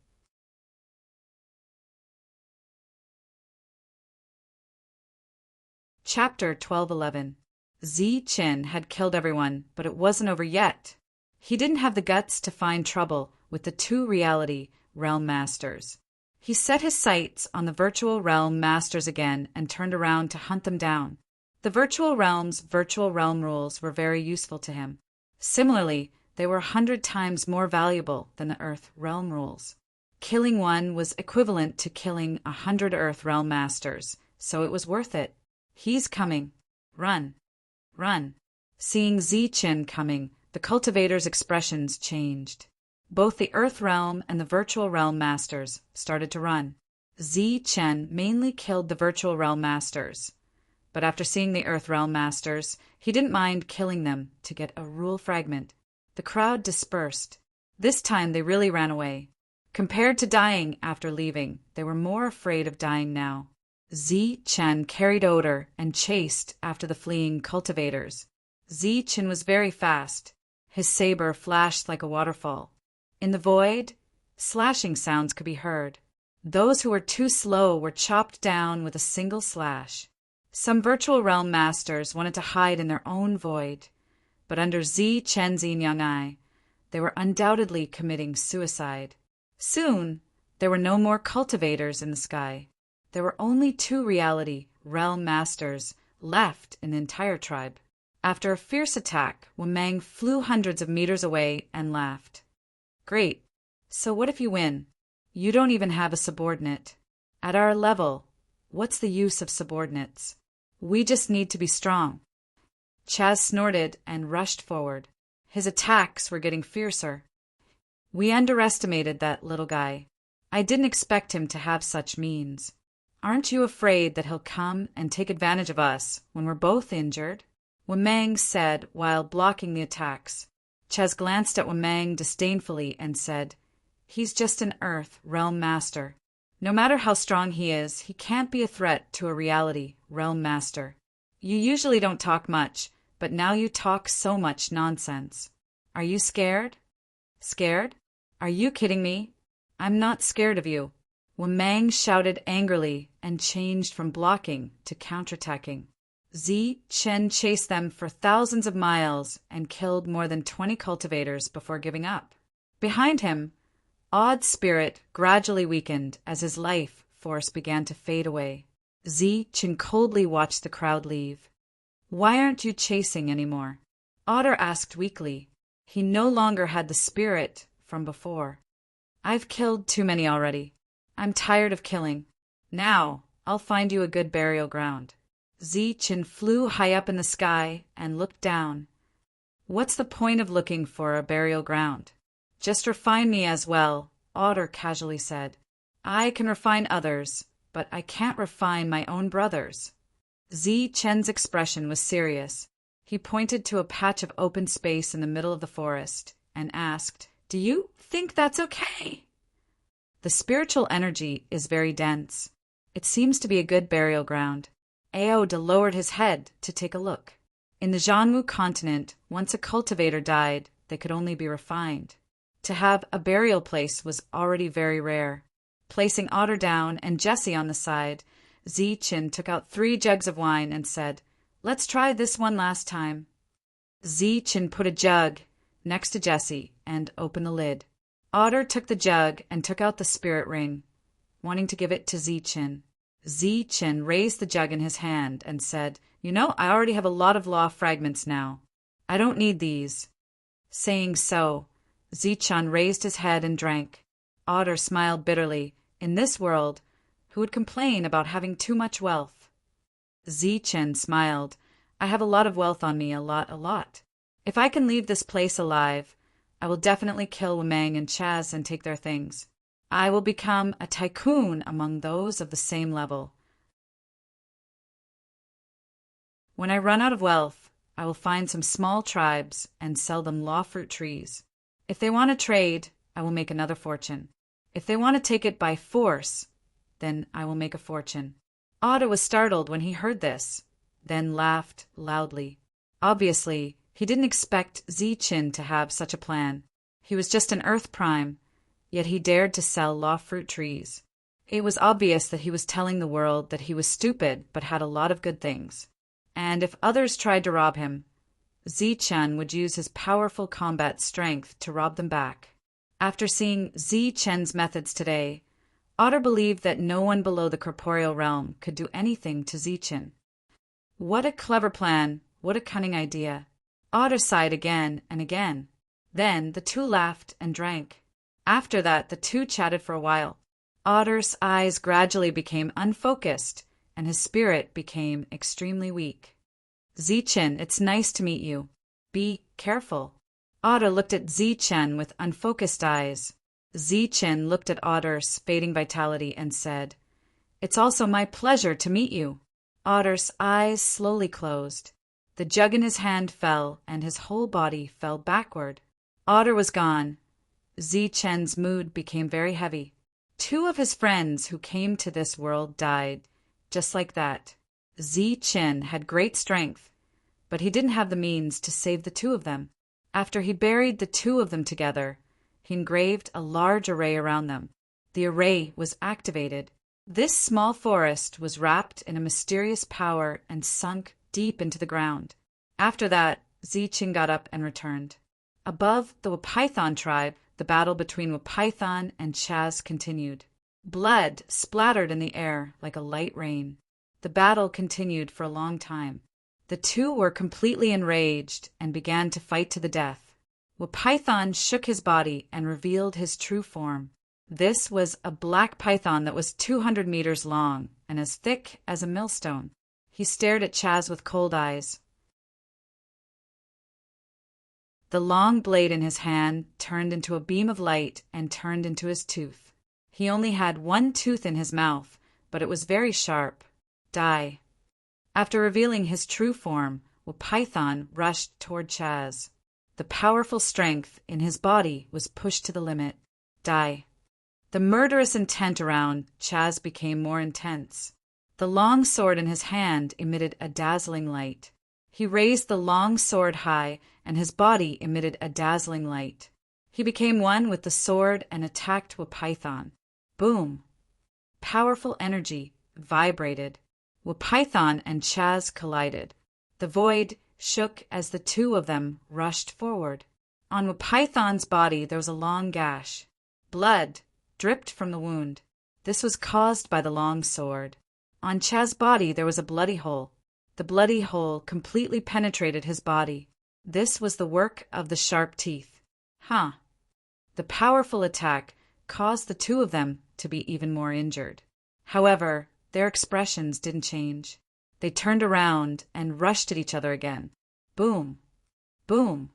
Chapter 12:11. Zichen had killed everyone, but it wasn't over yet. He didn't have the guts to find trouble with the 2 reality realm masters. He set his sights on the virtual realm masters again and turned around to hunt them down. The virtual realm's virtual realm rules were very useful to him. Similarly, they were 100 times more valuable than the Earth realm rules. Killing one was equivalent to killing 100 Earth realm masters, so it was worth it. He's coming. Run. Run. Seeing Zichen coming, the cultivators' expressions changed. Both the Earth realm and the virtual realm masters started to run. Zichen mainly killed the virtual realm masters. But after seeing the Earth Realm Masters, he didn't mind killing them to get a rule fragment. The crowd dispersed. This time they really ran away. Compared to dying after leaving, they were more afraid of dying now. Zichen carried odor and chased after the fleeing cultivators. Zichen was very fast. His saber flashed like a waterfall. In the void, slashing sounds could be heard. Those who were too slow were chopped down with a single slash. Some virtual realm masters wanted to hide in their own void, but under Zichen's young eye, they were undoubtedly committing suicide. Soon, there were no more cultivators in the sky. There were only 2 reality realm masters left in the entire tribe. After a fierce attack, Wamang flew hundreds of meters away and laughed. Great. So what if you win? You don't even have a subordinate. At our level, what's the use of subordinates? We just need to be strong. Chaz snorted and rushed forward. His attacks were getting fiercer. We underestimated that little guy. I didn't expect him to have such means. Aren't you afraid that he'll come and take advantage of us when we're both injured? Wamang said while blocking the attacks. Chaz glanced at Wamang disdainfully and said, "He's just an Earth Realm Master. No matter how strong he is, he can't be a threat to a reality Realm Master. You usually don't talk much, but now you talk so much nonsense. Are you scared?" "Scared? Are you kidding me? I'm not scared of you." Wamang shouted angrily and changed from blocking to counterattacking. Chen chased them for thousands of miles and killed more than 20 cultivators before giving up. Behind him, Odd's spirit gradually weakened as his life force began to fade away. Chen coldly watched the crowd leave. "Why aren't you chasing anymore?" Otter asked weakly. He no longer had the spirit from before. "I've killed too many already. I'm tired of killing. Now, I'll find you a good burial ground." Chen flew high up in the sky and looked down. "What's the point of looking for a burial ground? Just refine me as well," Otter casually said. "I can refine others, but I can't refine my own brothers." Chen's expression was serious. He pointed to a patch of open space in the middle of the forest and asked, "Do you think that's okay?" "The spiritual energy is very dense. It seems to be a good burial ground." Aoda lowered his head to take a look. In the Jianwu continent, once a cultivator died, they could only be refined. To have a burial place was already very rare. Placing Otter down and Jessie on the side, Chen took out 3 jugs of wine and said, "Let's try this one last time." Chen put a jug next to Jessie and opened the lid. Otter took the jug and took out the spirit ring, wanting to give it to Chen. Chen raised the jug in his hand and said, "I already have a lot of law fragments now. I don't need these." Saying so, Chen raised his head and drank. Otter smiled bitterly. In this world, who would complain about having too much wealth? Chen smiled. "I have a lot of wealth on me, a lot. If I can leave this place alive, I will definitely kill Wamang and Chaz and take their things. I will become a tycoon among those of the same level. When I run out of wealth, I will find some small tribes and sell them law fruit trees. If they want to trade, I will make another fortune. If they want to take it by force, then I will make a fortune." Otter was startled when he heard this, then laughed loudly. Obviously, he didn't expect Chen to have such a plan. He was just an Earth Prime, yet he dared to sell law fruit trees. It was obvious that he was telling the world that he was stupid but had a lot of good things. And if others tried to rob him, Chen would use his powerful combat strength to rob them back. After seeing Chen's methods today, Otter believed that no one below the corporeal realm could do anything to Chen. What a clever plan, what a cunning idea. Otter sighed again and again. Then the two laughed and drank. After that, the two chatted for a while. Otter's eyes gradually became unfocused, and his spirit became extremely weak. "Chen, it's nice to meet you. Be careful." Otter looked at Chen with unfocused eyes. Chen looked at Otter's fading vitality and said, "It's also my pleasure to meet you." Otter's eyes slowly closed. The jug in his hand fell, and his whole body fell backward. Otter was gone. Chen's mood became very heavy. 2 of his friends who came to this world died, just like that. Chen had great strength, but he didn't have the means to save the 2 of them. After he buried the 2 of them together, he engraved a large array around them. The array was activated. This small forest was wrapped in a mysterious power and sunk deep into the ground. After that, Chen got up and returned. Above the Wapython tribe, the battle between Wapython and Chaz continued. Blood splattered in the air like a light rain. The battle continued for a long time. The 2 were completely enraged and began to fight to the death. Wapython shook his body and revealed his true form. This was a black python that was 200 meters long and as thick as a millstone. He stared at Chaz with cold eyes. The long blade in his hand turned into a beam of light and turned into his tooth. He only had one tooth in his mouth, but it was very sharp. Die. After revealing his true form, Python rushed toward Chaz. The powerful strength in his body was pushed to the limit. Die. The murderous intent around Chaz became more intense. The long sword in his hand emitted a dazzling light. He raised the long sword high, and his body emitted a dazzling light. He became one with the sword and attacked Python. Boom! Powerful energy vibrated. Python and Chaz collided. The void shook as the two of them rushed forward. On Python's body there was a long gash. Blood dripped from the wound. This was caused by the long sword. On Chaz's body there was a bloody hole. The bloody hole completely penetrated his body. This was the work of the sharp teeth. The powerful attack caused the two of them to be even more injured. However, their expressions didn't change. They turned around and rushed at each other again. Boom! Boom!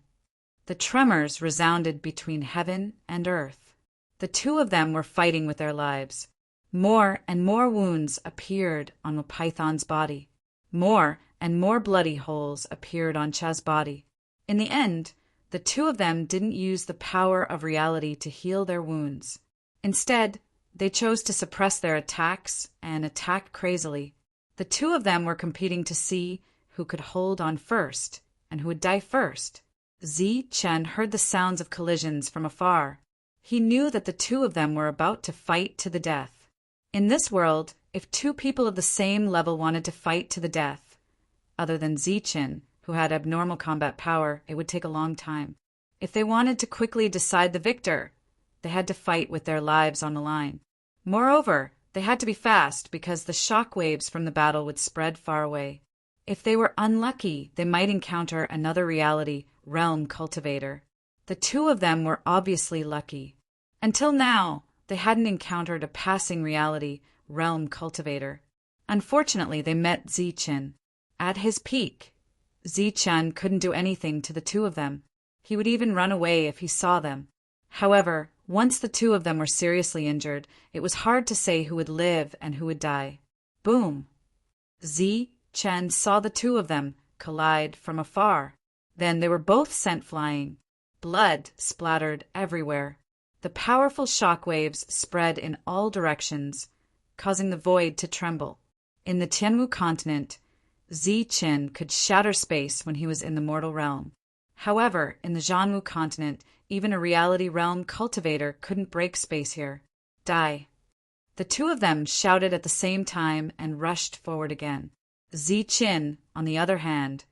The tremors resounded between heaven and earth. The two of them were fighting with their lives. More and more wounds appeared on Python's body. More and more bloody holes appeared on Chaz's body. In the end, the two of them didn't use the power of reality to heal their wounds. Instead, they chose to suppress their attacks and attack crazily. The two of them were competing to see who could hold on first and who would die first. Chen heard the sounds of collisions from afar. He knew that the two of them were about to fight to the death. In this world, if two people of the same level wanted to fight to the death, other than Chen, who had abnormal combat power, it would take a long time. If they wanted to quickly decide the victor, they had to fight with their lives on the line. Moreover, they had to be fast because the shock waves from the battle would spread far away. If they were unlucky, they might encounter another reality, realm cultivator. The two of them were obviously lucky. Until now, they hadn't encountered a passing reality, realm cultivator. Unfortunately, they met Chen. At his peak, Chen couldn't do anything to the two of them. He would even run away if he saw them. However, once the two of them were seriously injured, it was hard to say who would live and who would die. Boom! Chen saw the two of them collide from afar. Then they were both sent flying. Blood splattered everywhere. The powerful shock waves spread in all directions, causing the void to tremble. In the Tianwu continent, Chen could shatter space when he was in the mortal realm. However, in the Zhanwu continent, even a reality realm cultivator couldn't break space here. Die. The two of them shouted at the same time and rushed forward again. Chen, on the other hand,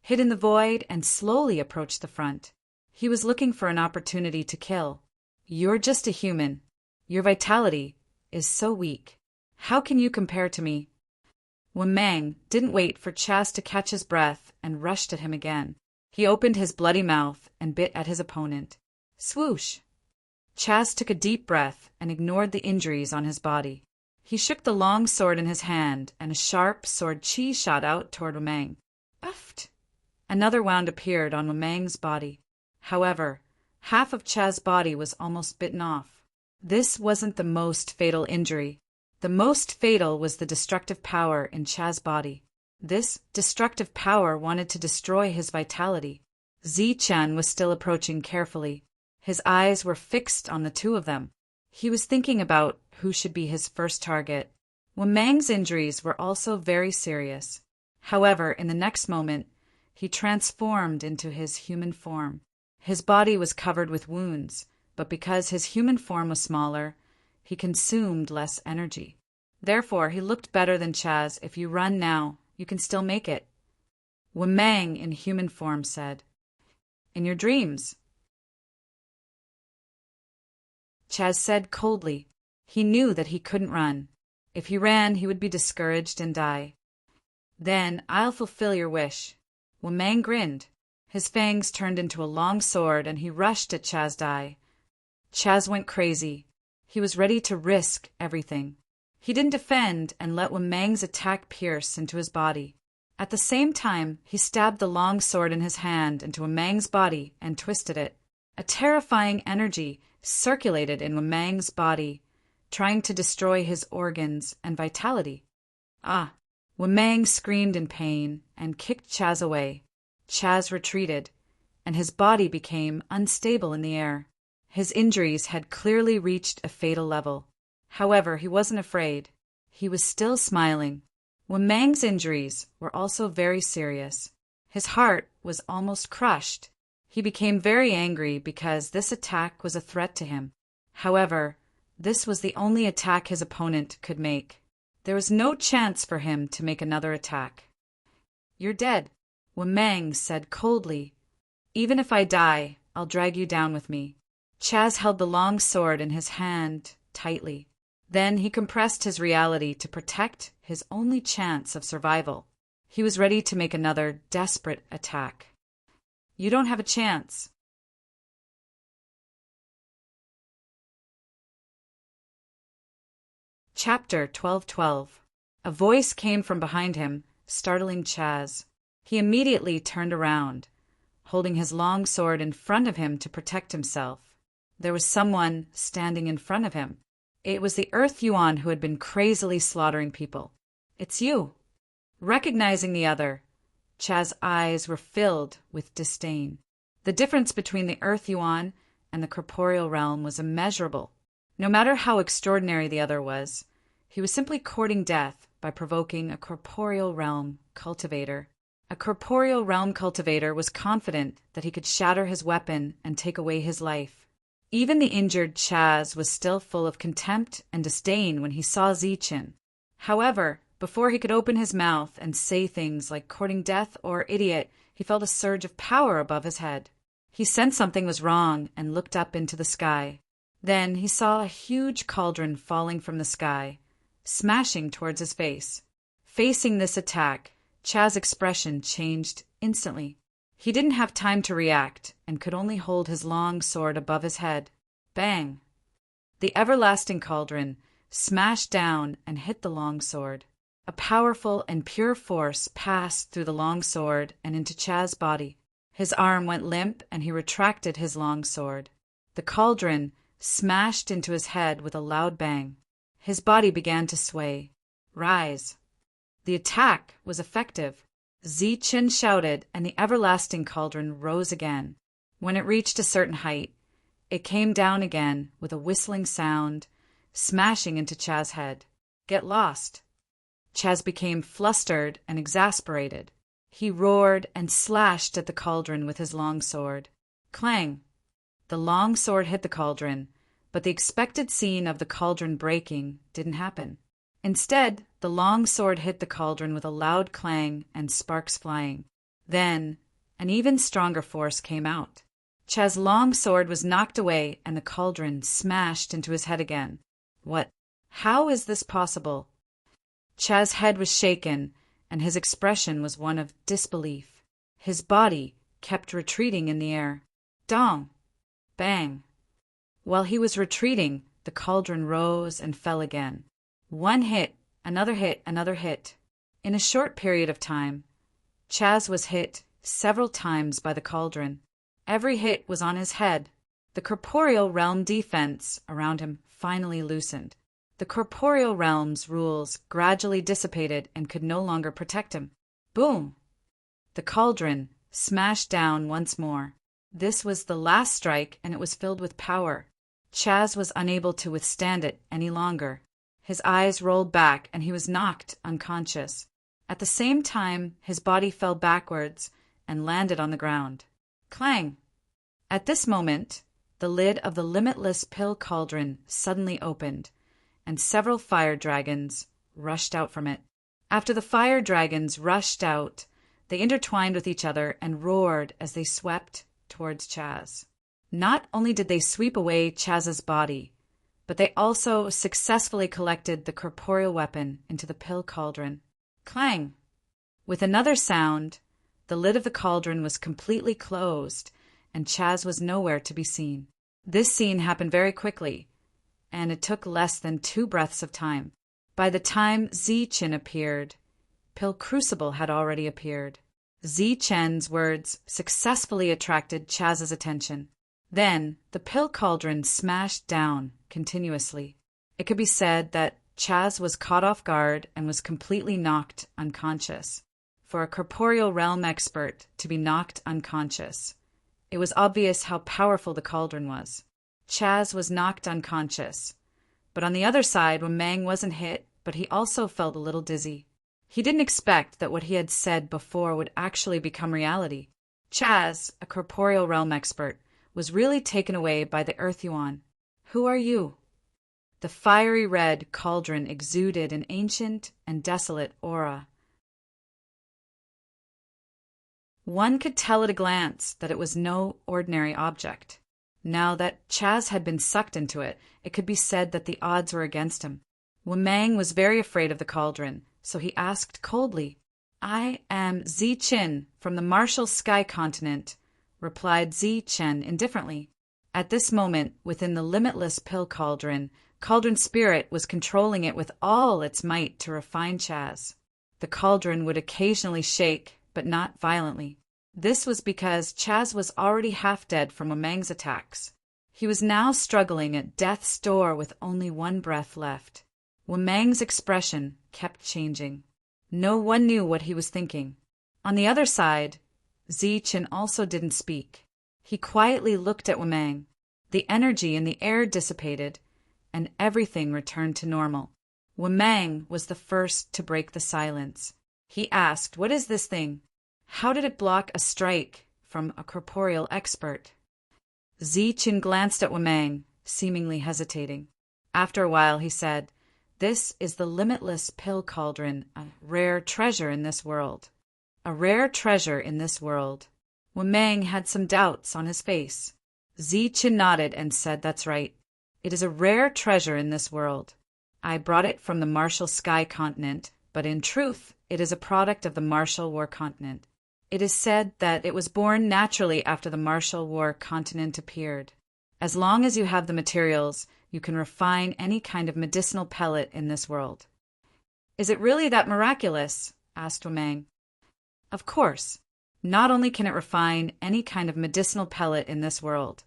hid in the void and slowly approached the front. He was looking for an opportunity to kill. You're just a human. Your vitality is so weak. How can you compare to me? Mang didn't wait for Chaz to catch his breath and rushed at him again. He opened his bloody mouth and bit at his opponent. Swoosh! Chaz took a deep breath and ignored the injuries on his body. He shook the long sword in his hand, and a sharp sword chi shot out toward Mang. Uft! Another wound appeared on Mang's body. However, half of Chaz's body was almost bitten off. This wasn't the most fatal injury. The most fatal was the destructive power in Chaz's body. This destructive power wanted to destroy his vitality. Chen was still approaching carefully. His eyes were fixed on the two of them. He was thinking about who should be his first target. Mang's injuries were also very serious. However, in the next moment, he transformed into his human form. His body was covered with wounds, but because his human form was smaller, he consumed less energy. Therefore, he looked better than Chaz. If you run now, you can still make it. Mang in human form said, In your dreams. Chaz said coldly. He knew that he couldn't run. If he ran, he would be discouraged and die. Then I'll fulfill your wish. Mang grinned. His fangs turned into a long sword and he rushed at Chaz. Chaz went crazy. He was ready to risk everything. He didn't defend and let Wamang's attack pierce into his body. At the same time, he stabbed the long sword in his hand into Wamang's body and twisted it. A terrifying energy circulated in Wamang's body, trying to destroy his organs and vitality. Ah! Wamang screamed in pain and kicked Chaz away. Chaz retreated, and his body became unstable in the air. His injuries had clearly reached a fatal level. However, he wasn't afraid. He was still smiling. Wamang's injuries were also very serious. His heart was almost crushed. He became very angry because this attack was a threat to him. However, this was the only attack his opponent could make. There was no chance for him to make another attack. "You're dead," Wamang said coldly. "Even if I die, I'll drag you down with me." Chaz held the long sword in his hand tightly. Then he compressed his reality to protect his only chance of survival. He was ready to make another desperate attack. "You don't have a chance." Chapter 12:12. A voice came from behind him, startling Chaz. He immediately turned around, holding his long sword in front of him to protect himself. There was someone standing in front of him. It was the Earth Yuan who had been crazily slaughtering people. "It's you." Recognizing the other, Chaz's eyes were filled with disdain. The difference between the Earth Yuan and the corporeal realm was immeasurable. No matter how extraordinary the other was, he was simply courting death by provoking a corporeal realm cultivator. A corporeal realm cultivator was confident that he could shatter his weapon and take away his life. Even the injured Chaz was still full of contempt and disdain when he saw Zichen. However, before he could open his mouth and say things like courting death or idiot, he felt a surge of power above his head. He sensed something was wrong and looked up into the sky. Then he saw a huge cauldron falling from the sky, smashing towards his face. Facing this attack, Chaz's expression changed instantly. He didn't have time to react and could only hold his long sword above his head. Bang! The everlasting cauldron smashed down and hit the long sword. A powerful and pure force passed through the long sword and into Chaz's body. His arm went limp and he retracted his long sword. The cauldron smashed into his head with a loud bang. His body began to sway. Rise! The attack was effective. Zichen shouted, and the everlasting cauldron rose again. When it reached a certain height, it came down again with a whistling sound, smashing into Chaz's head. Get lost! Chaz became flustered and exasperated. He roared and slashed at the cauldron with his long sword. Clang! The long sword hit the cauldron, but the expected scene of the cauldron breaking didn't happen. Instead, the long sword hit the cauldron with a loud clang and sparks flying. Then, an even stronger force came out. Chaz's long sword was knocked away and the cauldron smashed into his head again. What? How is this possible? Chaz's head was shaken, and his expression was one of disbelief. His body kept retreating in the air. Dong! Bang! While he was retreating, the cauldron rose and fell again. One hit, another hit, another hit. In a short period of time, Chaz was hit several times by the cauldron. Every hit was on his head. The corporeal realm defense around him finally loosened. The corporeal realm's rules gradually dissipated and could no longer protect him. Boom! The cauldron smashed down once more. This was the last strike, and it was filled with power. Chaz was unable to withstand it any longer. His eyes rolled back, and he was knocked unconscious. At the same time, his body fell backwards and landed on the ground. Clang! At this moment, the lid of the limitless pill cauldron suddenly opened, and several fire dragons rushed out from it. After the fire dragons rushed out, they intertwined with each other and roared as they swept towards Chaz. Not only did they sweep away Chaz's body, but they also successfully collected the corporeal weapon into the pill cauldron. Clang! With another sound, the lid of the cauldron was completely closed, and Chaz was nowhere to be seen. This scene happened very quickly, and it took less than 2 breaths of time. By the time Zi-Chen appeared, Pill Crucible had already appeared. Zi-Chen's words successfully attracted Chaz's attention. Then, the pill cauldron smashed down continuously. It could be said that Chaz was caught off guard and was completely knocked unconscious. For a corporeal realm expert to be knocked unconscious, it was obvious how powerful the cauldron was. Chaz was knocked unconscious. But on the other side, Wang wasn't hit, but he also felt a little dizzy. He didn't expect that what he had said before would actually become reality. Chaz, a corporeal realm expert, was really taken away by the Earth Yuan. Who are you? The fiery red cauldron exuded an ancient and desolate aura. One could tell at a glance that it was no ordinary object. Now that Chaz had been sucked into it, it could be said that the odds were against him. Wang was very afraid of the cauldron, so he asked coldly, "I am Zi-Chen from the Martial Sky Continent," replied Zi-Chen indifferently. At this moment, within the limitless pill cauldron spirit was controlling it with all its might to refine Chaz. The cauldron would occasionally shake, but not violently. This was because Chaz was already half dead from Wang's attacks. He was now struggling at death's door with only 1 breath left. Wang's expression kept changing. No one knew what he was thinking. On the other side, Zi-Chen also didn't speak. He quietly looked at Wang. The energy in the air dissipated, and everything returned to normal. Wang was the first to break the silence. He asked, "What is this thing? How did it block a strike from a corporeal expert?" Zi-Chen glanced at Wang, seemingly hesitating. After a while, he said, "This is the limitless pill cauldron, a rare treasure in this world." A rare treasure in this world. Wang had some doubts on his face. Zi-Chen nodded and said, "That's right. It is a rare treasure in this world. I brought it from the Martial Sky Continent, but in truth, it is a product of the Martial War Continent. It is said that it was born naturally after the Martial War Continent appeared. As long as you have the materials, you can refine any kind of medicinal pellet in this world." "Is it really that miraculous?" asked Wang. "Of course. Not only can it refine any kind of medicinal pellet in this world,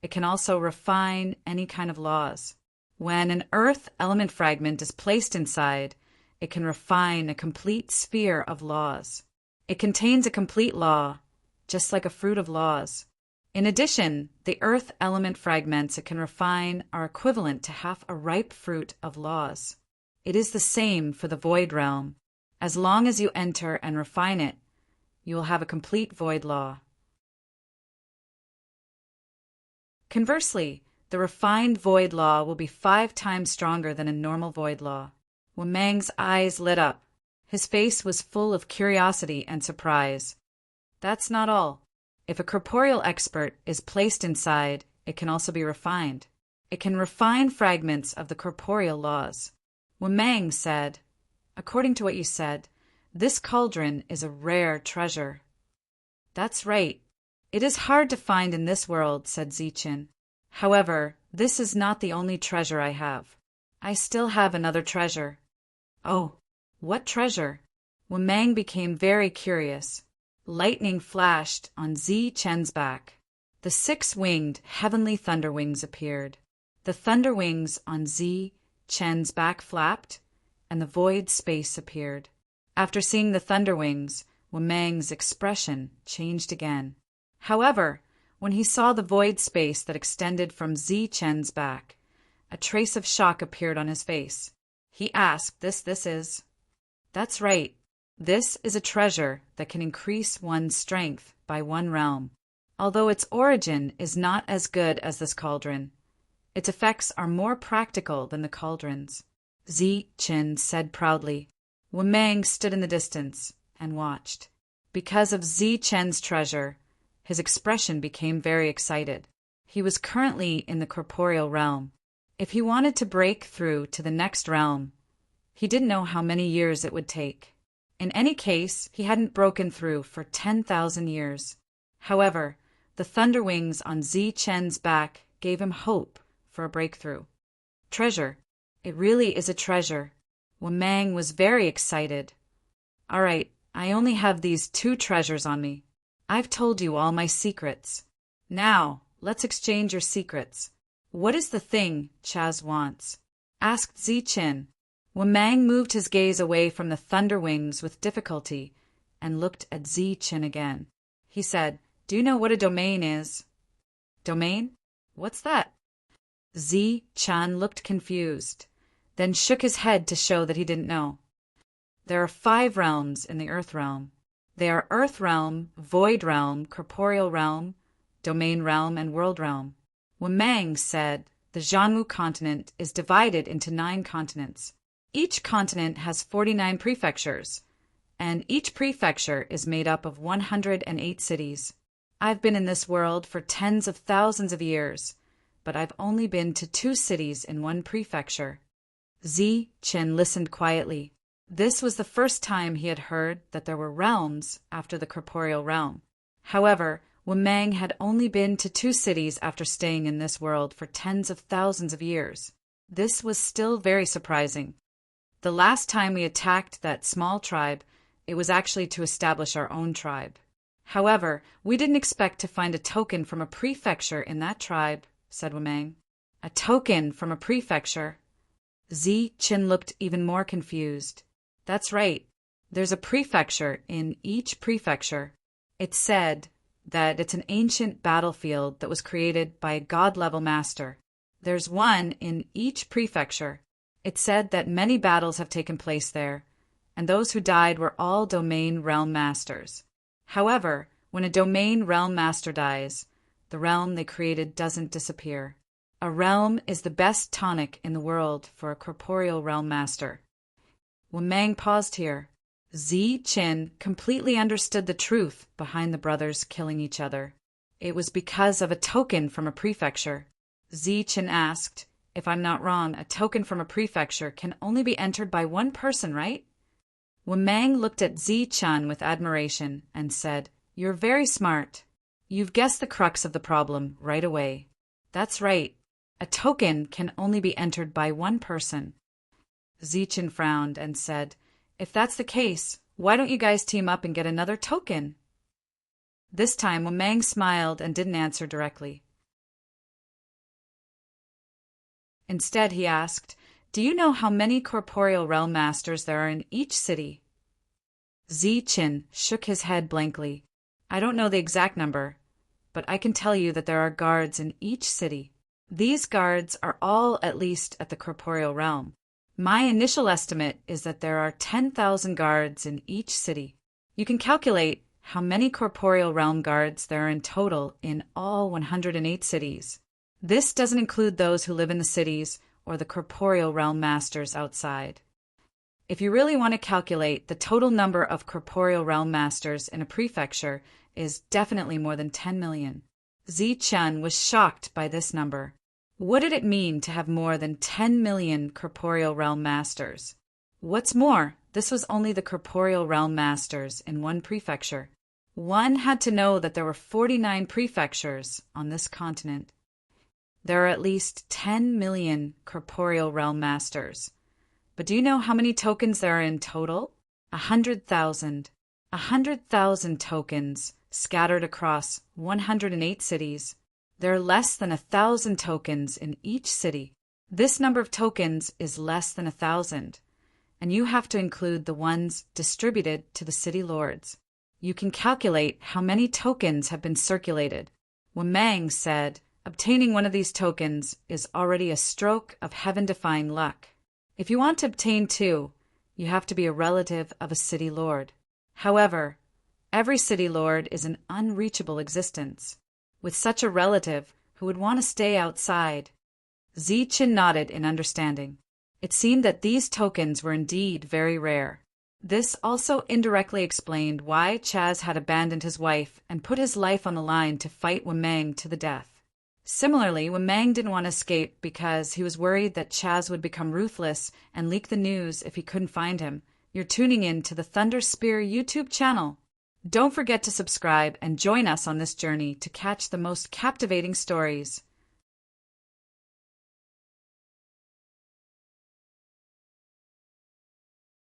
it can also refine any kind of laws. When an earth element fragment is placed inside, it can refine a complete sphere of laws. It contains a complete law, just like a fruit of laws. In addition, the earth element fragments it can refine are equivalent to half a ripe fruit of laws. It is the same for the void realm. As long as you enter and refine it, you will have a complete void law. Conversely, the refined void law will be 5 times stronger than a normal void law." Wang's eyes lit up. His face was full of curiosity and surprise. "That's not all. If a corporeal expert is placed inside, it can also be refined. It can refine fragments of the corporeal laws." Wang said, "According to what you said, this cauldron is a rare treasure." "That's right. It is hard to find in this world," said Zi-Chen. "However, this is not the only treasure I have. I still have another treasure." "Oh, what treasure?" Wang became very curious. Lightning flashed on Zi-Chen's back. The 6-winged heavenly thunder wings appeared. The thunder wings on Zi-Chen's back flapped, and the void space appeared. After seeing the thunder wings, Wang's expression changed again. However, when he saw the void space that extended from Zi-Chen's back, a trace of shock appeared on his face. He asked, This is?" "That's right. This is a treasure that can increase one's strength by 1 realm. Although its origin is not as good as this cauldron, its effects are more practical than the cauldron's," Zi-Chen said proudly. Wang stood in the distance and watched. Because of Zi-Chen's treasure, his expression became very excited. He was currently in the corporeal realm. If he wanted to break through to the next realm, he didn't know how many years it would take. In any case, he hadn't broken through for 10,000 years. However, the thunder wings on Zi-Chen's back gave him hope for a breakthrough. Treasure. It really is a treasure. Wamang was very excited. All right, I only have these 2 treasures on me. I've told you all my secrets. Now, let's exchange your secrets. What is the thing Chaz wants? Asked Ziqin. Wamang moved his gaze away from the thunder wings with difficulty and looked at Ziqin again. He said, "Do you know what a domain is?" Domain? What's that? Ziqin looked confused, then shook his head to show that he didn't know. There are 5 realms in the Earth realm. They are Earth realm, Void realm, Corporeal realm, Domain realm, and World realm. Wamang said the Jianwu continent is divided into 9 continents. Each continent has 49 prefectures, and each prefecture is made up of 108 cities. I've been in this world for tens of thousands of years, but I've only been to 2 cities in 1 prefecture. Ziqin listened quietly. This was the first time he had heard that there were realms after the corporeal realm. However, Wamang had only been to 2 cities after staying in this world for tens of thousands of years. This was still very surprising. The last time we attacked that small tribe, it was actually to establish our own tribe. However, we didn't expect to find a token from a prefecture in that tribe, said Wamang. A token from a prefecture? Ziqin looked even more confused. That's right. There's a prefecture in each prefecture. It said that it's an ancient battlefield that was created by a god-level master. There's one in each prefecture. It said that many battles have taken place there, and those who died were all domain realm masters. However, when a domain realm master dies, the realm they created doesn't disappear. A realm is the best tonic in the world for a corporeal realm master. Wamang paused here. Ziqin completely understood the truth behind the brothers killing each other. It was because of a token from a prefecture. Ziqin asked, "If I'm not wrong, a token from a prefecture can only be entered by 1 person, right?" Wamang looked at Ziqin with admiration and said, "You're very smart. You've guessed the crux of the problem right away. That's right. A token can only be entered by 1 person." Ziqin frowned and said, "If that's the case, why don't you guys team up and get another token?" This time, Wamang smiled and didn't answer directly. Instead, he asked, "Do you know how many corporeal realm masters there are in each city?" Ziqin shook his head blankly. "I don't know the exact number, but I can tell you that there are guards in each city. These guards are all at least at the corporeal realm. My initial estimate is that there are 10,000 guards in each city. You can calculate how many corporeal realm guards there are in total in all 108 cities. This doesn't include those who live in the cities or the corporeal realm masters outside. If you really want to calculate, the total number of corporeal realm masters in a prefecture is definitely more than 10 million. Ziqin was shocked by this number. What did it mean to have more than 10 million corporeal realm masters? What's more, this was only the corporeal realm masters in 1 prefecture. One had to know that there were 49 prefectures on this continent. There are at least 10 million corporeal realm masters. But do you know how many tokens there are in total? 100,000. 100,000 tokens scattered across 108 cities. There are less than 1,000 tokens in each city. This number of tokens is less than 1,000, and you have to include the ones distributed to the city lords. You can calculate how many tokens have been circulated. Wamang said, obtaining one of these tokens is already a stroke of heaven-defying luck. If you want to obtain 2, you have to be a relative of a city lord. However, every city lord is an unreachable existence. With such a relative who would want to stay outside. Ziqin nodded in understanding. It seemed that these tokens were indeed very rare. This also indirectly explained why Chaz had abandoned his wife and put his life on the line to fight Wamang to the death. Similarly, Wamang didn't want to escape because he was worried that Chaz would become ruthless and leak the news if he couldn't find him. You're tuning in to the Thunder Spear YouTube channel. Don't forget to subscribe and join us on this journey to catch the most captivating stories.